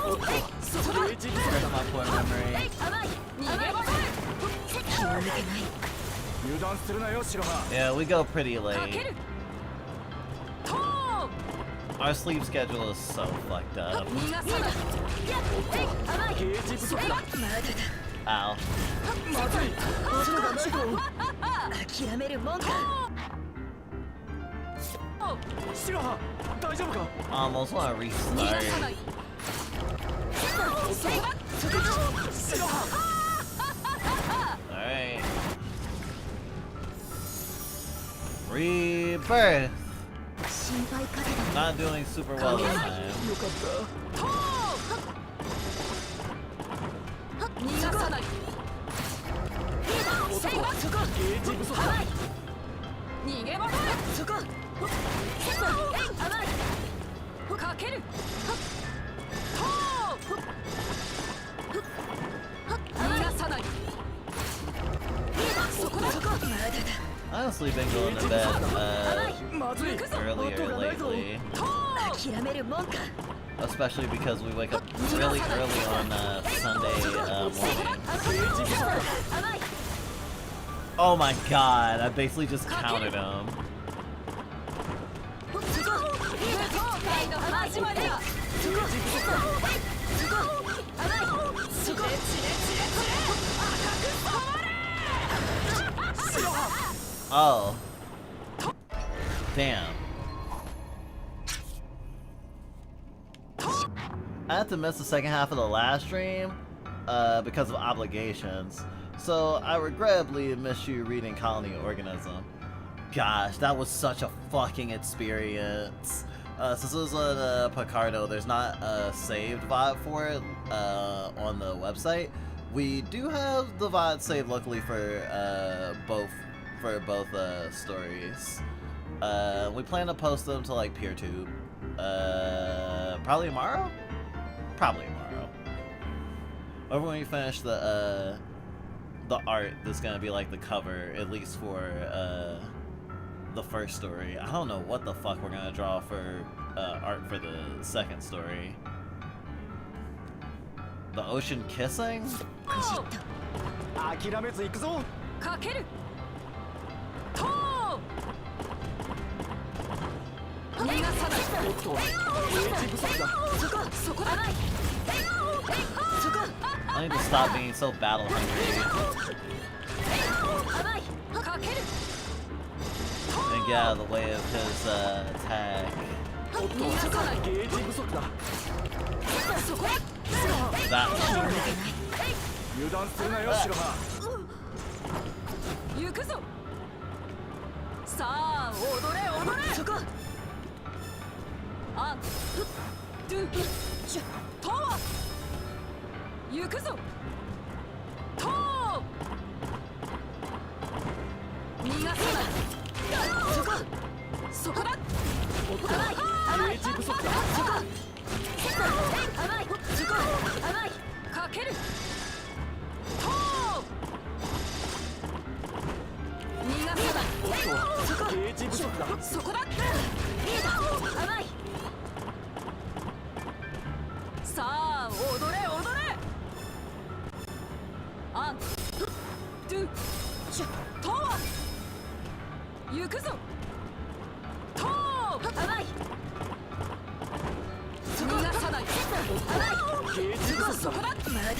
おっと、そこだゲージ不足 where's だ。 my poor memory? 逃げ場気を抜けない油断するなよ、白羽。 Yeah, we go pretty かけ late. るトー Our sleep schedule is so fucked up. 逃がさないゲージ不足だ。 Ow. まずい。後がないと。諦めるもんか白羽、大丈夫か。 Almost want to 逃がさ restart. ない白羽。 Alright. Rebirth. 心配かけた Not doing super well this time. よかった。トー逃がさないおっと、ゲージ不足だ。逃げ場そこかけるトー逃がさないそこだ Honestly, been going to bed まずい。 earlier lately, 諦めるもんか especially because we wake up really early on Sunday morning. Oh my god, I basically just countered him. 会の始まりだ Oh. Damn. I had to miss the second half of the last stream because of obligations. So I regrettably missed you reading Colony Organism. Gosh, that was such a fucking experience. Since it was on Picardo, there's not a saved VOD for it on the website. We do have the VOD saved locally for both stories. We plan to post them to like PeerTube. Probably tomorrow? Probably tomorrow. Or when we finish the art that's gonna be like the cover, at least for the first story. I don't know what the fuck we're gonna draw for art for the second story. The ocean kissing? 諦めず行くぞ。かけるトー逃がさないおっと、ゲージ不足だ。そこだ I need to stop being so battle hungry かける and get out of the way of his attack. おっと、ゲージ不足だ。そこだ That 油断するなよ、白羽。行くぞさあ踊れ踊れそこアンドゥシュトー行くぞトー逃がさないそこだおっと、ゲージ不足だ。かけるトー逃がさないおっと、ゲージ不足だ。そこださあ踊れ踊れアン行くぞトー甘い逃がさないゲージ不足だ。そこだまだだ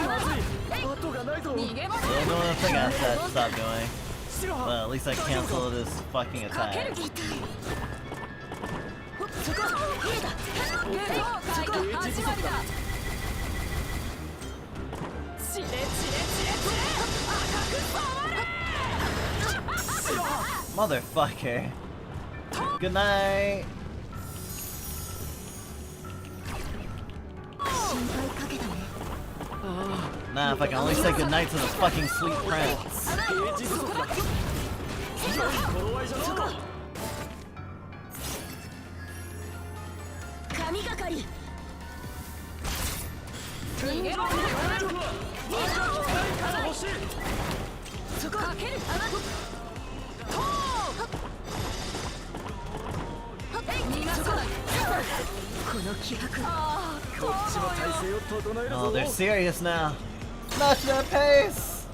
まずい。後がないぞ。逃げ場 The only thing I said to stop doing. But at least I canceled his fucking かける attack. そこゲート界の始まりだチレチレチレチレ赤く触れ Motherfucker. Good night. 心配かけたね Nah, if I can only say goodnight to the fucking sweet prince. ゲージ不足だ。ひどい頃合いじゃのう。神がかり逃げ場輝くは赤き大化の星。そこかけるトー逃がさないこの気迫あこっちも体勢を整えるぞ。 Oh, they're serious now. Match their pace.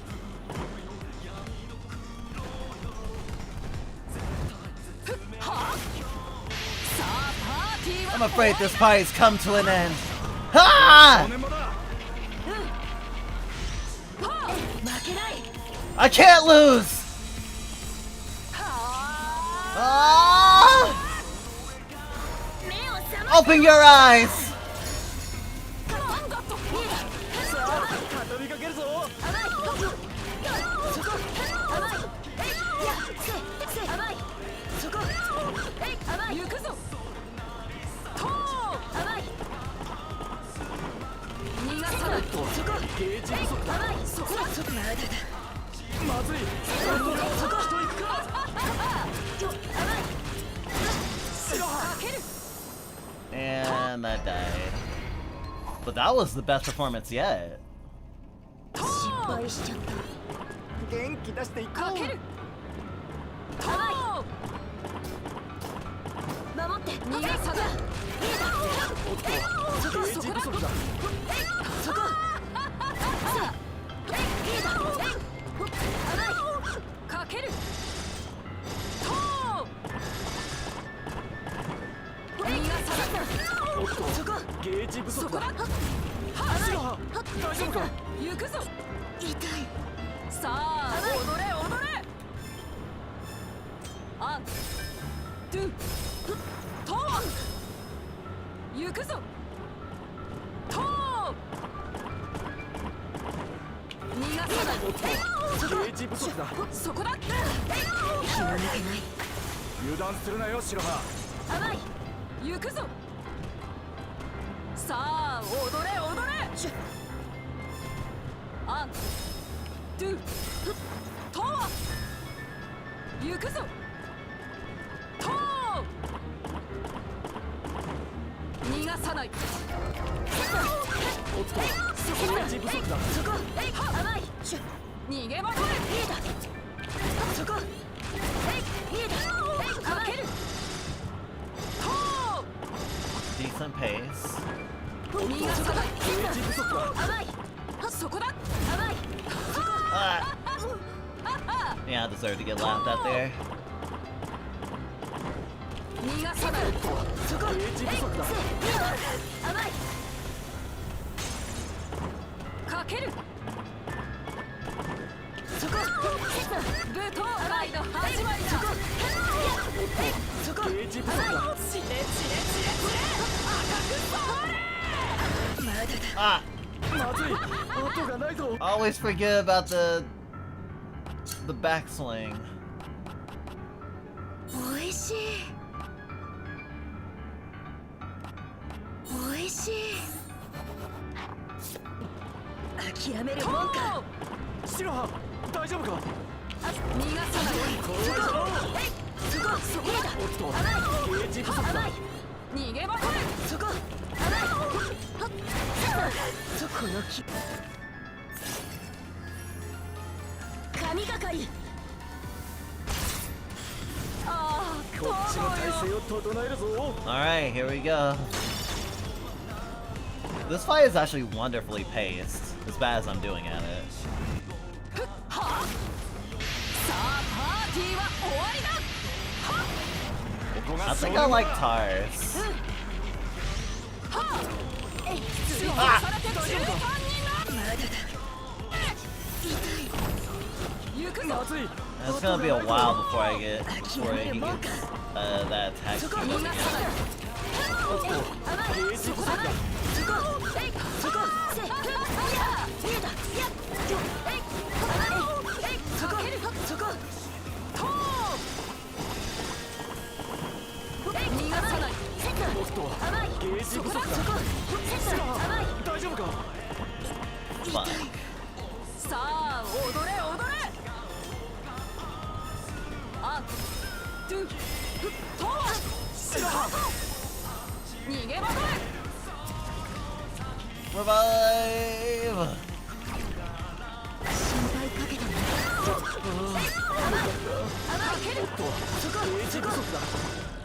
I'm afraid this party's come to an end. Ha! 5年もだ。負けない I can't lose. Ah! 目を覚ま Open your eyes. さあ、たびかけるぞ。甘いそこ甘いえいやせ甘いそこえい甘い行くぞトー甘い逃がさないそこゲージ不足だ。甘いそこまだだまずい。後がそこ人行くか。よ甘い白羽。かける And that died. But that was the best performance yet. 失敗しちゃった元気出していこう。かけるトー守って逃がさないおっと、ゲージ不足だ。そこかけるトー逃がさないおっと、ゲージ不足だ。白羽、大丈夫か。行くぞ痛いさあ踊れ踊れアンドゥトー行くぞトー逃がさないおっと、ゲージ不足だ。そこだ気が抜けない油断するなよ、白羽。甘い行くぞさあ踊れ踊れアンドゥトー行くぞトー逃がさないおっと、ゲージ不足だ。そこえい甘い逃げ場これそこえいかけるト Decent pace. ー逃がさないゲージ不足だ。甘いそこだ甘い Ah. Yeah, I deserve to get laughed at there. 逃がさないそこ、ゲージ不足だ。甘いかけるそこ舞踏会の始まりだそこゲージ不足だ。チレチレチレチレ赤く触れまだだ Ah! まずい。後がないぞ。 Always forget about the backswing. おいしいおいしい諦めるもんか白羽、大丈夫か。逃がさないこれはそこそこだおっと、ゲージ不足だ。逃げ場これそこ甘いそこの木神がかりああこっちの体勢を整えるぞ。 Alright, here we go. This fight is actually wonderfully paced, as bad as I'm doing at it. さあパー T は終わりだ。 I think I like Tars. 通報されて中間にな。行くぞ。まずい It's gonna be a while before he gets that attack. 逃がさない。ゲージ不足だ逃がさない。おっとゲージ不足だ大丈夫か Fuck. さあ踊れ踊れ。アンドゥフトワ逃げ惑え。 Revive! かける。ゲージ不足だ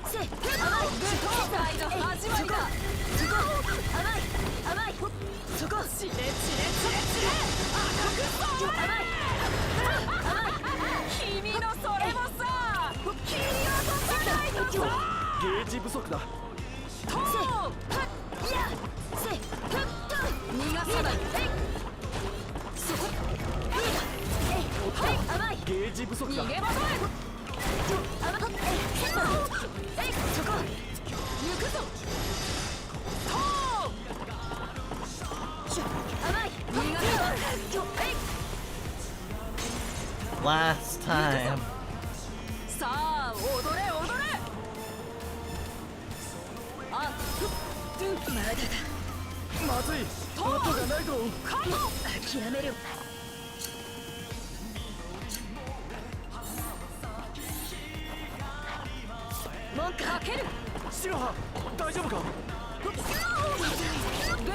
舞踏会の始まりだ。チレチレチレチレ赤くそう君のそれもさ切り落とさないのさ。ゲージ不足だトー逃がさない。そこゲージ不足だ逃げ惑え。行くぞ。トー逃がさない。 Last time. さあ踊れ踊れ。アンドゥまだだ。まずい後がないぞカモン。諦めるかける。白羽大丈夫か舞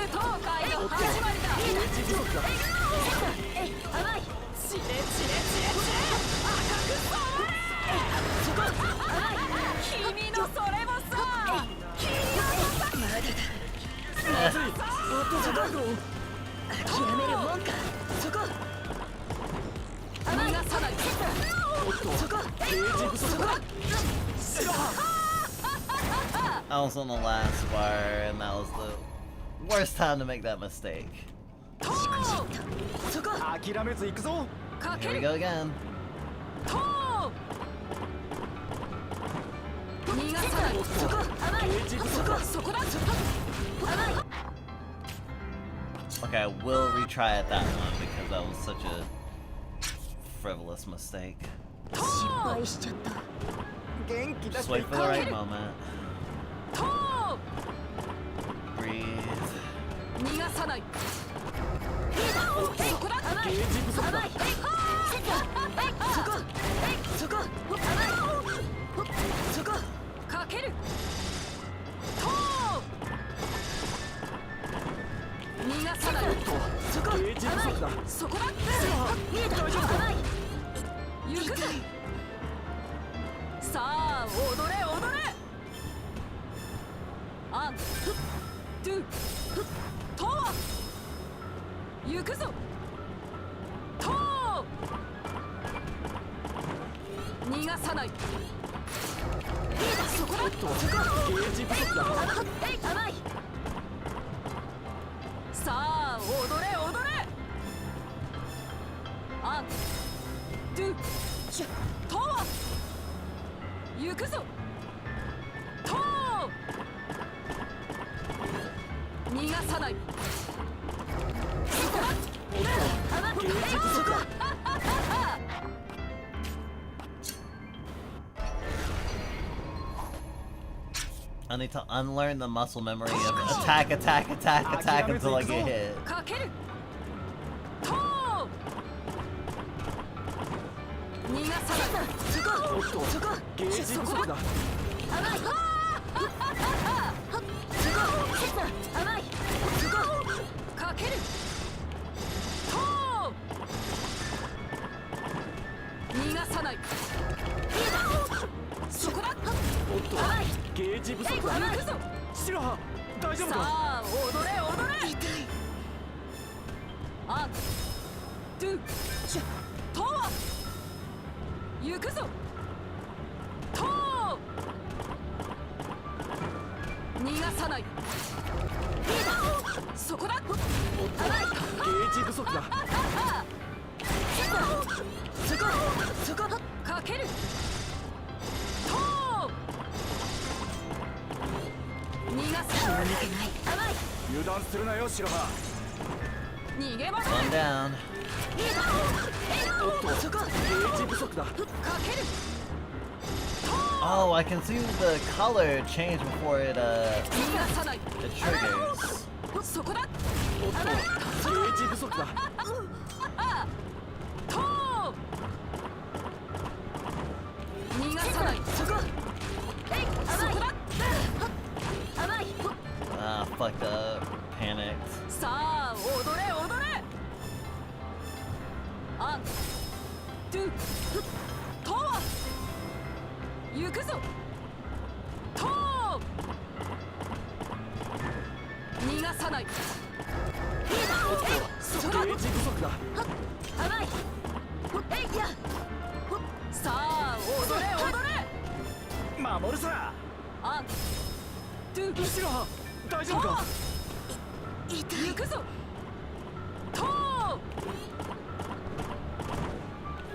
踏会の始まりだ。ゲージ不足だチレチレチレチレ赤くそう君のそれもさ切り落とさまずい後がないぞ諦めるもんかそこ逃がさない。おっとゲージ不足だ白羽 I was on the last bar, and that was the worst time to make that mistake. そこ諦めず行くぞかけ Here we る。 go again. トー逃がさない。そこゲージ不足だそこだ。 Okay, I will retry at that one because that was such a frivolous mistake. ト失ー敗しちゃった元気出 Just して wait for the right moment. トー Breathe. 逃がさない。そこだ。ゲージ不足だかける。トー逃がさない。ゲージ不足だそこだ。大丈夫か行くぞ。さあ踊れ踊れ。アンドゥトー行くぞ。トー逃がさない。そこだ。ゲージ不足ださあ踊れ踊れ。アンドゥトー行くぞ。トー逃がさない。そこだ。ゲージ不足だ I need to unlearn the muscle memory of attack, attack, attack, attack until I get hit. かける。トー逃がさない。おっとゲージ不足だかける。トー逃がさない。そこだ。おっとゲージ不足だ行くぞ。白羽大丈夫さかあ踊れ踊れ。アンドゥトー行くぞ。さない。そこだ。ゲージ不足だ。そこかける。と逃がす。油断するなよ白羽。逃げ場。 One down. おっとゲージ不足だ。かける。 Oh, I can see the color change before it 逃がさない。 it triggers. そこだ。おっとゲージ不足だ。と逃がさない。そこだ。 Ah, fucked up. Panicked. さあ踊れ踊れ。アンドゥとは行くぞ。と逃がさない。そこだ。ゲージ不足だ。さあ踊れ踊れ。守るさ。アンドゥ白羽大丈夫か。行くぞ。と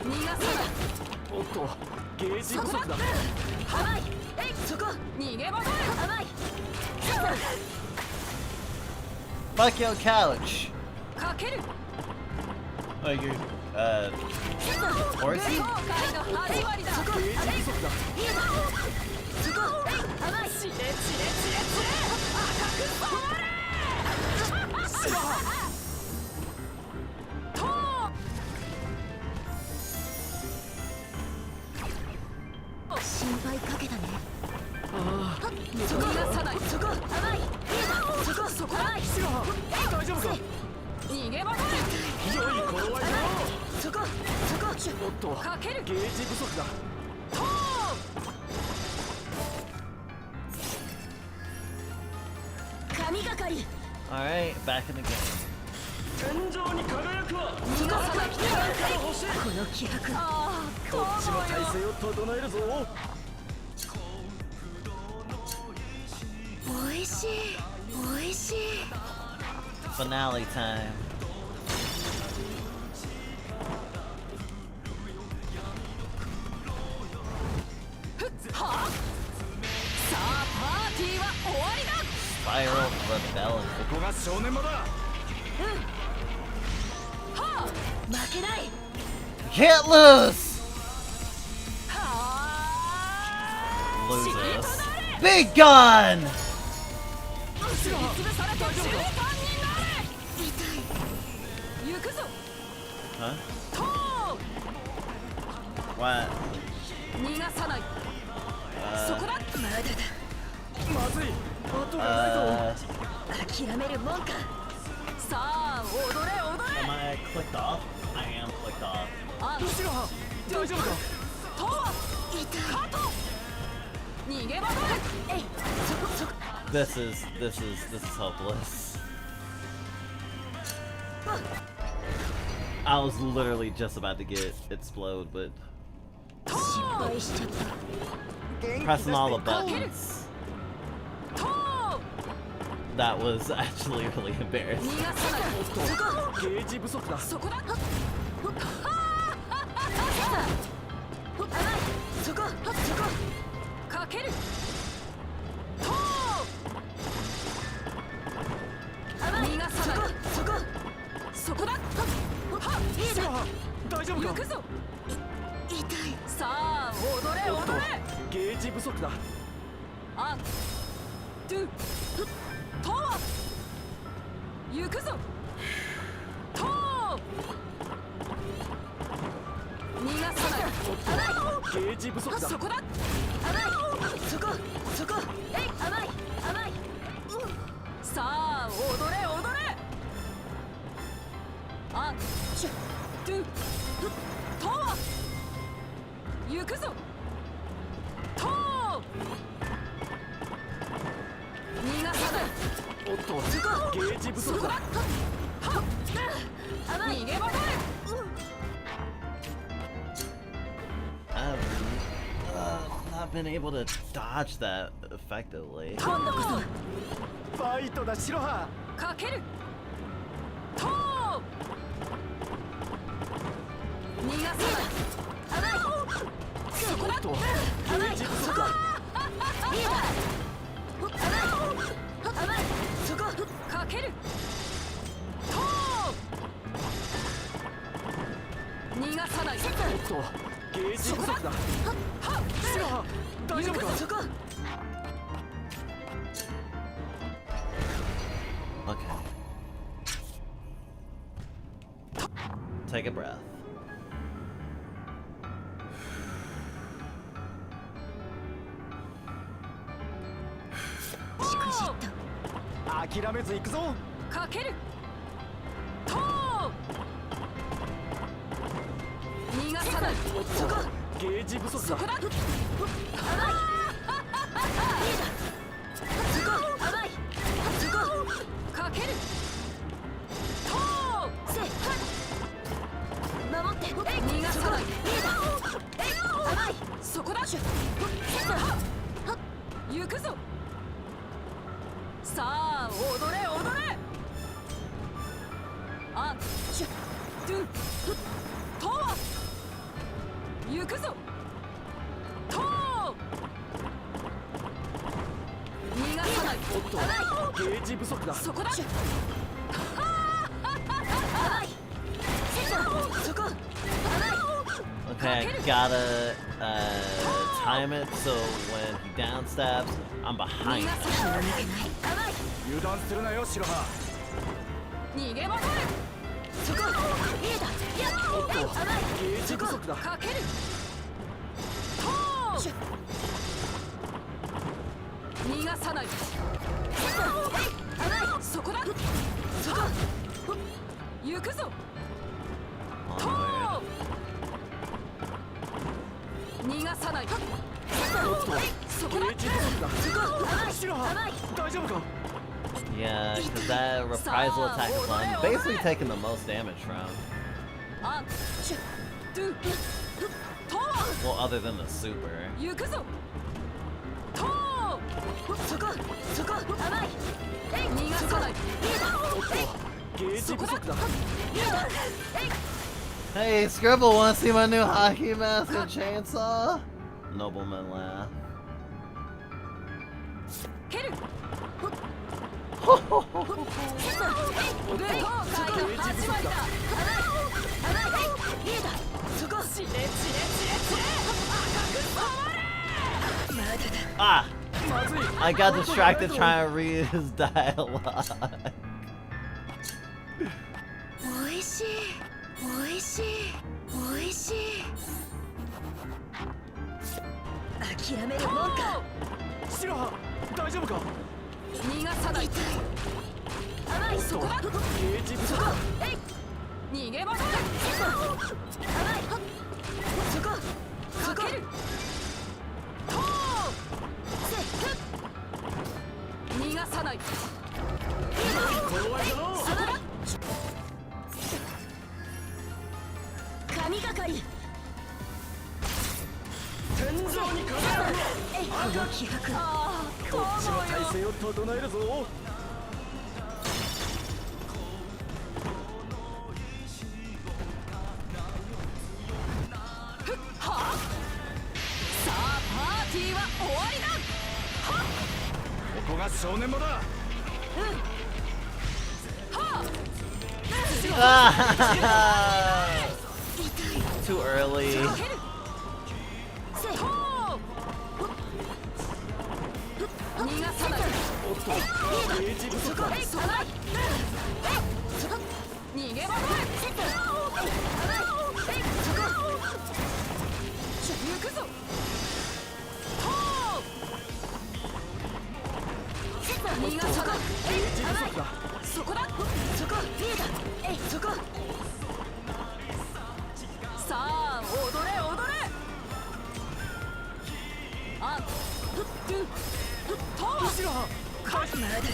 逃がさない。おっとゲージ不足だ。そこ逃げ場だ。 Fuck your couch. かける。 Oh, you horsey? 後悔の始まりだ。ゲージ不足だ。チレチレチレチレ赤く染まれ。と心配かけたね。逃がさない。そこだ。白羽大丈夫か。逃げ場だ。良い頃合いだ。そこおっとかける。ゲージ不足だ。と神がかり。 Alright, back in the game. 天井に輝くわ。逃がさない。欲しい。この気迫。ああこっちも体勢を整えるぞ。おいしいおいしい。 Finale time. はあ。さあパーティーは終わりだ。 Spiral rebellion. ここが正念場だ。はあ。負けない。 Can't lose! はあ。 Loses. Be gone! 潰されて中間になれ。行くぞ。 Huh? と What? 逃がさない。そこだ。まだだ。まずい後がないぞ。諦めるもんか。さあ踊れ踊れ。 Am I clicked off? I am clicked off. あん白羽大丈夫か。とカット。逃げ場だ。This is hopeless. I was literally just about to get explode, but 失敗しちゃった。 pressing all the buttons. と That was actually really embarrassing. 逃がさない。ゲージ不足だ。そこだ。かける。と逃がさない。そこだ。白羽大丈夫か。行くぞ。痛い。さあ踊れ踊れ。ゲージ不足だ。アンドゥと行くぞ。と逃がさない。ゲージ不足だ。そこだ。そこさあ踊れ踊れ。アンドゥと行くぞ。と逃がさない。おっとゲージ不足だ。逃げ場だ。 I'm not not been able to dodge that effectively. 今度こそファイトだ白羽。かけるトー逃がさない甘いそこだと甘いゲージ不足だ。リーダー甘いそこかけるトー逃がさないとゲージ不足だ。白羽大丈夫か。そこ Okay. Take a breath. しくじった諦めず行くぞ。かけるトー逃がさないそこゲージ不足だ。そこだ甘いリーダーそこ甘いそこかけるトーせ守って逃がさないリーダー甘いそこだ行くぞさあ踊れ踊れアンシュドゥトー行くぞトー逃がさないおっとゲージ不足だ。そこだ甘いそこ甘い Okay, I gotta time it so when he downstabs, I'm behind 逃 him. がさない甘い油断するなよ白羽。逃げ惑えそこリーダーやっおっと甘いゲージ不足だ。かけるトー逃がさない甘いそこだそこ行くぞ On ト the way. ー逃がさないおっとそこだゲージ不足だ。甘い白羽甘い大丈夫か。 Yeah, because that reprisal attack is what I'm basically taking the most damage from. アンシュドゥトー Well, other than the super. 行くぞトーそこそこ甘い逃がさないリーダーおっとゲージ不足だ。リーダー Hey, Scribble, wanna see my new hockey mask and chainsaw? Nobleman laugh. 蹴るおっと武道会の始まりだリーダーそこチレチレチレチレ赤く染まれまだだ Ah! まずい。 I got distracted trying to read his dialogue. おいしいおいしいおいしい諦めるもんか白羽大丈夫か。逃がさない甘いそこだゲージ不足だ。逃げ場だ甘いそこかけるトー逃がさないそこだ神がかり天井に輝くこの気迫あこっちの体勢を整えるぞ。さあパーティーは終わりだここが正念場だ。Ah! Too early. かけるトー逃がさないおっとゲージ不足だ。そこだ逃げ場だ行くぞトー逃がさないゲージ不足だ。そこだそこリーダーそこさあ踊れ踊れアンドゥトー白羽まだだ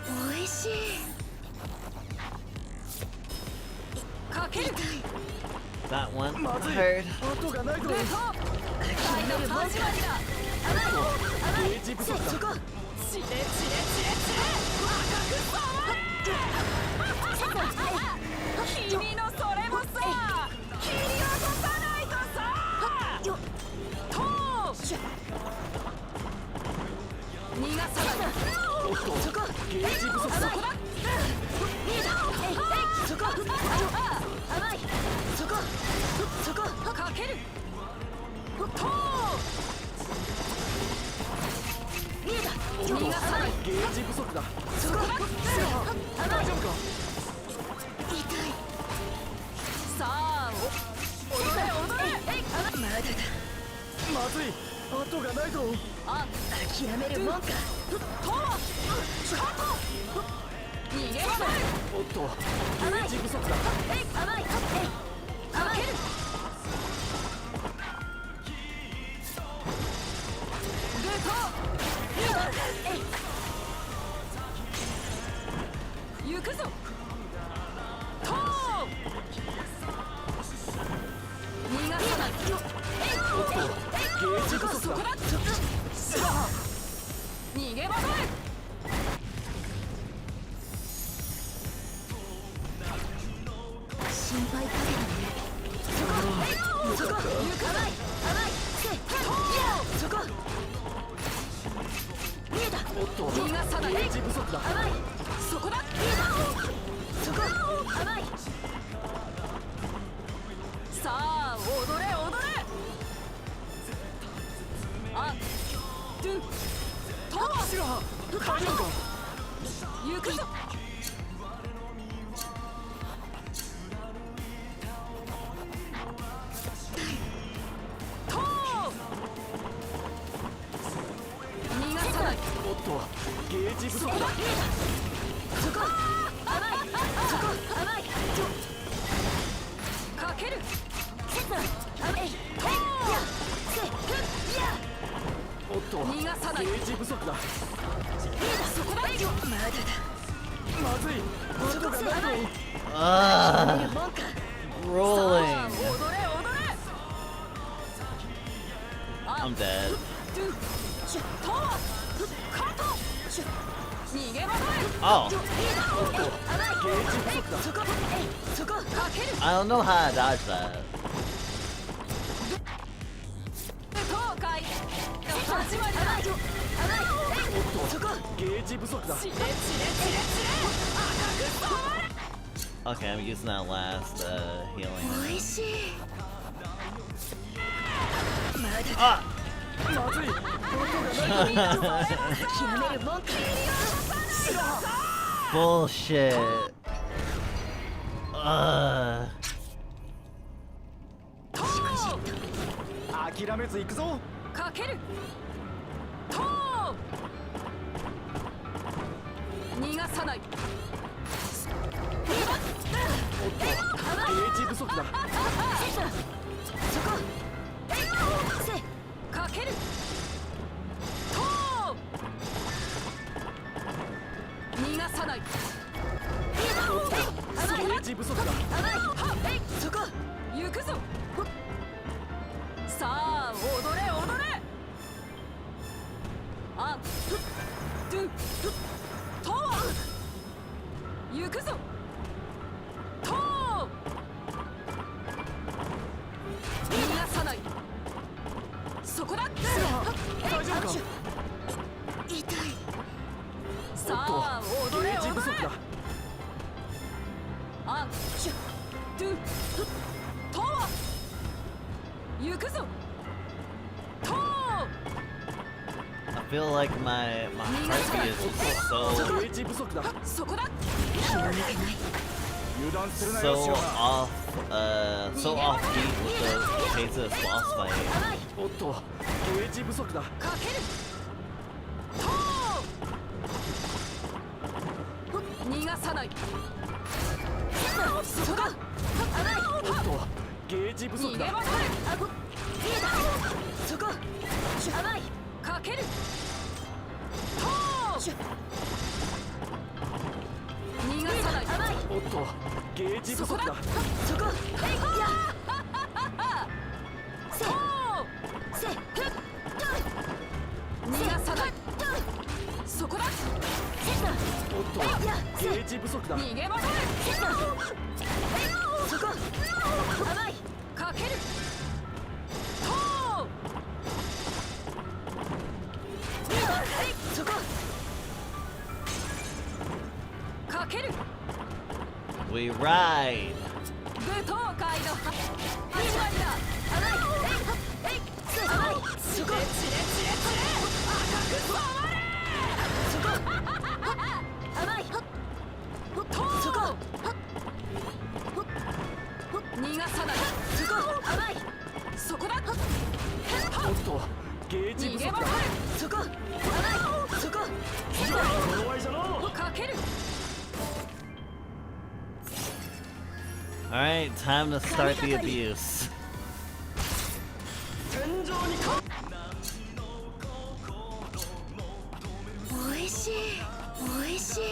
おいいしいかける That one まずい hurt. 後がないぞグート最後始まりだゲージ不足だそこチレチレチレチレ赤く染まる君のそれもさ切り落とさないとさと逃がさないおっとそこゲージ不足だそこだ見えたそこ甘いそこかけると見えたおっと逃がさないゲージ不足だそこだ大丈夫か痛いさあ踊れ踊れまだだまずい後がないぞあ諦めるもんかと逃げなさいおっとゲージ不足だ甘いかけるグート行くぞと逃がさないおっとゲージ不足だそこだ逃げ惑え心配かけたねそこ行かない甘いそこ見えたおっと逃がさないゲージ不足だ甘いそこだ見えたそこ甘いさあ踊れ踊れあドゥとシラハ大丈夫か行くぞと逃がさないおっとゲージ不足だそこ甘いそこ甘いかけるおっと逃がさないゲージ不足だそこだまだだまずい後がないぞAh, もんか rolling. 踊れ踊れ I'm dead. ドゥシュとカット逃げ惑え Oh, ゲージ不足だそこかける I don't know how I dodged that. 東海始まりだおっとゲージ不足だチレチレチレチレ赤く染まる Okay, I'm using that last healing. おいしい Ah! まずい後がないぞ諦めるもんか Bullshit.諦めず行くぞかけると逃がさないおっとゲージ不足だそこかけると逃がさないおっとゲージ不足だそこ行くぞさあ踊れ踊れあドゥと行くぞと逃がさないそこだ大丈夫か痛いさおっあ踊れとゲージ不足踊れだあドゥと行くぞと I feel like my heartbeat is just so ゲージ不足だそこだ油断するな so よシラ off so off beat with the pace of this boss fight. おっとゲージ不足だかけると逃がさないそこだおっとゲージ不足だ逃げ惑えそこ甘いかけるととゲージ不足だ。そこえいやせせふっ逃がさないそこだおっとゲージ不足だ。逃げませんそこ甘いかけるとそこかける We ride. 武闘会の始まりだ甘いえい甘いそこ赤く染まれそこ甘いそこ逃がさないそこ甘いそこだおっとゲージ不足だ。逃げませんそこ甘いそこ怖いじゃろう。かける Alright, time to start the abuse. 天井にかおいしいおいしい。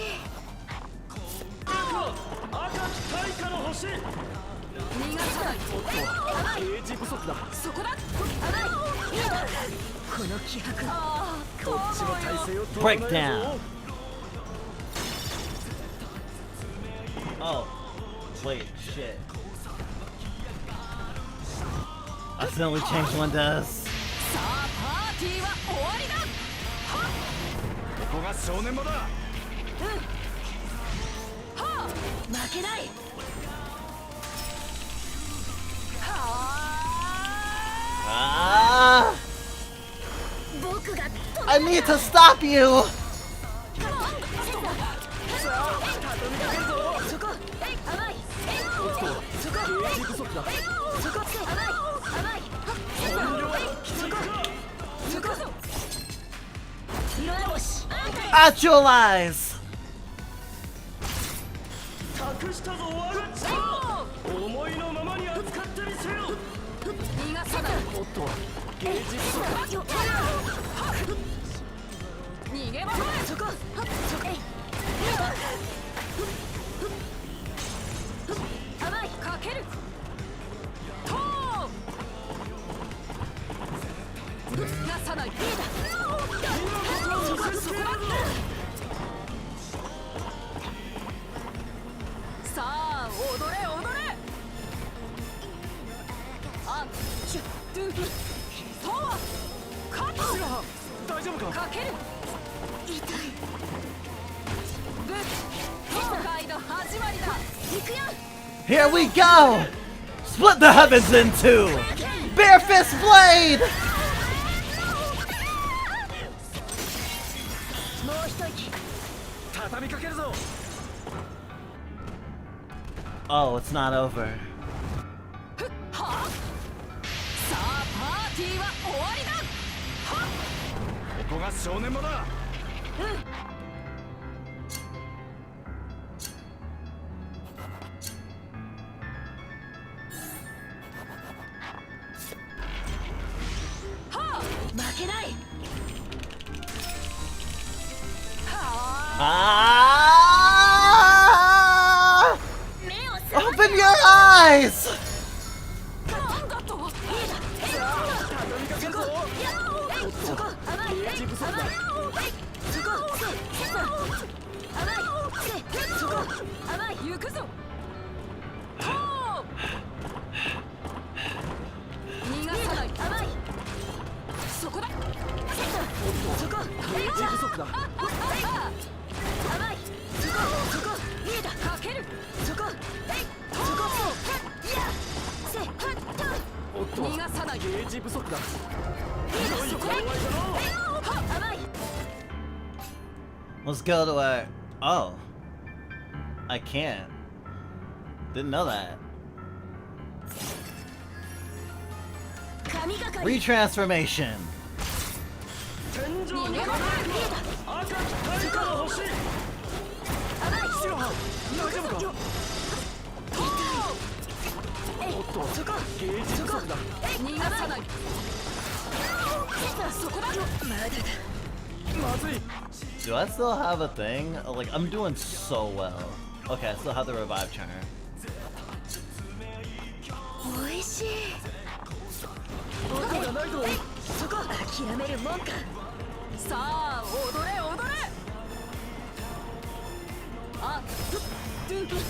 赤き対価の星。逃がさないゲージ不足だ。そこだ甘いこの気迫こっちの体勢を取らない Break ぞ。 down. Oh, wait, shit. Accidentally changed one does. さあパーティーは終わりだここが正念場だ。はあ負けないはあ Ah! I need to stop you! そこえい甘いおっとそこゲージ不足だ。そこ甘いそこ色星 Actualize! 託したぞ我が力。思いのままに扱ってみせよ。逃がさないおっとゲージ不足だ。逃げませんそこえい甘いかけると逃がさないそこださあ踊れ踊れアンシュドゥとカット大丈夫か。かける痛い武闘会の始まりだ行くよ Here we go! Split the heavens in two! Bare Fist Blade! もう一息畳みかけるぞ。 Oh, it's not over. はあさあパーティーは終わりだここが正念場だ。はあ負けないはあ Ah! Open your eyes! なんだと畳みかけるぞ。そこ甘いゲージ不足だ。そこ甘いそこ甘い行くぞと逃がさない甘いそこだそこゲージ不足だ。甘いそこ見えたかけるそこえいそこいやせおっと逃がさないゲージ不足だ。そこだ甘い Let's go to our... Oh. I can't. Didn't know that. 神がかり Retransformation. 天井にか赤き対価の星。大丈夫か。おっとゲージ不足だ。逃がさないそこだまだだまずい。 Do I still have a thing? Like, I'm doing so well. Okay, I still have the revive charm. おいしい。音がないぞ。そこ諦めるもんか。さあ踊れ踊れ。あ、トゥントゥン。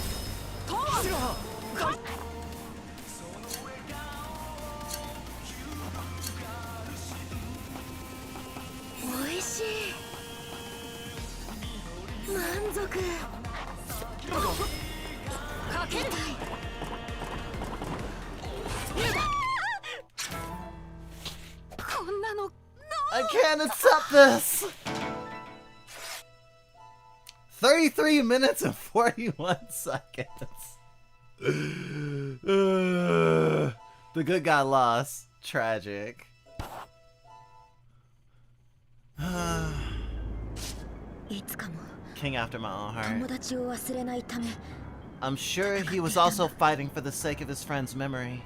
トーン。おいしい。満足。かける。こんなの。I can't accept this! 33 minutes and 41 seconds. The good guy lost. Tragic. いつかも King after my own 友 heart. 達を忘れないため I'm sure he was also fighting for the sake of his friend's memory.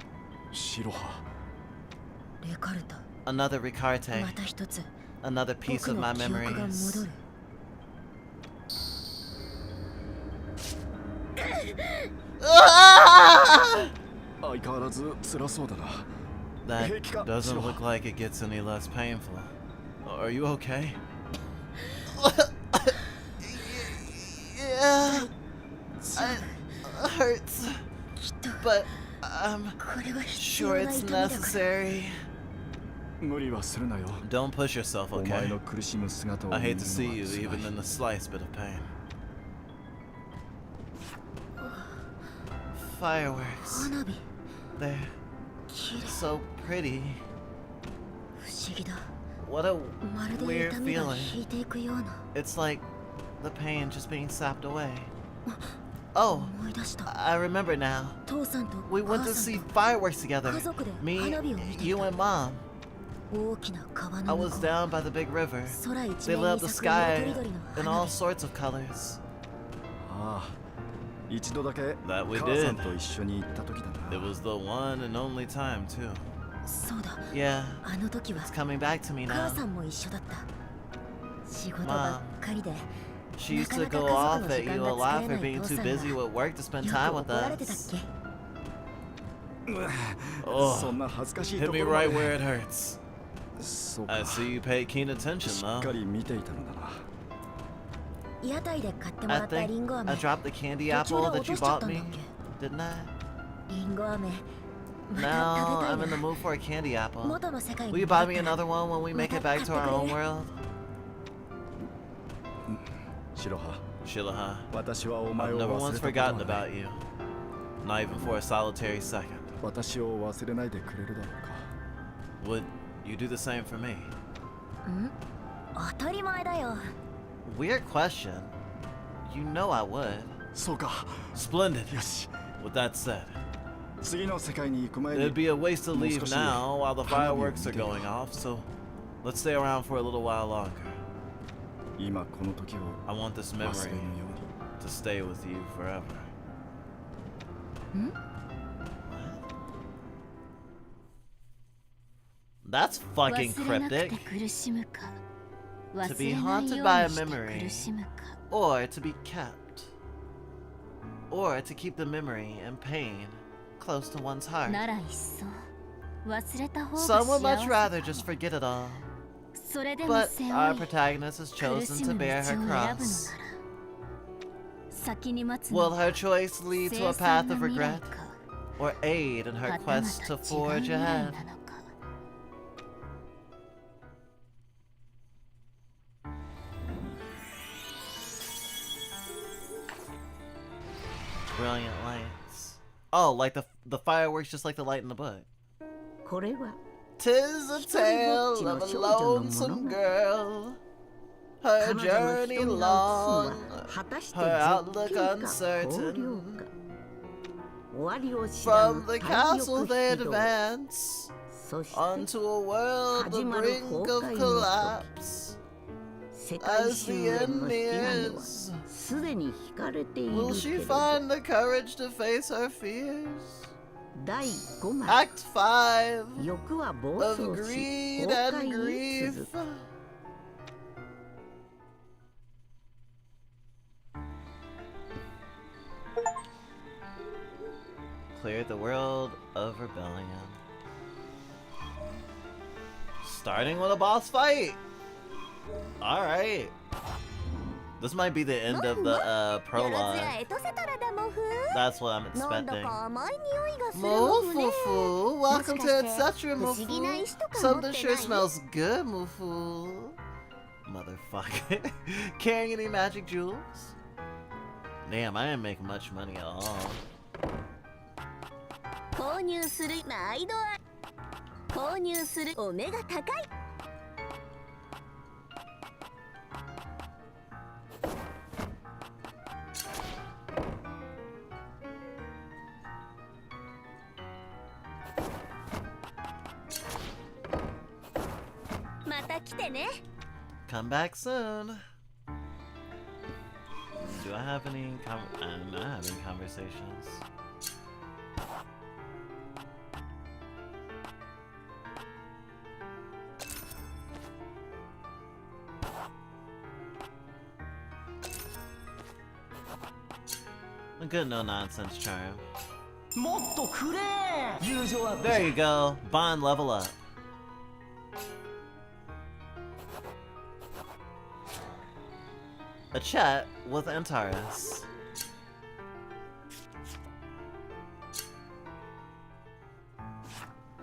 白羽。レカルト Another Ricarte. また一つ Another piece 僕 of の my 記憶が memories. 戻る。Ah! 相変わらず辛そうだな。 That doesn't look like it gets any less painful. Are you okay? Yeah. It hurts. きっと But I'm これは必 sure 要な it's 痛みだから necessary. 無理はするなよ。 Don't push yourself, お前 okay? の苦しむ姿を I 見る hate の to see you は辛い even in the slightest bit of pain. Fireworks. 花火 They're 綺麗 so pretty. 不思議だ。 What a まるで weird 痛みが feeling. 引いていくような。 It's like the pain just being sapped away. Oh, 思い出した。 I remember now. 父さんと We 母 went さ to ん see と fireworks together. 家族で Me, 花火を見てい you た。 and Mom. 大きな川 I の向 was こう。 down by the big river. 空一 They 面 lit に up the 咲く色と sky りどりの in 花 all 火。 sorts of colors. ああ、一度だけ That we 母さん did. と一緒に行った時だ It な。 was the one and only time, too. そうだ。 Yeah, あの時は it's coming back to me 母 now. さんも一緒だった。仕事ばっかりで。 She used to go off at you a lot for being too busy with work to spend よ time く with 怒られてたっ us. け？ Oh, そんな恥ずかしい hit とこ me ろま right で where it hurts. そう I か。 see you paid keen し attention, っか though. り見ていたのだな。屋台で買っても I らったリン think ゴ飴 I。dropped the candy 途中 apple で that 落 you としちゃっ bought たんだ me, っけ？ didn't I? リンゴ飴。また Now 食 I'm べ in た the いな。 mood for a candy apple. 元の世界 Will に you 戻 buy った me ら another one when we make it back to our own world? 白羽。 Shilaha, 私はお前 I've を never 忘 once れたこと forgotten はな about い。 you. Not even for a solitary second. 私を忘れないでくれるだろうか。 Would you do the same for me? 当たり前だよ。 Weird question. You know I would. そうか。 Splendid. よし。 With that said, 次の世界に行く前に it'd be a waste to もう leave 少し now while the 花火を fireworks are 見てよ going off, so let's stay around for a little while longer. 今この時を I want this 忘れぬ memory ように。 to stay with you forever. That's fucking 忘れなくて cryptic. 苦しむか To 忘 be れない haunted よう by a にして memory. 苦しむか Or to be kept. Or to keep the memory and pain close to one's heart. ならいっそ忘れた方が Some would 幸 much せ rather か just も forget it all. それでも But 背 our 負い protagonist has 苦 chosen し to む道を bear 選 her ぶのなら cross. 先に待つ Will の her は choice lead to 凄 a 惨 path な of 未来 regret か or aid in は her たま quest た to 違う forge 未来 ahead? なのか Brilliant lights. Oh, like the fireworks, just like the light in the book. これは Tis a tale of a lonesome girl. Her 彼女の journey 瞳が映すの long, は果たして her 絶 outlook 景か荒涼 uncertain. か終わりを知らぬ From the 体 castle 力 they 非道 advance そして onto a world the 始まる brink 崩 of 壊の時 collapse. 世界 As 終 the 焉 end の火種は nears, すでに引かれている will け she れど find the courage to face her fears? 第5枚 Act 5欲は暴 of 走し greed 崩 and 壊に grief. 続く Brilliant cleared the world of rebellion. Starting with a boss fight! Alright. This might be the end of the prologue. That's what I'm expecting. Mufu, welcome to etc. Mufu. Something sure smells good, Mufu. Motherfucker. Carrying any magic jewels? Damn, I didn't make much money at all. 購入する難易度は購入するお目が高いまた来てね Come back soon. Do I have any I'm not having conversations. A good no-nonsense charm. もっとくれ友情は There you go. Bond level up. A chat with Antares.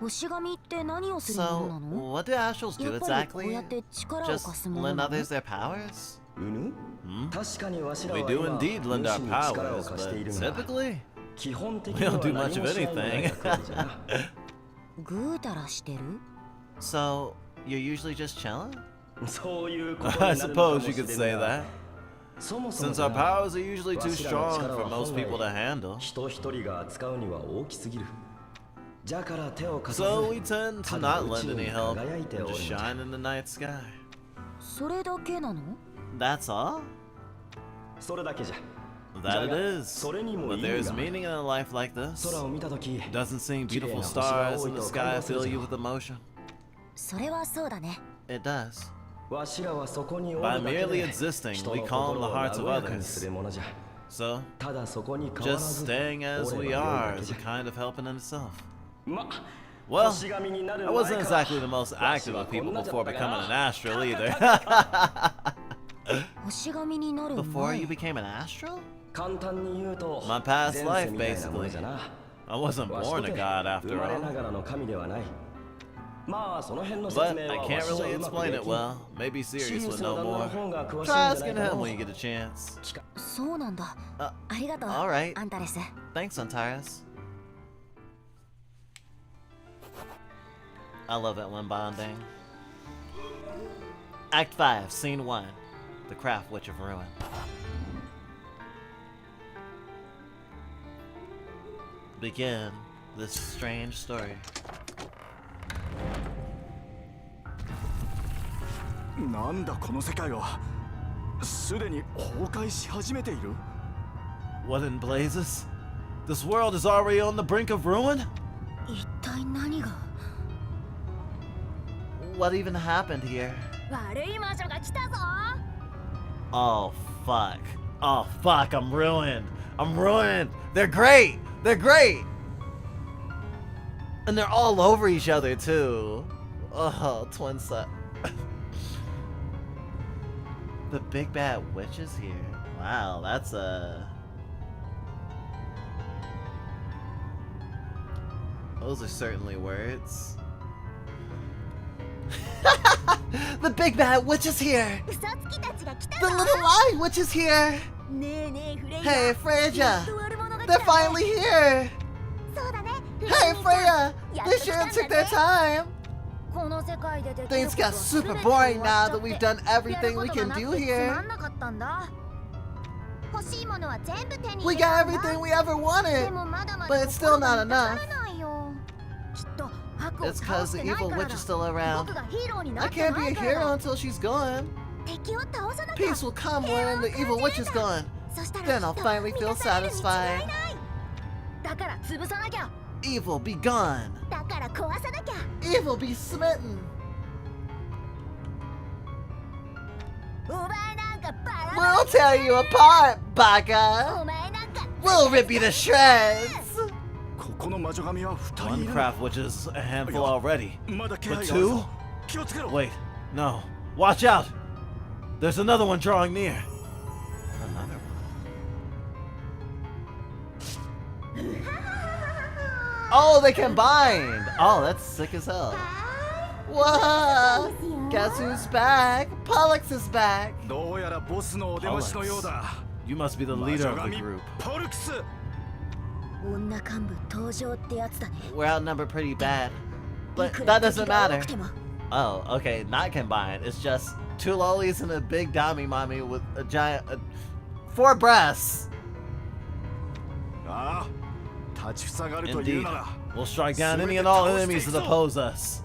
星神って何をするも So, のなの what do astrals や do っぱりこう exactly? やって力を Just 貸すもの lend なの others their powers? うぬ Hmm? 確かにわしら We は do 今 indeed lend 主 our に力を powers, 貸してい but るが typically, 基本的 we には don't do 何 much も of しないぐらい anything. が来るじゃなぐうたらしてる So, you're usually just chilling? そういうことに I なるのかも suppose し you れ could ない say が that. そもそも Since じ our ゃな powers are usually too わしらの strong 力 for は most 本 people to 来 handle. 人一人が扱うには大きすぎるじゃから手を貸さ So ず we tend to ただ not 宇 lend 宙 any に help 輝いて and おる just んじゃ shine in the night sky. それだけなの That's all? それだけじゃ That it じゃが is. それにも But 意 there's 味がある meaning in a life like this. 空を見たとき Doesn't seem 綺麗 beautiful な星が stars 多い in the と sky 感動する fill じゃ you ん with emotion. それはそうだね It does. わしらはそこにおる By だけ merely で existing, 人 we の calm 心 the を hearts of 和やかにす others. るものじゃ So, ただそこに変わら just ず staying as おれ we ば良い are だけ is じ a ゃ kind of help in itself. ま Well, 星神になる I 前 wasn't から exactly the most active of people before becoming an astral either. 星神になる Before 前 you became an astral? 簡単に言うと My past 前世 life, みたいなもの basically. じゃな I wasn't わし born と a て god 生 after まれな all. がらの神ではないまあその辺の説 But 明 I は can't わしじゃ really うまく explain で it きん well. Maybe シ Sirius リウ would スの know 旦那の more. 方が詳しい Try んじゃない asking か him な when you get a chance. そうなんだありがとう alright. アンタレス Thanks, Antares. I love it when bonding. Act 5, Scene 1. The Craft Witch of Ruin. Begin this strange story. なんだこの世界はすでに崩壊し始めている What in blazes? This world is already on the brink of ruin? 一体何が What even happened here? 悪い魔女が来たぞ Oh fuck. Oh fuck, I'm ruined. I'm ruined. They're great. They're great. And they're all over each other too. Oh, twin set. The big bad witch is here. Wow, that's those are certainly words. The big bad witch is here. 嘘つきたちが来た The ぞ little lie witch is here. ねえねえフレイ Hey, ヤ Freya. やっと悪者が来 They're たね finally here. そうだね Hey, Freya. やっと They 来た sure ん took だ their ね time. この世界でできる Things ことは got 全 super て boring 終わっ now ちゃ that って we've done や everything るこ we とが can なく do てつま here. んなかったんだ欲しいものは全部手に We 入れた got んだ everything we ever で wanted. もまだま But だ it's still 心が not 満たさ enough. れないよきっと悪を It's 倒 cause し the てない evil から witch だ is still around. 僕がヒーローにな I って can't な be い a から hero だ until she's gone. 敵を倒さなきゃ Peace will come when the evil witch is gone. そしたら Then き I'll っと finally 満 feel たされるに違いな satisfied. いだから潰さなきゃ Evil be gone. だから壊さなきゃ Evil be smitten. お前なんかバラ We'll tear you apart, Baka. お前なんか We'll rip you to shreds. ここの魔女神は2人い One る。 craft which is a handful already. まだ気配 But がある two? ぞ。気をつけろ。 Wait, no. Watch out! There's another one drawing near. Another one. Oh, they combined! Oh, that's sick as hell. Whoa! Guess who's back? Pollux is back. どうやらボスのお出ましのようだ。 You must be the leader of the 魔女神 group. ポルクス。女幹部登場ってやつだね。 We're outnumbered pretty bad. い But くら that 敵 doesn't が多 matter. くても Oh, okay, not combined. It's just 2 lollies and a big dummy mommy with a giant... 4 breasts. ああ、立ちふさがるという Indeed. なら。 We'll strike down any and all enemies that oppose us.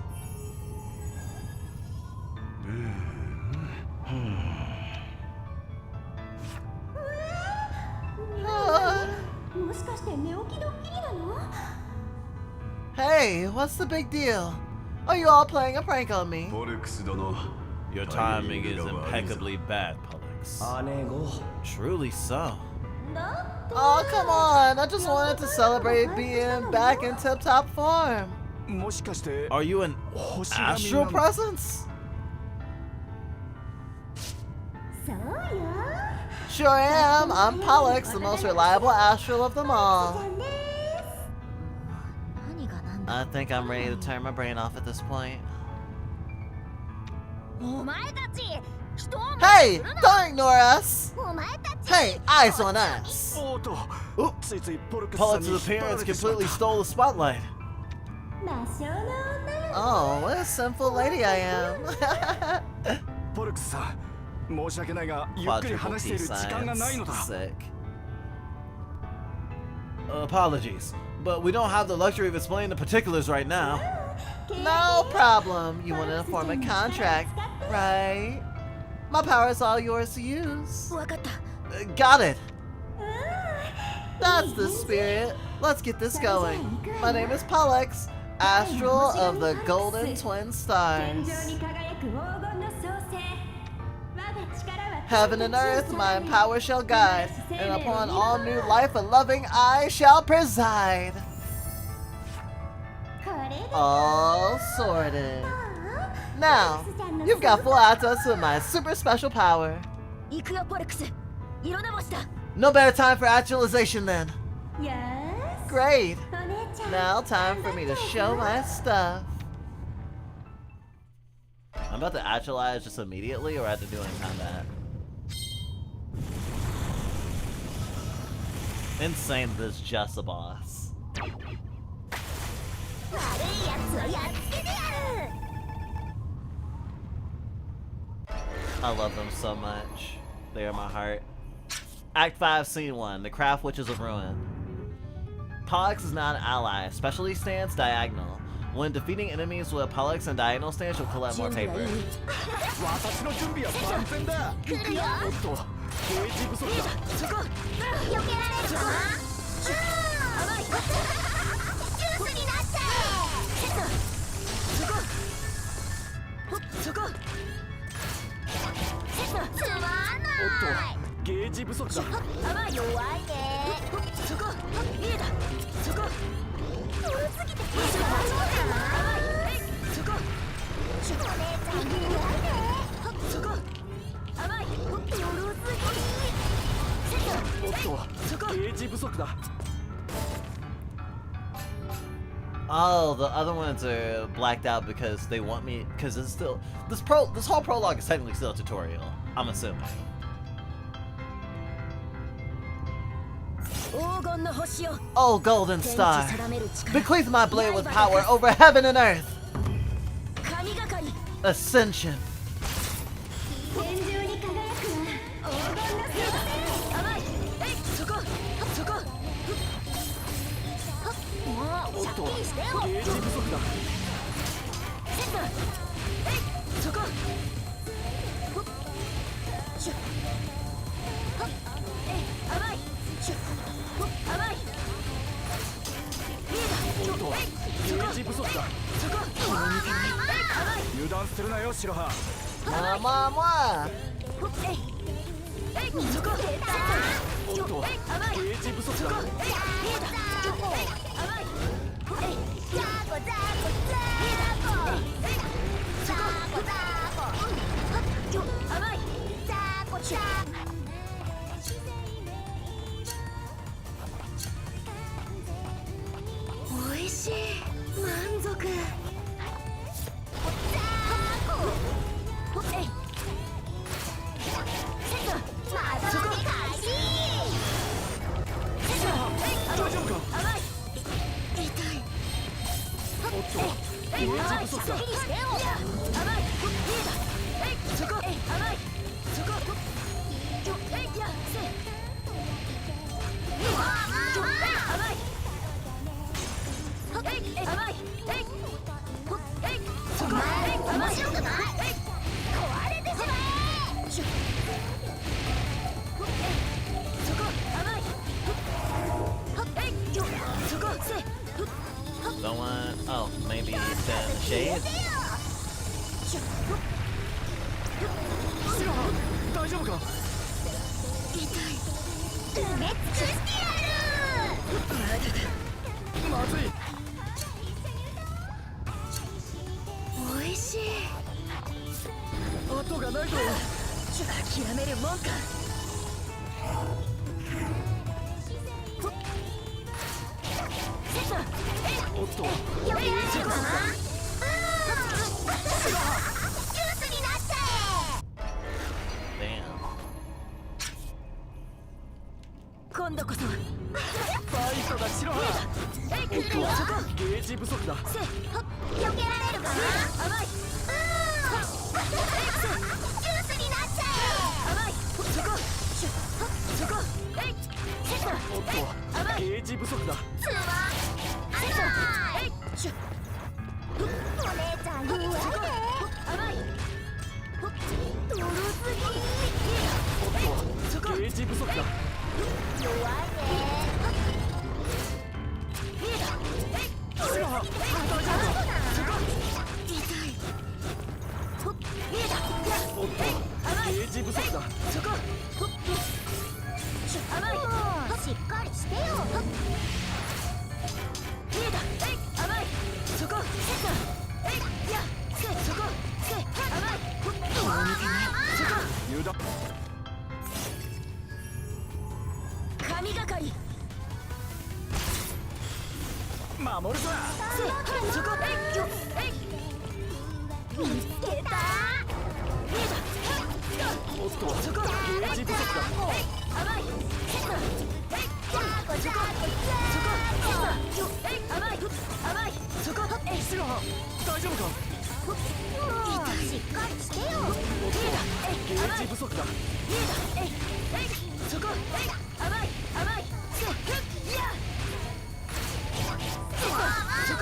もしかして寝起きドッキリなの？ Hey, what's the big deal? Are you all playing a prank on me? ポルクス殿。 Your timing is impeccably bad, Pollux. 姉子 Truly so. だって Oh, come on. I just wanted to celebrate being back in tip-top form. もしかして Are you an 星神 astral なの？ presence? そうよ。 Sure am. I'm Pollux, the most reliable astral of them all. 何がなんだ。 I think I'm ready to turn my brain off at this point. お前たち、人を Hey, don't ignore us. お前たち。 Hey, eyes on us. おっと Oop. ついついポルクスさんに Pollux's 引っ張ら appearance れてしまっ completely た。 stole the spotlight. 魔性の女よ。 Oh, what a sinful lady I am. ポルクスさん、申し訳ないがゆっくり Quadruple 話してい T る時間がないの science. だ。 Sick. Apologies, but we don't have the luxury of explaining the particulars right now. No problem. You wanted to form a contract, right? My power is all yours to use. わかった。 Got it. That's the spirit. Let's get this going. My name is Pollux, Astral of the Golden Twin Stars. 輝く黄金の創世。我が力は Heaven and earth, my power shall guide, and upon all new life a loving eye shall preside. これで All sorted. Now, you've got full access to my super special power. 行くよポルクス。色直しだ。 No better time for actualization then. よーし。 Great. お姉ちゃん。 Now time for me to show my stuff. I'm about to actualize just immediately or I have to do it in combat. Insane that it's just a boss. 悪いやつをやっつけてやる。 I love them so much. They are my heart. Act 5, Scene 1. The Craft Witches of Ruin. Pollux is not an ally. Specialty stance, diagonal. When defeating enemies with a Pollux and diagonal stance, you'll collect more paper. 私の準備は万全だ。来るよ。おっと、ゲージ不足だ。そこ。避けられるかな。甘い。ジュースになって。そこ。そこ。つまんない。おっと、ゲージ不足だ。甘い。弱いね。そこ。見えた。そこ。古すぎてピンチが甘い。そこ。お姉ちゃん弱いね。そこ。甘い。よろすぎ。おっと、ゲージ不足だ。 Oh, the other ones are blacked out because they want me. Because it's still this whole prologue is technically still a tutorial. I'm assuming. 黄金の星よ。 Oh, Golden 天 Star, 地定める力。 bequeath my blade with power over heaven and earth. 神がかり。 Ascension. 天井に輝くは黄金の星。甘い。そこ。そこ。もうシャッキリしてよ。ゲージ不足だ。そこ。甘い。甘い。見えた。おっと、ゲージ不足だ。そこ。油断するなよ、白羽。 Mwah. そこ。おっと、ゲージ不足だ。見えた。おいしい。満足。Don't want. Oh, maybe some shade. 大丈夫か。まずい。おいしい。後がないと。諦めるもんか。おっと。Damn. 今度こそ。ファイトだ白羽。おっと。ゲージ不足だ。避けられるかな。甘い。ジュースになっちゃえ。甘い。そこ。そこ。おっと。ゲージ不足だ。お姉ちゃん弱いね。甘い。とろすぎ。おっと。ゲージ不足だ。弱いね。白羽。大丈夫か。痛い。おっと。ゲージ不足だ。そこ。甘い。しっかりしてよ。甘い。そこ。いや。そこ。甘い。そこ。油断。神がかり。守るぞ。そこ。見つけた。おっと。そこ。ゲージ不足だ。甘い。そこ。甘い。甘い。そこ。白羽。大丈夫か。しっかりしてよ。ゲージ不足だ。そこ。甘い。いや。そこ。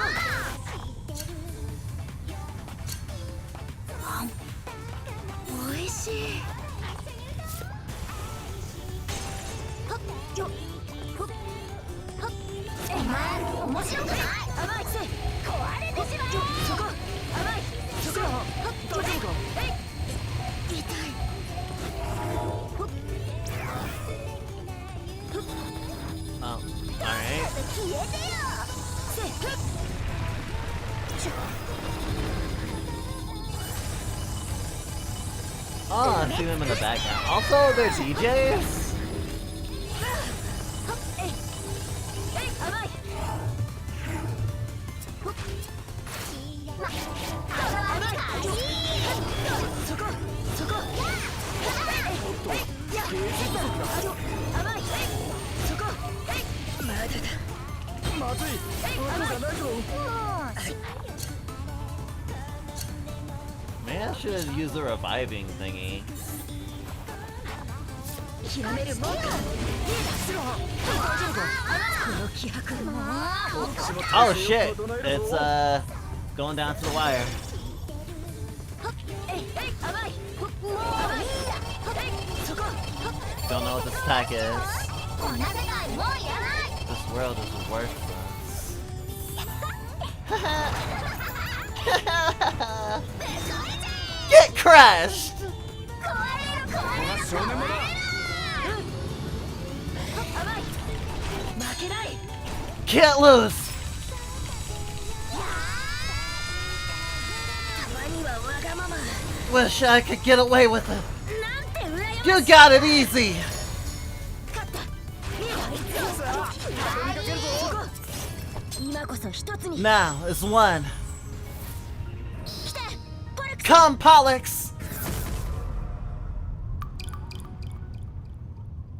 おいしい。お前面白くない。甘い。壊れてしまう。そこ。甘い。そこ。大丈夫か。痛い。Oh, alright. 消えてよ。Oh, I see them in the background. Also, they're DJs? 甘い。そこ。そこ。おっと。ゲージ不足だ。甘い。そこ。まだだ。まずい。後がないぞ。 Maybe I should use the reviving thingy. 諦めるもんか。この気迫も。 Oh shit! It's going down to the wire. 甘い。そこ。 Don't know what this attack is. こんな世界もういらない。 This world is worthless. Get crushed! 少年もだ。甘い。負けない。Can't lose! たまにはわがまま Wish I could get away with it. なんて羨ましい You got it easy! 勝ったリーダー今こそ一つに Now is one. 来てポルク Come, Pollux!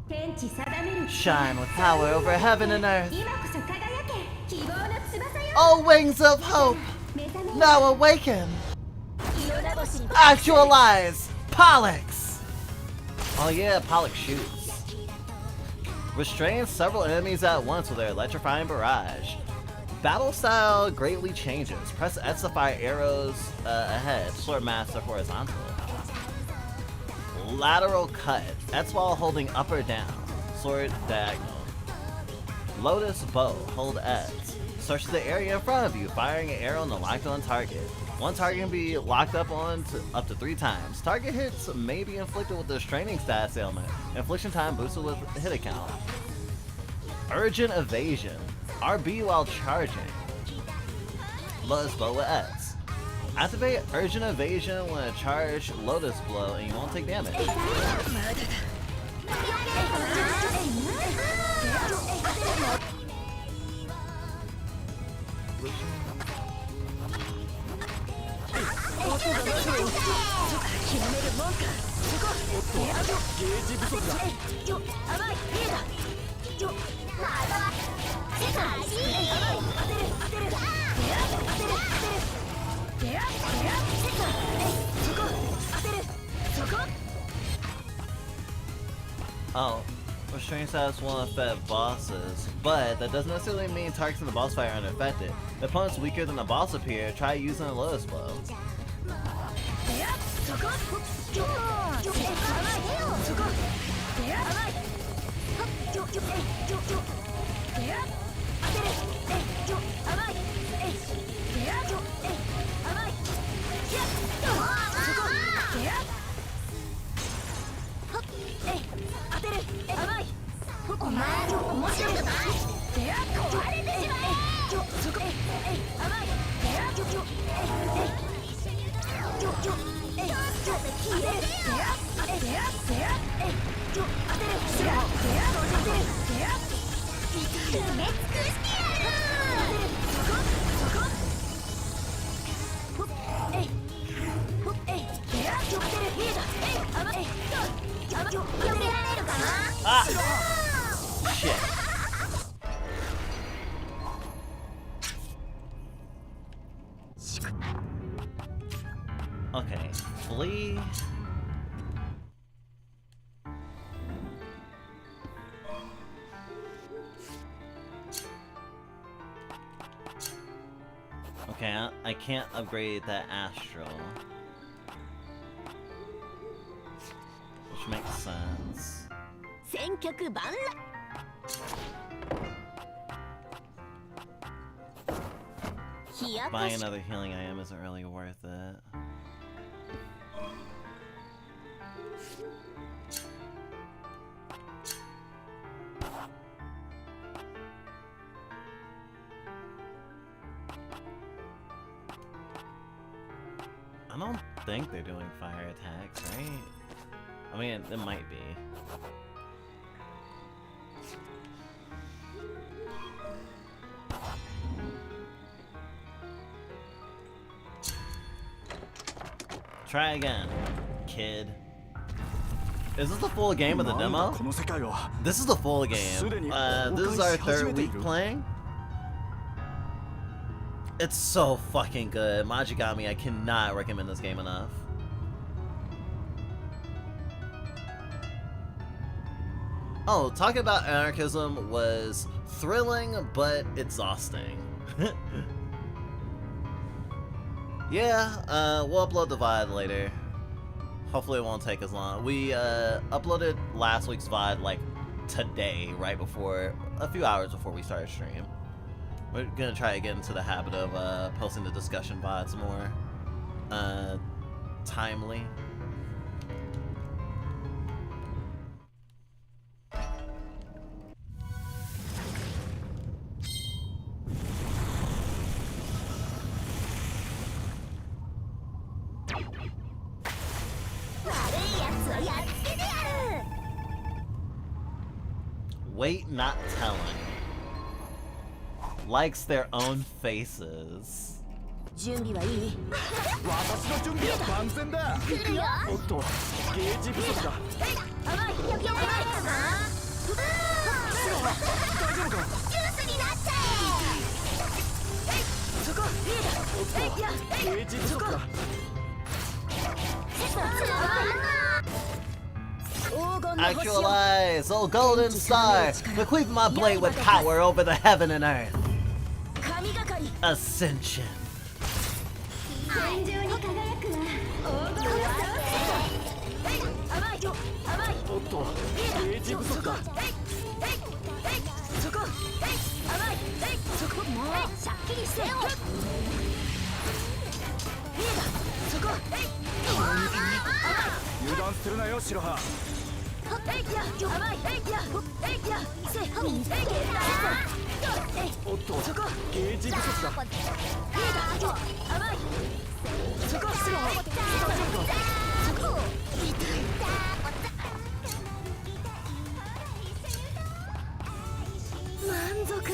天地定める Shine with power over heaven and earth. 今こそ輝け希望の翼よ Oh, wings of hope! 目覚め Now awaken! 色な星に Actualize! Pollux! Oh yeah, Pollux shoots. Restrains several enemies at once with their electrifying barrage. Battle style greatly changes. Press X to fire arrows ahead. Sword master horizontal. Lateral cut. X while holding up or down. Sword diagonal. Lotus bow. Hold X. Search the area in front of you, firing an arrow on the locked on target. One target can be locked up on up to 3 times. Target hits may be inflicted with the restraining status ailment. Infliction time boosted with hit account. Urgent evasion. RB while charging. Lotus blow with X. Activate urgent evasion when a charged lotus blow and you won't take damage. Oh, restraint status won't affect bosses, but that doesn't necessarily mean targets in the boss fight are unaffected. The opponent's weaker than the boss appear, try using a lotus blow. Ah! Shit. Okay, flee. Okay, I can't upgrade that astral. Which makes sense. 戦局万来 Buying another healing item isn't really worth it. I don't think they're doing fire attacks, right? I mean, it might be. Try again, kid. Is this the full game of the demo? This is the full game. This is our 3rd week playing. It's so fucking good. Majogami, I cannot recommend this game enough. Oh, talking about anarchism was thrilling but exhausting. Yeah, we'll upload the VOD later. Hopefully it won't take as long. We uploaded last week's VOD like today, right before, a few hours before we started stream. We're gonna try to get into the habit of posting the discussion VODs more timely. Wait, not telling. Likes their own faces. 準備はいい？私の準備は万全だ。おっと、ゲージ不足だ。甘い。甘い。大丈夫か？ジュースになっちゃそこリーダー。おっと、ゲージ不足だ。黄金の星よ。 Actualize, oh golden star, bequeath my blade with power over the heaven and earth. 神がかり。 Ascension. 天井に輝くわ。黄金の星。甘いよ。甘い。おっと、ゲージ不足だ。そこ。甘い。そこ。もうしゃっきりしてよ。リーダー。そこ。油断するなよ、白羽。甘い。おっと、ゲージ不足だ。甘い。そこ。満足。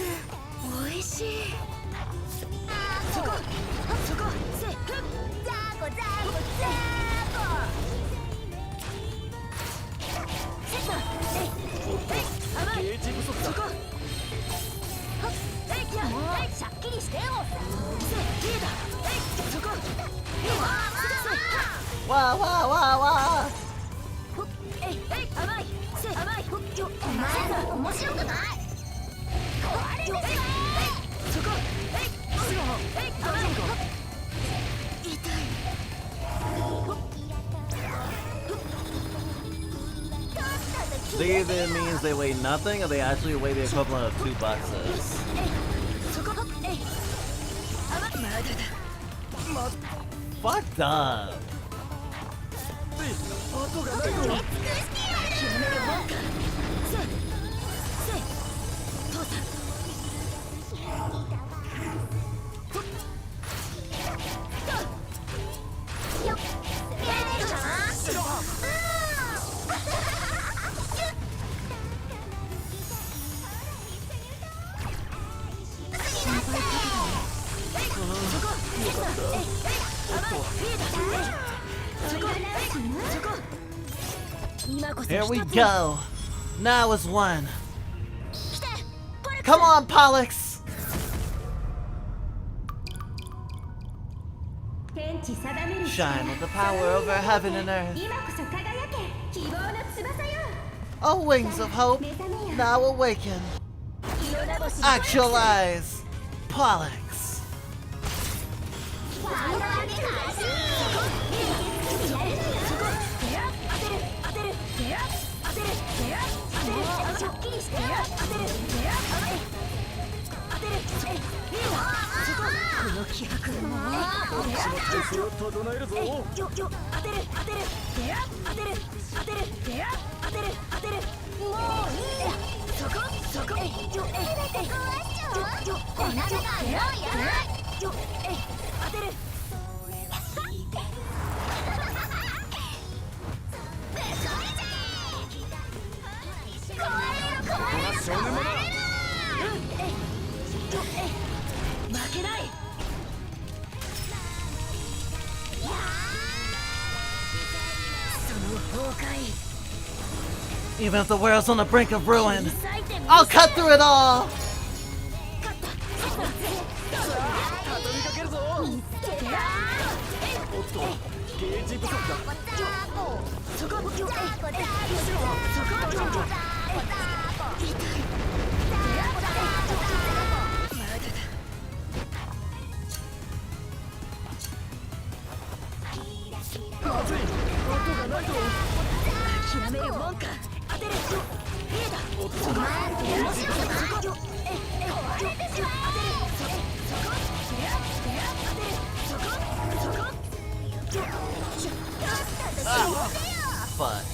おいしい。そこ。せ。ザーコザーコザーコ。ゲージ不足だ。もうしゃっきりしてよ。リーダー。そこ。Wow, wow, wow, wow. 甘い。甘い。お前ら面白くない。壊れてしまえ。そこ。痛い。 This either means they weigh nothing or they actually weigh the equivalent of 2 boxes. Fucked up. 後がないぞ。Here we go. Now is one. Come on, Pollux. 天地定める Shine with the power over heaven and earth. 今こそ輝け。希望の翼よ。 Oh, wings of hope, now awaken. Actualize, Pollux. ファイナル開始。気を整えるぞ。負けない。 Even if the world's on the brink of ruin, I'll cut through it all. 畳みかけるぞ。おっと、ゲージ不足だ。まずい、音がないぞ。諦めるもんか。当てる。リーダー。おっと、ゲージ不足だ。Fuck.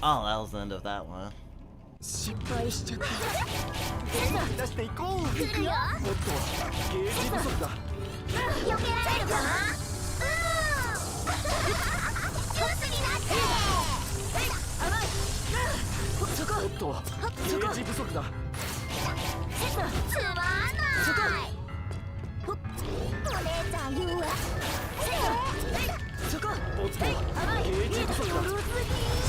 Oh, that was the end of that one. 失敗しちゃった。出していこう。おっと、ゲージ不足だ。避けられるかな。ジュースになって。おっとゲージ不足だ。つまんないお姉ちゃん言うわそこおっとゲージ不足だ。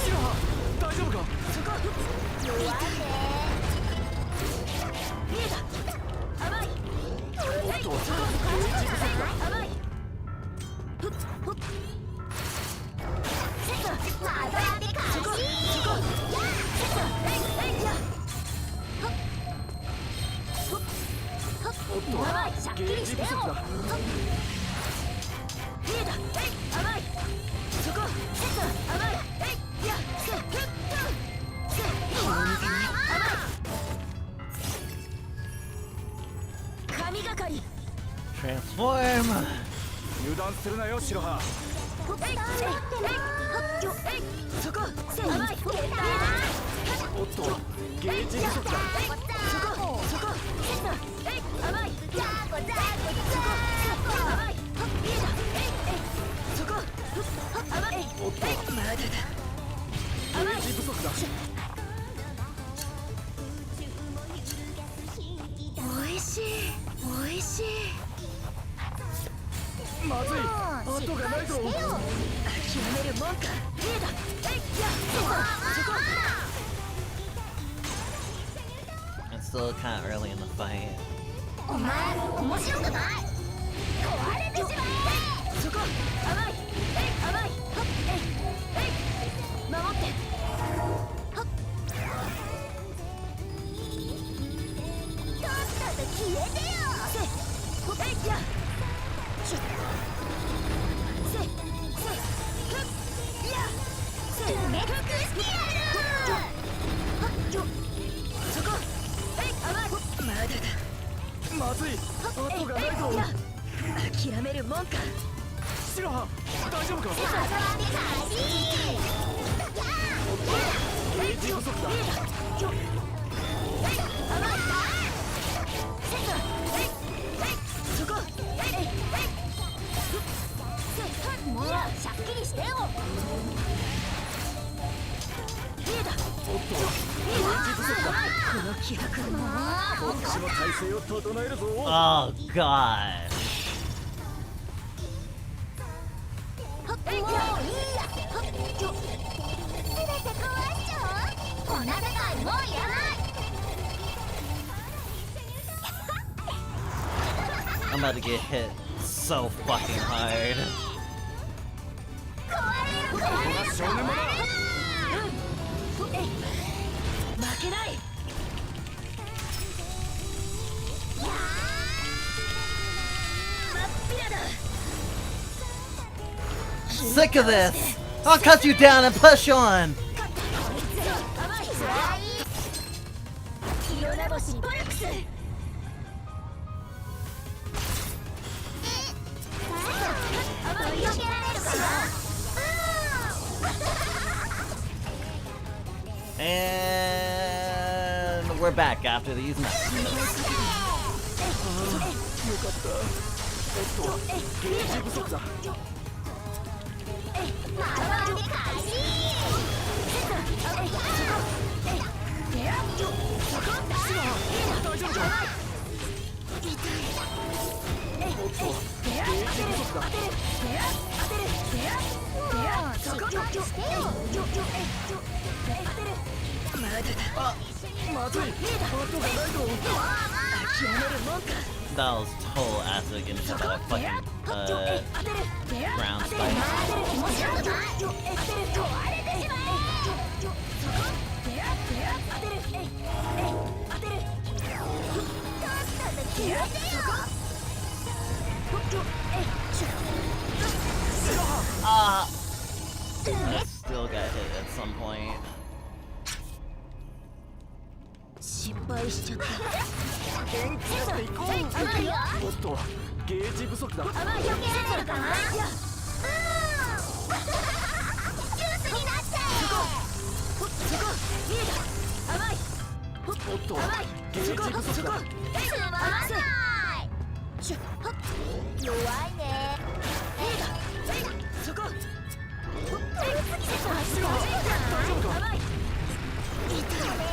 シロハ大丈夫か。そこ弱いね見えた甘いおっとゲージ不足だ。甘いふっふっまだやってかしそこやおっと甘いシャッゲージキリしてよ不足だ。見えた甘いそこ甘いやせ神がかり Transform! 油断するなよシロハ。そこ甘いおっとゲージ不足だ。そこ甘いザーコザーコザーコ甘い見えたそこ甘いおっとまだだゲージ不足だ。おいしいおいしいまずい後がないぞ。諦めるもんか見えたやそこ It's still kind of early in the fight. お前面白くない壊れてしまえそこ甘い甘い守ってとっとと消えてよや埋め尽くしてやるそこ甘いまだだまずい後がないぞ。諦めるもんかシロハ大丈夫か。まだやってかしゲージ不足だ。そこもうシャッキリしてよ見えたおっとゲージ不足だ。この気迫こっちの体勢を整えるぞ。 Oh gosh. もういいや全て壊しちゃうこんな世界もういらない I'm about to get hit so fucking hard. 壊れる少年もだ。負けない真っ平だ Sick of this! I'll cut you down and push on! イオナ星ボルクス 避けられるかな And we're back after these matches. おっとゲージ不足だ。まだやってかし大丈夫か。おっとゲージ不足だ。まずい後がないぞ。 That was total acid into that fucking ground spike. 面白くない壊れてしまえ Ah! I still got hit at some point. 失敗しちゃった元気出していこう。おっとゲージ不足だ。避けられるかなジュースになっちゃ見えた甘いおっとゲージ不足だ。えつまらない弱いね見えたそこ大丈夫か。甘い痛め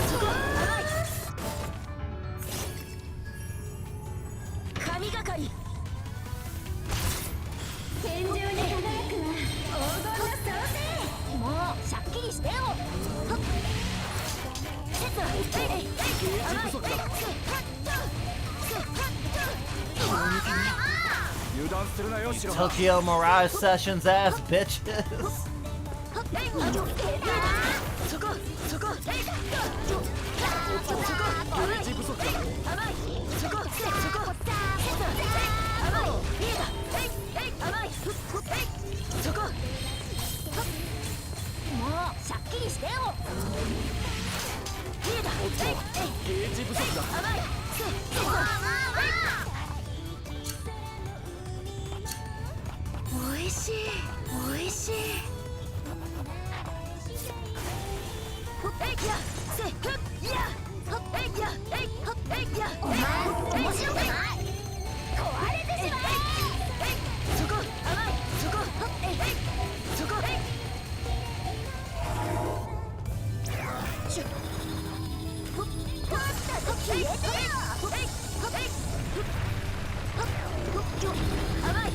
そこ甘い神がかり天井に輝くは黄金の創世もうしゃっきりしてよセット甘い油断するなよ白羽 Tokyo Mirage Sessions ass bitches. そこそこゲージ不足だ甘いそこそこ甘い見えた甘いそこもうしゃっきりしてよ見えたゲージ不足だ甘いおいしいおいしいお前面白くない壊れてしまえそこ甘いそこそこシュッ消えてよ甘い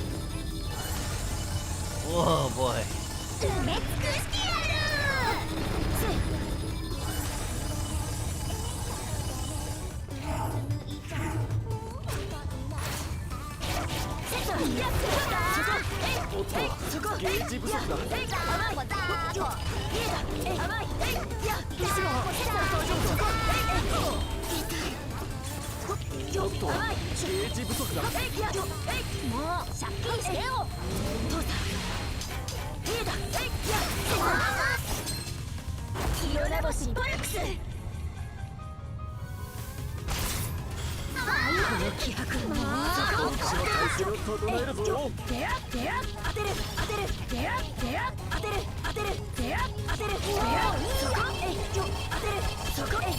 Oh boy. 埋め尽くしてやるそこゲージ不足だ甘い甘いおっとゲージ不足だもうしゃっきりしてよ父さん見えた色ラボシボルクスこの気迫もう体勢を整えるぞ当てる当てる当てる当てるそこ当てるそこ当てる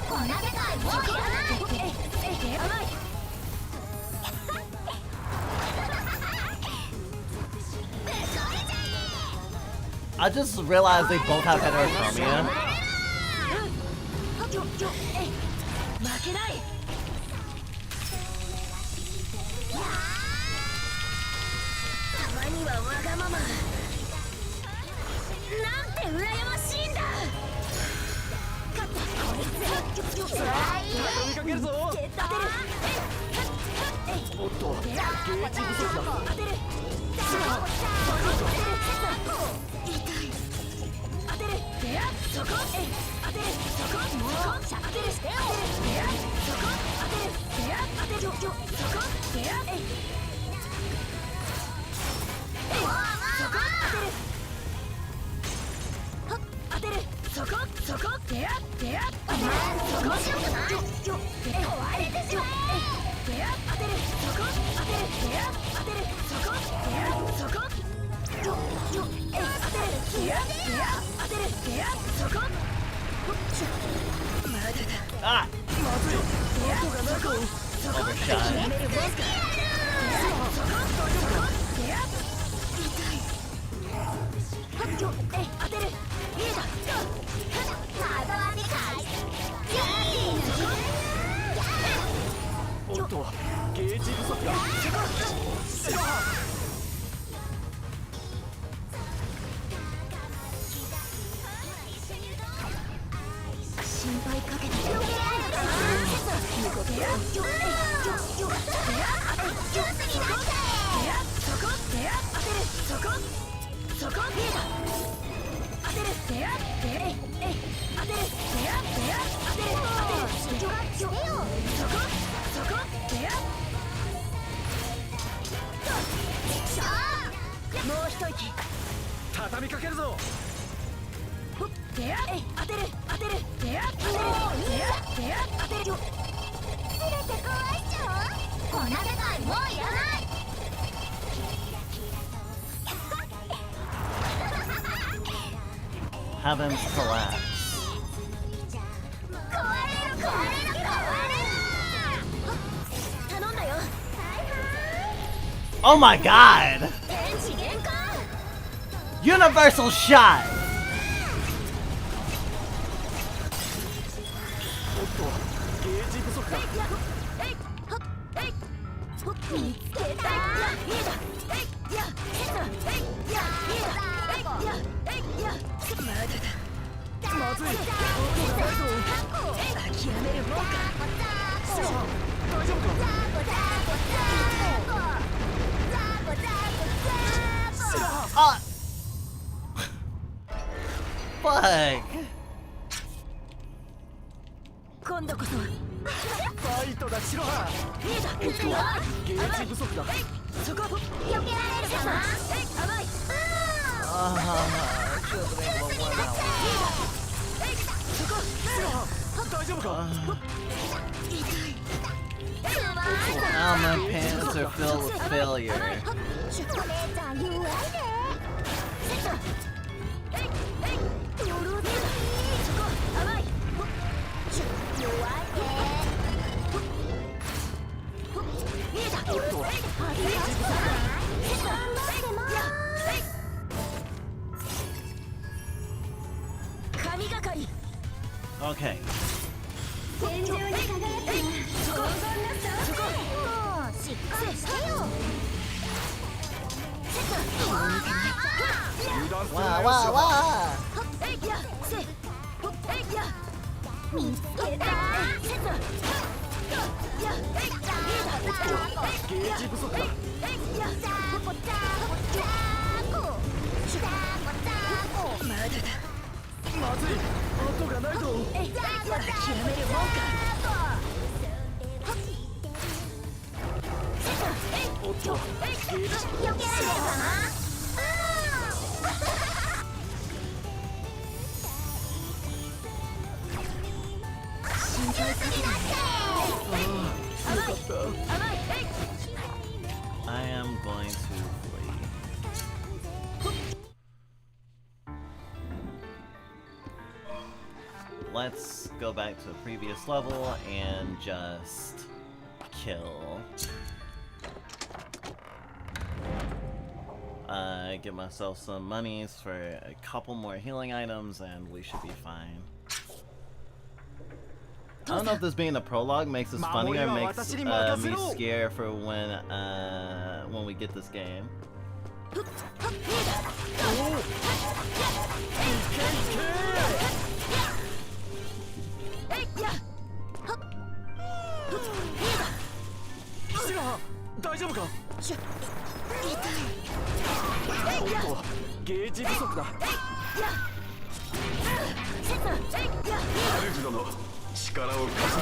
こんな世界もういらない甘いI just realized they both have heterochromia. 負けないたまにはわがままなんて羨ましいんだ勝ったこいつ飛びかけるぞ当てるおっとゲージ不足だ当てる痛い当てるそこ当てるそこもうしゃっきりしてよそこ当てる当てるそこ当てるそこそこお前面白くない壊れてしまえ当てるそこ当てる当てるそこそこ当てる当てるそこまだだ Ah! まずい音がないぞ Overshot. 当てる見えたおっとゲージ不足だ心配かけてそこ見えた当てる当てる当てるそこもう一息畳みかけるぞ当てる当てる当てる全て壊しちゃうこんな世界もういらない Heavens collapse. 頼んだよ Oh my god! 天地限界 Universal shot! だ見つけた。まずい、音がないぞ。諦めるもんか。シロハ大丈夫か。シロハあ Fuck! 今度こそファイトだシロハ。見えた。ゲージ不足だ。そこ避けられるかな。甘い。I should have been able to win that one. シロハ大丈夫か。 Now my pants are filled with failure. お姉ちゃん弱いね。甘い。弱いね。見えた。おっと頑張ってま神がかり。 Okay. 天井に輝く黄金の装置。もうしっかりしてよ。油断する Wow, なよ wow, シロハ。 見つけた。ゲージ不足だ。まずい、音がないぞ。諦めるもんか。おっと、ゲージ。避けられるかな。心配かけない。甘い。甘い。 I am going to flee. Let's go back to the previous level and just kill. Get myself some monies for a couple more healing items and we should be fine. I don't know if this being a prologue makes this funny or makes me scared for when we get this game. Oh. シロハ大丈夫か。おっと、ゲージ不足だ。アルフ殿、力を貸す。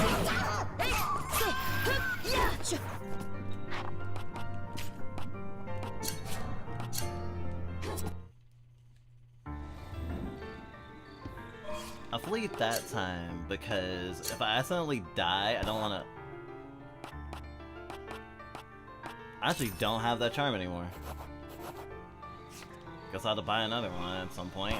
I fleed that time because if I accidentally die, I don't want to. I actually don't have that charm anymore. Guess I'll have to buy another one at some point.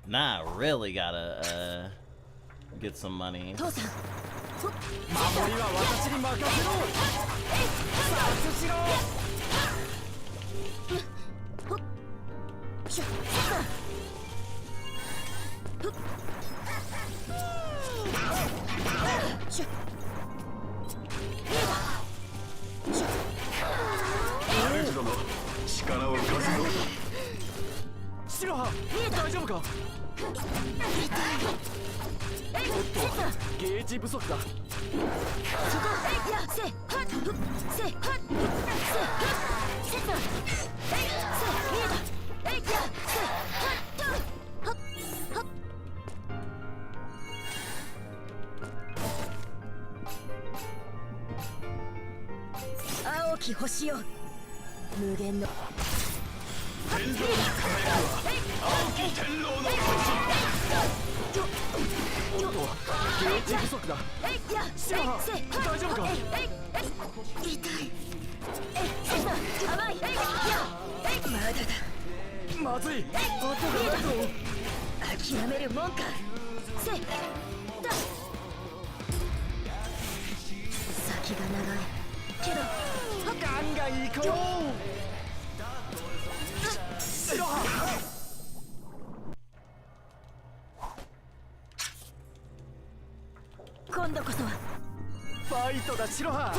Nah, I really gotta get some money. 守りは私に任せろ。察しろ。アルフ殿、力を貸すぞ。シロハ、大丈夫か。おっと、ゲージ不足だ。青き星よ、無限の天井に輝くは青き天狼の星。おっと、ゲージ不足だ。シロハ、大丈夫か。痛い。甘い。まだだ。まずい、音がないぞ。諦めるもんか。せだ。先が長いけどガンガン行こう。今度こそはファイトだ白羽。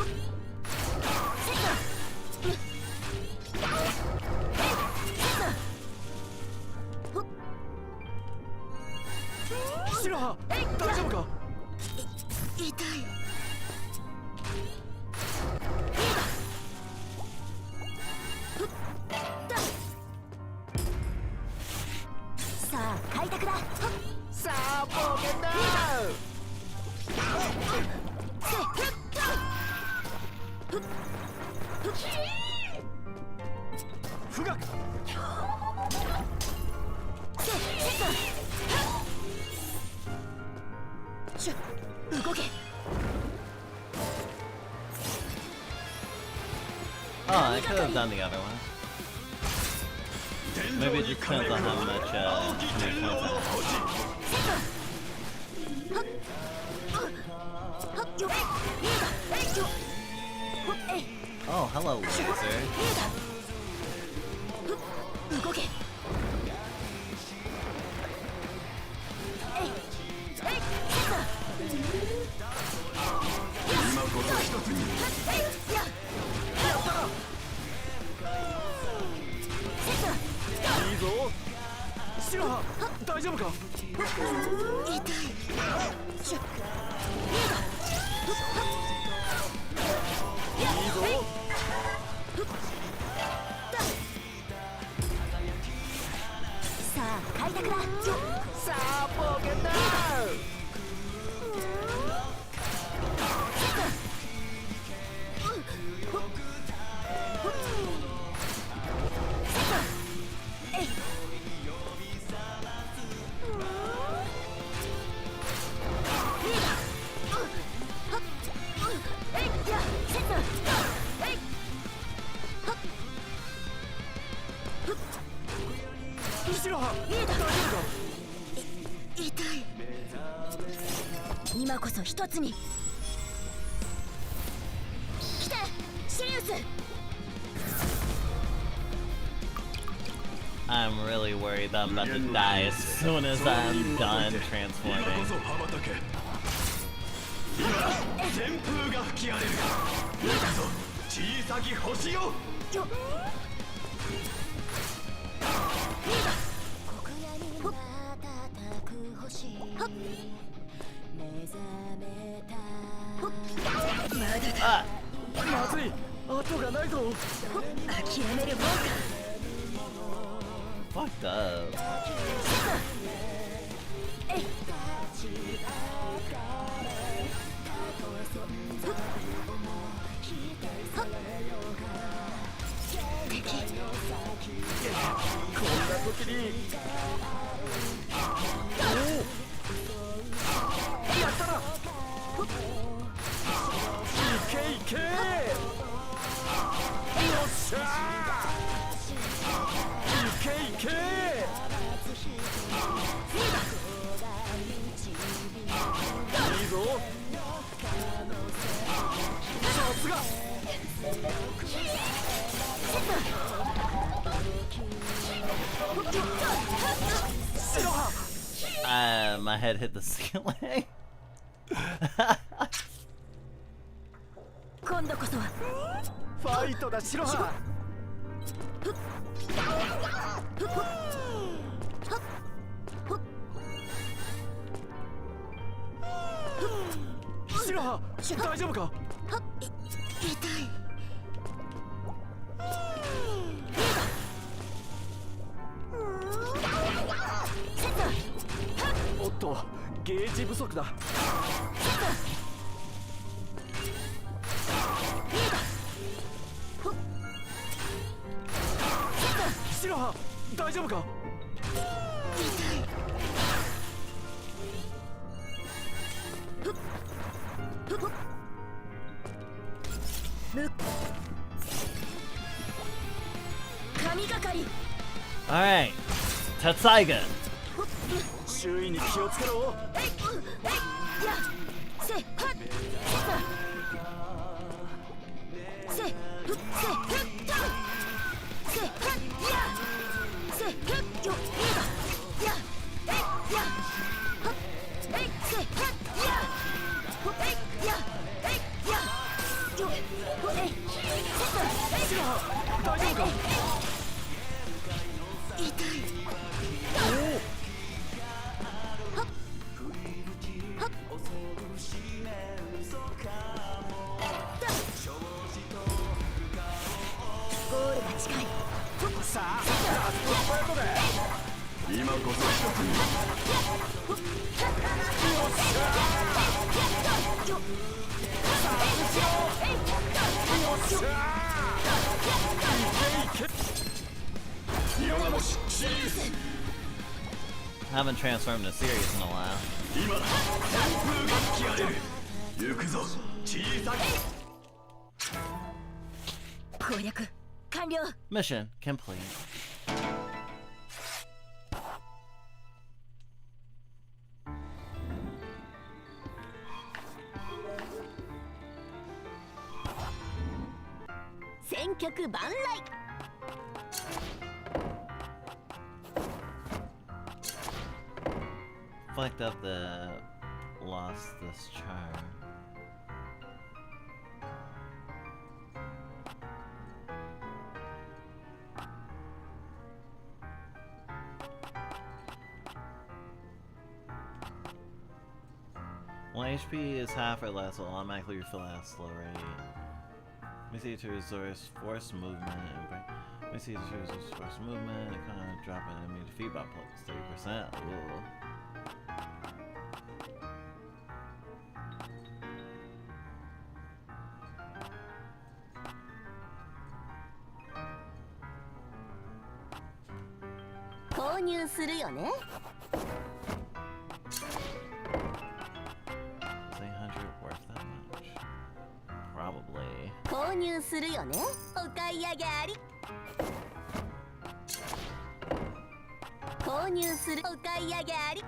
白羽大丈夫か。痛い。さあ開拓だ。さあ冒険だ。富岳動け。 Oh, I could have done the other one. Maybe it just depends on how much how many points I have. Oh, hello, laser. 動け。今こそ一つに。いいぞ白羽大丈夫か。痛い。いいぞ。さあ開拓だ。さあ冒険だ。白羽大丈夫か。痛い。今こそ一つに。来てシリウス。 I'm really worried that I'm about to die as soon as I'm done transforming. 旋風が吹き荒れる。行くぞ小さき星よ。よっ。Ah! まずい後がないぞ。諦めるもんか。 Fucked up. こんな時に。おおやったな。いけいけ。よっしゃー。いけいけ。いいぞ。さすが。白羽。My head hit the ceiling. 今度こそは。ファイトだ白羽。白羽大丈夫か。痛い。おっとゲージ不足だ。白羽大丈夫か。神がかり。 Alright, Tatsaiga. 周囲に気をつけろ。大丈夫か。痛い。ゴールが近い。さあラストスパートだ。今こそ一つに。I haven't transformed in a series in a while. 今旋風が吹き荒れる。行くぞ小さく。攻略完了。 Mission complete. Fucked up the lost this charm. When HP is half or less, will automatically refill at a slow rate. Let me see to resource force movement and break. Let me see to resource force movement and kind of drop an enemy defeat by plus 30%. Ooh. Is 800 worth that much? Probably. 購入するよね。お買い上げあり。購入する。お買い上げあり。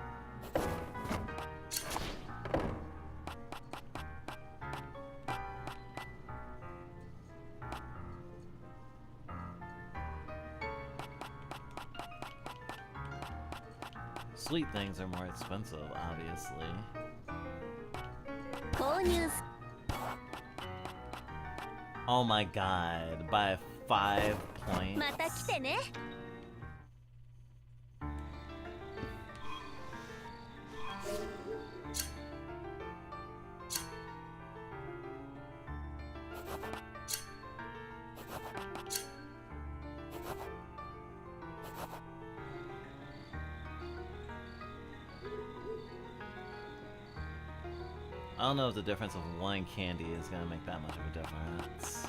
Sweet things are more expensive, obviously. Oh my god, by 5 points. I don't know if the difference of one candy is gonna make that much of a difference.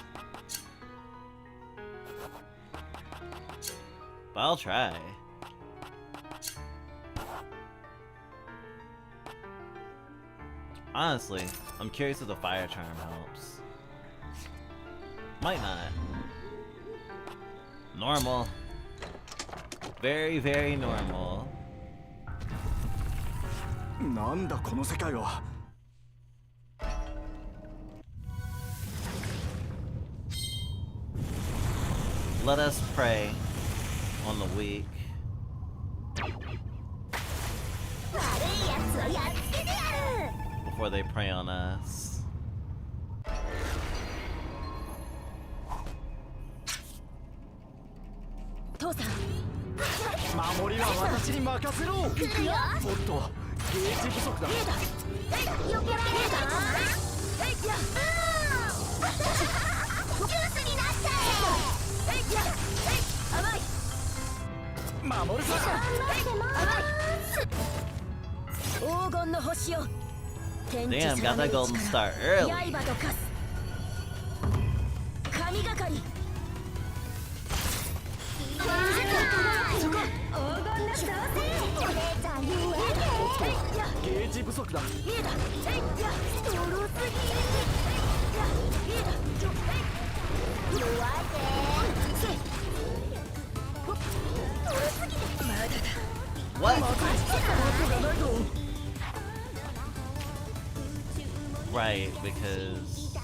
But I'll try. Honestly, I'm curious if the fire charm helps. Might not. Normal. Very, very normal. なんだこの世界は。Let us prey on the weak. Before they prey on us. 父さん。守りは私に任せろ。おっと、ゲージ不足だ。よけられた。守るぞ。黄金の星よ。 Damn, got that golden star early. 刃と化す。神がかり。ゲージ不足だ。What? Right, because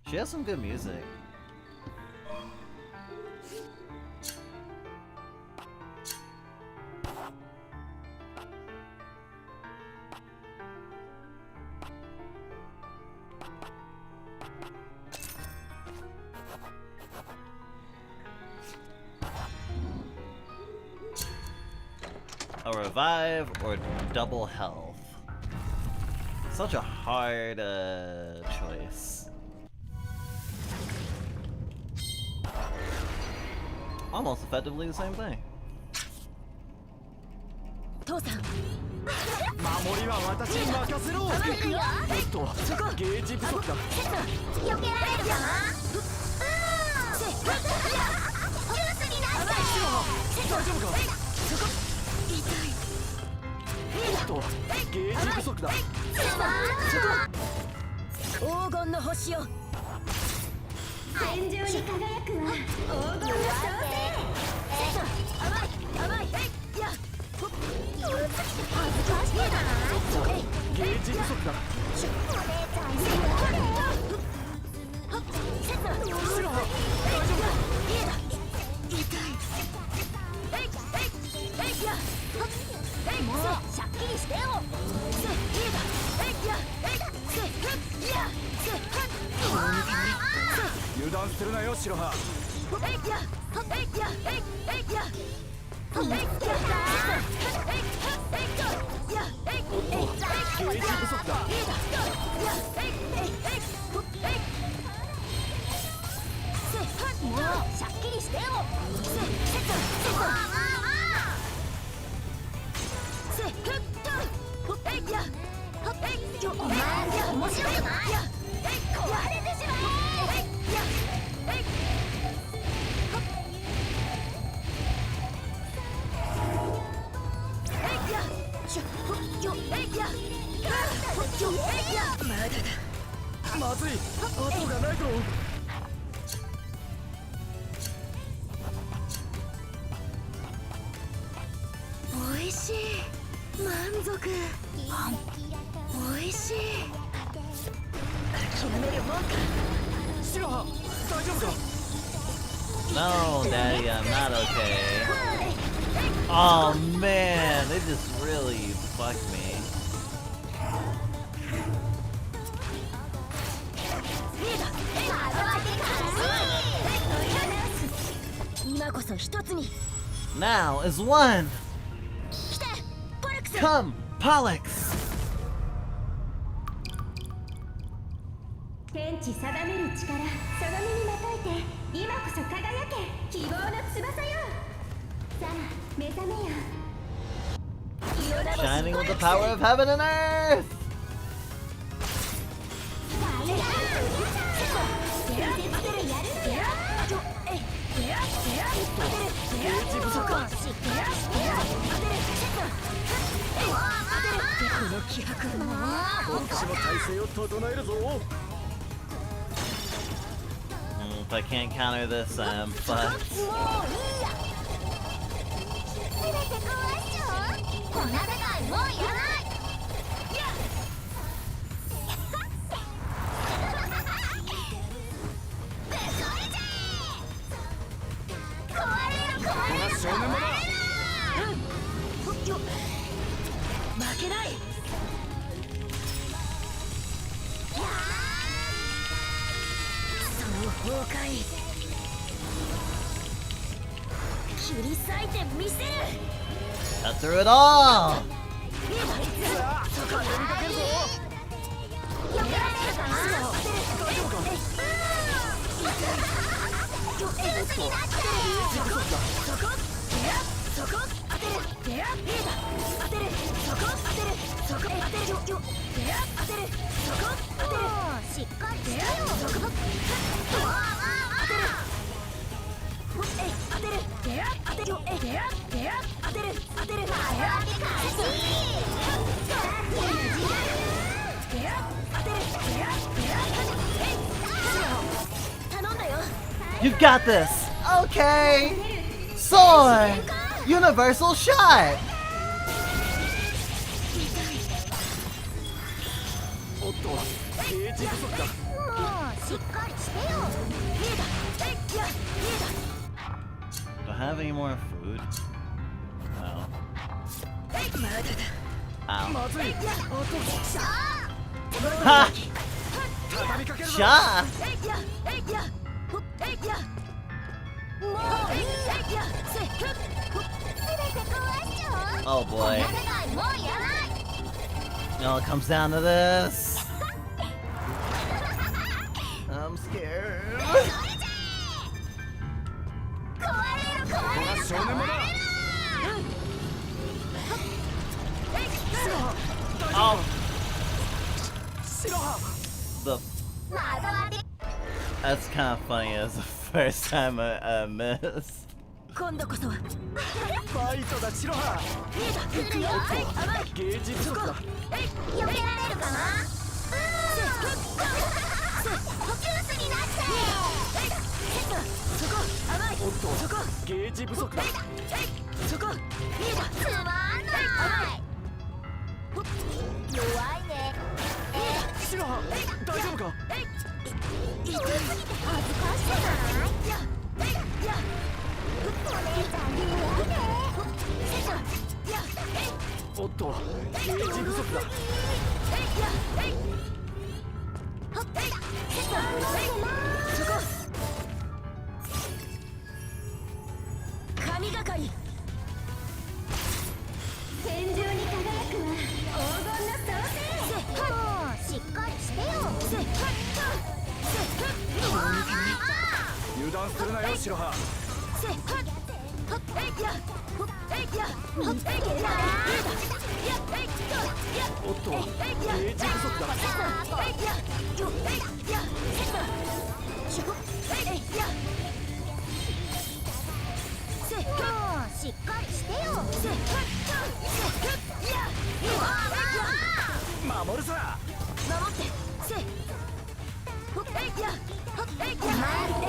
she has some good music. a revive, or double health. Such a hard choice. Almost effectively the same thing. 父さん守りは私に任せろ。おっとゲージ不足だ。避けられるかな。ジュースになった。大丈夫か。おっとゲージ不足だ。黄金の星よ。天井に輝くわ。黄金の小甘いいや恥ずかしいな。ゲージ不足だ。お姉ちゃん死ぬわね。シロハ大丈夫か。もうシャッキリしてよ。油断するなよシロハ。おっとゲージ不足だ。もうシャッキリしてよ。お前じゃ面白くない。壊れてしままずい後がないぞ。おいしい。満足。おいしい。諦めるもんか。シロハ大丈夫か。 No, Daddy, I'm not okay. Oh man, they just really fucked me. 今こそ一つに。 Now is one. 来てポルクス。 Come, Pollux. 天地定める力、その身にまといて、今こそ輝け、希望の翼よ。さあ、目覚めよ。 Shining with the power of heaven and earth. こっちの体勢を整えるぞ。If I can't counter this, I'm fucked. 全て壊しちゃう。こんな世界もういらない。少年もだ。負けない。その崩壊切り裂いてみせる。 Cut through it all. そこにかけるぞ。避けられるかな。大丈夫か。ジュースになっちゃう。そこ当てる。リーダー当てる。そこ当てる。そこ当てる。当てる。そこ当てる。しっかりしてよ。そこ当てる。当てる。当てる。当てる。当てる。当てる。頼んだよ。 You've got this. Okay. Sword. Universal shot. おっとゲージ不足だ。もうしっかりしてよ。 Do I have any more food? No. Ow. まずい。Ha! 畳みかけるぞ。 Shot. Oh boy. No, it comes down to this. I'm scared. 少年もだ Oh, 白羽 the. That's kind of funny as the first time I missed. 今度こそはファイトだ白羽ゲージ不足だ避けられるかな。ジュースになって。そこ甘いおっとそこゲージ不足だそこ見えたつまんない。弱いね。白羽大丈夫か強すぎて恥ずかしくない？お姉ちゃん弱いね。おっとゲージ不足だ神がかり天井に輝くは黄金の創世。もうしっかりしてよ。油断するなよ白羽おっとゲージ不足だもうしっかりしてよ。守るさ守ってせお前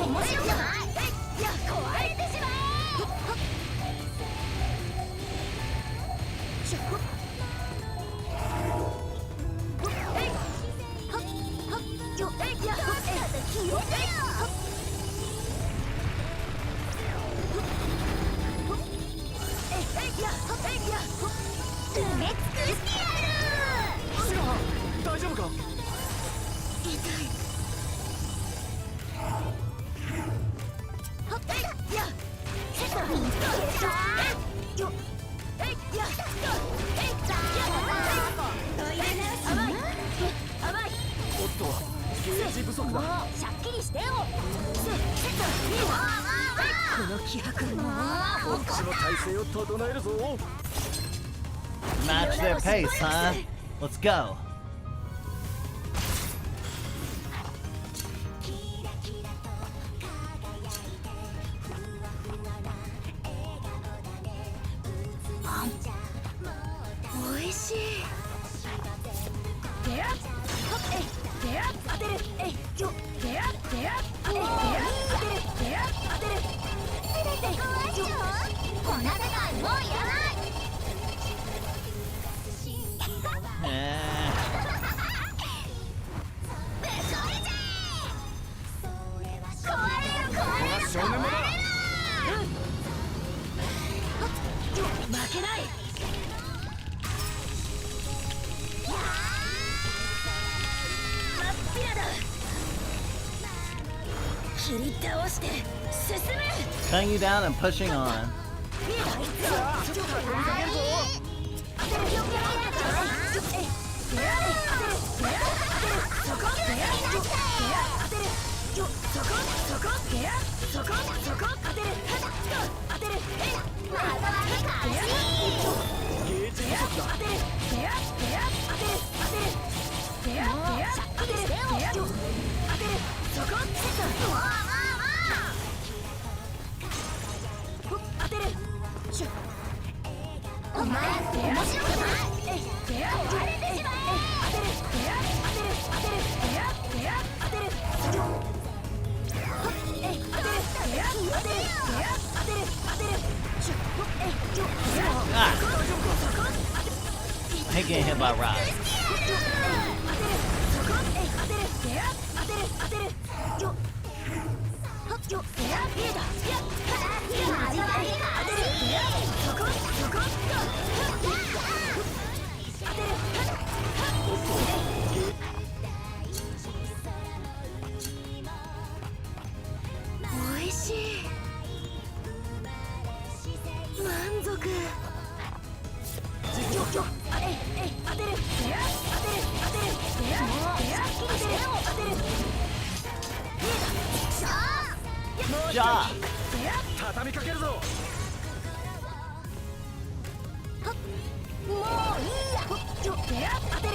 面白くない？壊れてしま埋め尽くしてやる。白羽大丈夫かおっとゲージ不足だもうしゃっきりしてよ。この気迫こっちの体勢を整えるぞ Match their pace, huh? Let's go. Cutting you down and pushing on. I hate getting hit by rocks. Ja! 畳みかけるぞ。もういいや当てる当てる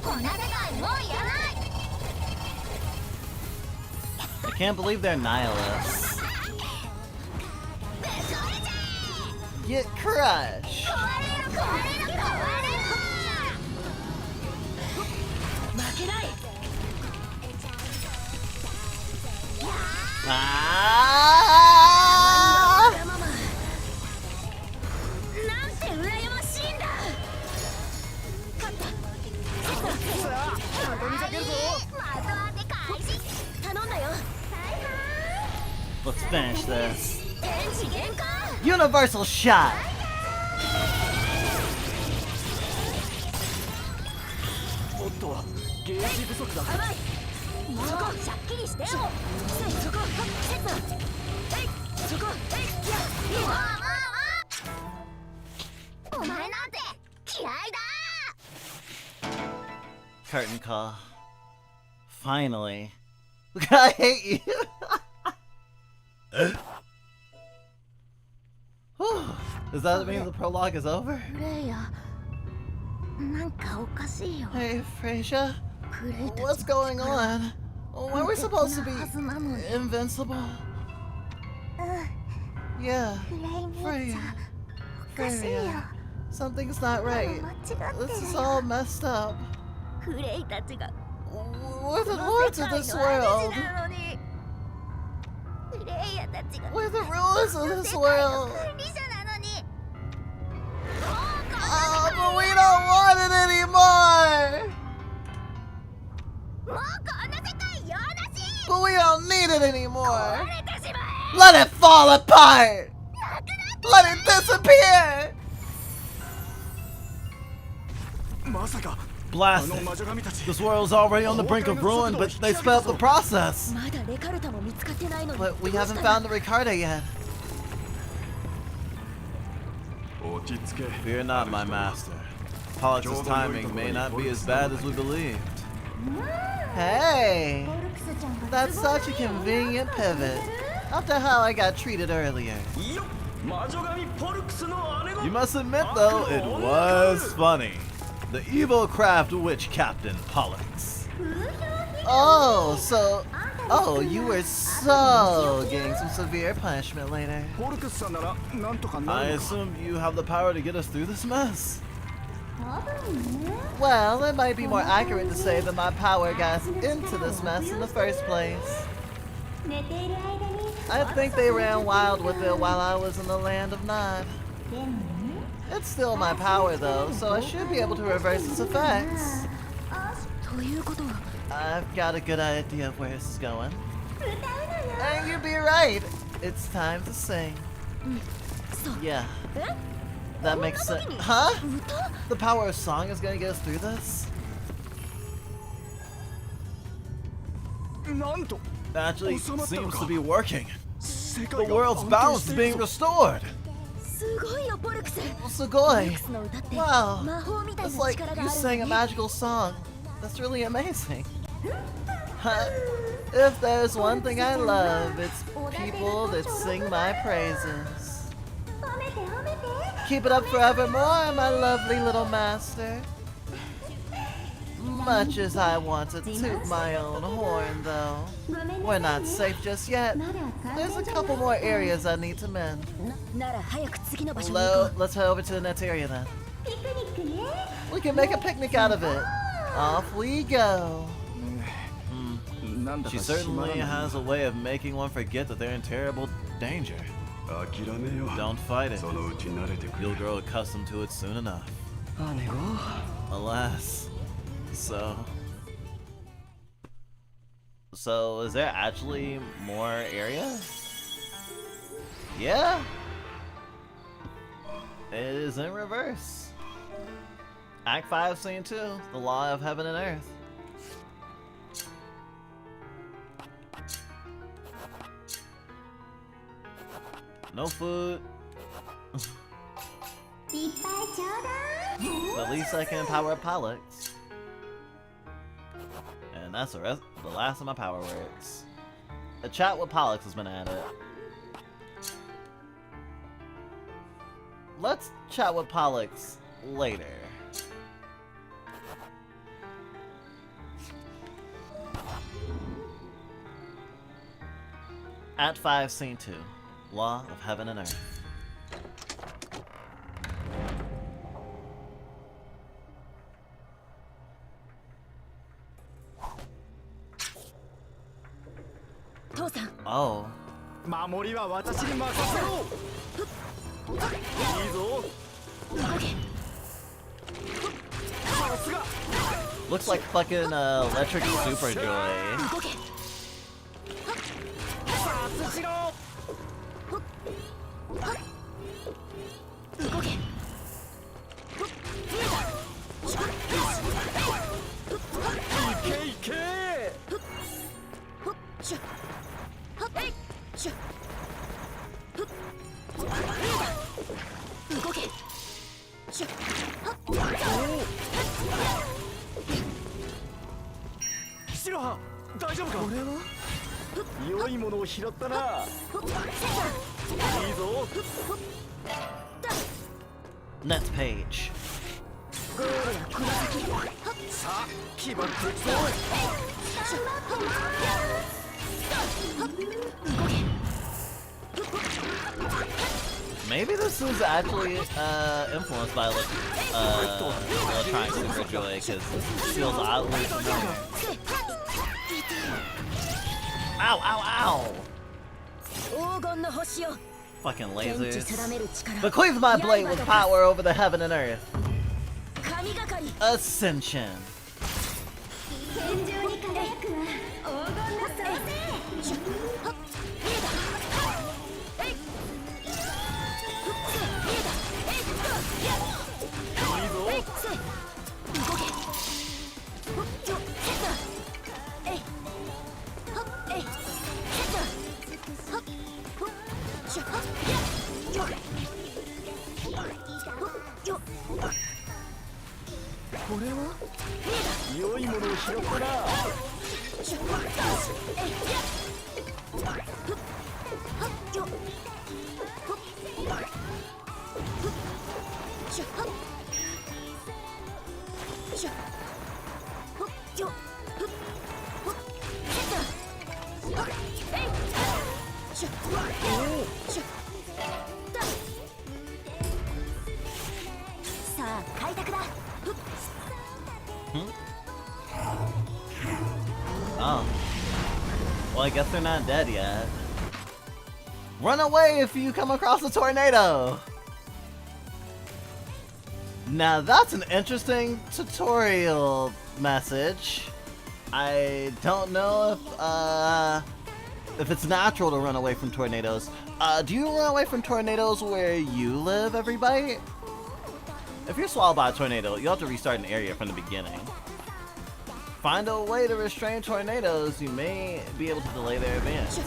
こんな世界もういらない I can't believe they're nihilists. Get crushed! 負けない Ah! ママなんて羨ましいんだ勝った畳みかけるぞ。的当て開始頼んだよ Let's finish this. 天次元か Universal shot! おっと、ゲージ不足だ。甘いもうしゃっきりしてよそこセットはいそこはいいやお前なんて嫌いだ Curtain call. Finally. I hate you! Whew. Does that mean the prologue is over? フレイヤなんかおかしいよ Hey, Frasier? クレイたち What's going on? Weren't we supposed to be はずなのに invincible? Yeah, フレイ姉 Freya. ちゃんおかしいよ Freya. Something's not right. 間違ってる This is よ all messed up. フレイたちが We're the lords of this world. なのにフレイヤたちが We're the rulers of 世 this 界の world. 管理者なのに Oh, but we don't want it anymore. もうこんな世界用なし But we don't need it anymore. 壊れてしまえ Let it fall apart. なくなって Let it disappear. まさか Blast の it. 魔女神たち This world's already on the brink of ruin, but they sped up the process. まだレカルタも見つかってないのに But we どうし haven't たら found the Ricarda yet. 落ち着け Fear not, my master. Pollux' timing may not be as bad as we believed. Hey, ボルクスちゃんが that's such a convenient pivot. After how I got treated earlier. いいよ魔女神ポルクスの姉が You must admit, though, it was funny. The evil craft witch captain Pollux. Oh, so... Oh, you were so getting some severe punishment later. ポルクスさんならなんとかな I るのか assume you have the power to get us through this mess. 多分ね Well, it might be more accurate to say that my power got us into this mess in the first place. 寝ている間に I think they ran wild with it while I was in the land of Nod. でもね It's still my power though, so I should be able to reverse its effects. あということは I've got a good idea of where this is going. 歌うのよ And you'd be right. It's time to sing. そう Yeah, え that makes sense. Huh? 歌 The power of song is gonna get us through this? なんと Actually, seems to be working. 世 The 界が world's 安定 balance し is てい being るぞ restored. すごいよポルクスポル Sugoi. クスの歌って Wow. 魔法みたい It's な like 力が you ある sang a のね magical song. That's really amazing. Huh? If there's one thing I love, it's people that sing my praises. 褒めて褒めて Keep it up forevermore, my lovely little master. Much as I want to toot my own horn, though, ごめんな we're さい not safe just yet. まだ完 There's 全 a じゃ couple ない more areas I need to mend. なら早く次の場所に行こ Lo, う let's head over to the next area then. ピクニックね We can make a picnic out of it. Off we go. なんだ She か閉ま certainly らない has a way of making one forget that they're in terrible danger. 諦めよ Don't fight it. そのうち慣れてくる You'll grow accustomed to it soon enough. 姉が Alas. So, Is there actually more areas? Yeah. It is in reverse. Act 5, Scene 2, the law of heaven and earth. No food. The least I can empower Pollux. And that's the last of my power words. A chat with Pollux has been added. Let's chat with Pollux later. Act 5, Scene 2. Law of Heaven and Earth. Oh. 守りは私に任せろ。いいぞ。さすが。 Looks like fucking electric super joy. さすしろ。いけいけ。シロハ、大丈夫か？これは良いものを拾ったな。いいぞ。 Next page. さあ、決まっていくぞ。 Maybe this is actually influenced by electronic super joy because this feels oddly familiar. Ow, ow, ow! Fucking lasers. Bequeath my blade with power over the heaven and earth. Ascension. Oh. Well, I guess they're not dead yet. Run away if you come across a tornado! Now that's an interesting tutorial message. I don't know if it's natural to run away from tornadoes. Do you run away from tornadoes where you live, everybody? If you're swallowed by a tornado, you'll have to restart an area from the beginning. Find a way to restrain tornadoes, you may be able to delay their advance.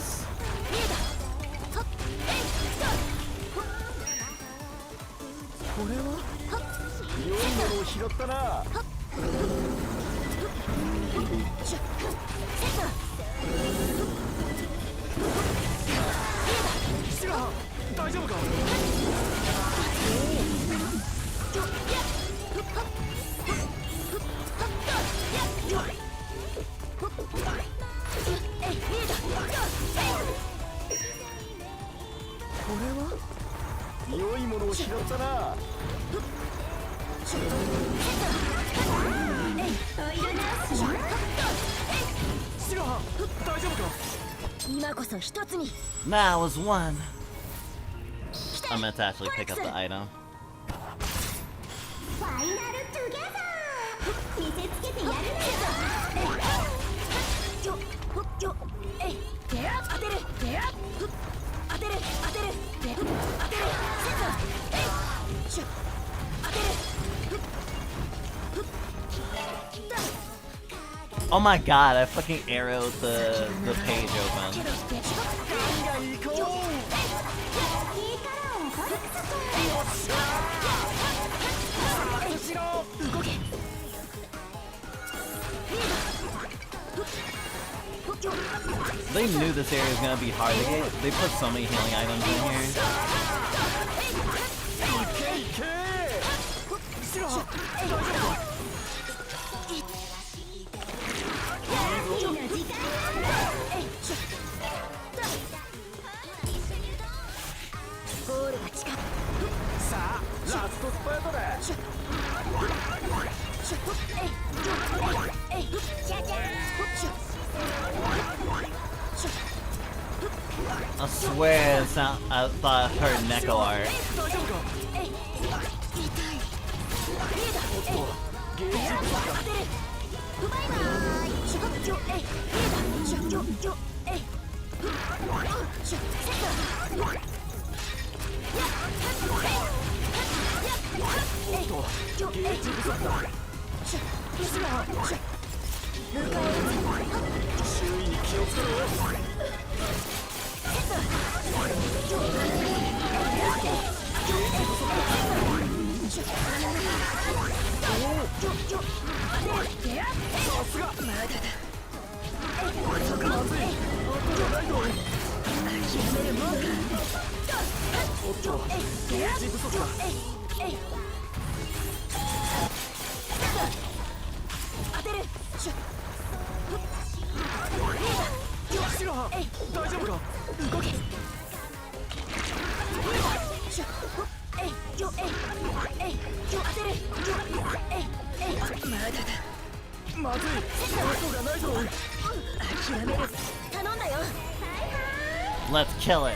Now is one. I meant to actually pick up the item. Oh my god, I fucking arrowed the page open. They knew this area was gonna be hard to get. They put so many healing items in here. I swear I thought I heard Neko art. Let's kill it.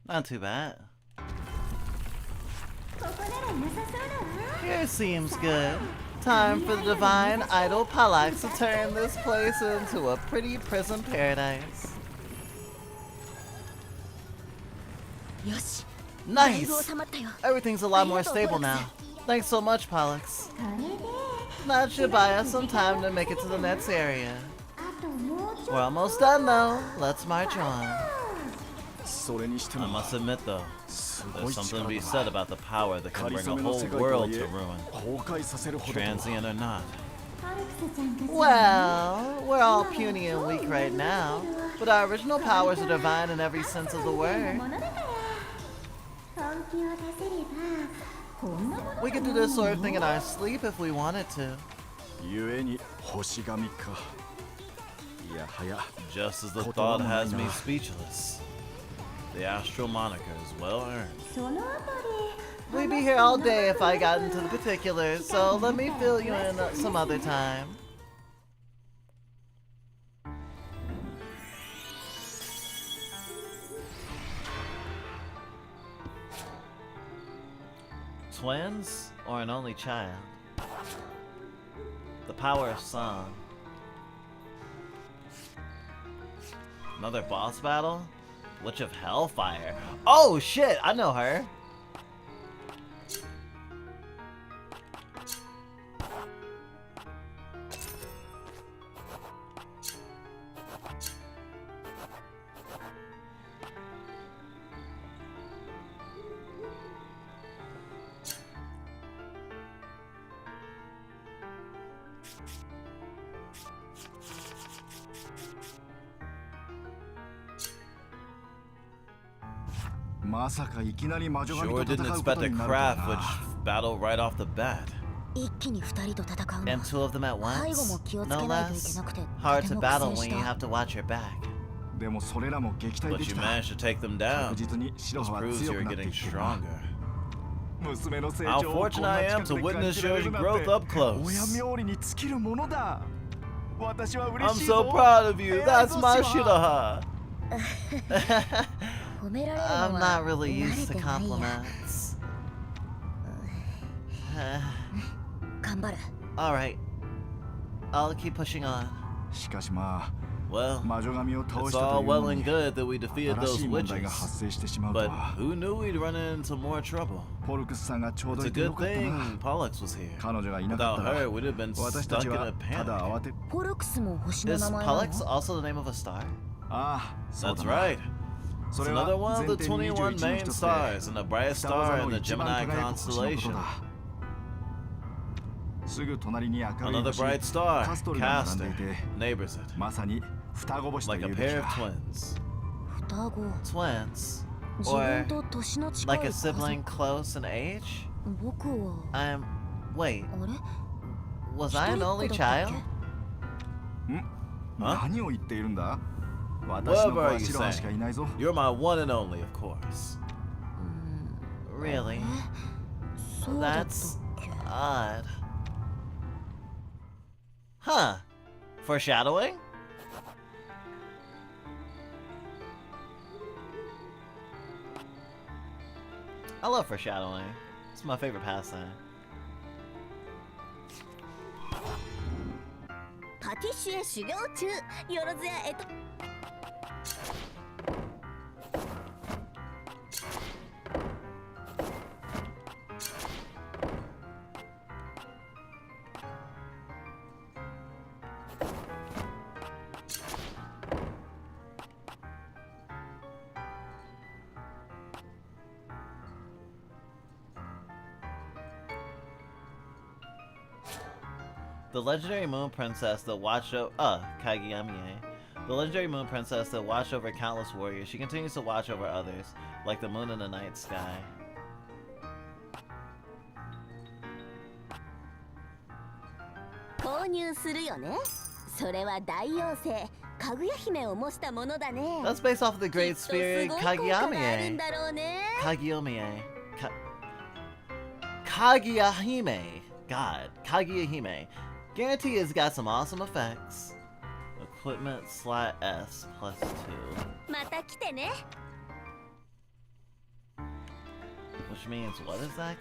Not too bad. Here seems good. Time for the divine idol Palax to turn this place into a pretty prison paradise. Nice! Everything's a lot more stable now. Thanks so much, Palax. That should buy us some time to make it to the next area. We're almost done though. Let's march on. I must admit though, there's something to be said about the power that can bring a whole world to ruin, transient or not. Well, we're all puny and weak right now, but our original powers are divine in every sense of the word. We could do this sort of thing in our sleep if we wanted to. Just as the thought has me speechless. The astral moniker is well earned. We'd be here all day if I got into the particulars, so let me fill you in some other time. Twins or an only child? The power of song. Another boss battle? Witch of Hellfire. Oh shit, I know her. Sure didn't expect a craft which battle right off the bat. And two of them at once? No less. Hard to battle when you have to watch your back. But you managed to take them down. This proves you're getting stronger. How fortunate I am to witness your growth up close. I'm so proud of you. That's my Shiraha. I'm not really used to compliments. Alright. I'll keep pushing on. Well, it's all well and good that we defeated those witches, but who knew we'd run into more trouble? It's a good thing Pollux was here. Without her, we'd have been stuck in a panic. Is Pollux also the name of a star? ああ、そう That's だな。 right. そ It's れは another one of the 全天 21 21 main の一つで stars and the brightest 双子座 star in の the 一番 Gemini 輝く星のこと constellation. だ。すぐ隣に明るい Another 星 bright star, カストルが並ん Castor, でいて neighbors it. まさに双子星と Like い a うべき pair だ of twins. 双子 Twins? 自 Or 分と年の近い like a 家族 sibling close in age? 僕は Wait, あれ was I an 一人っ only 子だったっ child? けん Huh? 何を言っているんだ私の子 Whatever は are you 白羽しか saying? いないぞ You're my one and only, of course. Really? そうだったっ That's け odd. Huh. Foreshadowing? I love foreshadowing. It's my favorite pastime. パティシエ修行中よろずやThe legendary moon princess that watched over Kageyami. The legendary moon princess that watched over countless warriors. She continues to watch over others, like the moon in the night sky. 購入するよねそれは大妖精かぐや姫を模したものだね That's based off of the great きっとす spirit ごい効果があるん Kageyami. だろうね Kageyami. Kageyahime. God. Kageyahime. Guarantee it's got some awesome effects. Equipment slot S +2. また来てね Which means what exactly?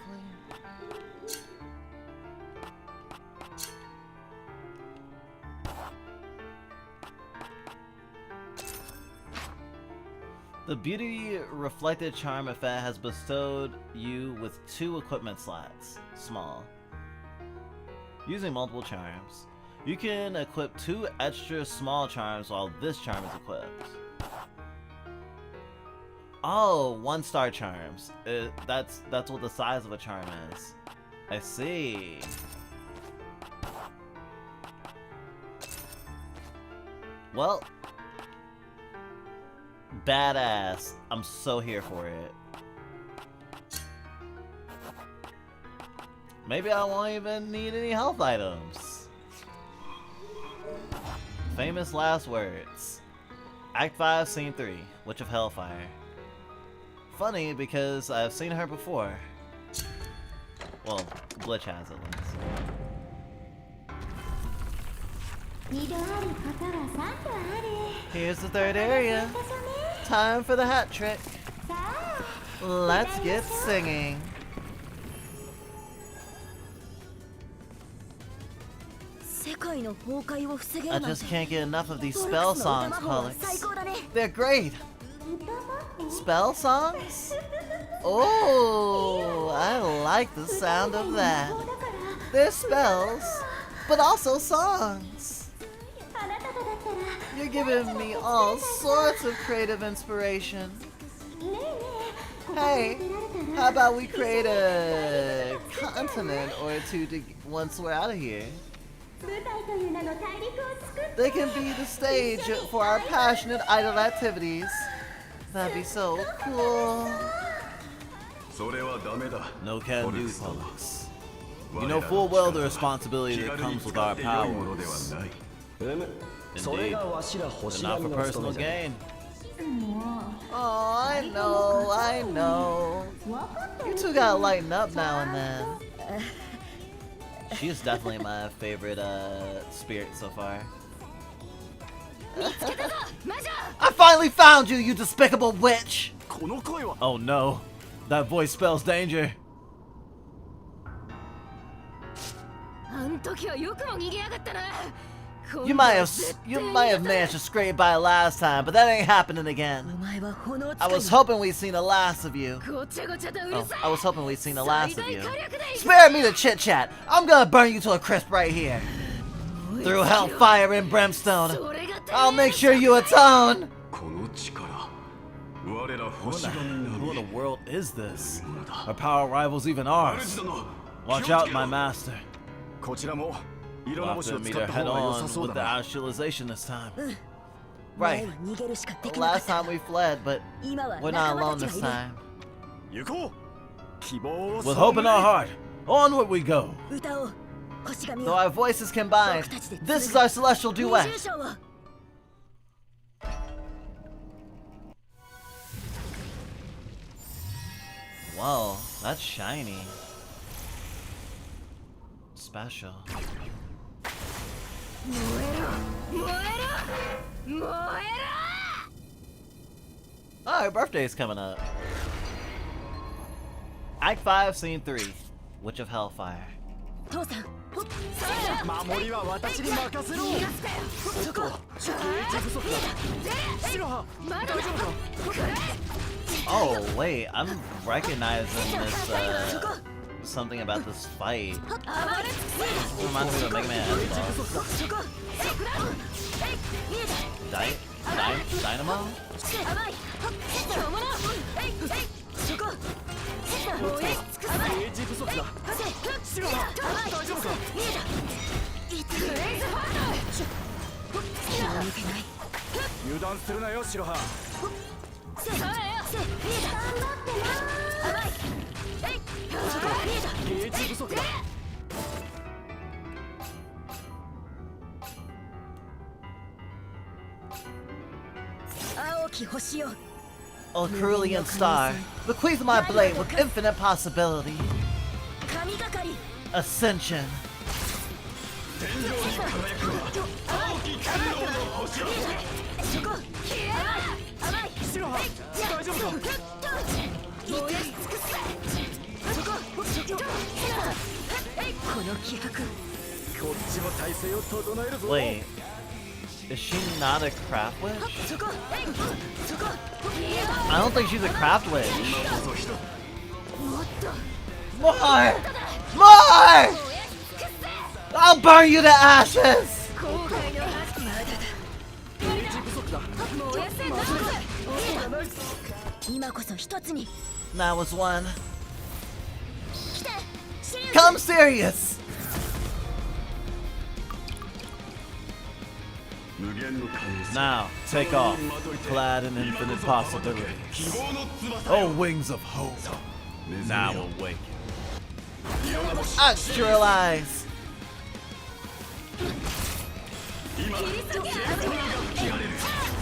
The beauty reflected charm effect has bestowed you with 2 equipment slots, small. Using multiple charms, you can equip 2 extra small charms while this charm is equipped. Oh, 1-star charms. That's what the size of a charm is. I see. Well, badass. I'm so here for it. Maybe I won't even need any health items. Famous last words. Act 5, Scene 3, Witch of Hellfire. Funny because I've seen her before. Well, Glitch has at least. 2度あることは3度ある Here's the third area. Time for the hat trick. Let's get singing. I just can't get enough of these spell songs, Pollux. They're great. Spell songs? Oh, I like the sound of that. They're spells, but also songs. You're giving me all sorts of creative inspiration. Hey, how about we create a continent or two once we're out of here? They can be the stage for our passionate idol activities. That'd be so cool. それはダメだ No can ポ do, ルク様 Pollux. You know full well the responsibility that comes with our 気軽に使って良いものでは powers. ないそれ Indeed, がわしら but 星 not 神 for の personal 務めじゃ gain. Oh, I know. You two gotta lighten up now and then. She's definitely my favorite spirit so far. I finally found you, you despicable witch! この声は Oh no, that voice spells danger. あん時はよくも逃げやがったな You might have managed to scrape by last time, but that ain't happening again. I was hoping we'd seen the last of you. ごちゃごちゃとうる Oh, さい I was hoping we'd seen the last of you. 最大火力で Spare me the chit chat. I'm gonna burn you to a crisp right here. Through hellfire and brimstone. それが I'll make sure you atone. 力我ら Who 星 in 神 the, 並 who in み the world is this? ものだ Our power rivals even 主 ours. 殿 Watch 気をつ out, け my ろ master. こちらも色 We'll 直 have し to を meet 使っ her た head 方が良さ on そう with だ the な actualization this time. 前 Right. は逃げるしかでき The なかっ last た time we fled, but 今は we're 仲 not 間 alone た this ちがい time. 行こう希望を With hope in our heart, onward we go. る歌おう星神 Though を our voices combined, this is our celestial 二 duet. 重唱を Whoa, that's shiny. Special. 燃えろ燃えろ燃えろ Oh, her birthday's coming up. Act 5, Scene 3. Witch of Hellfire. 父さんほっ守りは私に任せろ逃がすかよそこゲージ不足だ白羽大丈夫か Oh, wait, I'm recognizing this, something about this fight. 暴れ尽くせ This reminds me of Mega Man S そこ見えた Dynamo? 甘い今日ものそこ燃え尽くせゲージ不足だ白羽大丈夫か見えたグレイズファイト気を抜けない油断するなよ白羽せ見えた頑張ってな甘い見えたゲージ不足だ 青き星よ O Cerulean Star, bequeath my blade with infinite possibility. 神がかり Ascension. 天井に輝くは青き天皇の星よそこ甘い白羽大丈夫か燃え尽くせそここの気迫こっちも体勢を整えるぞ Wait, is she not a craft witch? そこそこ I don't think she's a craft witch. 今こそ一つ もっと More! More! I'll burn you to ashes! 後悔のまだだゲージ不足だ燃やせな今こそ一つに That was one. 来てシリウス Come serious! 無限の可能性 Now, take off, clad in infinite possibilities. 希望の翼 Oh, wings of hope. ネズミ Now よ awake. 色がもし Actualize! 今旋風が吹き荒れる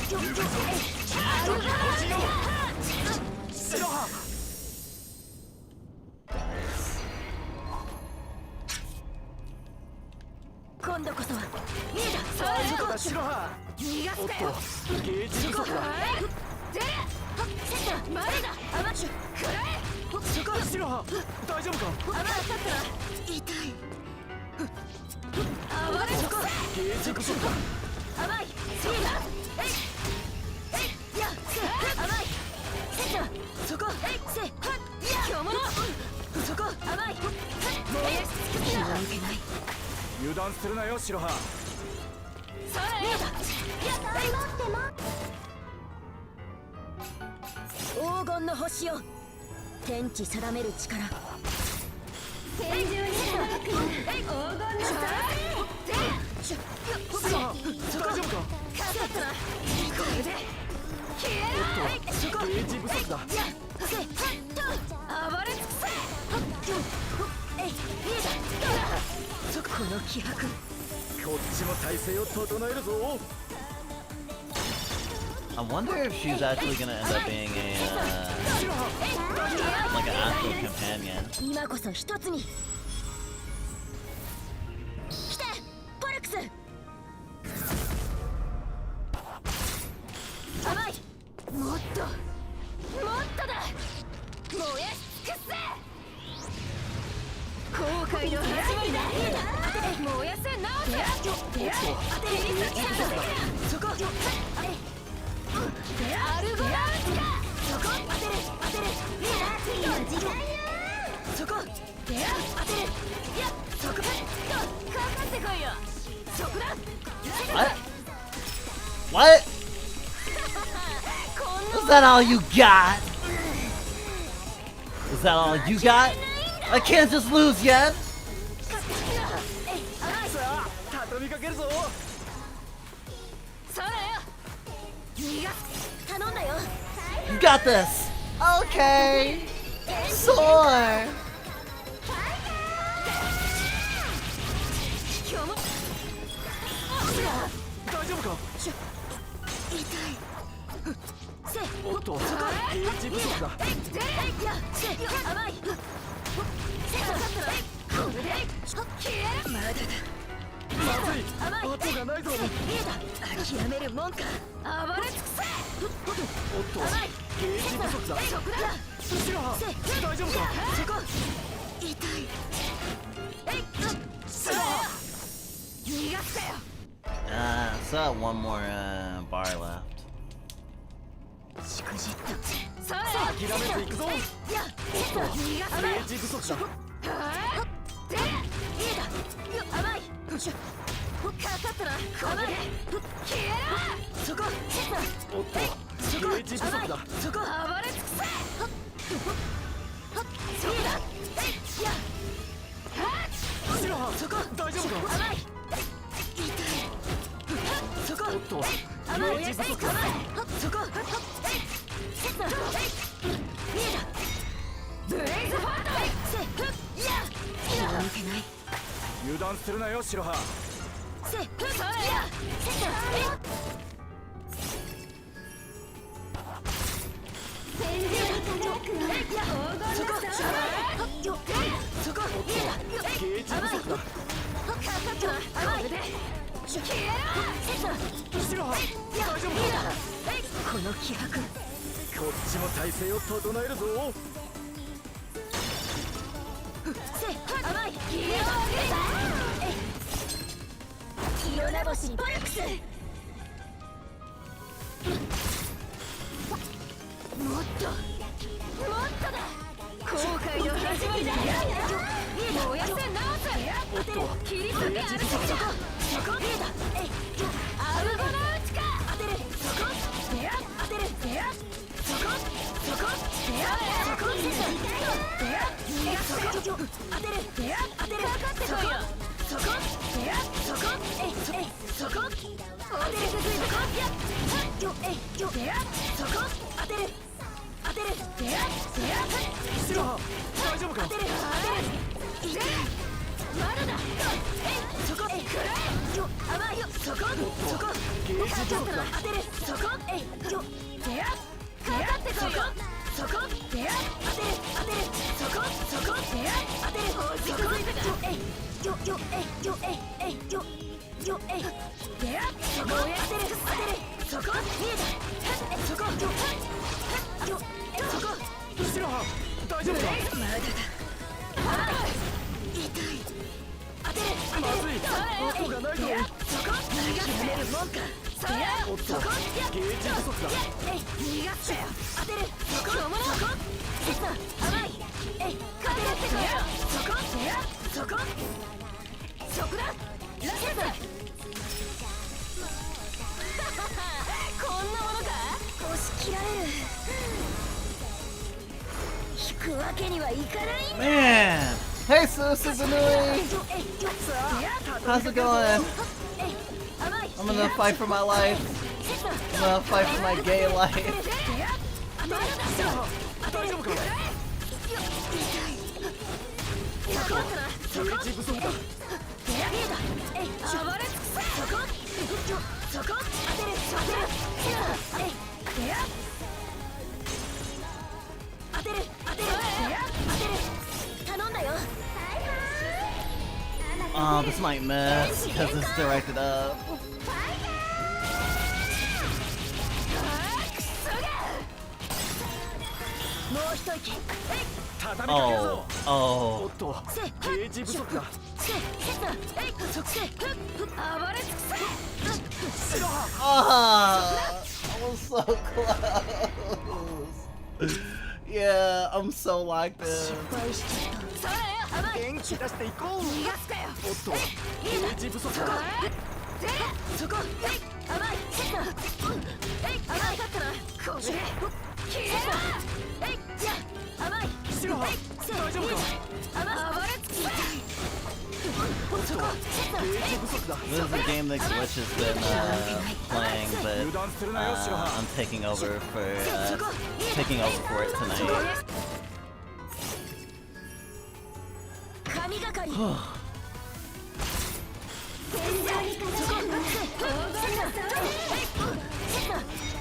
行くぞ小さき星よ白羽 今度こそは見えたそこ白羽逃がすおっかよとゲージ不足だ出るセットマリだ甘く食らえそこ白羽大丈夫か甘かったら痛い暴れそこゲージ不足だ甘いそうだえいや甘いセットそこせはっ今日ものそこ甘い燃え尽くせないけない油断するなよ白羽それやだ頑張ってな黄金の星よ天地定める力天井に輝く黄金の星白羽大丈夫かかかったらこれで消えろそこゲージ不足だじゃあせっと暴れ尽くせえい見えたそこの気迫こっちも体勢を整えるぞ I wonder if she's actually gonna end up being a, like an actual companion. 今こそ一つに来てポルクス甘いもっとだ燃え尽くせ後悔の始まりだ燃やせなおせ当てるそこアルゴラウスかそこ当てる見えた時間よそこ当てるいやそこかかってこいよそこだ What? What? that all you got? Is that all you got? I can't just lose yet. さあ畳みかけるぞ。それよ逃がす頼んだよ You got this. Okay. Soar. 今日も大丈夫か。痛いせおっとゲージ不足だ。いやせ甘いせ分かったらこれで消えるまだだまずい。甘い後がないぞ。見えた諦めるもんか暴れ尽くせおっと甘いゲージ不足だ。そこだ後ろは大丈夫か。そこ痛いそれよ逃がすかよ So I have one more bar left. しくじったそれ諦めていくぞ。いや逃がすゲージ不足だ。でいいだ甘いかかったなこれで消えろそこおっとゲージ不足だ。そこ暴れ尽くせそうだいや後ろはそこ大丈夫か。甘い痛いそこおっと甘いゲージ不足だ。そこ見えたブレイズファートいや気が抜けない油断するなよ白羽。せそれやそこゲージ不足だ。後ろは大丈夫か。この気迫こっちも体勢を整えるぞ。甘いヒーロー清名星ボルクスもっとだ後悔の始まりだ燃やせ直すおっと切り裂けそこ見えたアルゴナウチか当てるそこ当てるそこそこ白羽大丈夫か。ゲージ不足だ。白羽大丈夫か。まずい後がないぞ。おっとゲージ不足だ。こんなものか押し切られる引くわけにはいかないんだ Man! Hey, Susanui! How's it going? I'm gonna fight for my life. I'm gonna fight for my gay life. 大丈夫か。ゲージ不足だ。Oh, this might miss because it's directed up. Oh, お oh. っとゲージ不足だ。Ah, I was so close. Yeah, I'm so like this. 元気出していこう。おっとゲージ不足だ。えい甘いかったなこれで消えろえいじゃ甘い白羽大丈夫か暴れつきそこゲージ不足だ This is a game that Glitch has been playing, 油 but 断するなよ白羽 I'm taking over for it tonight. 神がかり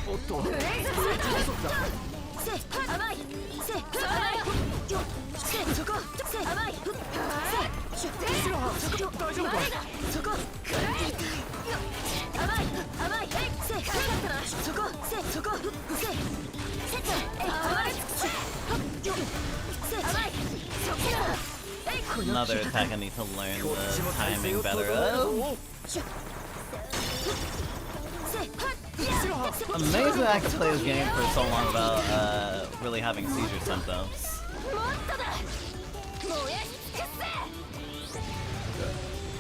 おっとゲージ不足だ甘いせ甘いよせそこせ甘いせ白羽大丈夫かそこくらえ甘い甘いせだったらそこせそこせ暴れつくよせ甘いそこだ Another attack I need to learn the timing better of. Amazing that I could play this game for so long without really having seizure symptoms.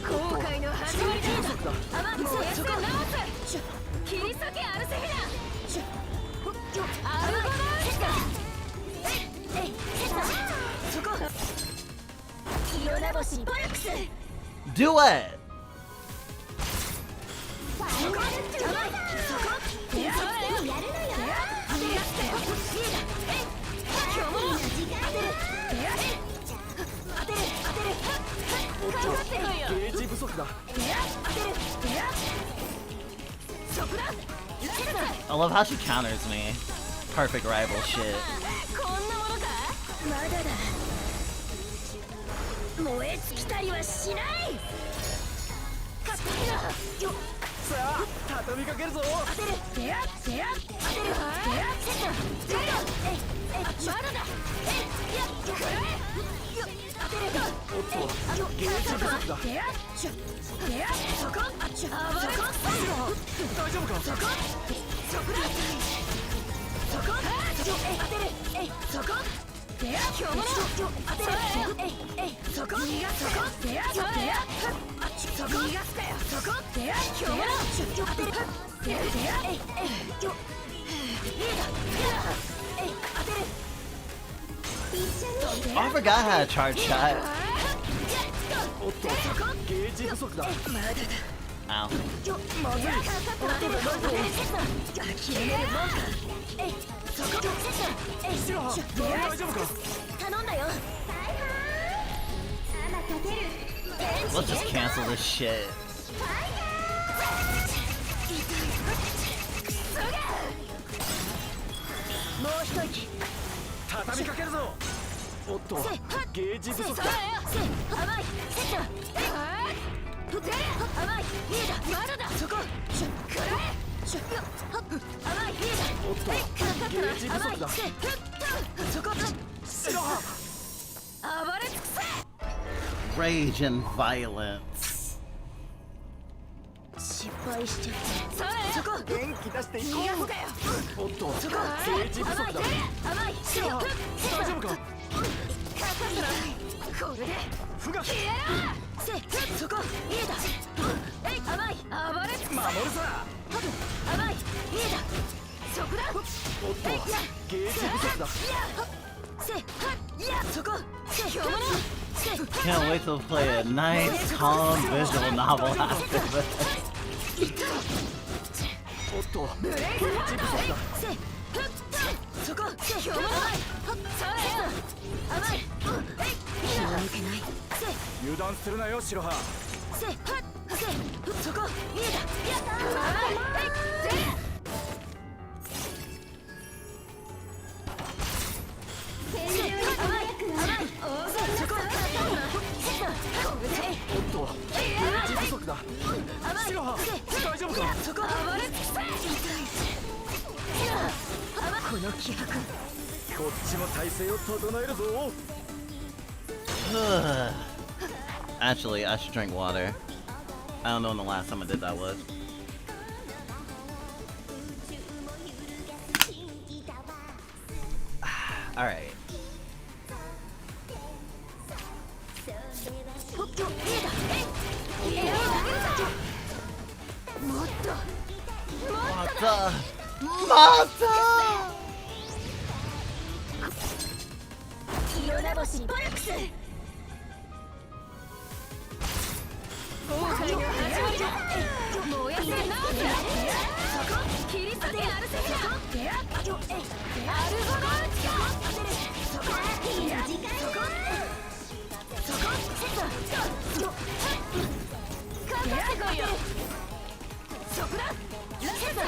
後悔の始まりだ甘くせそこ切り裂けアルセフィナアルゴナウスだそこ色な星ボルクス Do it! そこいやそこやるのよ当てる今日も当てるおっとゲージ不足だ I love how she counters me. Perfect rival shit. こんなものかまだだ燃え尽きたりはしない勝ったよさあ畳みかけるぞ当てる当てるセットまだだいやくらえ当てるおっとゲージ不足だそこ大丈夫かそこだそこ当てるそこ今日も当てるそこ逃がすかよそこ逃がすかよそこ今日も当てる当てる Oh, I forgot how to charge shot. おっとゲージ不足だ Ow. まずい白羽大丈夫か 頼んだよ Let's just cancel this shit. もう一息畳みかけるぞおっとゲージ不足だ甘いセット甘いリーダーまだだそこくらえ甘いリーダーおっとゲージ不足だそこ白羽暴れ尽くせ Rage and violence. 失敗しちゃったそこ元気出していこ逃がすかようおっとそこゲージ不足だ甘い白羽大丈夫かかかったらこれで不が消えろそこリーダー甘い暴れ尽くせ守るさ甘いリーダーそこだおっとゲージ不足だそこ今日も Can't wait to play a nice, calm visual novel after this. おっとゲージ不足だそこ今日も甘い気を抜けない油断するなよ白羽そこリーダーおっとゲージ不足だ白羽大丈夫かそこ暴れ尽くせこの気迫こっちも体勢を整えるぞ Actually, I should drink water. I don't know when the last time I did that was. Alright. もっと What the? Mata! イオナ星ボラックス後悔の始まりだ。燃やせ直せ。そこ切り裂けアルセフィア。アルゴノウチか。そこいやそこそこセットかかってこいよ。そこだラセット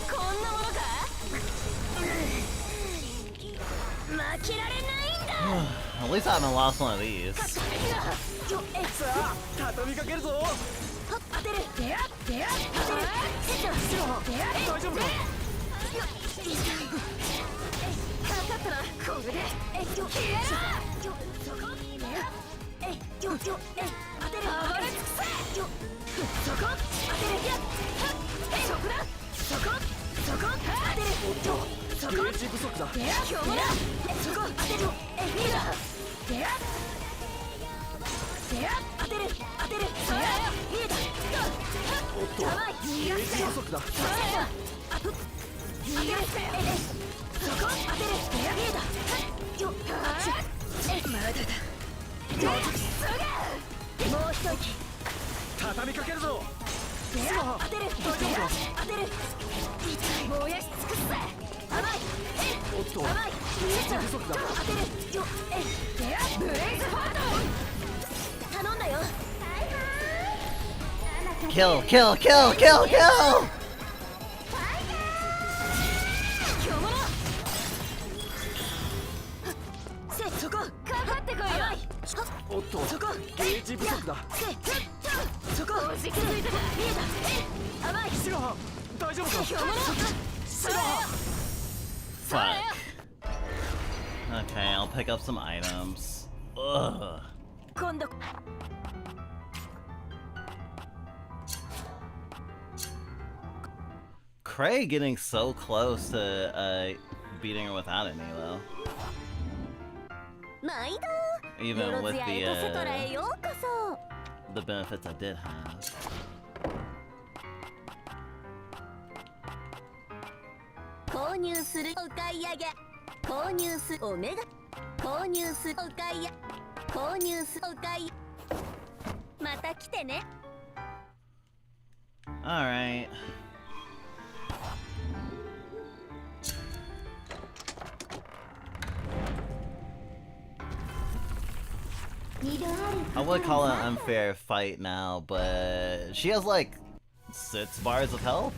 こんなものか。負けられないんだ。At least I haven't lost one of these. さあ畳みかけるぞ。当てる当てる当てるシロハ大丈夫か。かかったなこれで消えろ。そこ当てる暴れ尽くせ。そこ当てるそこだそこそこ当てるそこゲージ不足だ。今日もだそこ当てるリーダー当てる当てるそれリーダーおっとゲージ不足だ。当てるそこ当てるリーダーよまだだもう一息畳みかけるぞ。当てる当てる燃やし尽くすぜ。甘いおっと甘いゲージ不足だ。当てるよブレイズファード頼んだよ。 Kill, kill, kill, kill, kill! 今日ものそこかかってこいよ。おっとそこゲージ不足だ。そこ気づいたかリーダー甘いシロハ大丈夫か。今日ものシロハ Fuck. Okay, I'll pick up some items. Ugh. 今度 Cray getting so close to beating her without any though. 毎度 Even よろ with ずやエトセトラへようこそ the benefits I did have. 購入するお買い上げ購入するオメガ購入するお買い上げ購入するお買いまた来てね Alright. I would call it an unfair fight now, but she has like 6 bars of health?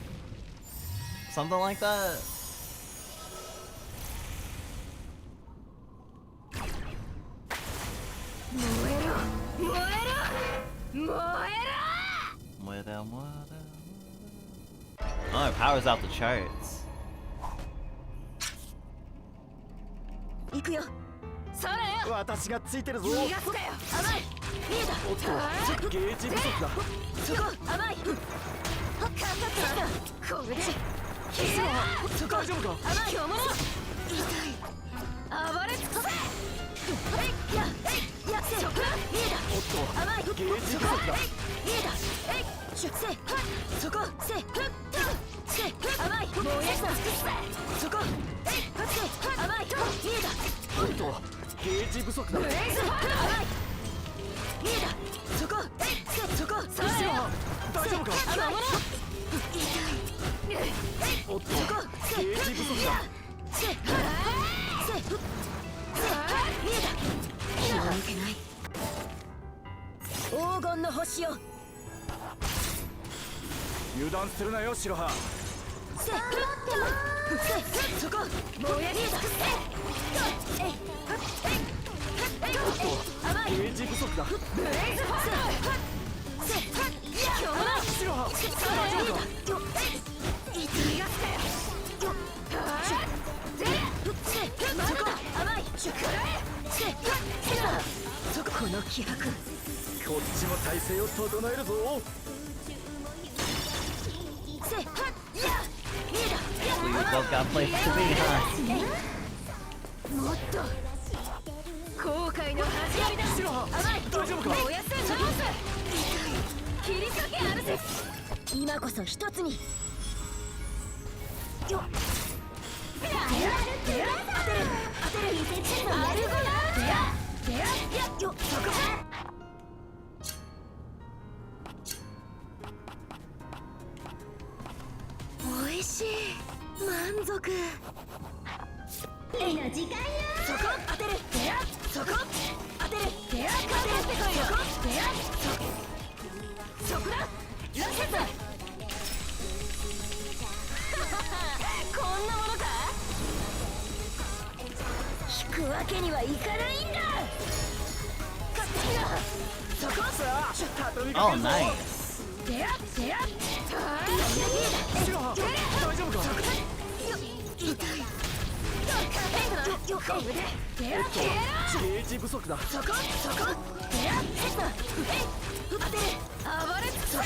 Something like that? Oh, it powers out the charts. 行くよ。そらよ。私がついてるぞ。逃がすかよ。甘い。リーダー。おっとゲージ不足だ。そこ甘い。かかったこれで。シロハ大丈夫か。甘い。今日もの。痛い。暴れ尽くせ。いやそこだリーダー。おっと甘い。ゲージ不足だ。リーダー。出世そこせ甘いもうやさそこ甘いリーダーおっとゲージ不足だ。ブレイズファー甘いリーダーそこそれよ大丈夫か。今日ものおっとゲージ不足だ。リーダー気を抜けない黄金の星よ油断するなよシロハ。そこもうやりだおっとゲージ不足だ。ブレイズファー今日もシロハ大丈夫か。逃がすかよそこ甘いそここの気迫こっちも体勢を整えるぞ。We both got places to be, huh? もっと後悔の始まりだ。シロハ甘い大丈夫か。燃やせ直す切り裂けアルセ今こそ一つによっ当てるアルゴナよっそこおいしい満足絵の時間よ。そこ当てるそこ当てる当てるそこそこだラケットこんなものか引くわけにはいかないんだ勝手になそこ畳み Oh, かけるぞ nice. 白羽大丈夫か痛いよっこれでおっとゲージ不足だそこヘッド当てる暴れそこ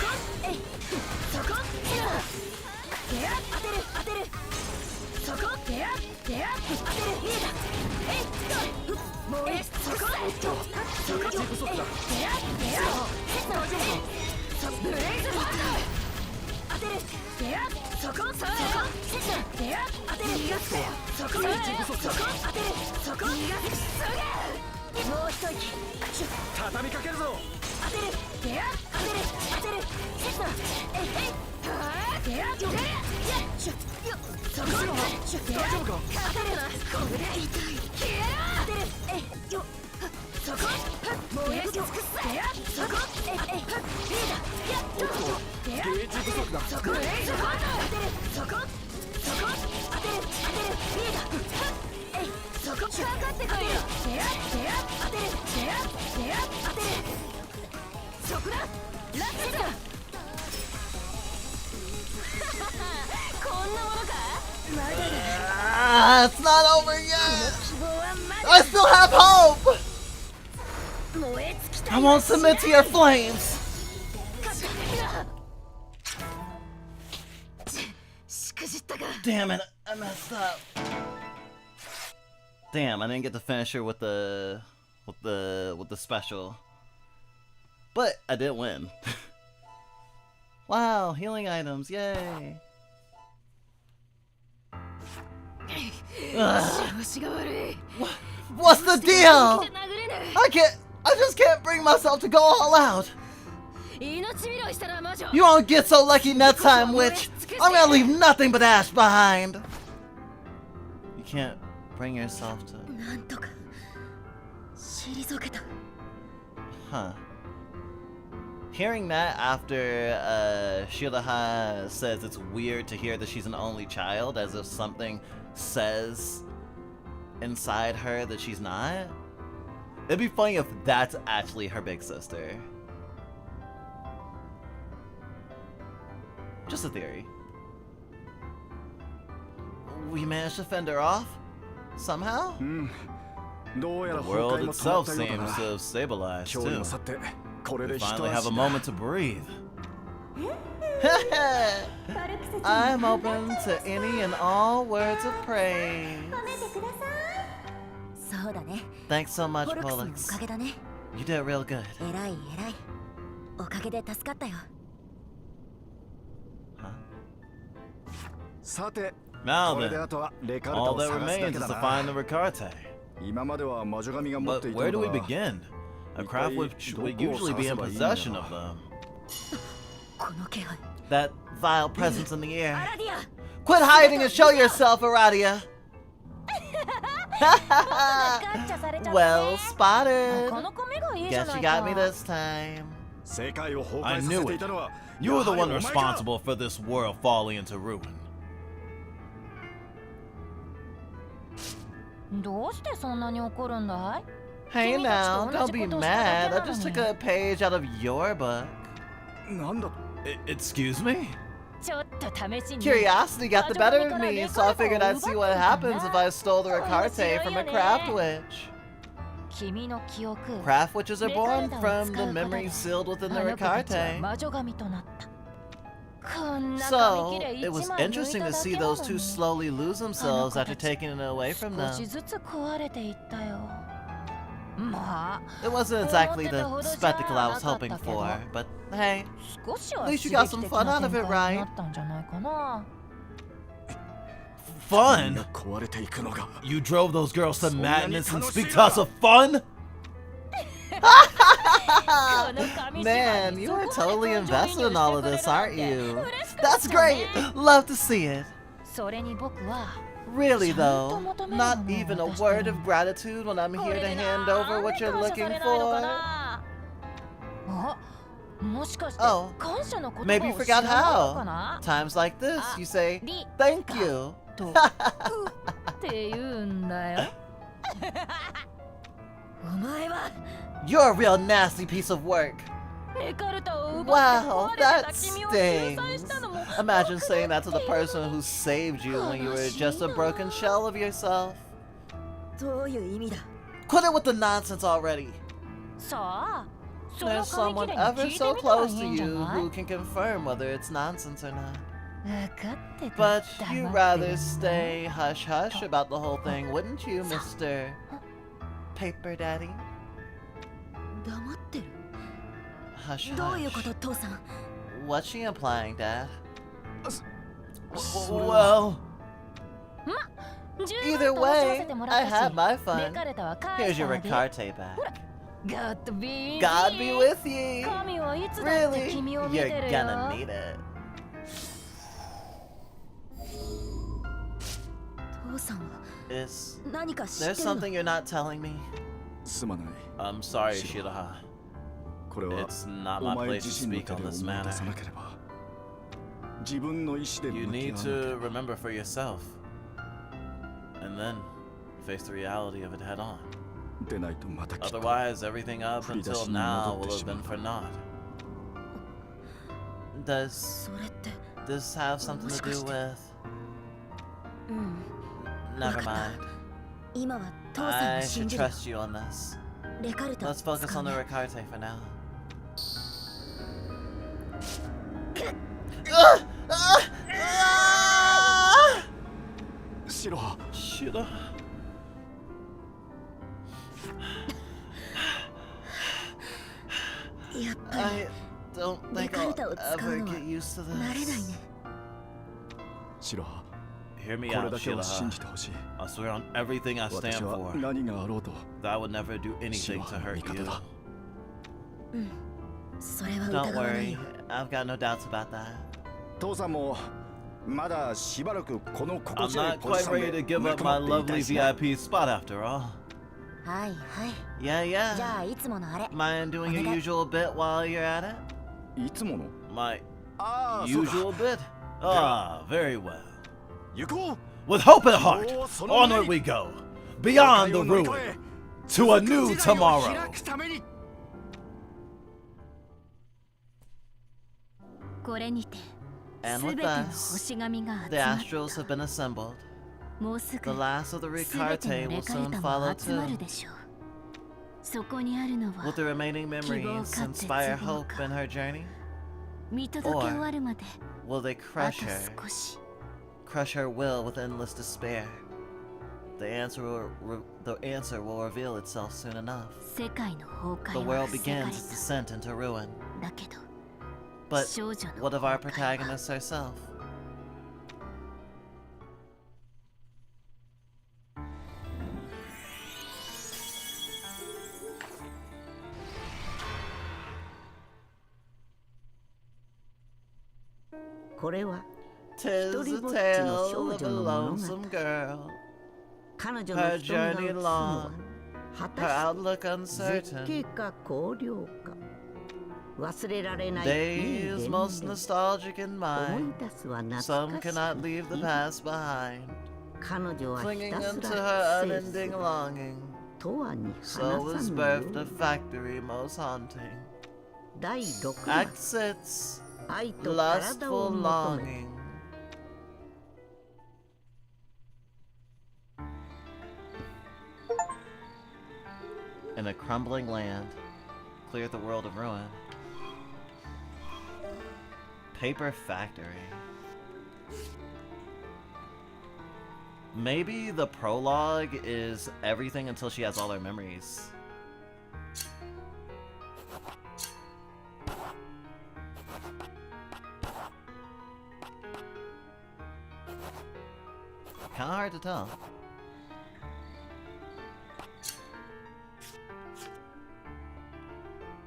そこヘッド当てるそこ当てる見えたもうそこそこゲージ不足だヘッドブレイズバトル当てるそこヘッド当てるそこ当てるそこもう一息畳みかけるぞ当てるヘッドそこ大丈夫か当てるなこれで痛い当てるよそこもう一息そこリーダーゲージ不足だそこ当てるそこ当てるリーダーそこかかってこいよ当てるそこだラッキーだこんなものかまだだ It's not over yet. 希望はまだ I still have hope. 燃え尽きた I won't submit to your flames. しくじったか Damn it, I messed up. Damn, I didn't get to finish her with the special. But I did win. Wow, healing items, yay. Ugh. 調子が悪い What's the deal? 殴れぬ I just can't bring myself to go all out. 命拾いしたら魔女 You won't get so lucky next time, witch. I'm gonna leave nothing but ash behind. You can't bring yourself to... なんとか退けた Huh. Hearing that after Shiraha says it's weird to hear that she's an only child, as if something says inside her that she's not. It'd be funny if that's actually her big sister. Just a theory. We managed to fend her off? Somehow? どうや The ら崩 world 壊も止まっ itself たようだ seems な to have stabilized 今日に too. も去ってこれ We で一 finally have a 足だ moment to breathe. パルクスちゃん I'm open to any and all words of praise. 褒めてください。そうだね Thanks so much, ポルクスのお Pollux. かげだね You did real good. 偉いおかげで助かったよ さて Now これで then, あとはレカルタ all を that 探すだ remains け is だ to な find the Ricarte. 今までは魔女神が持って But いた where の do we だが begin? A craft which would usually be in possession of them. この気配 That vile presence in the ア air. ラディア Quit hiding and show yourself, Aradia. ガッチャされちゃったね。 Well spotted. この米がいいじゃ Guess な you い got か me this time. 世界を崩 I 壊さ knew せてい it. たのは You were the や one はりお前か responsible for this world falling into ruin. どうしてそんなに怒るんだい Hey Kimi now, got don't be to mad. I go to just the took a page out of your book. なんだ Excuse me? ちょっと試しに Curiosity got the better of me, so I figured I'd see what happens if I stole the Ricarte from a craft witch. 君の記憶 Craft witches are born from the memories sealed within あ the の子たちは Ricarte. 魔女神となったこんな紙 So, 切れ it was 一枚抜い interesting た to だ see けなの those two に slowly lose themselves after taking it away from 少し them. ずつ壊れていったよ It wasn't exactly the spectacle I was hoping for, but hey, at least you got some fun out of it, right? Fun? You drove those girls to madness and speak to us of fun? Man, you are totally invested in all of this, aren't you? That's great! Love to see it. Really though, not even a word of gratitude when I'm here to hand over what you're looking for? Oh, maybe you forgot how. Times like this, you say, thank you. You're a real nasty piece of work. Wow, that stings. Imagine saying that to the person who saved you when you were just a broken shell of yourself. Quit it with the nonsense already. There's someone ever so close to you who can confirm whether it's nonsense or not. But you'd rather stay hush-hush about the whole thing, wouldn't you, Mr. Paper Daddy? Hush-hush. What's she implying, Dad? Well... Either way, I had my fun. Here's your Ricarte back. God be with ye! Really? You're gonna need it. There's something you're not telling me? I'm sorry, Shiraha. It's not my place to speak on this matter. You need to remember for yourself. And then face the reality of it head on. Otherwise, everything up until now will have been for naught. Does this have something to do with... Never mind. I should trust you on this. Let's focus on the Ricarte for now. Shira. I don't think I'll ever get used to this. Hear me out, Shiraha. I swear on everything I stand for that I would never do anything to hurt you. Don't worry, I've got no doubts about that. I'm not quite ready to give up my lovely VIP spot after all. Yeah. Mind doing your usual bit while you're at it? My usual bit? Ah, very well. With hope at heart, onward we go, beyond the ruin, to a new tomorrow. And with us, the Astrals have been assembled. The last of the Ricarte will soon follow too. Will the remaining memories inspire hope in her journey? Or will they crush her will with endless despair? The answer will reveal itself soon enough. The world begins its descent into ruin. But what of our protagonist herself? Tis a tale of a lonesome girl, her journey long, her outlook uncertain, days most nostalgic in mind. Some cannot leave the past behind, clinging unto her unending longing. So was birthed a factory most haunting. Act 6, Lustful Longing. In a crumbling land, clear the world of ruin. Paper factory. Maybe the prologue is everything until she has all her memories Kinda hard to tell.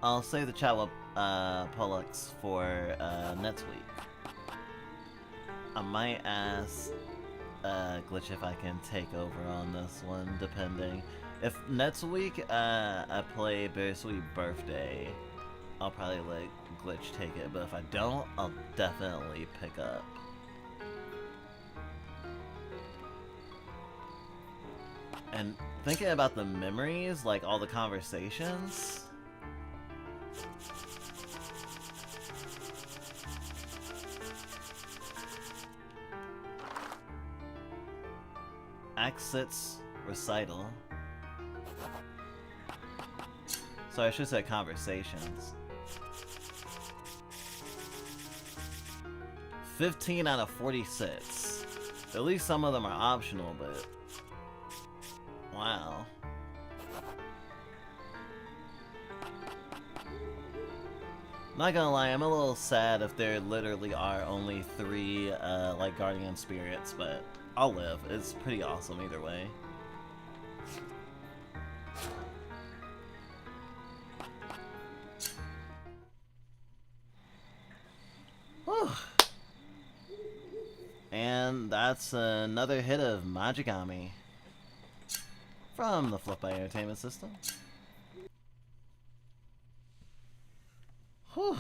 I'll save the chat with Pollux for next week. I might ask Glitch if I can take over on this one, depending. If next week I play Bittersweet Birthday, I'll probably let Glitch take it, but if I don't, I'll definitely pick up. And thinking about the memories, like all the conversations... Act 6 recital. So I should say conversations. 15 out of 46. At least some of them are optional, but... Wow. Not gonna lie, I'm a little sad if there literally are only 3, like, guardian spirits, but I'll live. It's pretty awesome either way. Whew. And that's another hit of Majogami from the Flip by Entertainment System. Whew.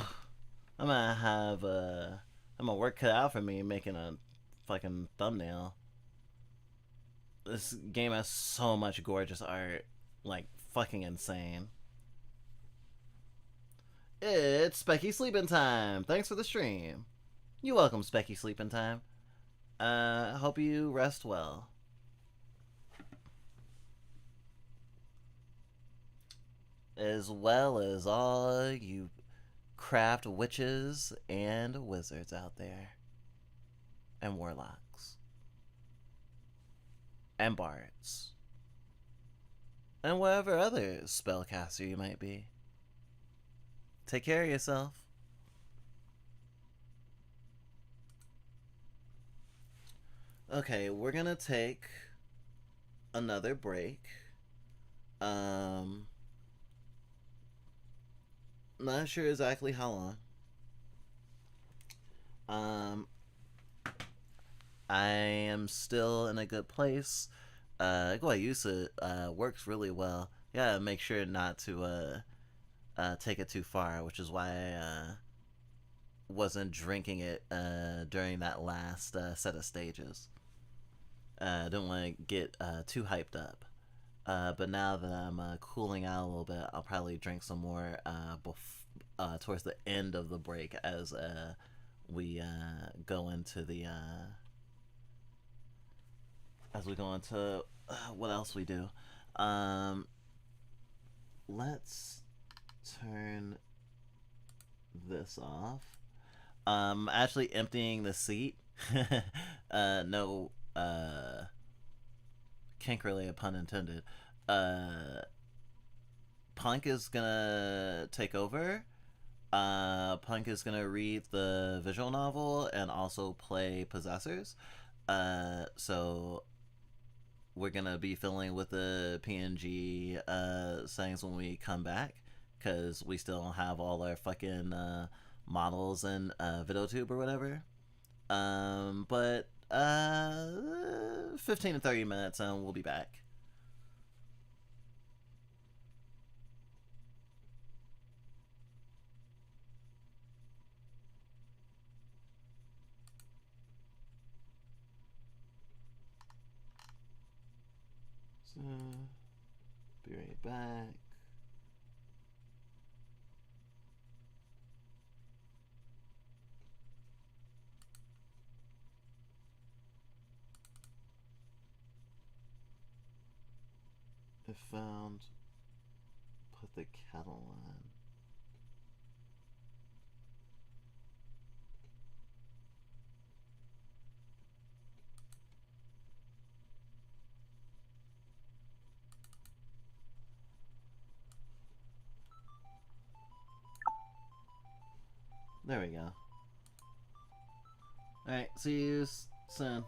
I'm gonna have I'm gonna work cut out for me making a fucking thumbnail. This game has so much gorgeous art, like fucking insane. It's Specky Sleeping Time. Thanks for the stream. You're welcome, Specky Sleeping Time. Hope you rest well. As well as all you craft witches and wizards out there. And warlocks. And bards. And whatever other spellcaster you might be. Take care of yourself. Okay, we're gonna take another break. Not sure exactly how long. I am still in a good place. Guayusa works really well. Yeah, make sure not to take it too far, which is why I wasn't drinking it during that last set of stages. I don't want to get too hyped up. But now that I'm cooling out a little bit, I'll probably drink some more towards the end of the break as we go into the what else we do. Let's turn this off. Actually emptying the seat. No kink related pun intended. Punk is gonna take over. Punk is gonna read the visual novel and also play Possessors. So we're gonna be filling with the PNG settings when we come back, because we still don't have all our fucking models in Vtuber or whatever. But 15 to 30 minutes and we'll be back. So, be right back. I found, put the kettle on. There we go. Alright, see you soon.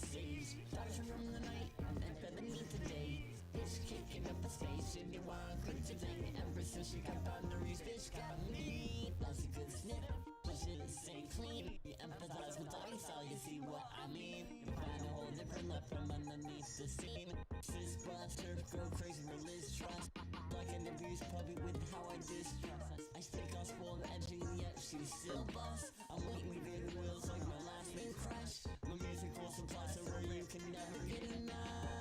stage. Stars from the night and beneath the day. Bitch kicking up a space in the wild quick today. Ever since she got boundaries, bitch got me. That's a good snip, but shit stay clean. You empathize with doggy style, you see what I mean. You find a whole different love from underneath the scene. Sis buster, go crazy, release trust. Like an abused puppy with how I distrust. I stick on spoiled edgy, yet she still bust. I'm waiting with good wheels like my last name crush. My music will supply so where you can never get enough.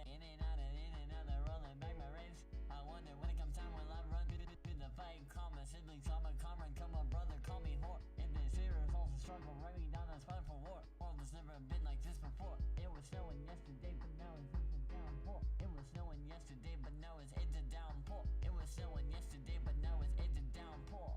In and out, rolling back my race. I wonder when it comes time will I run to the fight. Call my siblings, call my comrade, call my brother, call me whore. If they serious, also struggle, write me down on spot for war. World has never been like this before. It was snowing yesterday, but now it's into downpour. It was snowing yesterday, but now it's into downpour. It was snowing yesterday, but now it's into downpour.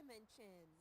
dimension.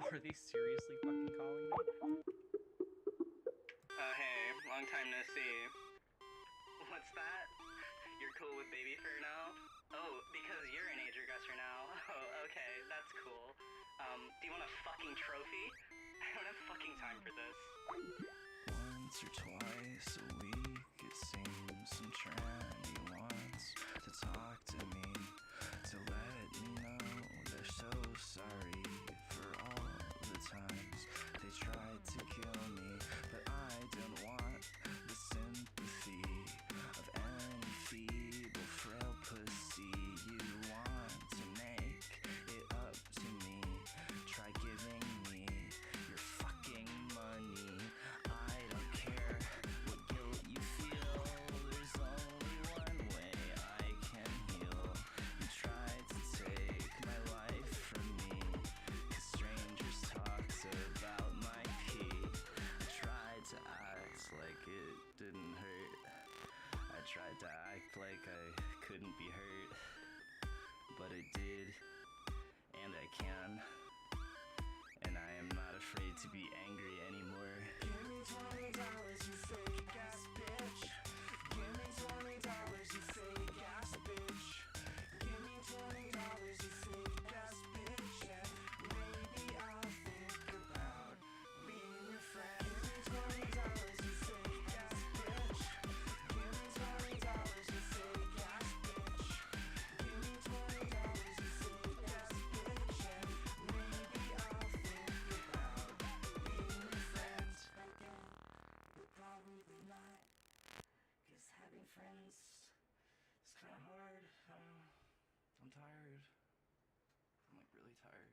Are they seriously fucking calling me? Hey, long time no see. What's that? You're cool with baby fur now? Oh, because you're an age regressor now. Oh, okay, that's cool. Do you want a fucking trophy? I don't have fucking time for this. Once or twice a week, it seems some tranny wants to talk to me, to let me know they're so sorry for all the times they tried to kill me. But I don't want the sympathy of any feeble, frail pussy. You want to make it up to me, try giving me your fucking money. I don't care what guilt you feel, there's only one way I can heal. You tried to take my life from me, 'cause strangers talked about my pee. I tried to act like it didn't hurt, I tried to act like I couldn't be hurt, but it did, and I can. And I am not afraid to be angry anymore. Give me $20, you fake ass bitch. Give me $20, you fake ass bitch. Give me $20, you fake ass bitch. Yeah, maybe I'll think about being your friend. Give me $20, you fake ass bitch. Give me $20, you fake ass bitch. Give me $20, you fake ass bitch. Yeah, maybe I'll think about being your friend. But probably not, 'cause having friends is kinda hard. I'm tired. I'm like really tired.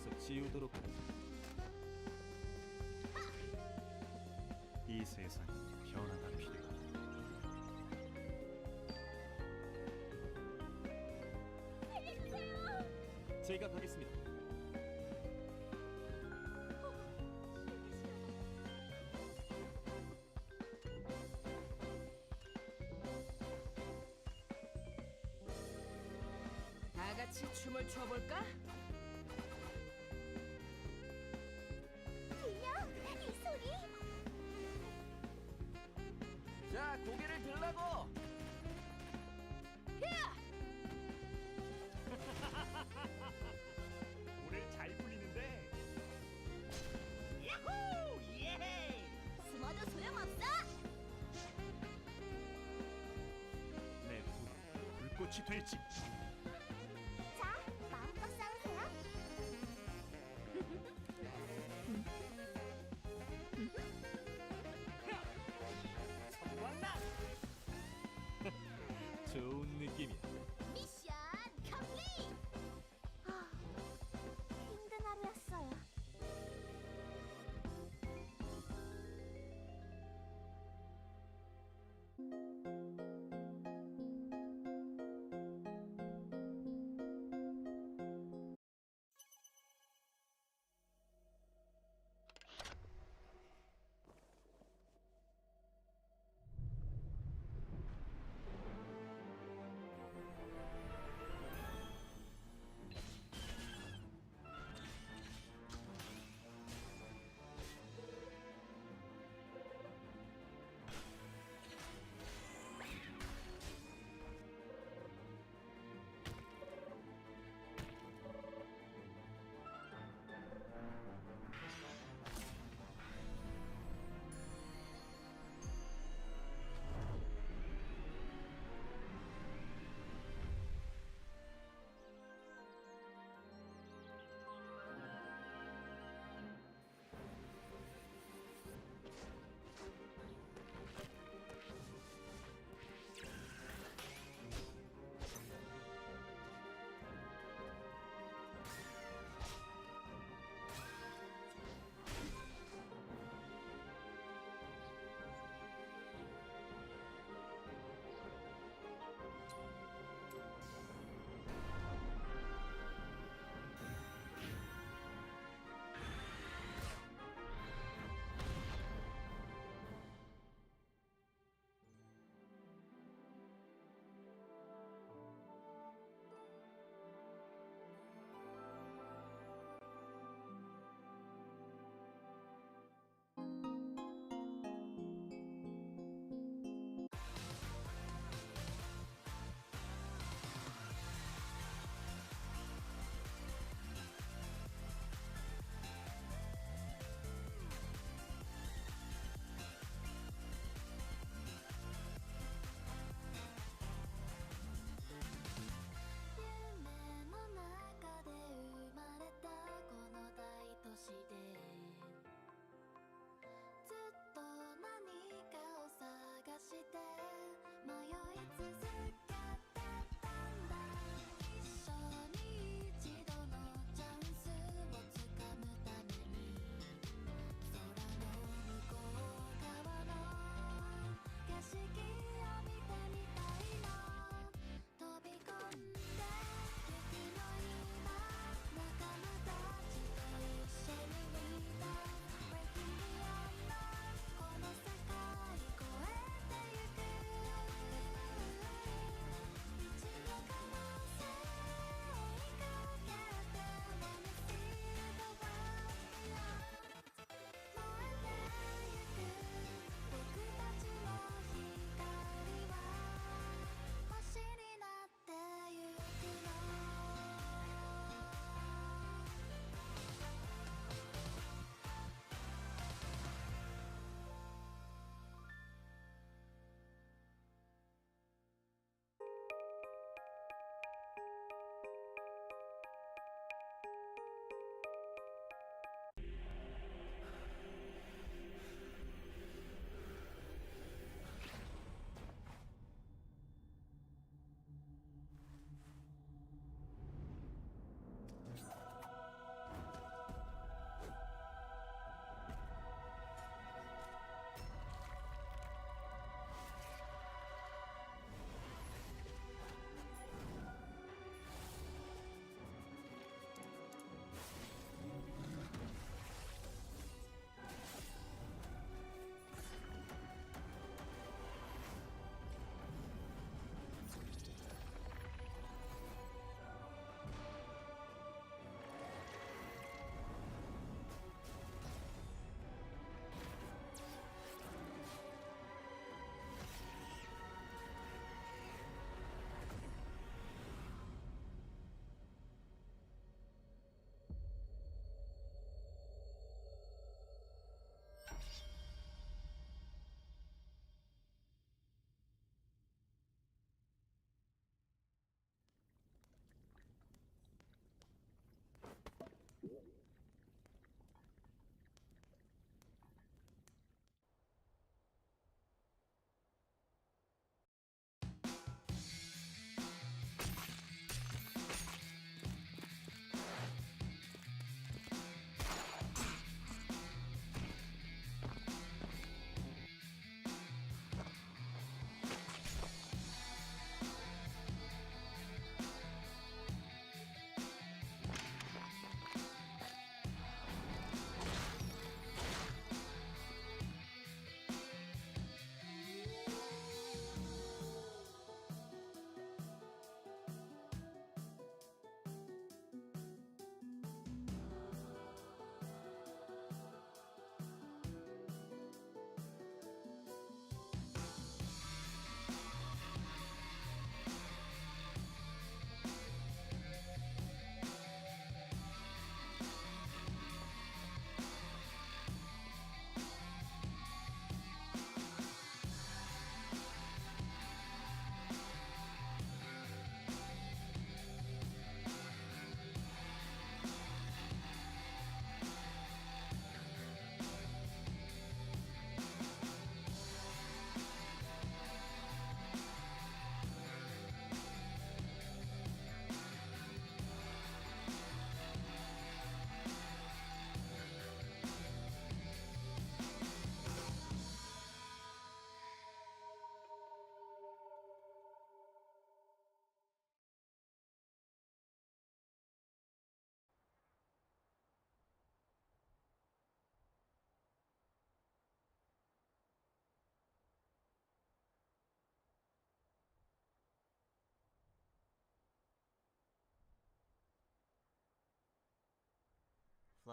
여기서 지우도록 하지. 이 세상에 변화가 필요하다. 살려주세요. 제가 가겠습니다. 다 같이 춤을 춰볼까? 들려? 이 소리? 자, 고개를 들라고. 오늘 잘 풀리는데. 야호! 예! 숨어도 소용없어. 내 불은 불꽃이 될지. 자, 마음껏 싸우세요. 성공한다. 좋은 느낌이야. 미션 컴플릿! 아, 힘든 하루였어요.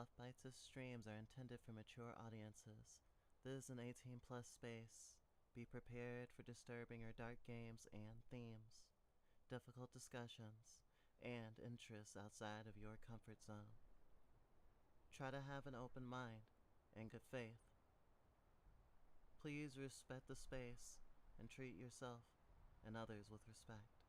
Fluff Bites' streams are intended for mature audiences. This is an 18 plus space. Be prepared for disturbing or dark games and themes, difficult discussions, and interests outside of your comfort zone. Try to have an open mind and good faith. Please respect the space and treat yourself and others with respect.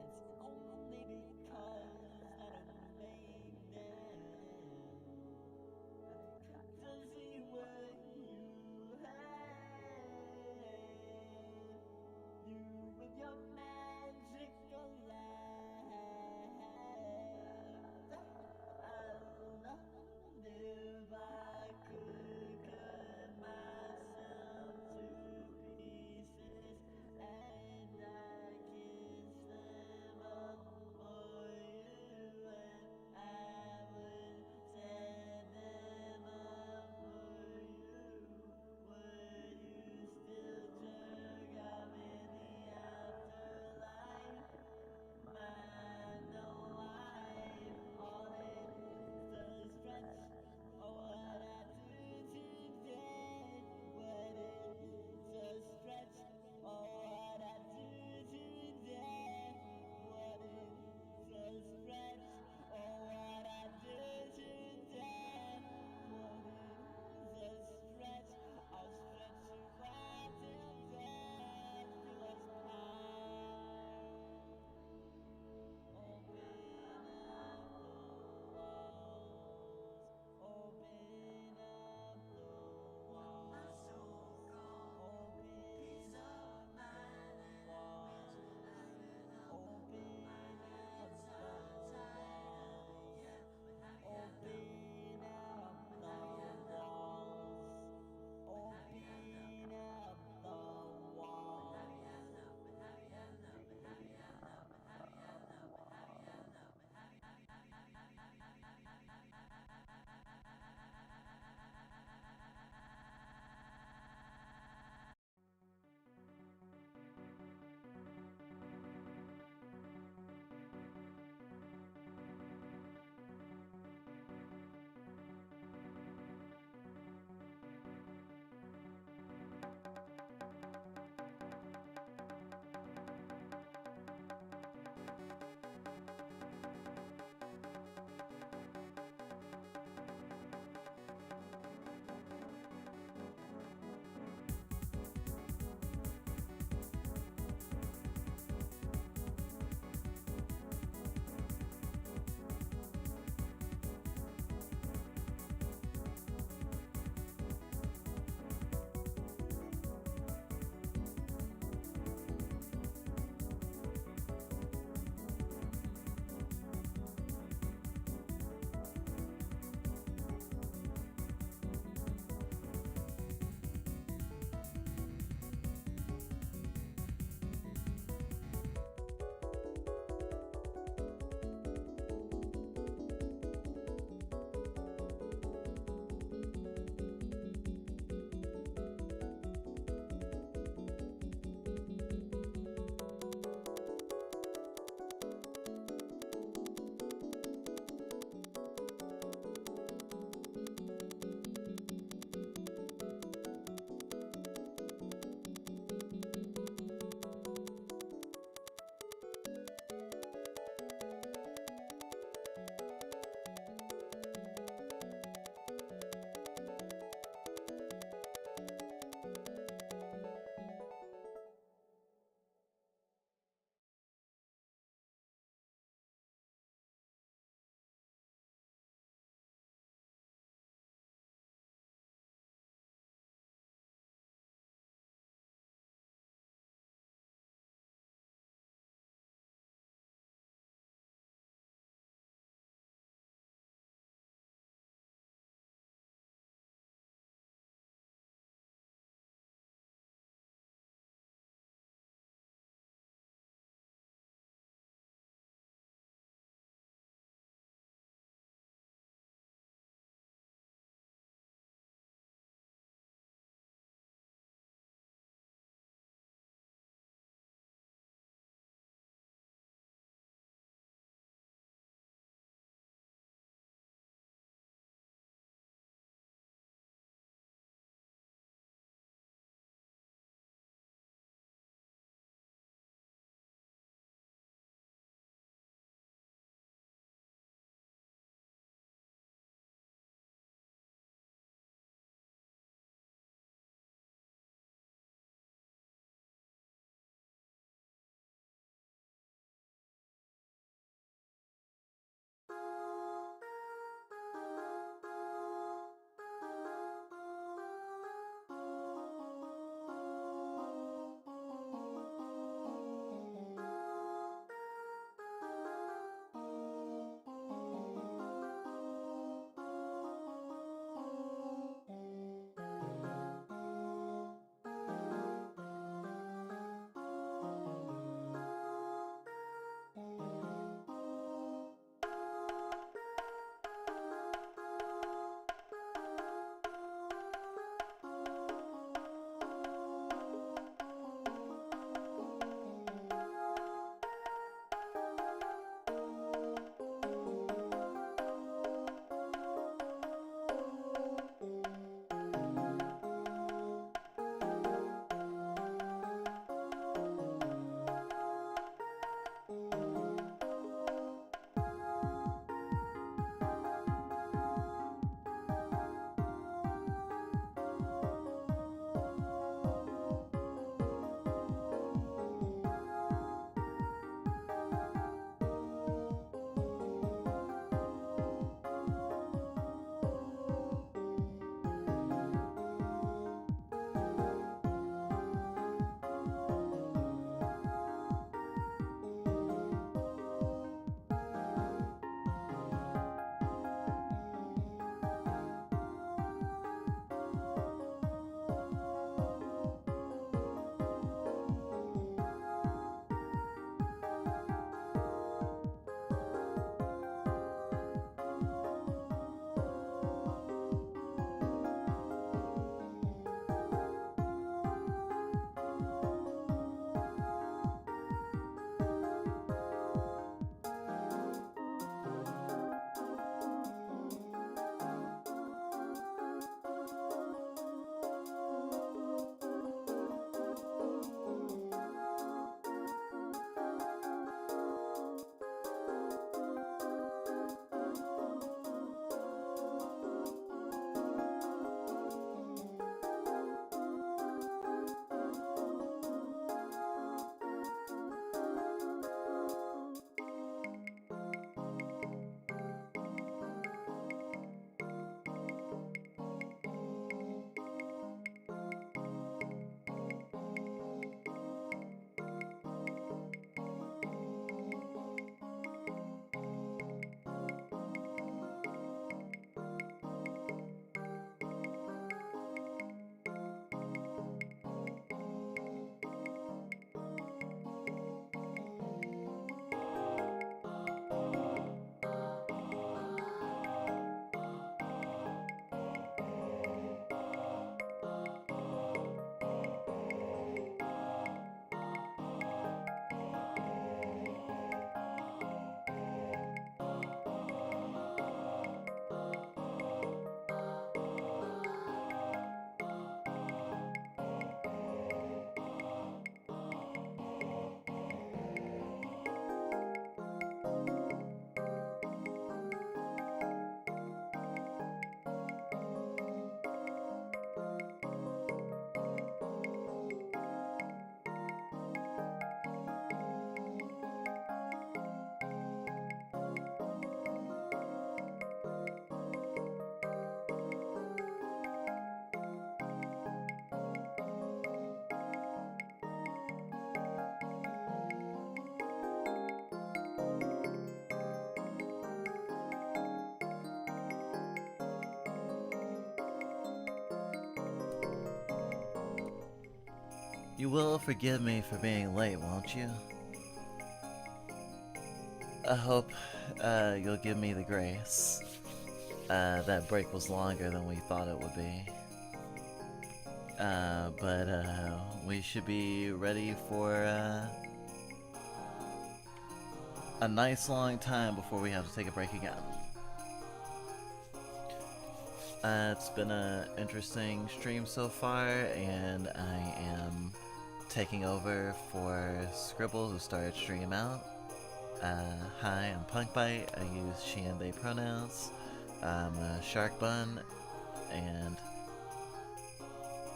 It's only because You will forgive me for being late, won't you? I hope you'll give me the grace. That break was longer than we thought it would be. But we should be ready for a nice long time before we have to take a break again. It's been an interesting stream so far, and I am taking over for Scribble, who started stream out. Hi, I'm Punkbite. I use she and they pronouns. I'm a Shark Bun, and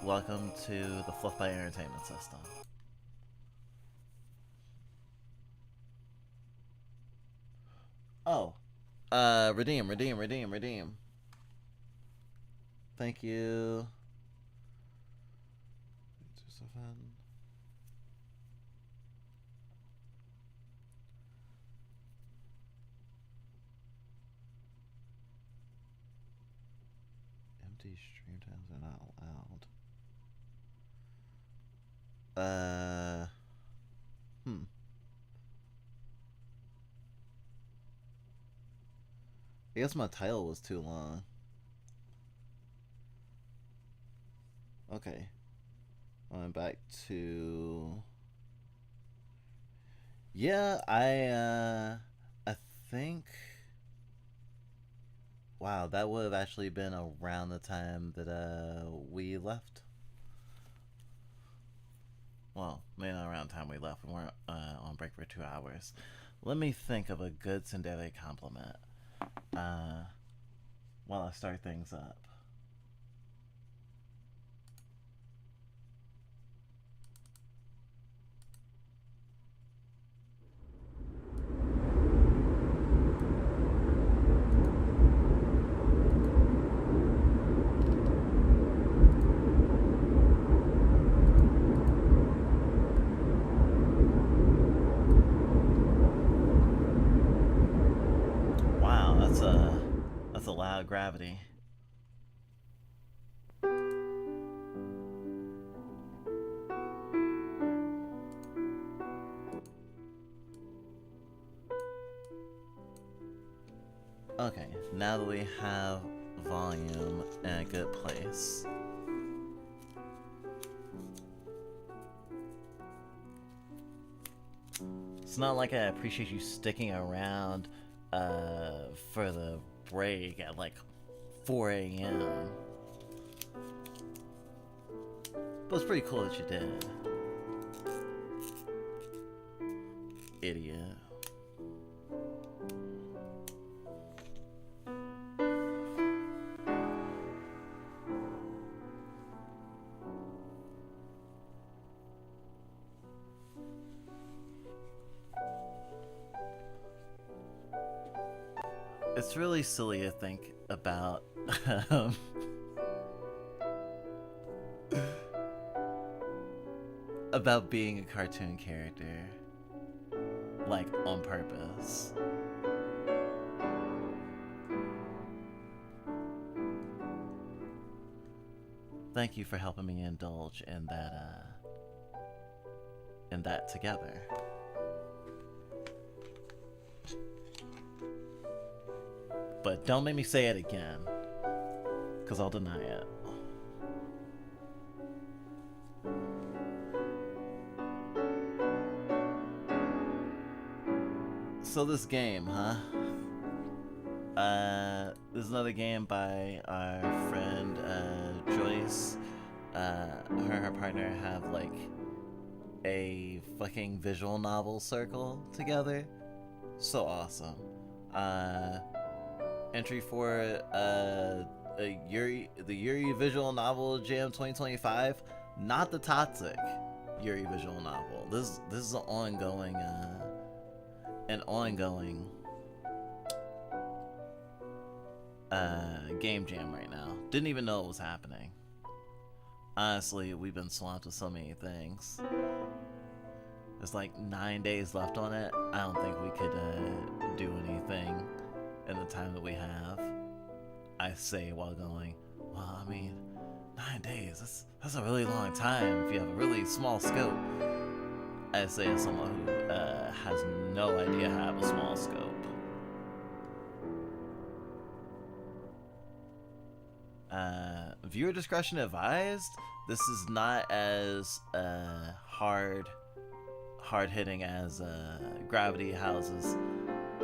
welcome to the Fluff by Entertainment System. Oh, redeem. Thank you. Empty stream times are not allowed. I guess my title was too long. Okay. I went back to... Yeah, I think... Wow, that would have actually been around the time that, we left. Well, maybe not around the time we left. We weren't, on break for 2 hours. Let me think of a good tsundere compliment, while I start things up. That's a loud gravity. Okay, now that we have volume in a good place. It's not like I appreciate you sticking around for the break at like 4 a.m. But it's pretty cool that you did. Idiot. It's really silly to think about about being a cartoon character, like, on purpose. Thank you for helping me indulge in that together. But don't make me say it again, because I'll deny it. So this game, huh? This is another game by our friend, Joyce. Her and her partner have, like, a fucking visual novel circle together. So awesome. Entry for the Yuri Visual Novel Jam 2025, not the toxic Yuri Visual Novel. This is an ongoing game jam right now. Didn't even know it was happening. Honestly, we've been swamped with so many things. There's like 9 days left on it. I don't think we could do anything in the time that we have. I say while going, well, I mean, 9 days. That's a really long time if you have a really small scope. I say as someone who has no idea how to have a small scope. Viewer discretion advised. This is not as hard-hitting as Gravity House's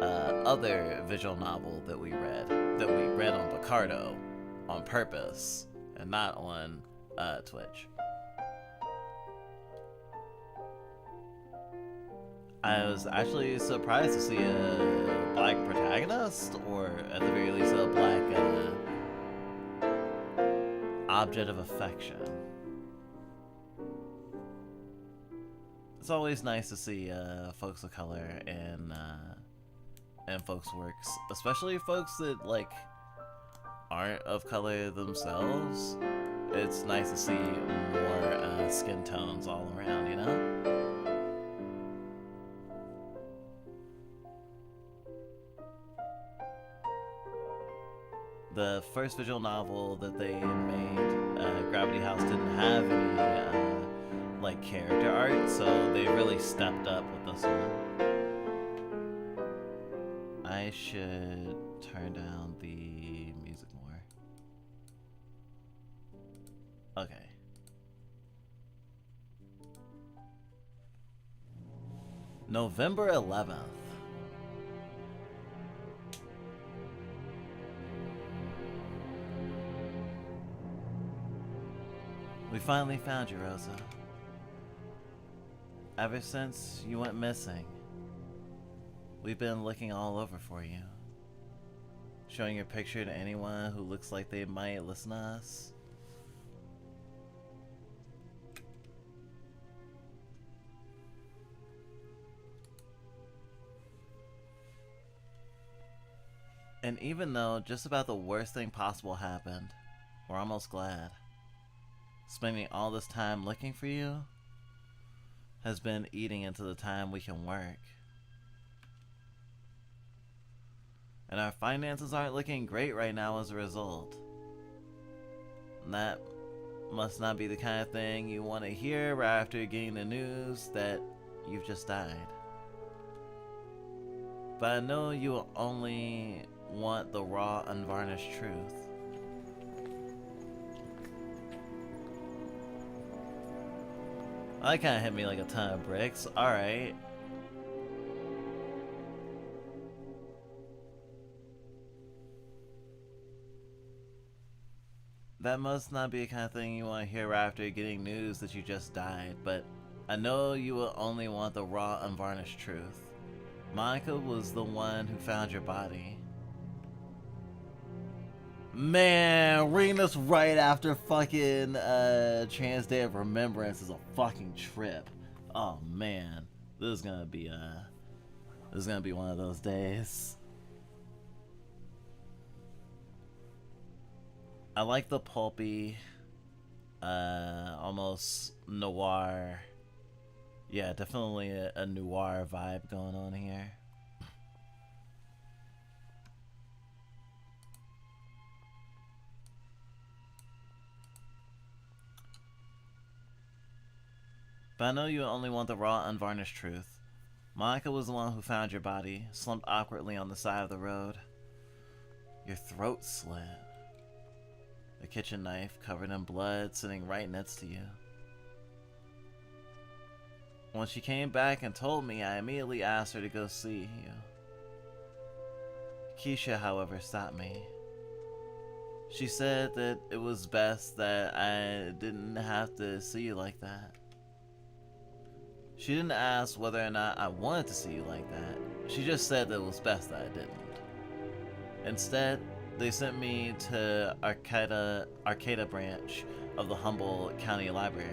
other visual novel that we read on Picardo on purpose and not on Twitch. I was actually surprised to see a black protagonist, or at the very least a black object of affection. It's always nice to see folks of color in folks' works, especially folks that like aren't of color themselves. It's nice to see more skin tones all around, you know? The first visual novel that they made, Gravity House, didn't have any like character art, so they really stepped up with this one. I should turn down the music more. Okay. November 11th. We finally found you, Rosa. Ever since you went missing, we've been looking all over for you. Showing your picture to anyone who looks like they might listen to us. And even though just about the worst thing possible happened, we're almost glad. Spending all this time looking for you has been eating into the time we can work. And our finances aren't looking great right now as a result. And that must not be the kind of thing you want to hear right after getting the news that you've just died. But I know you will only want the raw, unvarnished truth. That kind of hit me like a ton of bricks. Alright. That must not be the kind of thing you want to hear right after getting news that you just died, but I know you will only want the raw, unvarnished truth. Monica was the one who found your body. Man, reading this right after fucking Trans Day of Remembrance is a fucking trip. Oh man, this is gonna be one of those days. I like the pulpy, almost noir. Yeah, definitely a noir vibe going on here. But I know you only want the raw, unvarnished truth. Monica was the one who found your body, slumped awkwardly on the side of the road. Your throat slit. A kitchen knife covered in blood sitting right next to you. When she came back and told me, I immediately asked her to go see you. Keisha, however, stopped me. She said that it was best that I didn't have to see you like that. She didn't ask whether or not I wanted to see you like that. She just said that it was best that I didn't. Instead, they sent me to Arcata branch of the Humboldt County Library.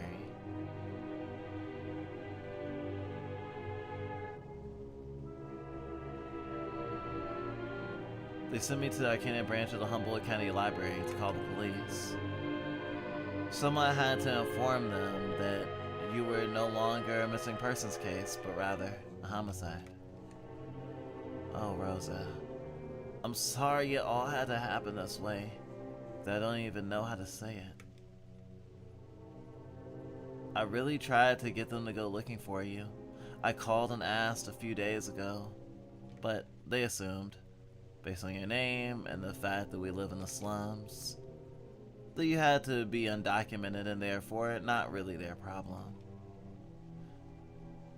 They sent me to the Arcata branch of the Humboldt County Library to call the police. Someone had to inform them that you were no longer a missing persons case, but rather a homicide. Oh, Rosa. I'm sorry it all had to happen this way. That I don't even know how to say it. I really tried to get them to go looking for you. I called and asked a few days ago, but they assumed, based on your name and the fact that we live in the slums, that you had to be undocumented and therefore not really their problem.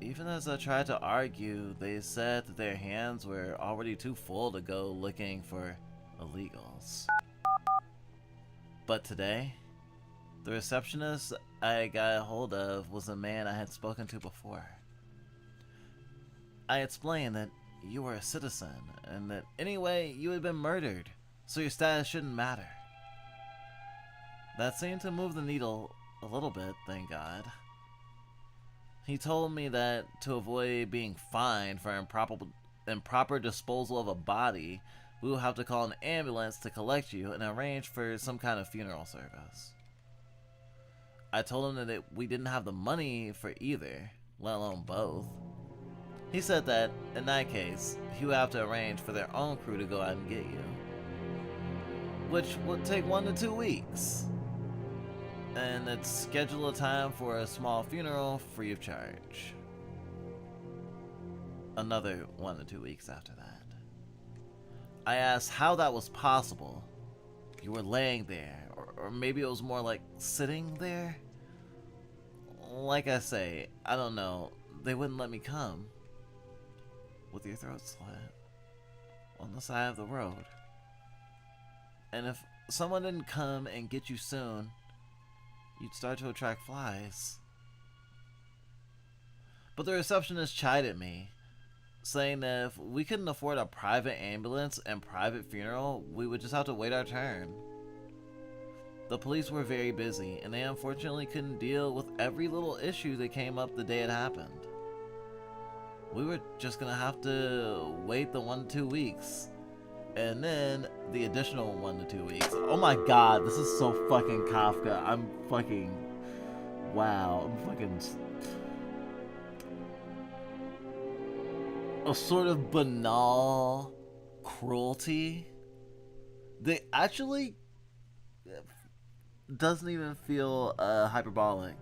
Even as I tried to argue, they said that their hands were already too full to go looking for illegals. But today, the receptionist I got a hold of was a man I had spoken to before. I explained that you were a citizen, and that anyway, you had been murdered, so your status shouldn't matter. That seemed to move the needle a little bit, thank God. He told me that to avoid being fined for improper disposal of a body, we will have to call an ambulance to collect you and arrange for some kind of funeral service. I told him that we didn't have the money for either, let alone both. He said that, in that case, he would have to arrange for their own crew to go out and get you, which would take 1 to 2 weeks. And they'd schedule a time for a small funeral free of charge. Another 1 to 2 weeks after that. I asked how that was possible. You were laying there, or maybe it was more like sitting there? Like I say, I don't know, they wouldn't let me come. With your throat slit on the side of the road. And if someone didn't come and get you soon, you'd start to attract flies. But the receptionist chided me, saying that if we couldn't afford a private ambulance and private funeral, we would just have to wait our turn. The police were very busy, and they unfortunately couldn't deal with every little issue that came up the day it happened. We were just gonna have to wait the 1 to 2 weeks. And then the additional 1 to 2 weeks. Oh my god, this is so fucking Kafka. I'm fucking... Wow, I'm fucking... A sort of banal cruelty that actually doesn't even feel hyperbolic.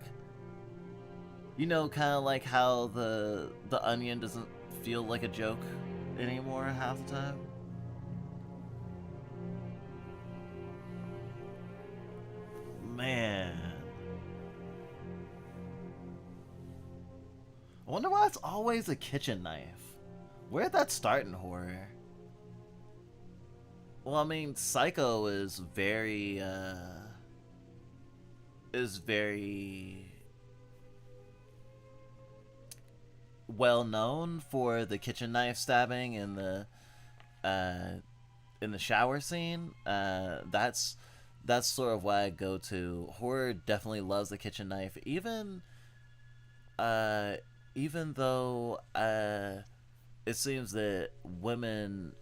You know, kind of like how the Onion doesn't feel like a joke anymore half the time. Man. I wonder why it's always a kitchen knife. Where'd that start in horror? Well, I mean, Psycho is very well known for the kitchen knife stabbing in the shower scene. That's sort of why I go to. Horror definitely loves the kitchen knife, even though it seems that women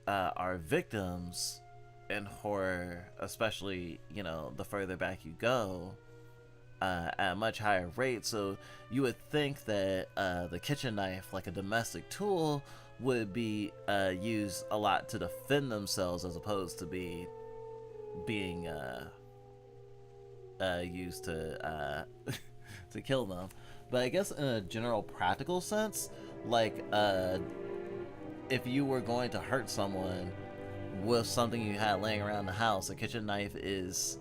are victims in horror, especially, you know, the further back you go, at a much higher rate. So you would think that the kitchen knife, like a domestic tool, would be used a lot to defend themselves as opposed to being used to to kill them. But I guess in a general practical sense, like if you were going to hurt someone with something you had laying around the house, a kitchen knife is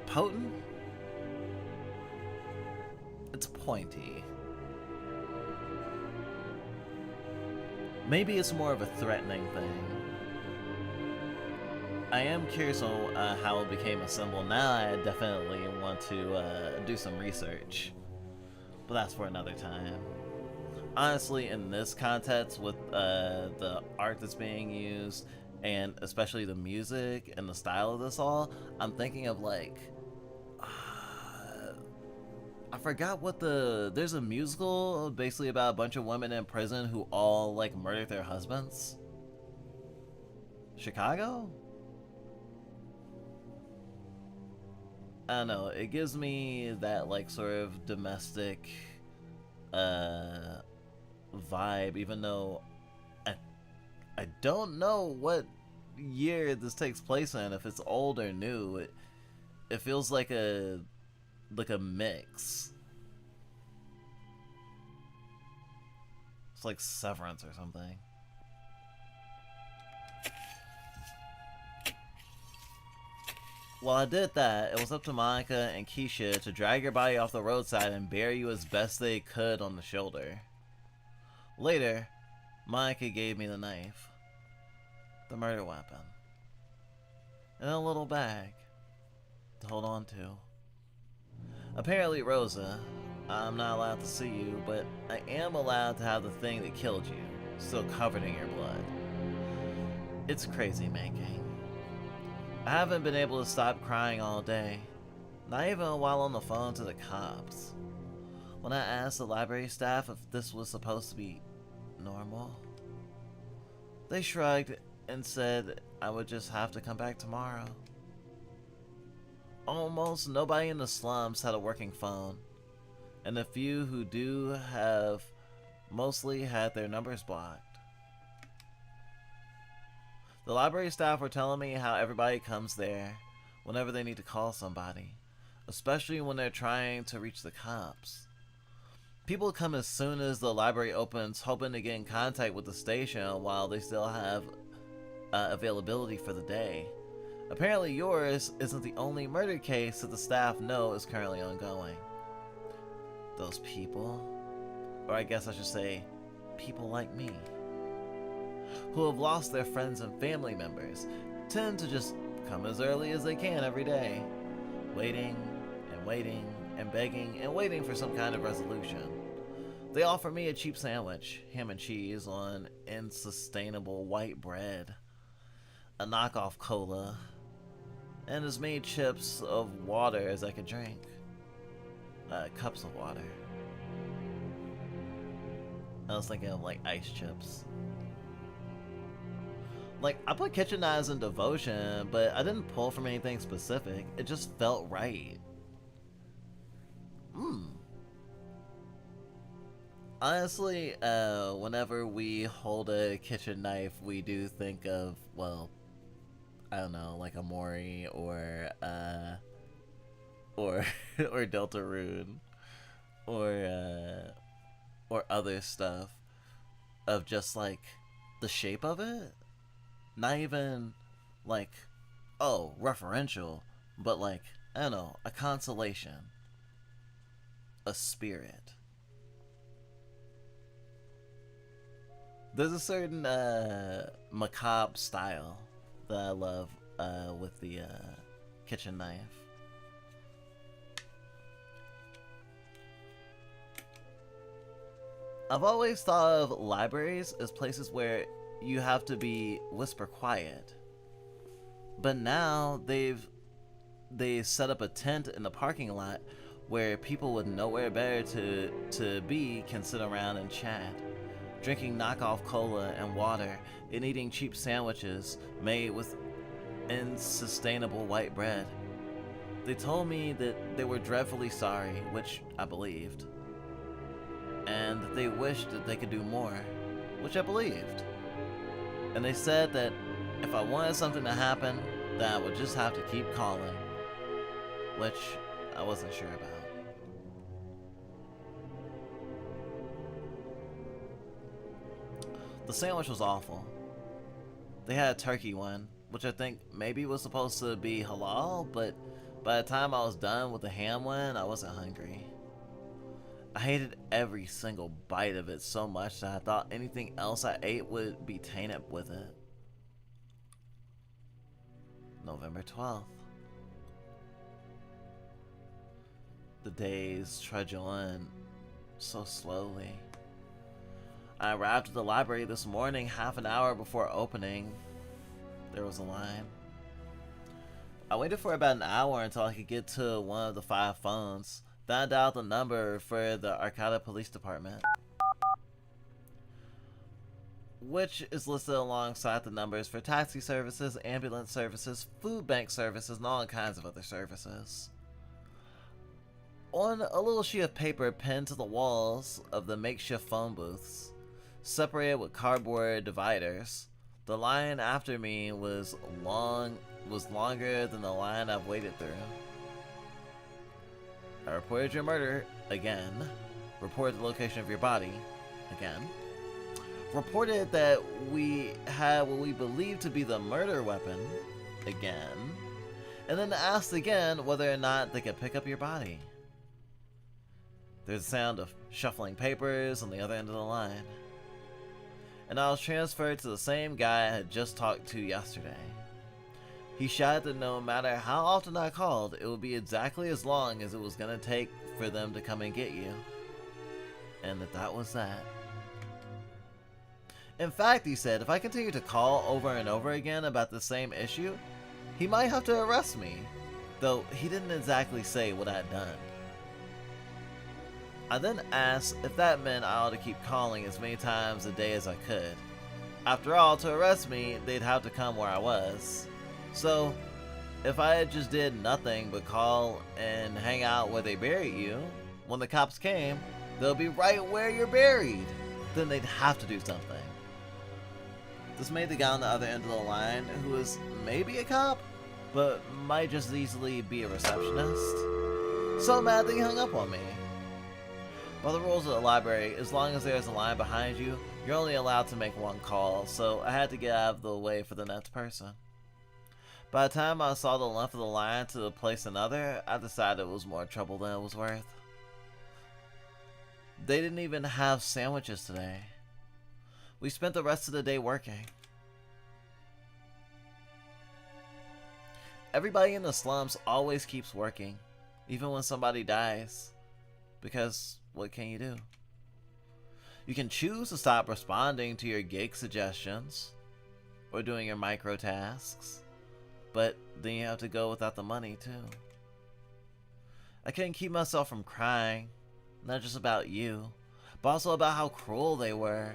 potent. It's pointy. Maybe it's more of a threatening thing. I am curious on how it became a symbol. Now I definitely want to do some research, but that's for another time. Honestly, in this context, with the art that's being used, and especially the music and the style of this all, I'm thinking of like, I forgot what there's a musical basically about a bunch of women in prison who all like murdered their husbands. Chicago? I don't know, it gives me that like sort of domestic vibe, even though I don't know what year this takes place in, if it's old or new. It feels like a mix. It's like Severance or something. While I did that, it was up to Monica and Keisha to drag your body off the roadside and bury you as best they could on the shoulder. Later, Monica gave me the knife, the murder weapon, and a little bag to hold on to. Apparently, Rosa, I'm not allowed to see you, but I am allowed to have the thing that killed you still covered in your blood. It's crazy making. I haven't been able to stop crying all day, not even while on the phone to the cops. When I asked the library staff if this was supposed to be normal, they shrugged and said I would just have to come back tomorrow. Almost nobody in the slums had a working phone, and the few who do have mostly had their numbers blocked. The library staff were telling me how everybody comes there whenever they need to call somebody, especially when they're trying to reach the cops. People come as soon as the library opens, hoping to get in contact with the station while they still have availability for the day. Apparently yours isn't the only murder case that the staff know is currently ongoing. Those people, or I guess I should say, people like me, who have lost their friends and family members, tend to just come as early as they can every day, waiting and waiting and begging and waiting for some kind of resolution. They offer me a cheap sandwich, ham and cheese on unsustainable white bread, a knockoff cola, and as many chips of water as I could drink. Cups of water. I was thinking of like ice chips. Like, I put kitchen knives in devotion, but I didn't pull from anything specific. It just felt right. Honestly, whenever we hold a kitchen knife, we do think of, well, I don't know, like a Mori or Deltarune or other stuff of just like the shape of it. Not even like, oh, referential, but like, I don't know, a consolation, a spirit. There's a certain macabre style that I love with the kitchen knife. I've always thought of libraries as places where you have to be whisper quiet, but now they set up a tent in the parking lot where people with nowhere better to be can sit around and chat, drinking knockoff cola and water and eating cheap sandwiches made with unsustainable white bread. They told me that they were dreadfully sorry, which I believed, and that they wished that they could do more, which I believed. And they said that if I wanted something to happen, then I would just have to keep calling, which I wasn't sure about. The sandwich was awful. They had a turkey one, which I think maybe was supposed to be halal, but by the time I was done with the ham one, I wasn't hungry. I hated every single bite of it so much that I thought anything else I ate would be tainted with it. November 12th. The days trudge on so slowly. I arrived at the library this morning half an hour before opening. There was a line. I waited for about an hour until I could get to one of the 5 phones. Then I dialed the number for the Arcata Police Department, which is listed alongside the numbers for taxi services, ambulance services, food bank services, and all kinds of other services. On a little sheet of paper pinned to the walls of the makeshift phone booths, separated with cardboard dividers, the line after me was longer than the line I've waited through. I reported your murder again. Reported the location of your body again. Reported that we had what we believe to be the murder weapon again. And then asked again whether or not they could pick up your body. There's a sound of shuffling papers on the other end of the line. And I was transferred to the same guy I had just talked to yesterday. He shouted that no matter how often I called, it would be exactly as long as it was going to take for them to come and get you. And that was that. In fact, he said, if I continue to call over and over again about the same issue, he might have to arrest me, though he didn't exactly say what I'd done. I then asked if that meant I ought to keep calling as many times a day as I could. After all, to arrest me, they'd have to come where I was. So, if I just did nothing but call and hang out where they buried you, when the cops came, they'll be right where you're buried. Then they'd have to do something. This made the guy on the other end of the line, who was maybe a cop, but might just as easily be a receptionist, so mad that he hung up on me. By the rules of the library, as long as there's a line behind you, you're only allowed to make one call, so I had to get out of the way for the next person. By the time I saw the length of the line to place another, I decided it was more trouble than it was worth. They didn't even have sandwiches today. We spent the rest of the day working. Everybody in the slums always keeps working, even when somebody dies. Because what can you do? You can choose to stop responding to your gig suggestions or doing your micro tasks, but then you have to go without the money too. I couldn't keep myself from crying, not just about you, but also about how cruel they were.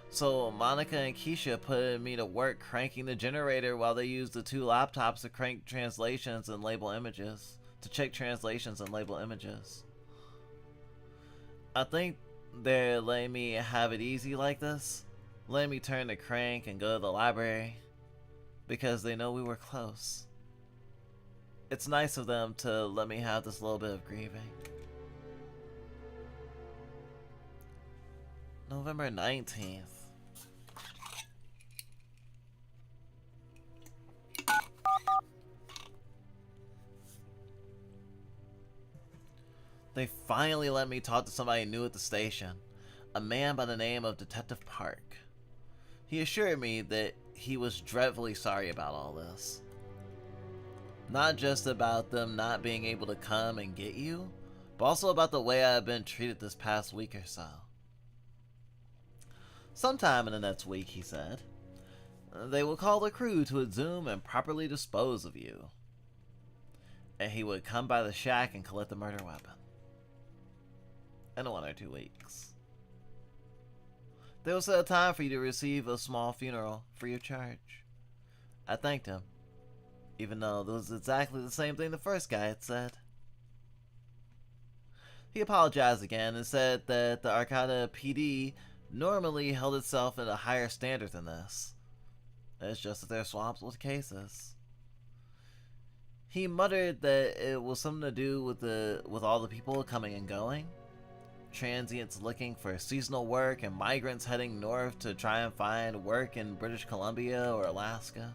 So Monica and Keisha put me to work cranking the generator while they used the 2 laptops to crank translations and label images, to check translations and label images. I think they're letting me have it easy like this, letting me turn the crank and go to the library, because they know we were close. It's nice of them to let me have this little bit of grieving. November 19th. They finally let me talk to somebody new at the station, a man by the name of Detective Park. He assured me that he was dreadfully sorry about all this. Not just about them not being able to come and get you, but also about the way I've been treated this past week or so. Sometime in the next week, he said, they will call the crew to exhume and properly dispose of you. And he would come by the shack and collect the murder weapon. In 1 or 2 weeks. They will set a time for you to receive a small funeral free of charge. I thanked him, even though it was exactly the same thing the first guy had said. He apologized again and said that the Arcata PD normally held itself at a higher standard than this. It's just that they're swamped with cases. He muttered that it was something to do with all the people coming and going. Transients looking for seasonal work and migrants heading north to try and find work in British Columbia or Alaska.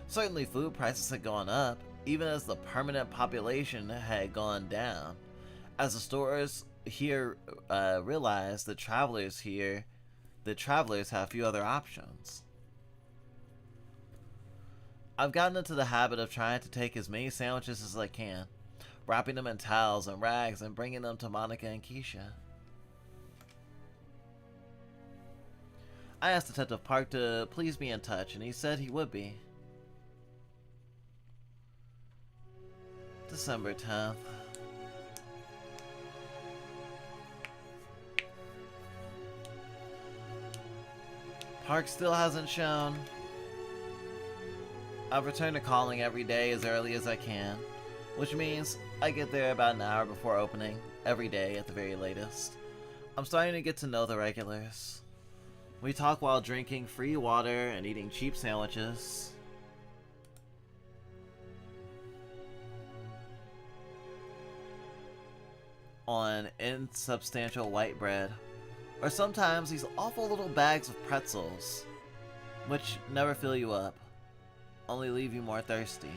Certainly food prices had gone up, even as the permanent population had gone down, as the stores here realized that travelers have few other options. I've gotten into the habit of trying to take as many sandwiches as I can, wrapping them in towels and rags and bringing them to Monica and Keisha. I asked Detective Park to please be in touch, and he said he would be. December 10th. Park still hasn't shown. I've returned to calling every day as early as I can, which means I get there about an hour before opening, every day at the very latest. I'm starting to get to know the regulars. We talk while drinking free water and eating cheap sandwiches. on insubstantial white bread, or sometimes these awful little bags of pretzels, which never fill you up, only leave you more thirsty.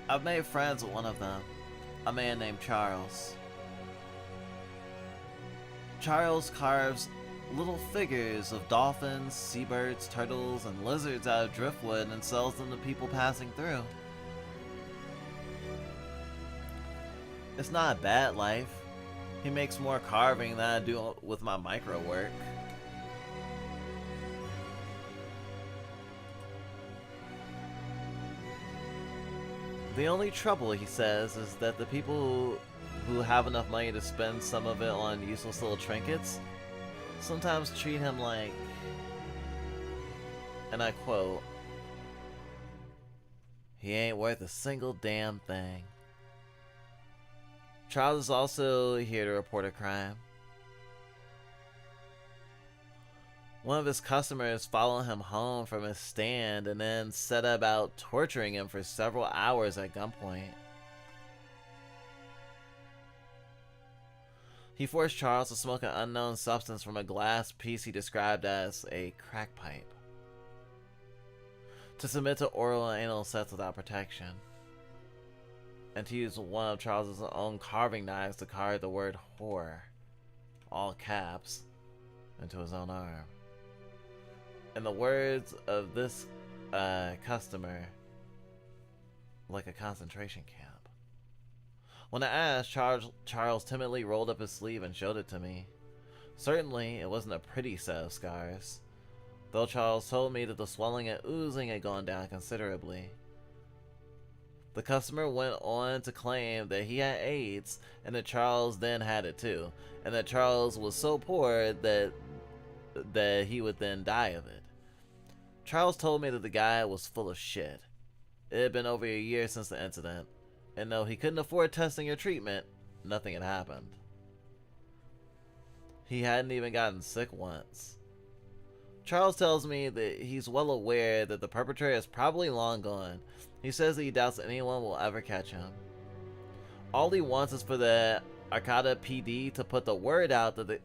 I've made friends with one of them, a man named Charles. Charles carves little figures of dolphins, seabirds, turtles, and lizards out of driftwood and sells them to people passing through. It's not a bad life. He makes more carving than I do with my micro work. The only trouble, he says, is that the people who have enough money to spend some of it on useless little trinkets sometimes treat him like, and I quote, "He ain't worth a single damn thing." Charles is also here to report a crime. One of his customers followed him home from his stand and then set about torturing him for several hours at gunpoint. He forced Charles to smoke an unknown substance from a glass piece he described as a crack pipe, to submit to oral and anal sex without protection, and to use one of Charles's own carving knives to carve the word whore, all caps, into his own arm. In the words of this customer, like a concentration camp. When I asked, Charles timidly rolled up his sleeve and showed it to me. Certainly, it wasn't a pretty set of scars, though Charles told me that the swelling and oozing had gone down considerably. The customer went on to claim that he had AIDS, and that Charles then had it too, and that Charles was so poor that he would then die of it. Charles told me that the guy was full of shit. It had been over a year since the incident, and though he couldn't afford testing or treatment, nothing had happened. He hadn't even gotten sick once. Charles tells me that he's well aware that the perpetrator is probably long gone. He says that he doubts anyone will ever catch him. All he wants is for the Arcata PD to put the word out that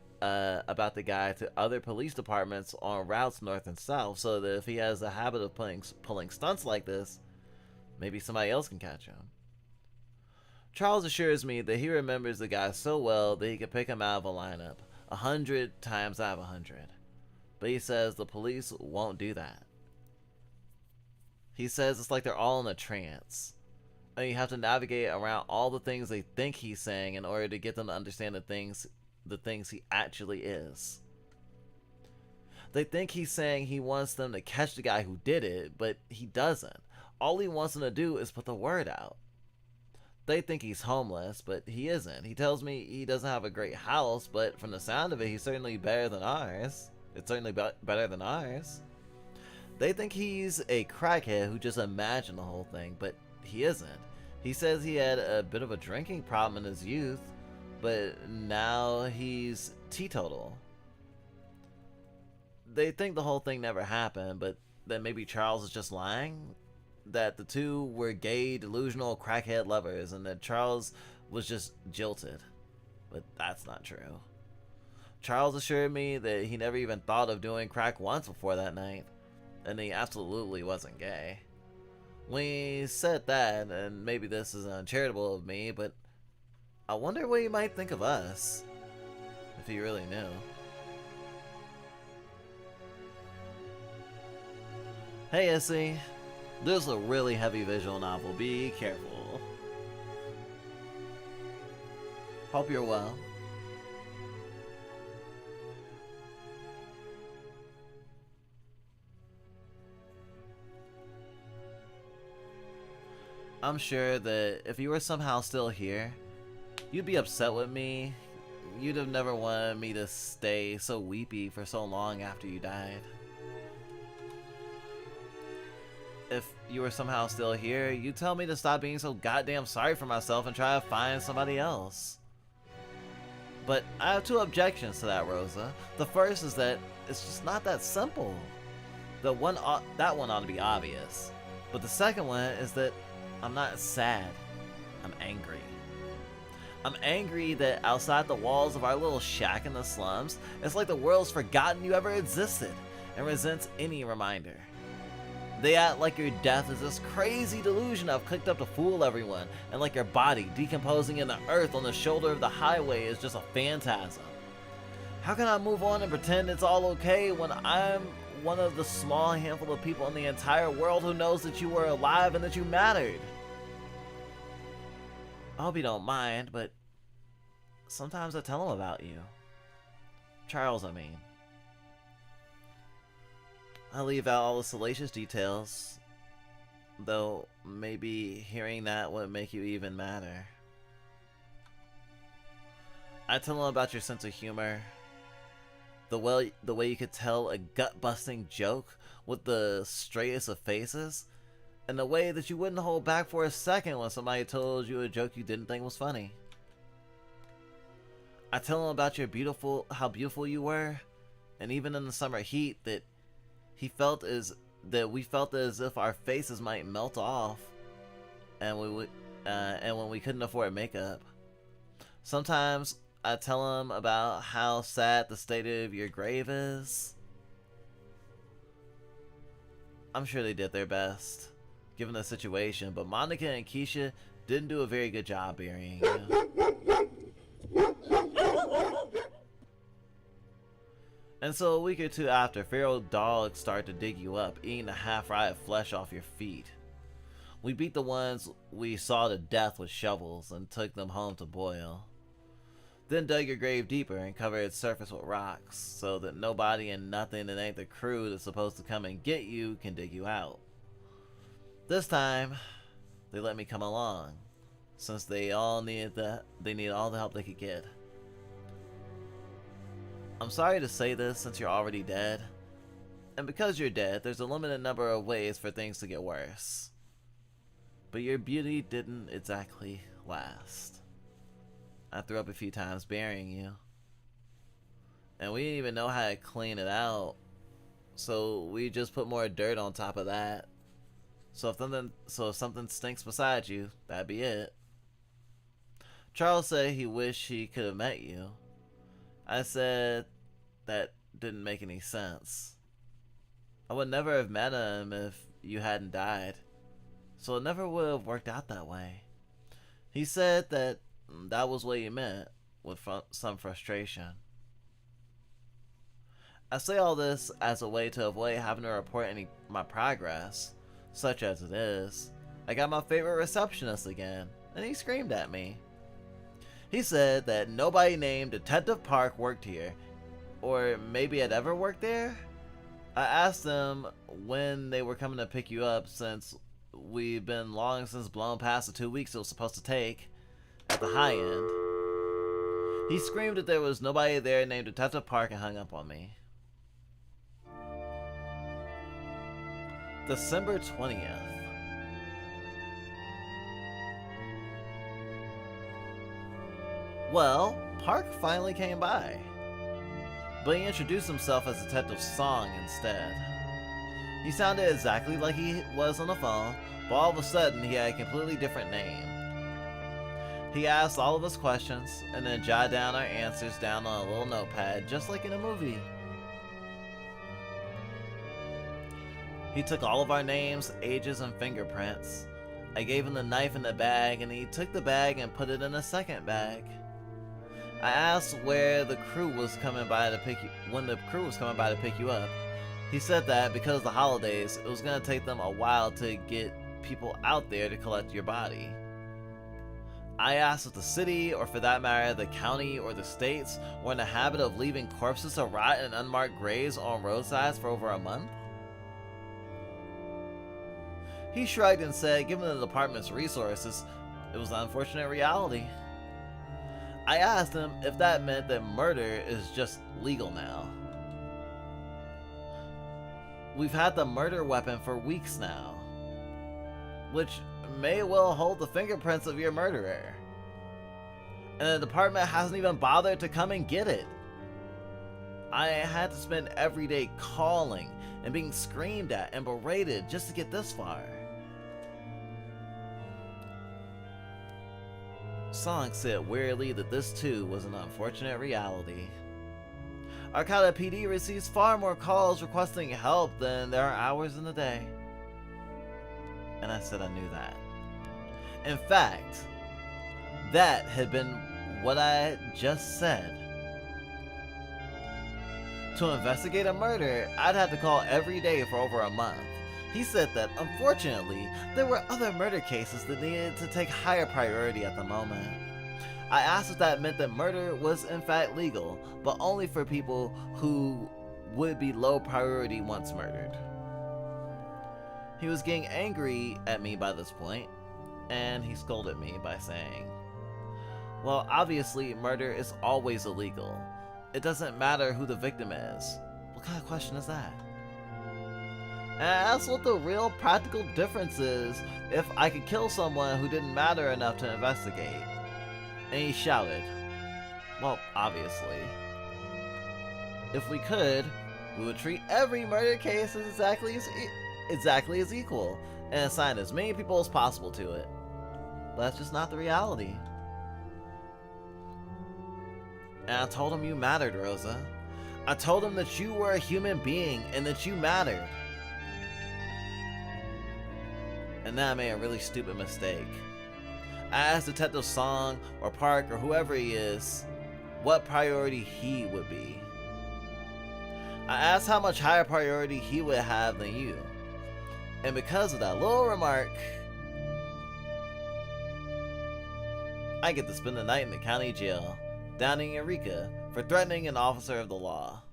about the guy to other police departments on routes north and south, so that if he has the habit of pulling stunts like this, maybe somebody else can catch him. Charles assures me that he remembers the guy so well that he could pick him out of a lineup 100 times out of 100. But he says the police won't do that. He says it's like they're all in a trance, and you have to navigate around all the things they think he's saying in order to get them to understand the things he actually is. They think he's saying he wants them to catch the guy who did it, but he doesn't. All he wants them to do is put the word out. They think he's homeless, but he isn't. He tells me he doesn't have a great house, but from the sound of it, he's certainly better than ours. It's certainly better than ours. They think he's a crackhead who just imagined the whole thing, but he isn't. He says he had a bit of a drinking problem in his youth, but now he's teetotal. They think the whole thing never happened, but that maybe Charles is just lying? That the two were gay, delusional crackhead lovers, and that Charles was just jilted. But that's not true. Charles assured me that he never even thought of doing crack once before that night, and he absolutely wasn't gay. When he said that, and maybe this is uncharitable of me, but I wonder what he might think of us, if he really knew. Hey Issy, this is a really heavy visual novel, be careful. Hope you're well. I'm sure that if you were somehow still here, you'd be upset with me. You'd have never wanted me to stay so weepy for so long after you died. If you were somehow still here, you'd tell me to stop being so goddamn sorry for myself and try to find somebody else. But I have two objections to that, Rosa. The first is that it's just not that simple. That one ought to be obvious. But the second one is that I'm not sad. I'm angry. I'm angry that outside the walls of our little shack in the slums, it's like the world's forgotten you ever existed and resents any reminder. They act like your death is this crazy delusion I've cooked up to fool everyone, and like your body decomposing in the earth on the shoulder of the highway is just a phantasm. How can I move on and pretend it's all okay when I'm one of the small handful of people in the entire world who knows that you were alive and that you mattered? I hope you don't mind, but sometimes I tell him about you. Charles, I mean. I leave out all the salacious details, though maybe hearing that would make you even madder. I tell him about your sense of humor, the way you could tell a gut-busting joke with the straightest of faces, and the way that you wouldn't hold back for a second when somebody told you a joke you didn't think was funny. I tell him about how beautiful you were, and even in the summer heat that we felt as if our faces might melt off, and when we couldn't afford makeup. Sometimes I tell him about how sad the state of your grave is. I'm sure they did their best, given the situation, but Monica and Keisha didn't do a very good job burying you. And so a week or two after, feral dogs start to dig you up, eating the half-rotted flesh off your feet. We beat the ones we saw to death with shovels and took them home to boil. Then dug your grave deeper and covered its surface with rocks, so that nobody and nothing that ain't the crew that's supposed to come and get you can dig you out. This time, they let me come along, since they needed all the help they could get. I'm sorry to say this since you're already dead, and because you're dead, there's a limited number of ways for things to get worse. But your beauty didn't exactly last. I threw up a few times burying you, and we didn't even know how to clean it out, so we just put more dirt on top of that. So if something stinks beside you, that'd be it. Charles said he wished he could have met you. I said that didn't make any sense. I would never have met him if you hadn't died, so it never would have worked out that way. He said that was what he meant, with some frustration. I say all this as a way to avoid having to report my progress, such as it is. I got my favorite receptionist again, and he screamed at me. He said that nobody named Detective Park worked here, or maybe had ever worked there. I asked them when they were coming to pick you up, since we've been long since blown past the 2 weeks it was supposed to take at the high end. He screamed that there was nobody there named Detective Park and hung up on me. December 20th. Well, Park finally came by, but he introduced himself as Detective Song instead. He sounded exactly like he was on the phone, but all of a sudden he had a completely different name. He asked all of us questions, and then jotted down our answers down on a little notepad, just like in a movie. He took all of our names, ages, and fingerprints. I gave him the knife in the bag, and he took the bag and put it in a second bag. I asked where the crew was coming by to pick you, when the crew was coming by to pick you up. He said that because of the holidays, it was going to take them a while to get people out there to collect your body. I asked if the city, or for that matter, the county or the states, were in the habit of leaving corpses to rot in unmarked graves on roadsides for over a month. He shrugged and said, given the department's resources, it was an unfortunate reality. I asked him if that meant that murder is just legal now. We've had the murder weapon for weeks now, which may well hold the fingerprints of your murderer. And the department hasn't even bothered to come and get it. I had to spend every day calling and being screamed at and berated just to get this far. Song said wearily that this too was an unfortunate reality. Arcata PD receives far more calls requesting help than there are hours in the day. And I said I knew that. In fact, that had been what I had just said. To investigate a murder, I'd have to call every day for over a month. He said that, unfortunately, there were other murder cases that needed to take higher priority at the moment. I asked if that meant that murder was in fact legal, but only for people who would be low priority once murdered. He was getting angry at me by this point, and he scolded me by saying, well, obviously murder is always illegal. It doesn't matter who the victim is. What kind of question is that? And I asked what the real practical difference is if I could kill someone who didn't matter enough to investigate. And he shouted, well, obviously. If we could, we would treat every murder case as exactly as equal, and assign as many people as possible to it. But that's just not the reality. And I told him you mattered, Rosa. I told him that you were a human being and that you mattered. And then I made a really stupid mistake. I asked Detective Song or Park or whoever he is what priority he would be. I asked how much higher priority he would have than you. And because of that little remark, I get to spend the night in the county jail down in Eureka for threatening an officer of the law.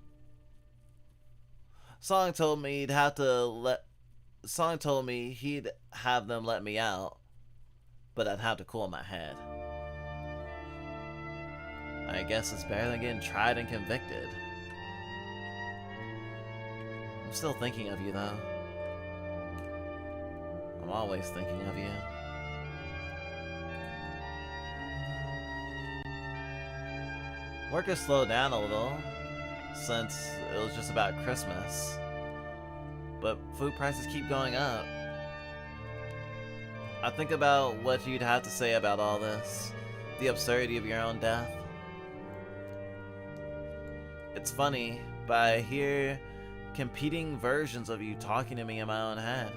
Song told me he'd have them let me out, but I'd have to cool my head. I guess it's better than getting tried and convicted. I'm still thinking of you though. I'm always thinking of you. Work has slowed down a little since it was just about Christmas, but food prices keep going up. I think about what you'd have to say about all this, the absurdity of your own death. It's funny, but I hear competing versions of you talking to me in my own head.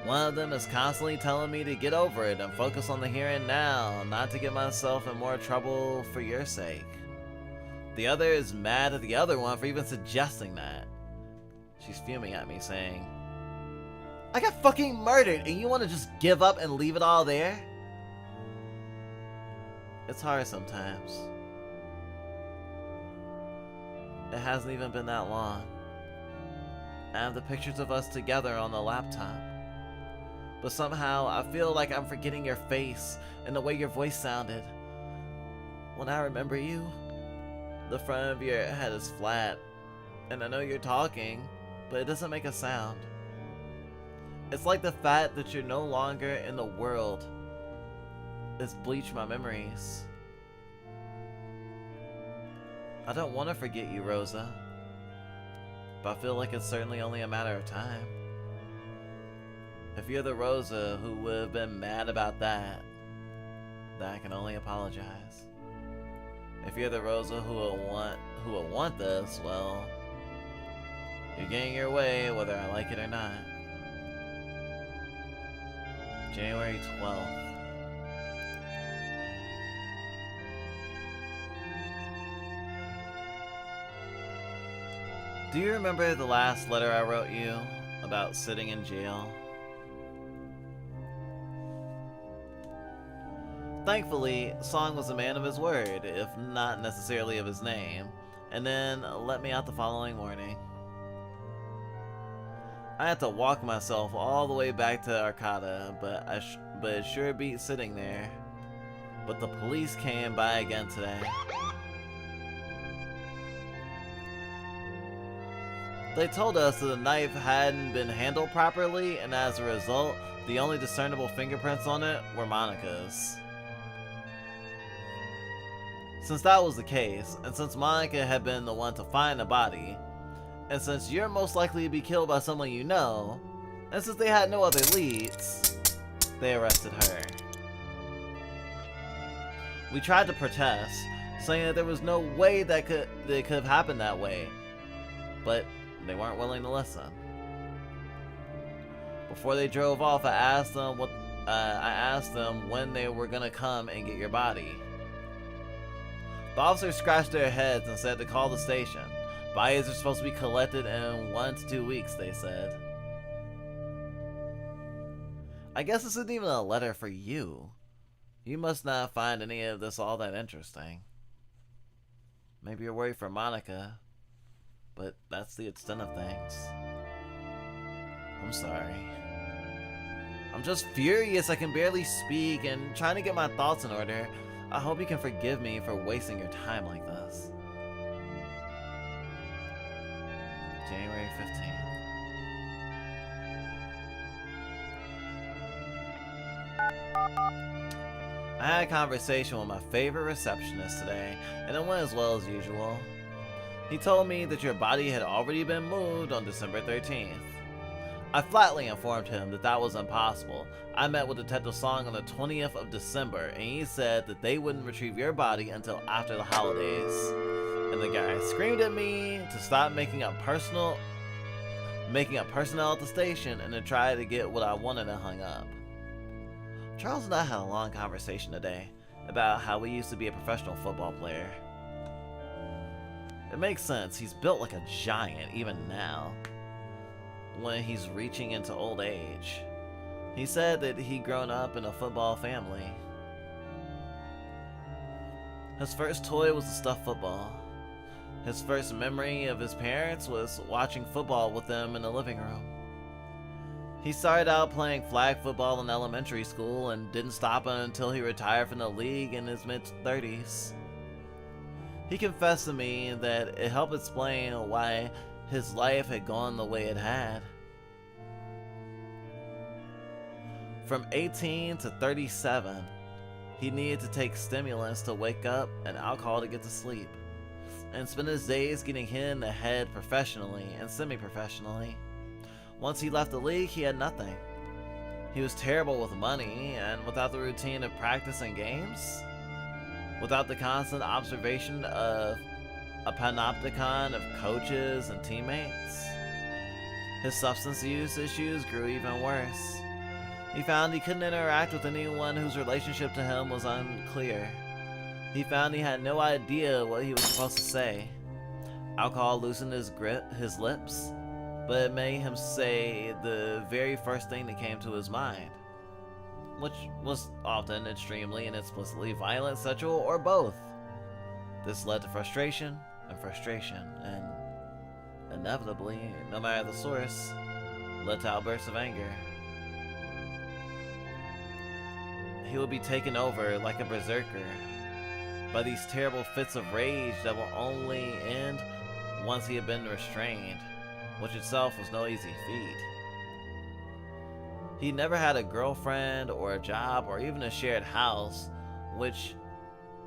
One of them is constantly telling me to get over it and focus on the here and now, not to get myself in more trouble for your sake. The other is mad at the other one for even suggesting that. She's fuming at me, saying, I got fucking murdered and you want to just give up and leave it all there? It's hard sometimes. It hasn't even been that long. I have the pictures of us together on the laptop. But somehow I feel like I'm forgetting your face and the way your voice sounded. When I remember you, the front of your head is flat, and I know you're talking, but it doesn't make a sound. It's like the fact that you're no longer in the world has bleached my memories. I don't want to forget you, Rosa, but I feel like it's certainly only a matter of time. If you're the Rosa who would have been mad about that, then I can only apologize. If you're the Rosa who will want this, well, you're getting your way whether I like it or not. January 12th. Do you remember the last letter I wrote you about sitting in jail? Thankfully, Song was a man of his word, if not necessarily of his name, and then let me out the following morning. I had to walk myself all the way back to Arcata, but it sure beat sitting there. But the police came by again today. They told us that the knife hadn't been handled properly, and as a result, the only discernible fingerprints on it were Monica's. Since that was the case, and since Monica had been the one to find the body, and since you're most likely to be killed by someone you know, and since they had no other leads, they arrested her. We tried to protest, saying that there was no way that it could have happened that way, but they weren't willing to listen. Before they drove off, I asked them when they were gonna come and get your body. The officers scratched their heads and said to call the station. Bodies are supposed to be collected in 1 to 2 weeks, they said. I guess this isn't even a letter for you. You must not find any of this all that interesting. Maybe you're worried for Monica, but that's the extent of things. I'm sorry. I'm just furious I can barely speak and trying to get my thoughts in order. I hope you can forgive me for wasting your time like this. January 15th. I had a conversation with my favorite receptionist today, and it went as well as usual. He told me that your body had already been moved on December 13th. I flatly informed him that that was impossible. I met with Detective Song on the 20th of December, and he said that they wouldn't retrieve your body until after the holidays. And the guy screamed at me to stop making up personnel at the station and to try to get what I wanted and hung up. Charles and I had a long conversation today about how we used to be a professional football player. It makes sense, he's built like a giant even now, when he's reaching into old age. He said that he'd grown up in a football family. His first toy was a stuffed football. His first memory of his parents was watching football with them in the living room. He started out playing flag football in elementary school and didn't stop until he retired from the league in his mid-30s. He confessed to me that it helped explain why his life had gone the way it had. From 18 to 37, he needed to take stimulants to wake up and alcohol to get to sleep, and spent his days getting hit in the head professionally and semi-professionally. Once he left the league, he had nothing. He was terrible with money, and without the routine of practice and games, without the constant observation of a panopticon of coaches and teammates, his substance use issues grew even worse. He found he couldn't interact with anyone whose relationship to him was unclear. He found he had no idea what he was supposed to say. Alcohol loosened his lips, but it made him say the very first thing that came to his mind, which was often extremely and explicitly violent, sexual, or both. This led to frustration, and inevitably, no matter the source, led to outbursts of anger. He would be taken over like a berserker by these terrible fits of rage that will only end once he had been restrained, which itself was no easy feat. He never had a girlfriend or a job or even a shared house, which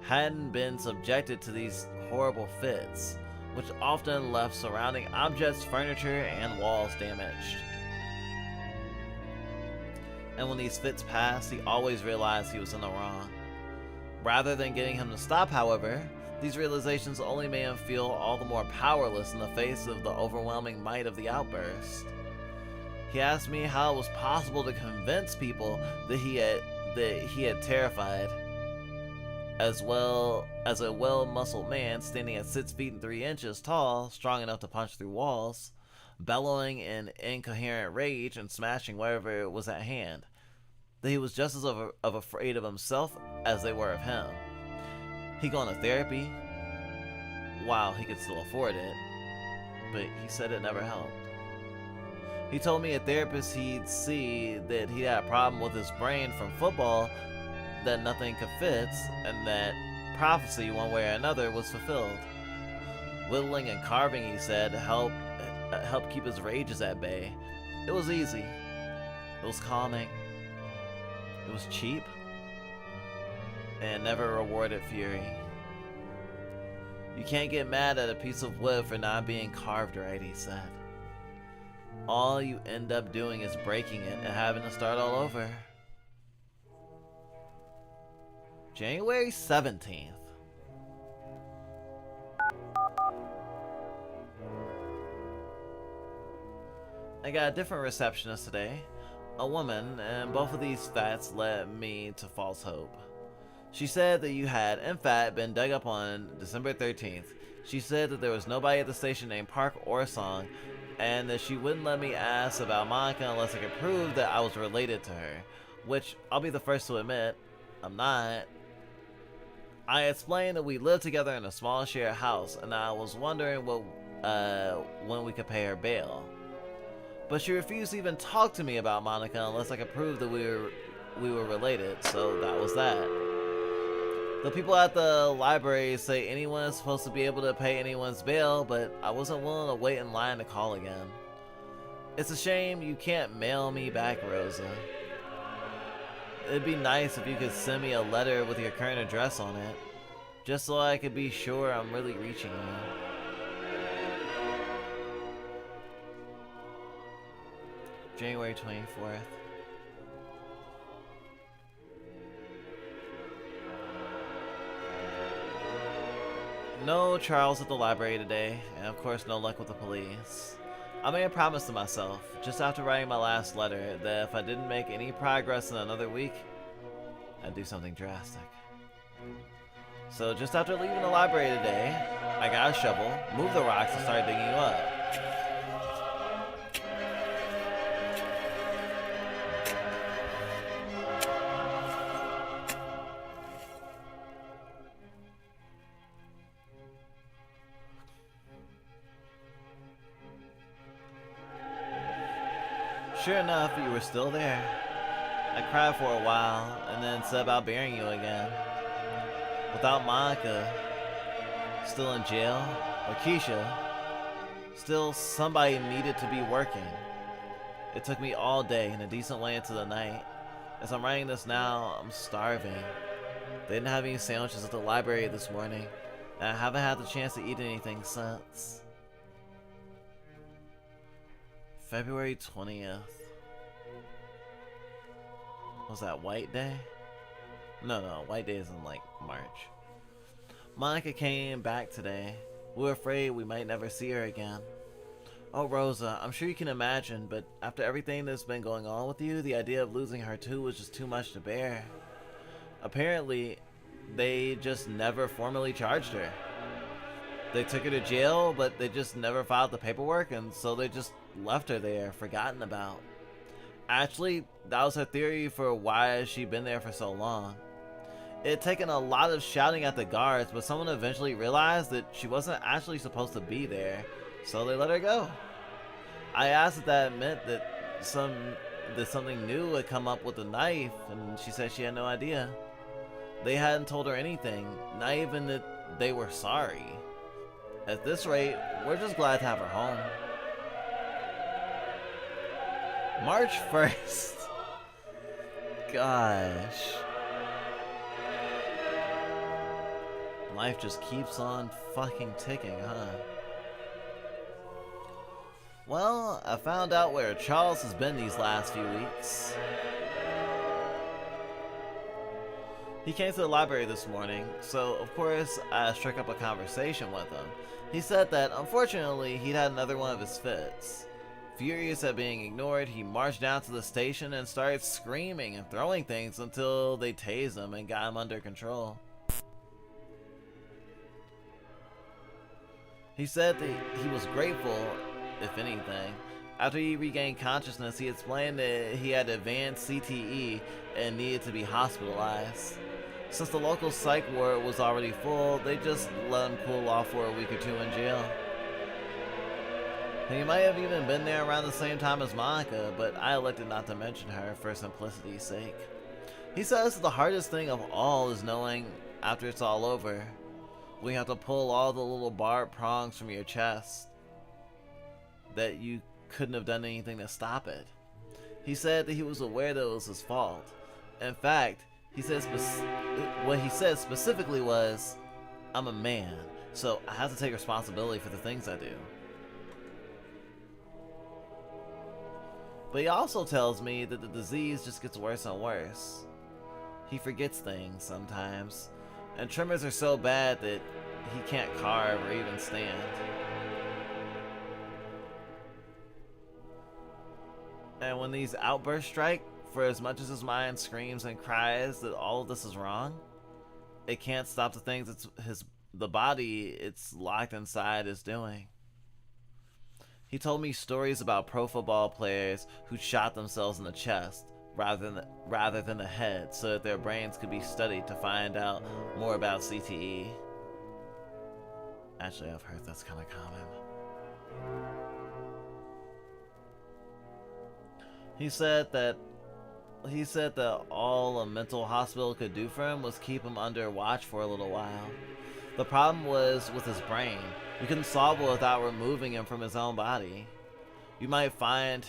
hadn't been subjected to these horrible fits, which often left surrounding objects, furniture, and walls damaged. And when these fits passed, he always realized he was in the wrong. Rather than getting him to stop, however, these realizations only made him feel all the more powerless in the face of the overwhelming might of the outburst. He asked me how it was possible to convince people that he had terrified, as well as a well-muscled man standing at 6 feet and 3 inches tall, strong enough to punch through walls, bellowing in incoherent rage and smashing wherever was at hand, that he was just as afraid of himself as they were of him. He'd gone to therapy while he could still afford it, but he said it never helped. He told me a therapist he'd see that he had a problem with his brain from football that nothing could fix, and that prophecy one way or another was fulfilled. Whittling and carving, he said, helped keep his rages at bay. It was easy. It was calming. It was cheap. And never rewarded fury. You can't get mad at a piece of wood for not being carved right, he said. All you end up doing is breaking it and having to start all over. January 17th. I got a different receptionist today, a woman, and both of these facts led me to false hope. She said that you had, in fact, been dug up on December 13th. She said that there was nobody at the station named Park or Song, and that she wouldn't let me ask about Monica unless I could prove that I was related to her, which I'll be the first to admit, I'm not. I explained that we lived together in a small shared house, and I was wondering when we could pay her bail. But she refused to even talk to me about Monica unless I could prove that we were related, so that was that. The people at the library say anyone is supposed to be able to pay anyone's bail, but I wasn't willing to wait in line to call again. It's a shame you can't mail me back, Rosa. It'd be nice if you could send me a letter with your current address on it, just so I could be sure I'm really reaching you. January 24th. No Charles at the library today, and of course no luck with the police. I made a promise to myself, just after writing my last letter, that if I didn't make any progress in another week, I'd do something drastic. So just after leaving the library today, I got a shovel, moved the rocks, and started digging you up. Sure enough, you were still there. I cried for a while, and then said about burying you again. Without Monica, still in jail, or Keisha, still somebody needed to be working. It took me all day and a decent way into the night. As I'm writing this now, I'm starving. They didn't have any sandwiches at the library this morning, and I haven't had the chance to eat anything since. February 20th. Was that White Day? No, White Day is in like March. Monica came back today. We were afraid we might never see her again. Oh, Rosa, I'm sure you can imagine, but after everything that's been going on with you, the idea of losing her too was just too much to bear. Apparently, they just never formally charged her. They took her to jail, but they just never filed the paperwork, and so they just left her there, forgotten about. Actually, that was her theory for why she'd been there for so long. It had taken a lot of shouting at the guards, but someone eventually realized that she wasn't actually supposed to be there, so they let her go. I asked if that meant that something new had come up with the knife, and she said she had no idea. They hadn't told her anything, not even that they were sorry. At this rate, we're just glad to have her home. March 1st. Gosh. Life just keeps on fucking ticking, huh? Well, I found out where Charles has been these last few weeks. He came to the library this morning, so of course I struck up a conversation with him. He said that unfortunately he'd had another one of his fits. Furious at being ignored, he marched down to the station and started screaming and throwing things until they tased him and got him under control. He said that he was grateful, if anything. After he regained consciousness, he explained that he had advanced CTE and needed to be hospitalized. Since the local psych ward was already full, they just let him cool off for a week or two in jail. He might have even been there around the same time as Monica, but I elected not to mention her for simplicity's sake. He says the hardest thing of all is knowing after it's all over, when you have to pull all the little barbed prongs from your chest, that you couldn't have done anything to stop it. He said that he was aware that it was his fault. In fact, he said what he said specifically was, "I'm a man, so I have to take responsibility for the things I do." But he also tells me that the disease just gets worse and worse. He forgets things sometimes, and tremors are so bad that he can't carve or even stand. And when these outbursts strike, for as much as his mind screams and cries that all of this is wrong, it can't stop the things the body it's locked inside is doing. He told me stories about pro football players who shot themselves in the chest rather than the head, so that their brains could be studied to find out more about CTE. Actually, I've heard that's kind of common. He said that all a mental hospital could do for him was keep him under watch for a little while. The problem was with his brain. You couldn't solve it without removing him from his own body. You might find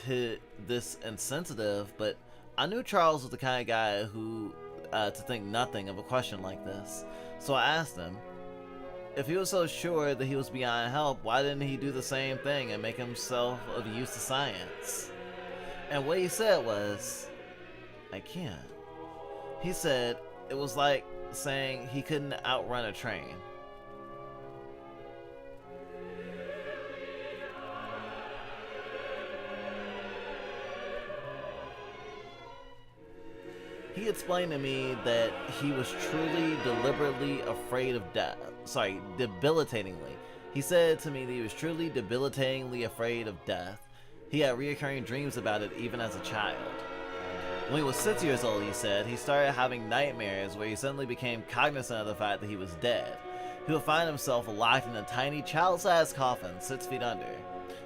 this insensitive, but I knew Charles was the kind of guy who to think nothing of a question like this. So I asked him, if he was so sure that he was beyond help, why didn't he do the same thing and make himself of use to science? And what he said was, I can't. He said it was like saying he couldn't outrun a train. He explained to me that he was truly deliberately afraid of death. Sorry, debilitatingly. He said to me that he was truly debilitatingly afraid of death. He had reoccurring dreams about it even as a child. When he was 6 years old, he said, he started having nightmares where he suddenly became cognizant of the fact that he was dead. He would find himself locked in a tiny child-sized coffin 6 feet under,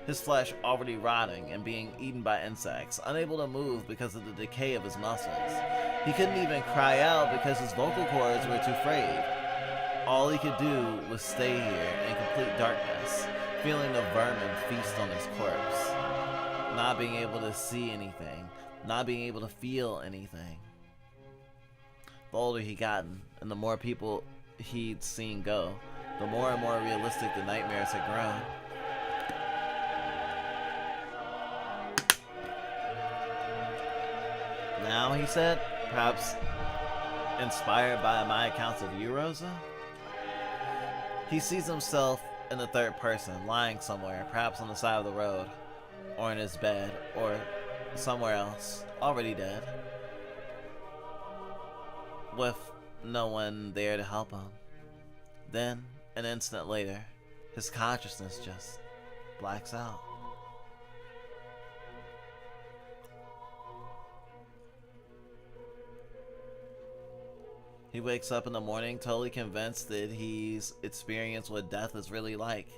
his flesh already rotting and being eaten by insects, unable to move because of the decay of his muscles. He couldn't even cry out because his vocal cords were too frayed. All he could do was stay here in complete darkness, feeling the vermin feast on his corpse, not being able to see anything, not being able to feel anything. The older he gotten, and the more people he'd seen go, the more and more realistic the nightmares had grown. Now, he said, perhaps inspired by my accounts of you, Rosa, he sees himself in the third person, lying somewhere, perhaps on the side of the road, or in his bed, or somewhere else, already dead, with no one there to help him. Then, an instant later, his consciousness just blacks out. He wakes up in the morning totally convinced that he's experienced what death is really like.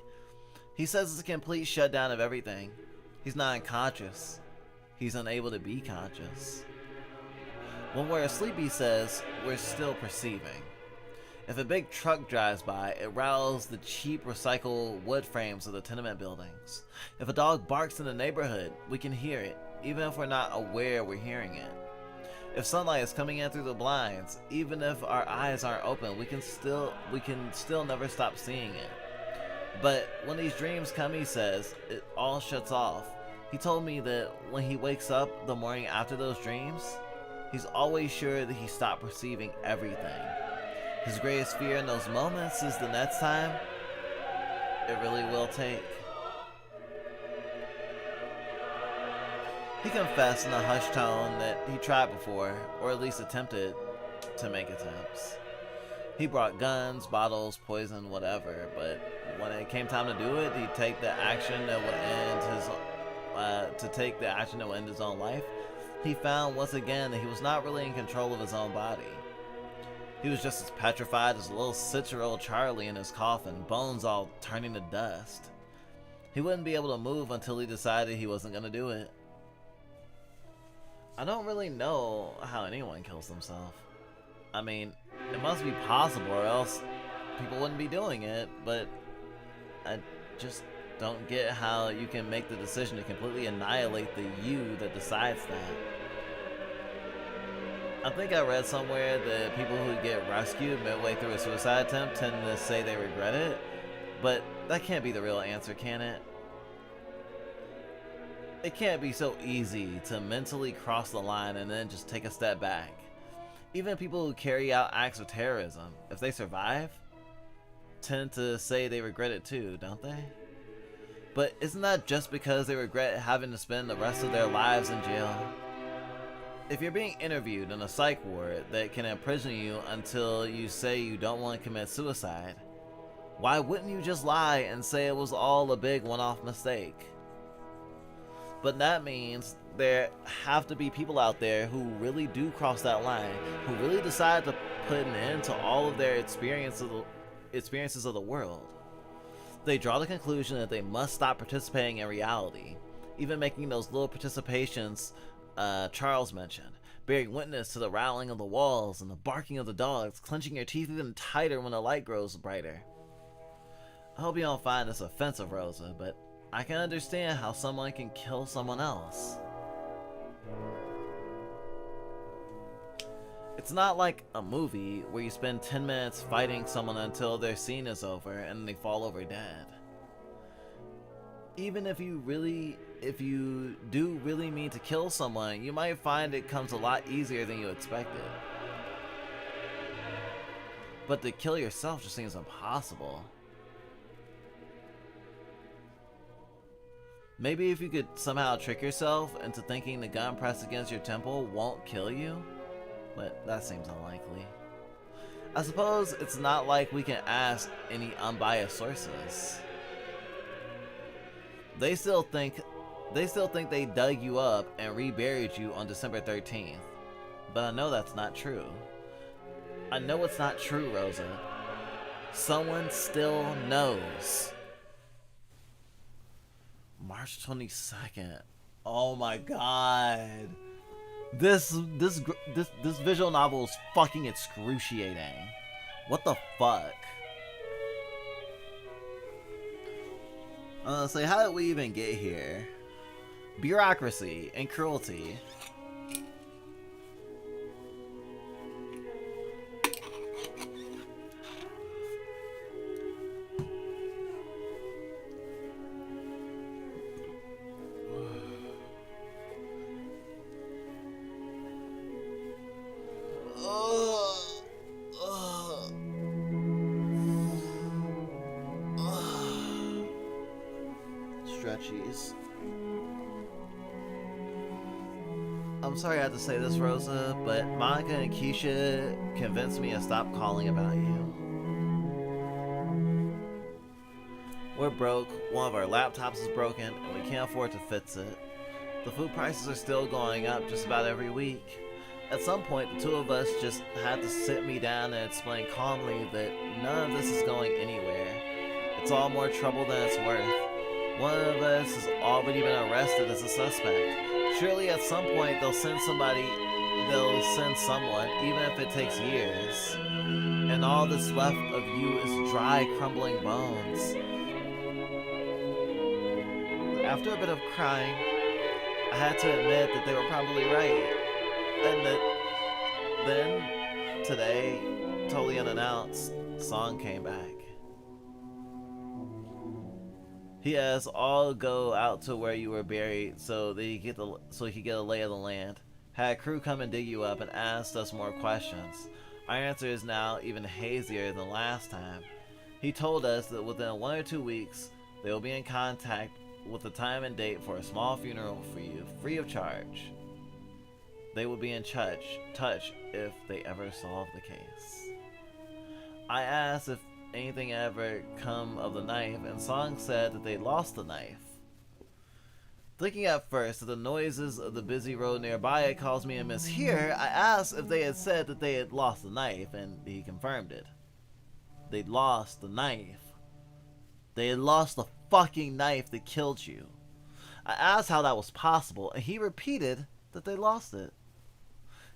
He says it's a complete shutdown of everything. He's not unconscious. He's unable to be conscious. When we're asleep, he says, we're still perceiving. If a big truck drives by, it rattles the cheap recycled wood frames of the tenement buildings. If a dog barks in the neighborhood, we can hear it, even if we're not aware we're hearing it. If sunlight is coming in through the blinds, even if our eyes aren't open, we can still never stop seeing it. But when these dreams come, he says, it all shuts off. He told me that when he wakes up the morning after those dreams, he's always sure that he stopped perceiving everything. His greatest fear in those moments is the next time it really will take. He confessed in a hushed tone that he tried before, or at least attempted to make attempts. He brought guns, bottles, poison, whatever, but when it came time to do it, he'd take the action that would end his own life. He found once again that he was not really in control of his own body. He was just as petrified as a little 6-year-old Charlie in his coffin, bones all turning to dust. He wouldn't be able to move until he decided he wasn't going to do it. I don't really know how anyone kills themselves. I mean, it must be possible or else people wouldn't be doing it, but I just don't get how you can make the decision to completely annihilate the you that decides that. I think I read somewhere that people who get rescued midway through a suicide attempt tend to say they regret it, but that can't be the real answer, can it? It can't be so easy to mentally cross the line and then just take a step back. Even people who carry out acts of terrorism, if they survive, tend to say they regret it too, don't they? But isn't that just because they regret having to spend the rest of their lives in jail? If you're being interviewed in a psych ward that can imprison you until you say you don't want to commit suicide, why wouldn't you just lie and say it was all a big one-off mistake? But that means there have to be people out there who really do cross that line, who really decide to put an end to all of their experiences of the world. They draw the conclusion that they must stop participating in reality, even making those little participations Charles mentioned, bearing witness to the rattling of the walls and the barking of the dogs, clenching your teeth even tighter when the light grows brighter. I hope you don't find this offensive, Rosa, but I can understand how someone can kill someone else. It's not like a movie where you spend 10 minutes fighting someone until their scene is over and they fall over dead. Even if you do really mean to kill someone, you might find it comes a lot easier than you expected. But to kill yourself just seems impossible. Maybe if you could somehow trick yourself into thinking the gun pressed against your temple won't kill you, but that seems unlikely. I suppose it's not like we can ask any unbiased sources. They still think they dug you up and reburied you on December 13th, but I know that's not true. I know it's not true, Rosa. Someone still knows. March 22nd. Oh my god. This visual novel is fucking excruciating. What the fuck? So how did we even get here? Bureaucracy and cruelty. Stretchies. I'm sorry I had to say this, Rosa, but Monica and Keisha convinced me to stop calling about you. We're broke, one of our laptops is broken, and we can't afford to fix it. The food prices are still going up just about every week. At some point, the two of us just had to sit me down and explain calmly that none of this is going anywhere. It's all more trouble than it's worth. One of us has already been arrested as a suspect. Surely at some point they'll send someone, even if it takes years. And all that's left of you is dry, crumbling bones. After a bit of crying, I had to admit that they were probably right. And then, today, totally unannounced, Song came back. He has all go out to where you were buried so he could get a lay of the land. Had a crew come and dig you up and asked us more questions. Our answer is now even hazier than last time. He told us that within 1 or 2 weeks, they will be in contact with the time and date for a small funeral for you, free of charge. They will be in touch if they ever solve the case. I asked if anything ever come of the knife, and Song said that they lost the knife. Thinking at first that the noises of the busy road nearby had caused me to mishear, I asked if they had said that they had lost the knife, and he confirmed it. They'd lost the knife. They had lost the fucking knife that killed you. I asked how that was possible, and he repeated that they lost it.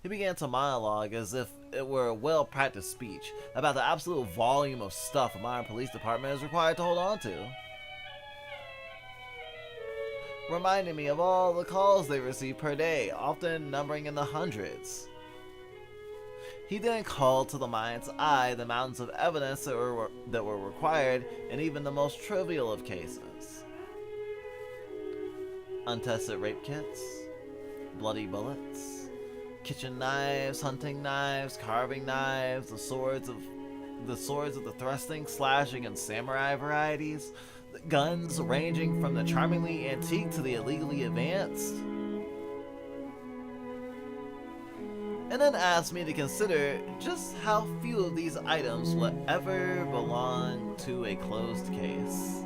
He began to monologue as if it were a well-practiced speech about the absolute volume of stuff a modern police department is required to hold on to. Reminding me of all the calls they receive per day, often numbering in the hundreds. He then called to the mind's eye the mountains of evidence that were required in even the most trivial of cases. Untested rape kits, bloody bullets, kitchen knives, hunting knives, carving knives, the swords of the thrusting, slashing, and samurai varieties, the guns ranging from the charmingly antique to the illegally advanced. And then asked me to consider just how few of these items would ever belong to a closed case.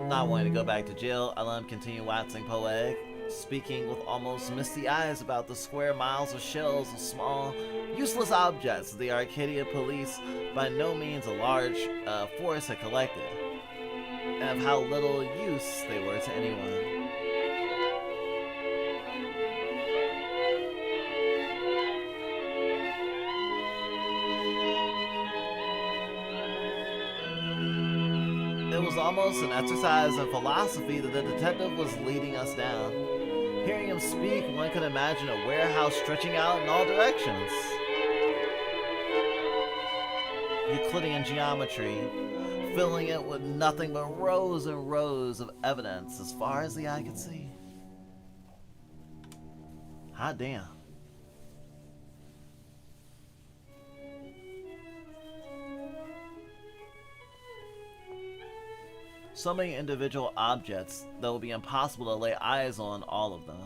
Not wanting to go back to jail, I let him continue waxing poetic, speaking with almost misty eyes about the square miles of shells of small, useless objects that the Arcadia police, by no means a large force, had collected, and of how little use they were to anyone. It was almost an exercise in philosophy that the detective was leading us down. Hearing him speak, one could imagine a warehouse stretching out in all directions. Euclidean geometry, filling it with nothing but rows and rows of evidence as far as the eye could see. Hot damn. So many individual objects that would be impossible to lay eyes on all of them,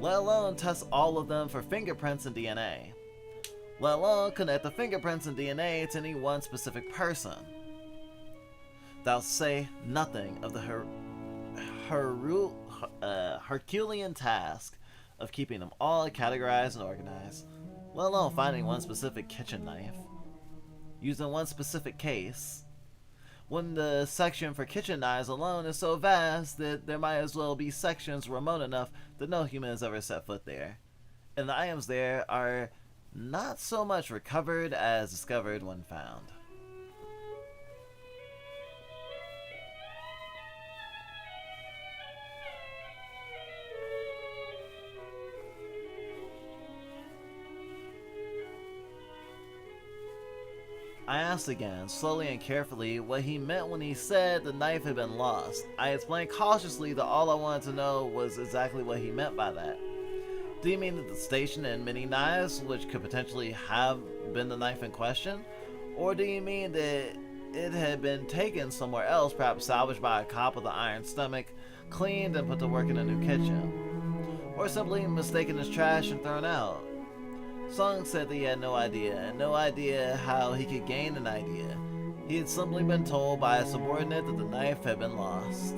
let alone test all of them for fingerprints and DNA, let alone connect the fingerprints and DNA to any one specific person. Thou say nothing of the Herculean task of keeping them all categorized and organized, let alone finding one specific kitchen knife, using one specific case, when the section for kitchen knives alone is so vast that there might as well be sections remote enough that no human has ever set foot there. And the items there are not so much recovered as discovered when found. I asked again, slowly and carefully, what he meant when he said the knife had been lost. I explained cautiously that all I wanted to know was exactly what he meant by that. Do you mean that the station had many knives, which could potentially have been the knife in question? Or do you mean that it had been taken somewhere else, perhaps salvaged by a cop with an iron stomach, cleaned and put to work in a new kitchen? Or simply mistaken as trash and thrown out? Sung said that he had no idea, and no idea how he could gain an idea. He had simply been told by a subordinate that the knife had been lost.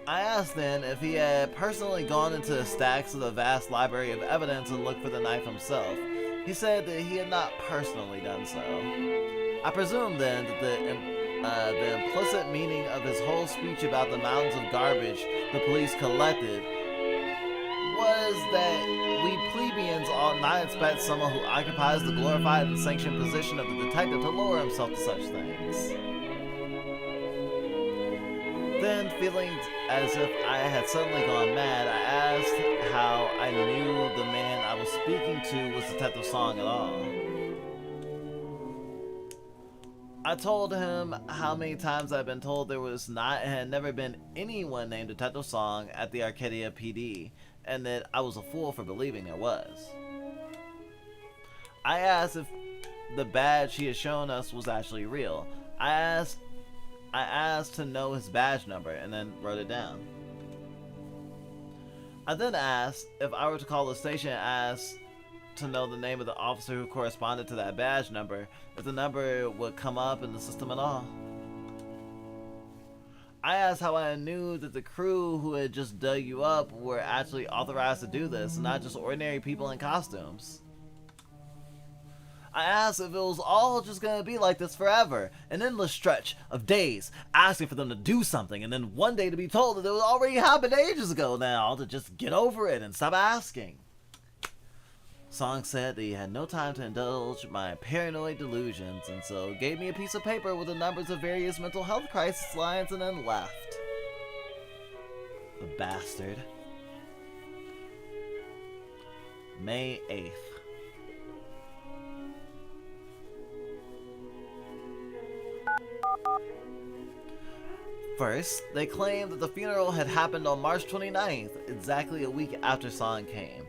I asked then if he had personally gone into the stacks of the vast library of evidence and looked for the knife himself. He said that he had not personally done so. I presumed then that the implicit meaning of his whole speech about the mountains of garbage the police collected was that we plebeians ought not expect someone who occupies the glorified and sanctioned position of the detective to lower himself to such things. Then, feeling as if I had suddenly gone mad, I asked how I knew the man I was speaking to was Detective Song at all. I told him how many times I'd been told there was not and had never been anyone named Detective Song at the Arcadia PD, and that I was a fool for believing there was. I asked if the badge he had shown us was actually real. I asked to know his badge number and then wrote it down. I then asked if I were to call the station and ask to know the name of the officer who corresponded to that badge number, if the number would come up in the system at all. I asked how I knew that the crew who had just dug you up were actually authorized to do this, and not just ordinary people in costumes. I asked if it was all just gonna be like this forever, an endless stretch of days asking for them to do something, and then one day to be told that it was already happened ages ago now, to just get over it and stop asking. Song said that he had no time to indulge my paranoid delusions, and so gave me a piece of paper with the numbers of various mental health crisis lines and then left. The bastard. May 8th. First, they claimed that the funeral had happened on March 29th, exactly a week after San came,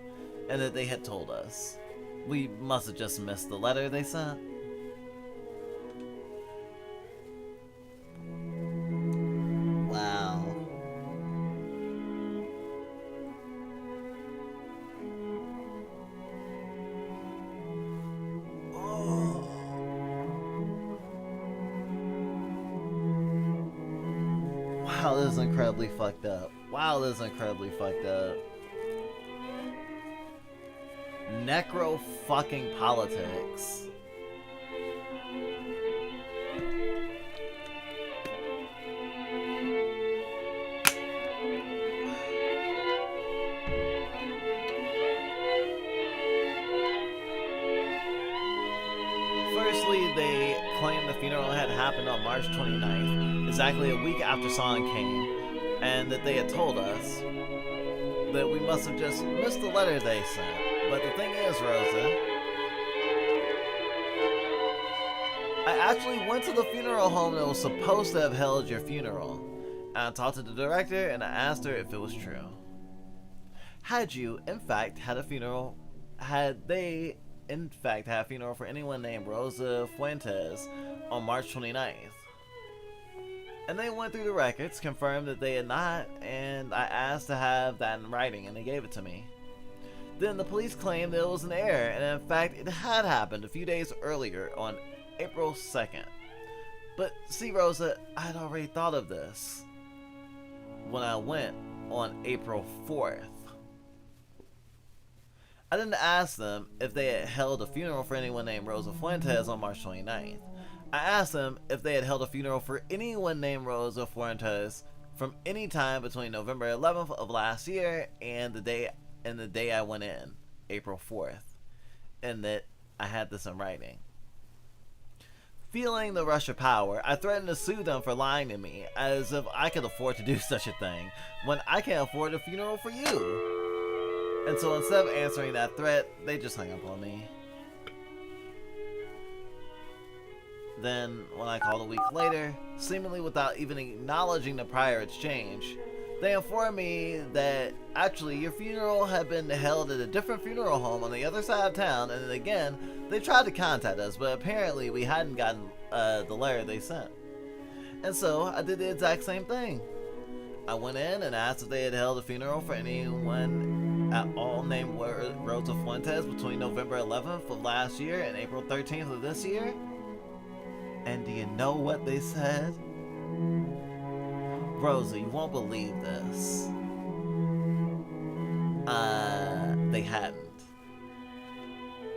and that they had told us. We must have just missed the letter they sent. Wow. Wow, this is incredibly fucked up. Wow, this is incredibly fucked up. Necro fucking politics. Firstly, they claimed the funeral had happened on March 29th, exactly a week after San came, and that they had told us that we must have just missed the letter they sent. But the thing is, Rosa, I actually went to the funeral home that was supposed to have held your funeral, and I talked to the director and I asked her if it was true. Had you, in fact, had a funeral, had they, in fact, had a funeral for anyone named Rosa Fuentes on March 29th? And they went through the records, confirmed that they had not, and I asked to have that in writing, and they gave it to me. Then the police claimed that it was an error, and in fact, it had happened a few days earlier on April 2nd. But see, Rosa, I had already thought of this when I went on April 4th. I didn't ask them if they had held a funeral for anyone named Rosa Fuentes on March 29th. I asked them if they had held a funeral for anyone named Rosa Fuentes from any time between November 11th of last year and the day I went in, April 4th, and that I had this in writing. Feeling the rush of power, I threatened to sue them for lying to me, as if I could afford to do such a thing, when I can't afford a funeral for you. And so instead of answering that threat, they just hung up on me. Then, when I called a week later, seemingly without even acknowledging the prior exchange, they informed me that actually your funeral had been held at a different funeral home on the other side of town, and then again, they tried to contact us, but apparently we hadn't gotten the letter they sent. And so, I did the exact same thing. I went in and asked if they had held a funeral for anyone at all named Rosa Fuentes between November 11th of last year and April 13th of this year. And do you know what they said? Rosa, you won't believe this. They hadn't.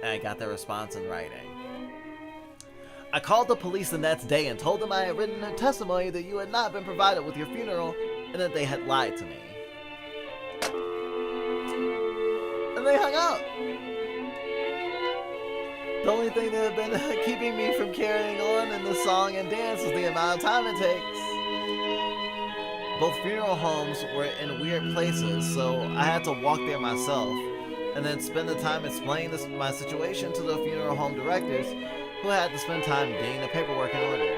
And I got their response in writing. I called the police the next day and told them I had written a testimony that you had not been provided with your funeral and that they had lied to me. And they hung up. The only thing that had been keeping me from carrying on in the song and dance is the amount of time it takes. Both funeral homes were in weird places, so I had to walk there myself, and then spend the time explaining my situation to the funeral home directors, who had to spend time getting the paperwork in order.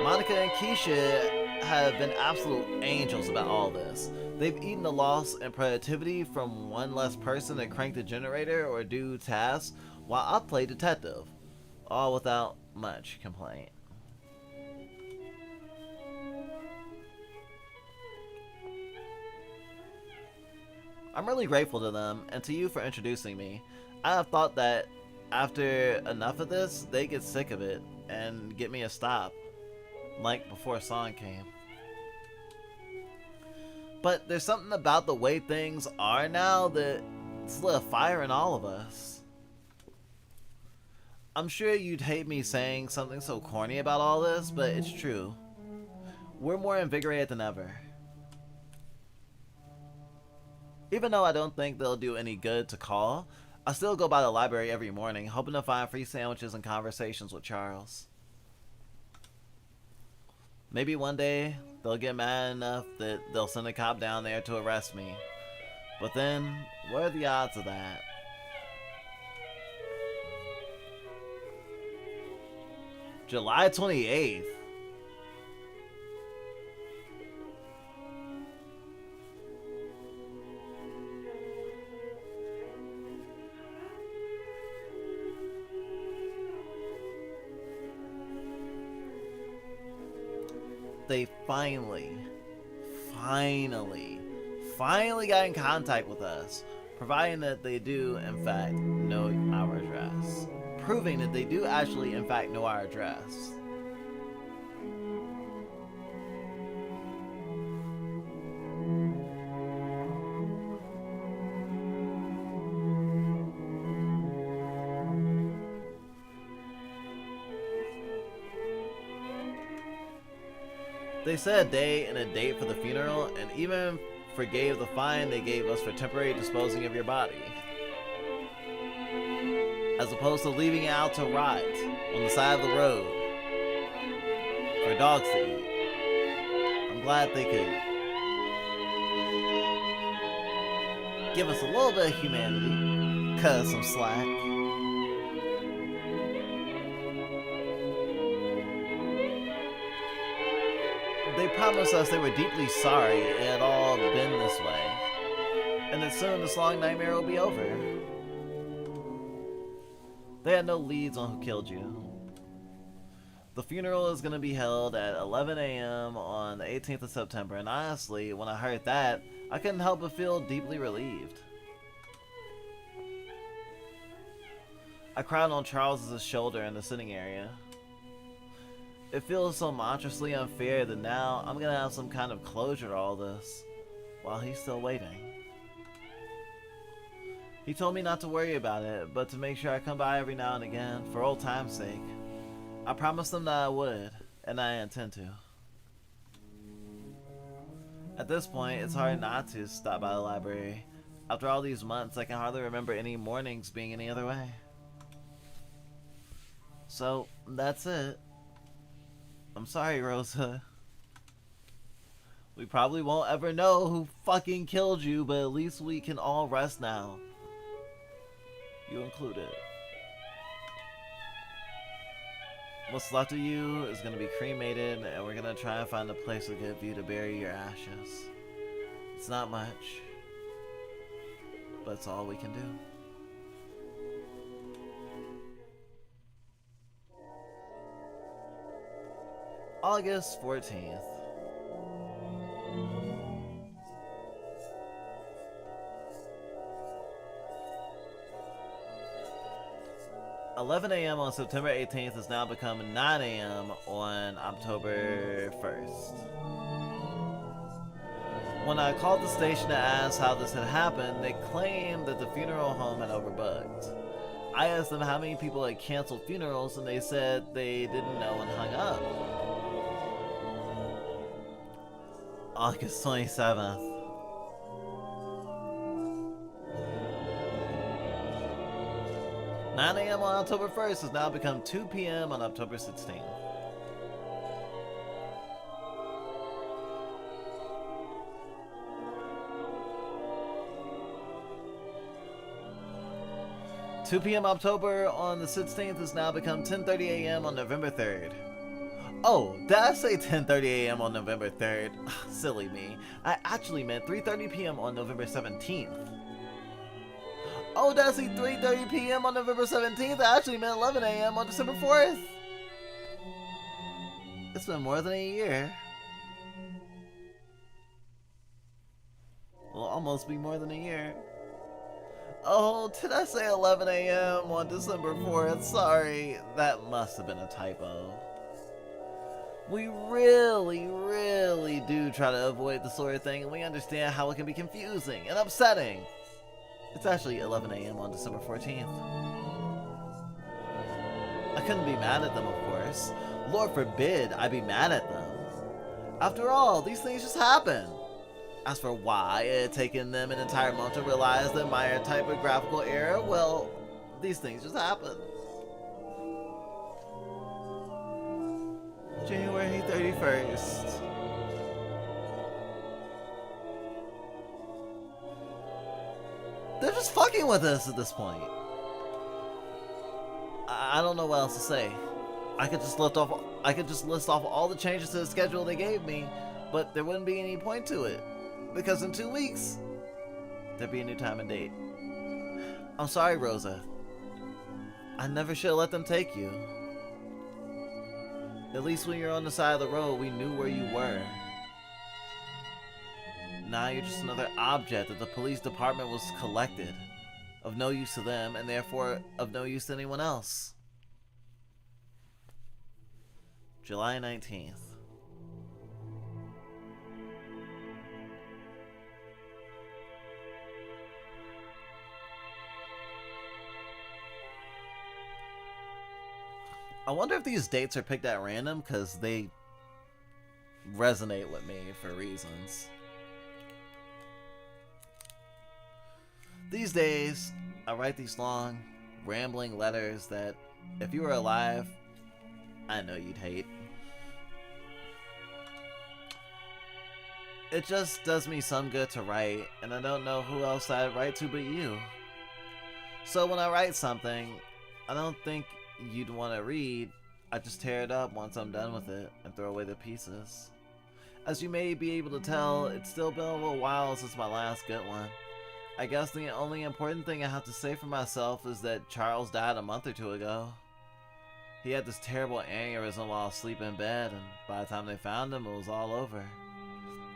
Monica and Keisha have been absolute angels about all this. They've eaten the loss and productivity from one less person to crank the generator or do tasks, while I play detective, all without much complaint. I'm really grateful to them, and to you for introducing me. I have thought that after enough of this, they get sick of it, and get me a stop, like before Song came. But there's something about the way things are now that lit a fire in all of us. I'm sure you'd hate me saying something so corny about all this, but it's true. We're more invigorated than ever. Even though I don't think they'll do any good to call, I still go by the library every morning, hoping to find free sandwiches and conversations with Charles. Maybe one day, they'll get mad enough that they'll send a cop down there to arrest me. But then, what are the odds of that? July 28th. They finally got in contact with us, providing that they do, in fact, know our address. Proving that they do actually, in fact, know our address. They set a day and a date for the funeral, and even forgave the fine they gave us for temporary disposing of your body. As opposed to leaving it out to rot on the side of the road for dogs to eat. I'm glad they could give us a little bit of humanity, cut us some slack. They promised us they were deeply sorry it had all been this way, and that soon this long nightmare will be over. They had no leads on who killed you. The funeral is going to be held at 11 a.m. on the 18th of September, and honestly, when I heard that, I couldn't help but feel deeply relieved. I cried on Charles's shoulder in the sitting area. It feels so monstrously unfair that now I'm gonna have some kind of closure to all this, while he's still waiting. He told me not to worry about it, but to make sure I come by every now and again, for old time's sake. I promised them that I would, and I intend to. At this point, it's hard not to stop by the library. After all these months, I can hardly remember any mornings being any other way. So, that's it. I'm sorry, Rosa. We probably won't ever know who fucking killed you, but at least we can all rest now. You included. What's left of you is gonna be cremated, and we're gonna try and find a place with a good view to bury your ashes. It's not much, but it's all we can do. August 14th. (11 a.m. on September 18th has now become 9 a.m. on October 1st. When I called the station to ask how this had happened, they claimed that the funeral home had overbooked. I asked them how many people had canceled funerals, and they said they didn't know and hung up. August 27th. (9 a.m. on October 1st has now become 2 p.m. on October 16th. (2 p.m. October on the 16th has now become 10:30 a.m. on November 3rd. Oh, did I say 10:30 a.m. on November 3rd? Silly me. I actually meant 3:30 p.m. on November 17th. Oh, did I say 3:30 p.m. on November 17th? I actually meant 11 a.m. on December 4th. It's been more than a year. Will almost be more than a year. Oh, did I say 11 a.m. on December 4th? Sorry, that must have been a typo. We really do try to avoid the sort of thing, and we understand how it can be confusing and upsetting. It's actually 11 a.m. on December 14th. I couldn't be mad at them, of course. Lord forbid I be mad at them. After all, these things just happen. As for why it had taken them an entire month to realize the minor typographical error, well, these things just happen. January 31st. They're just fucking with us at this point. I don't know what else to say. I could just list off all the changes to the schedule they gave me, but there wouldn't be any point to it. Because in 2 weeks, there'd be a new time and date. I'm sorry, Rosa. I never should have let them take you. At least when you're on the side of the road, we knew where you were. Now you're just another object that the police department was collected. Of no use to them, and therefore of no use to anyone else. July 19th. I wonder if these dates are picked at random because they resonate with me for reasons. These days, I write these long, rambling letters that, if you were alive, I know you'd hate. It just does me some good to write, and I don't know who else I'd write to but you. So when I write something, I don't think you'd want to read. I just tear it up once I'm done with it and throw away the pieces. As you may be able to tell, it's still been a little while since my last good one. I guess the only important thing I have to say for myself is that Charles died a month or 2 ago. He had this terrible aneurysm while asleep in bed, and by the time they found him, it was all over.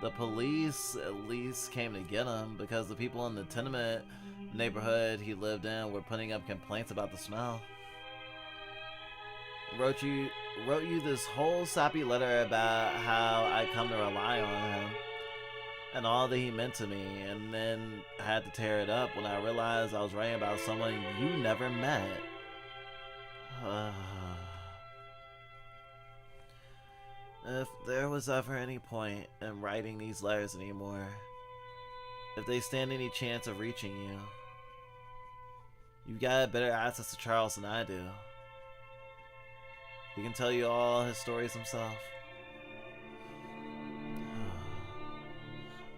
The police at least came to get him because the people in the tenement neighborhood he lived in were putting up complaints about the smell. Wrote you this whole sappy letter about how I come to rely on him and all that he meant to me, and then I had to tear it up when I realized I was writing about someone you never met. If there was ever any point in writing these letters anymore, if they stand any chance of reaching you, you've got better access to Charles than I do. He can tell you all his stories himself.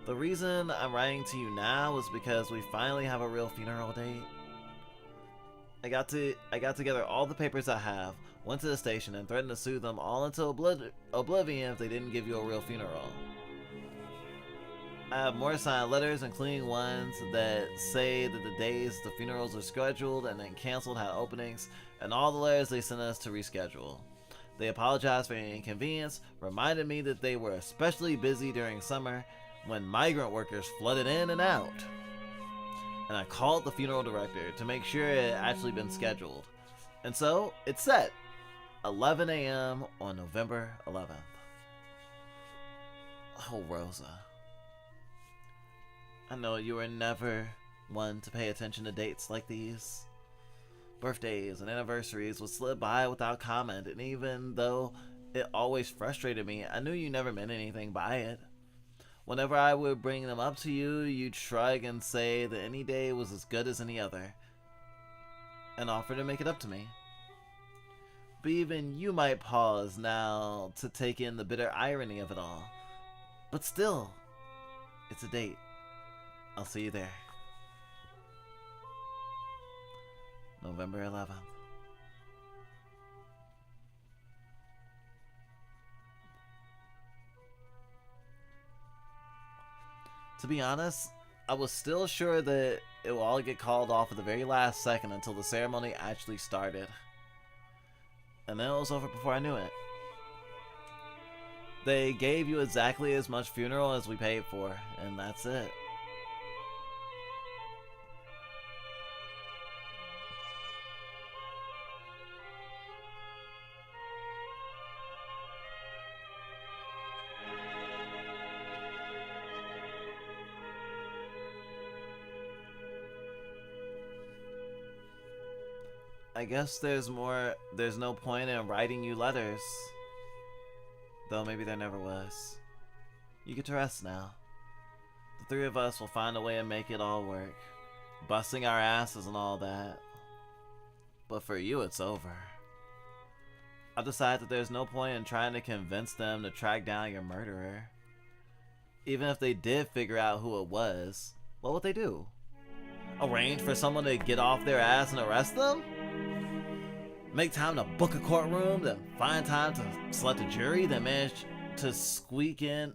The reason I'm writing to you now is because we finally have a real funeral date. I got together all the papers I have, went to the station, and threatened to sue them all into oblivion if they didn't give you a real funeral. I have more signed letters, including ones that say that the days the funerals are scheduled and then canceled had openings, and all the letters they sent us to reschedule. They apologized for any inconvenience, reminded me that they were especially busy during summer when migrant workers flooded in and out. And I called the funeral director to make sure it had actually been scheduled. And so, it's set. 11 a.m. on November 11th. Oh, Rosa. I know you were never one to pay attention to dates like these. Birthdays and anniversaries would slip by without comment, and even though it always frustrated me, I knew you never meant anything by it. Whenever I would bring them up to you, you'd shrug and say that any day was as good as any other, and offer to make it up to me. But even you might pause now to take in the bitter irony of it all. But still, it's a date. I'll see you there. November 11th. To be honest, I was still sure that it will all get called off at the very last second until the ceremony actually started. And then it was over before I knew it. They gave you exactly as much funeral as we paid for, and that's it. I guess there's no point in writing you letters. Though maybe there never was. You get to rest now. The three of us will find a way to make it all work. Busting our asses and all that. But for you, it's over. I've decided that there's no point in trying to convince them to track down your murderer. Even if they did figure out who it was, what would they do? Arrange for someone to get off their ass and arrest them? make time to book a courtroom, then find time to select a jury, then manage to sneak in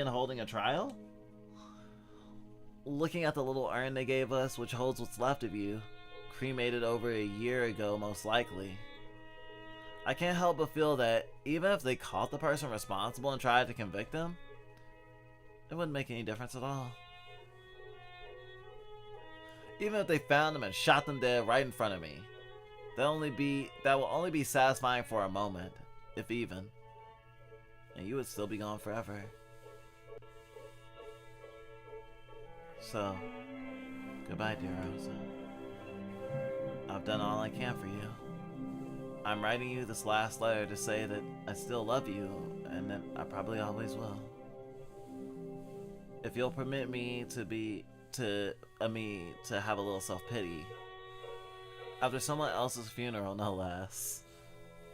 holding a trial? Looking at the little urn they gave us, which holds what's left of you, cremated over a year ago most likely, I can't help but feel that even if they caught the person responsible and tried to convict them, it wouldn't make any difference at all. Even if they found them and shot them dead right in front of me, that will only be satisfying for a moment, if even, and you would still be gone forever. So, goodbye, dear Rosa. I've done all I can for you. I'm writing you this last letter to say that I still love you, and that I probably always will. If you'll permit me to have a little self-pity, after someone else's funeral, no less,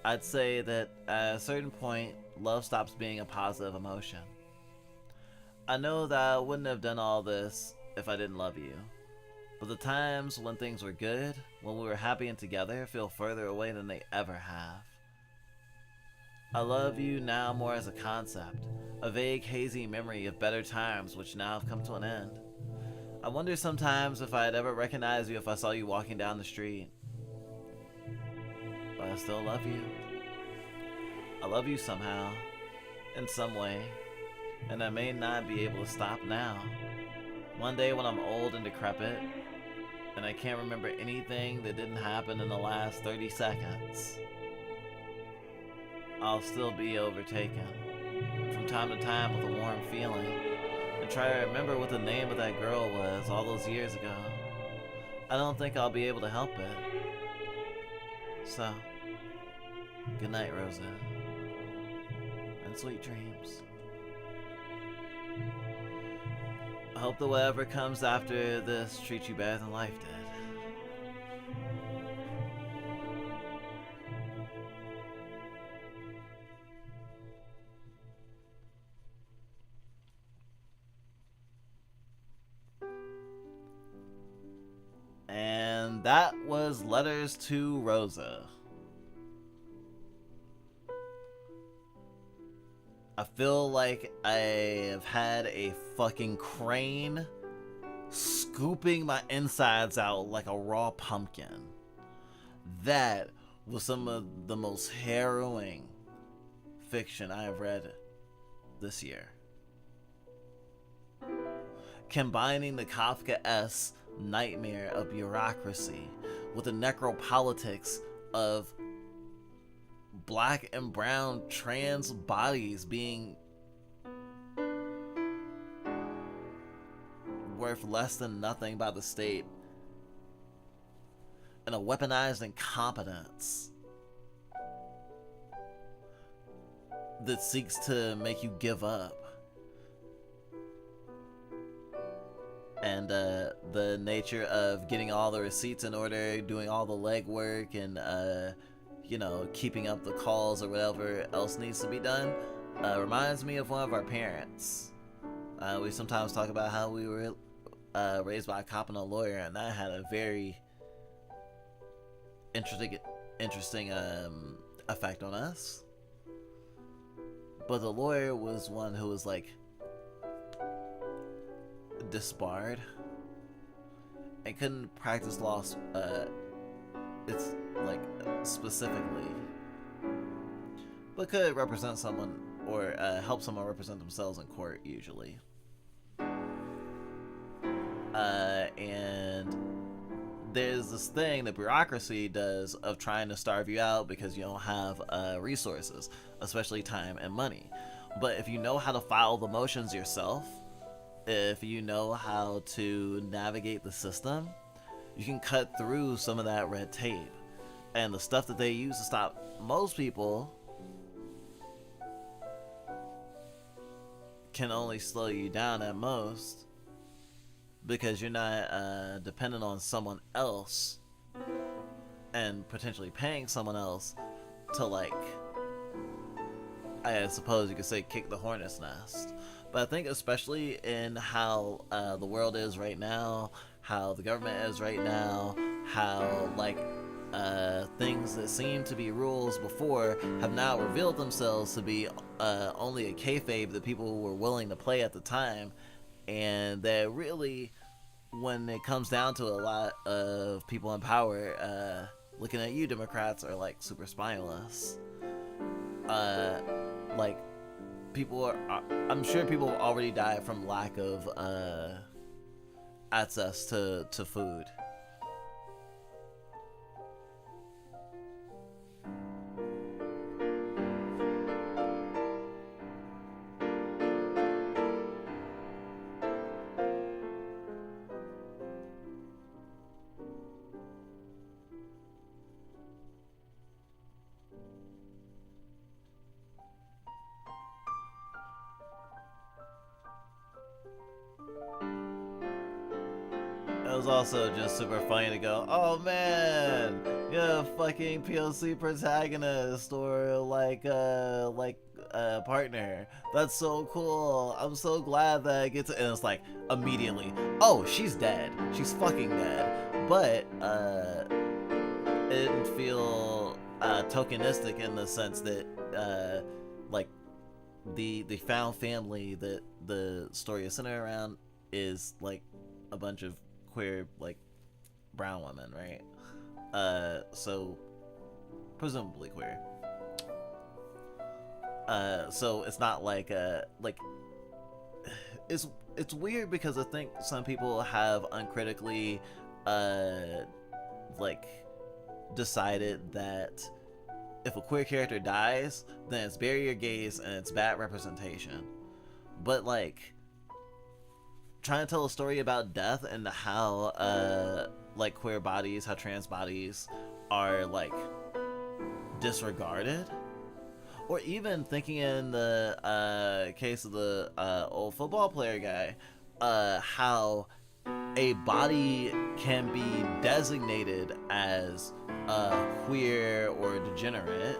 I'd say that at a certain point, love stops being a positive emotion. I know that I wouldn't have done all this if I didn't love you, but the times when things were good, when we were happy and together, feel further away than they ever have. I love you now more as a concept, a vague, hazy memory of better times which now have come to an end. I wonder sometimes if I'd ever recognize you if I saw you walking down the street. But I still love you. I love you somehow, in some way, and I may not be able to stop now. One day when I'm old and decrepit, and I can't remember anything that didn't happen in the last 30 seconds, I'll still be overtaken from time to time with a warm feeling and try to remember what the name of that girl was all those years ago. I don't think I'll be able to help it. So, good night, Rosa, and sweet dreams. I hope that whatever comes after this treats you better than life did. And that was Letters to Rosa. I feel like I have had a fucking crane scooping my insides out like a raw pumpkin. That was some of the most harrowing fiction I have read this year. Combining the Kafka-esque nightmare of bureaucracy with the necropolitics of black and brown trans bodies being worth less than nothing by the state, and a weaponized incompetence that seeks to make you give up, and the nature of getting all the receipts in order, doing all the legwork, and keeping up the calls or whatever else needs to be done, reminds me of one of our parents. We sometimes talk about how we were raised by a cop and a lawyer, and that had a very interesting effect on us. But the lawyer was one who was like disbarred and couldn't practice law it's like specifically, but could represent someone or help someone represent themselves in court usually. And there's this thing that bureaucracy does of trying to starve you out because you don't have resources, especially time and money. But if you know how to follow the motions yourself, if you know how to navigate the system, you can cut through some of that red tape. And the stuff that they use to stop most people can only slow you down at most, because you're not dependent on someone else and potentially paying someone else to, like, I suppose you could say, kick the hornet's nest. But I think especially in how the world is right now, how the government is right now, how, like, things that seemed to be rules before have now revealed themselves to be only a kayfabe that people were willing to play at the time, and that really, when it comes down to a lot of people in power, looking at you Democrats are like super spineless. Like, people are, I'm sure people already died from lack of access to food. It was also just super funny to go, oh man, yeah, fucking POC protagonist or like partner. That's so cool. I'm so glad that I get to, and it's like immediately, oh, she's dead. She's fucking dead. But it didn't feel tokenistic in the sense that like the found family that the story is centered around is like a bunch of queer, like, brown women, right? So presumably queer. So it's not like it's weird because I think some people have uncritically like decided that if a queer character dies, then it's barrier gaze and it's bad representation. But like, trying to tell a story about death and how like queer bodies, how trans bodies are like disregarded, or even thinking in the case of the old football player guy, how a body can be designated as queer or degenerate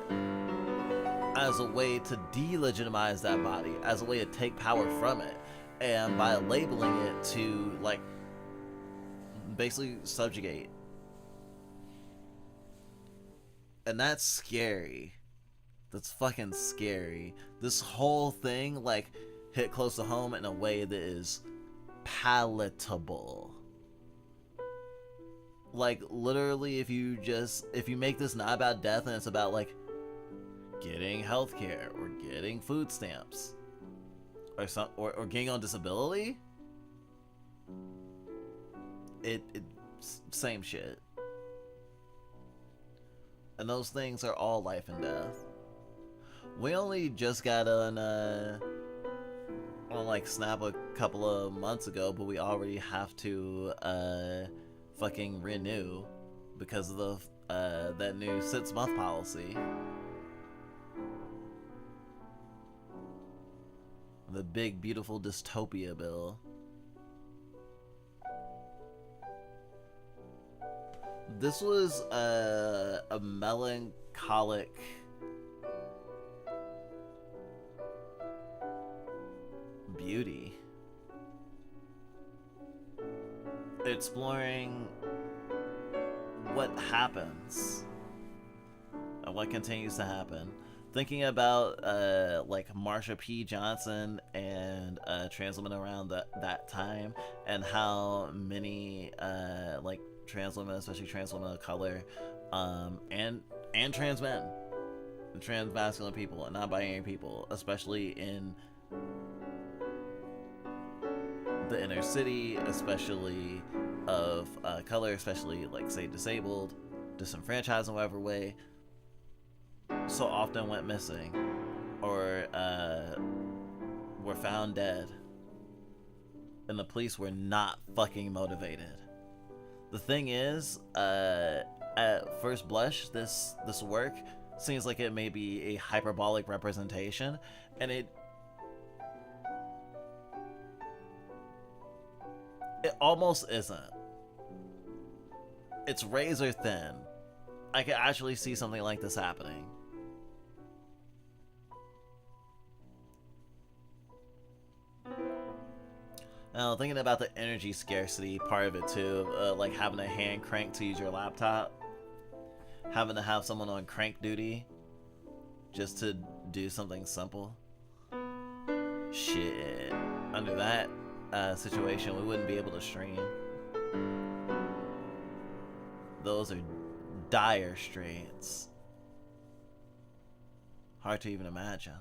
as a way to delegitimize that body, as a way to take power from it, and by labeling it to like basically subjugate. And that's scary. That's fucking scary. This whole thing like hit close to home in a way that is palatable. Like literally, if you make this not about death and it's about like getting healthcare or getting food stamps or getting on disability, it same shit. And those things are all life and death. We only just got on like Snap a couple of months ago, but we already have to fucking renew because of the that new 6-month policy. The big beautiful dystopia bill. This was a melancholic beauty, exploring what happens and what continues to happen, thinking about like Marsha P. Johnson and trans women around that time, and how many like trans women, especially trans women of color, and trans men and trans masculine people and non-binary people, especially in the inner city, especially of color, especially like say disabled, disenfranchised in whatever way, so often went missing or were found dead, and the police were not fucking motivated. The thing is, at first blush, this work seems like it may be a hyperbolic representation, and it almost isn't. It's razor thin. I could actually see something like this happening. Now, thinking about the energy scarcity part of it too, like having a hand crank to use your laptop. having to have someone on crank duty just to do something simple. Shit. Under that situation, we wouldn't be able to stream. Those are dire straits. Hard to even imagine.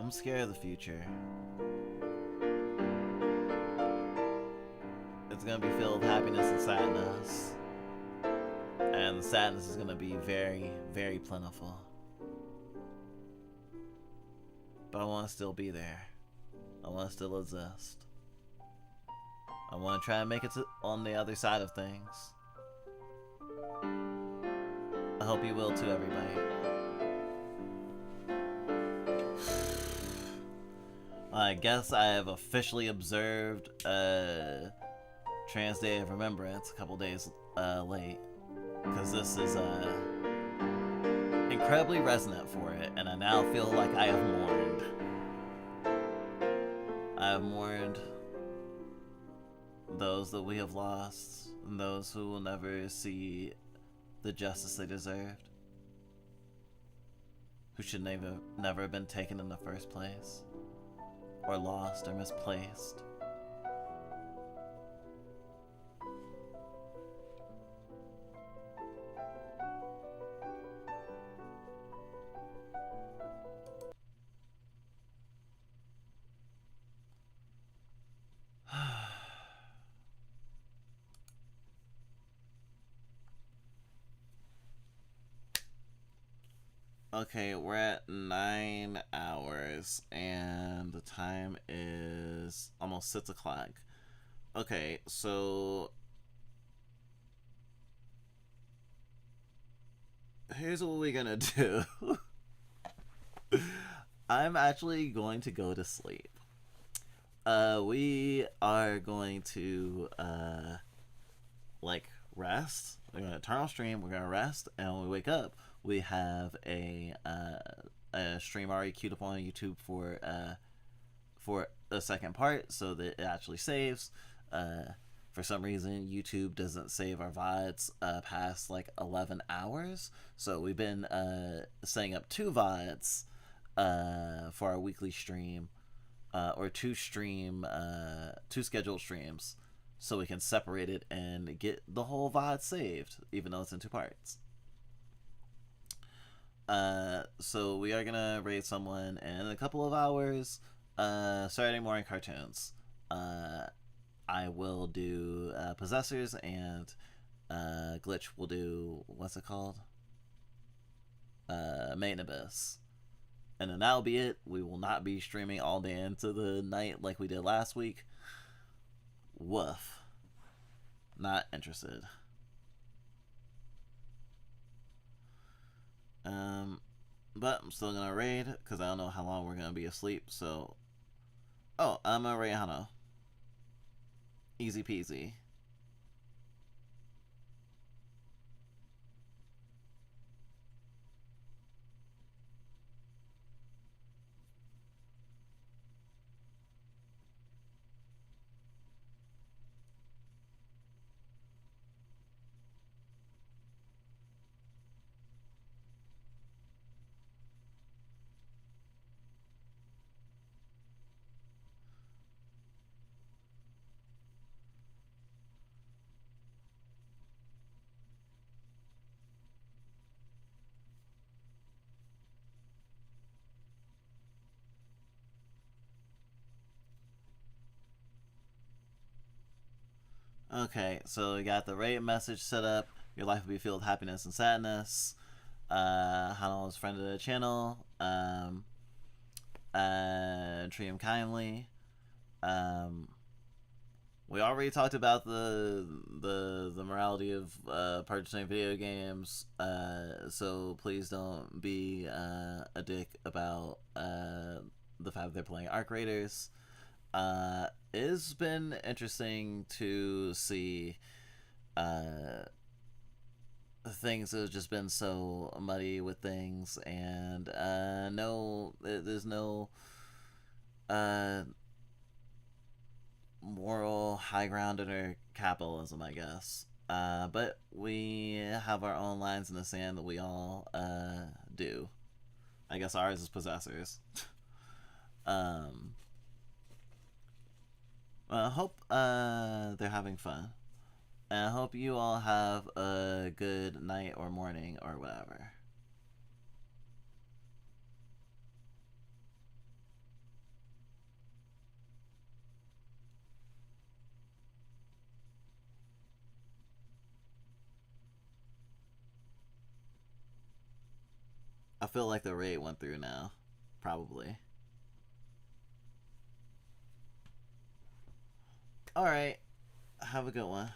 I'm scared of the future. It's gonna be filled with happiness and sadness. And the sadness is gonna be very, very plentiful. But I wanna still be there. I wanna still exist. I wanna try and make it on the other side of things. I hope you will too, everybody. I guess I have officially observed Trans Day of Remembrance a couple days late, because this is incredibly resonant for it, and I now feel like I have mourned. I have mourned those that we have lost, and those who will never see the justice they deserved, who should never have been taken in the first place, or lost or misplaced. Okay, we're at 9 hours, and the time is almost 6 o'clock. Okay, so here's what we're gonna do. I'm actually going to go to sleep. We are going to like rest. We're gonna turn off stream. We're gonna rest, and when we wake up, we have a stream already queued up on YouTube for the second part, so that it actually saves. For some reason, YouTube doesn't save our VODs past like 11 hours, so we've been setting up 2 VODs for our weekly stream, or 2 scheduled streams, so we can separate it and get the whole VOD saved, even though it's in 2 parts. So we are gonna raid someone in a couple of hours. Saturday morning cartoons. I will do Possessors, and Glitch will do, what's it called? Main Abyss. And then that'll be it. We will not be streaming all day into the night like we did last week. Woof. Not interested. But I'm still gonna raid, because I don't know how long we're gonna be asleep, so... Oh, I'm gonna raid Hano. Easy peasy. Okay, so we got the raid message set up. Your life will be filled with happiness and sadness. Hano is a friend of the channel. Treat him kindly. We already talked about the morality of purchasing video games. So please don't be a dick about the fact that they're playing Arc Raiders. It's been interesting to see things have just been so muddy with things, and there's no moral high ground under capitalism, I guess. But we have our own lines in the sand that we all do. I guess ours is possessors. I hope they're having fun. And I hope you all have a good night or morning or whatever. I feel like the rate went through now. Probably. Alright. Have a good one.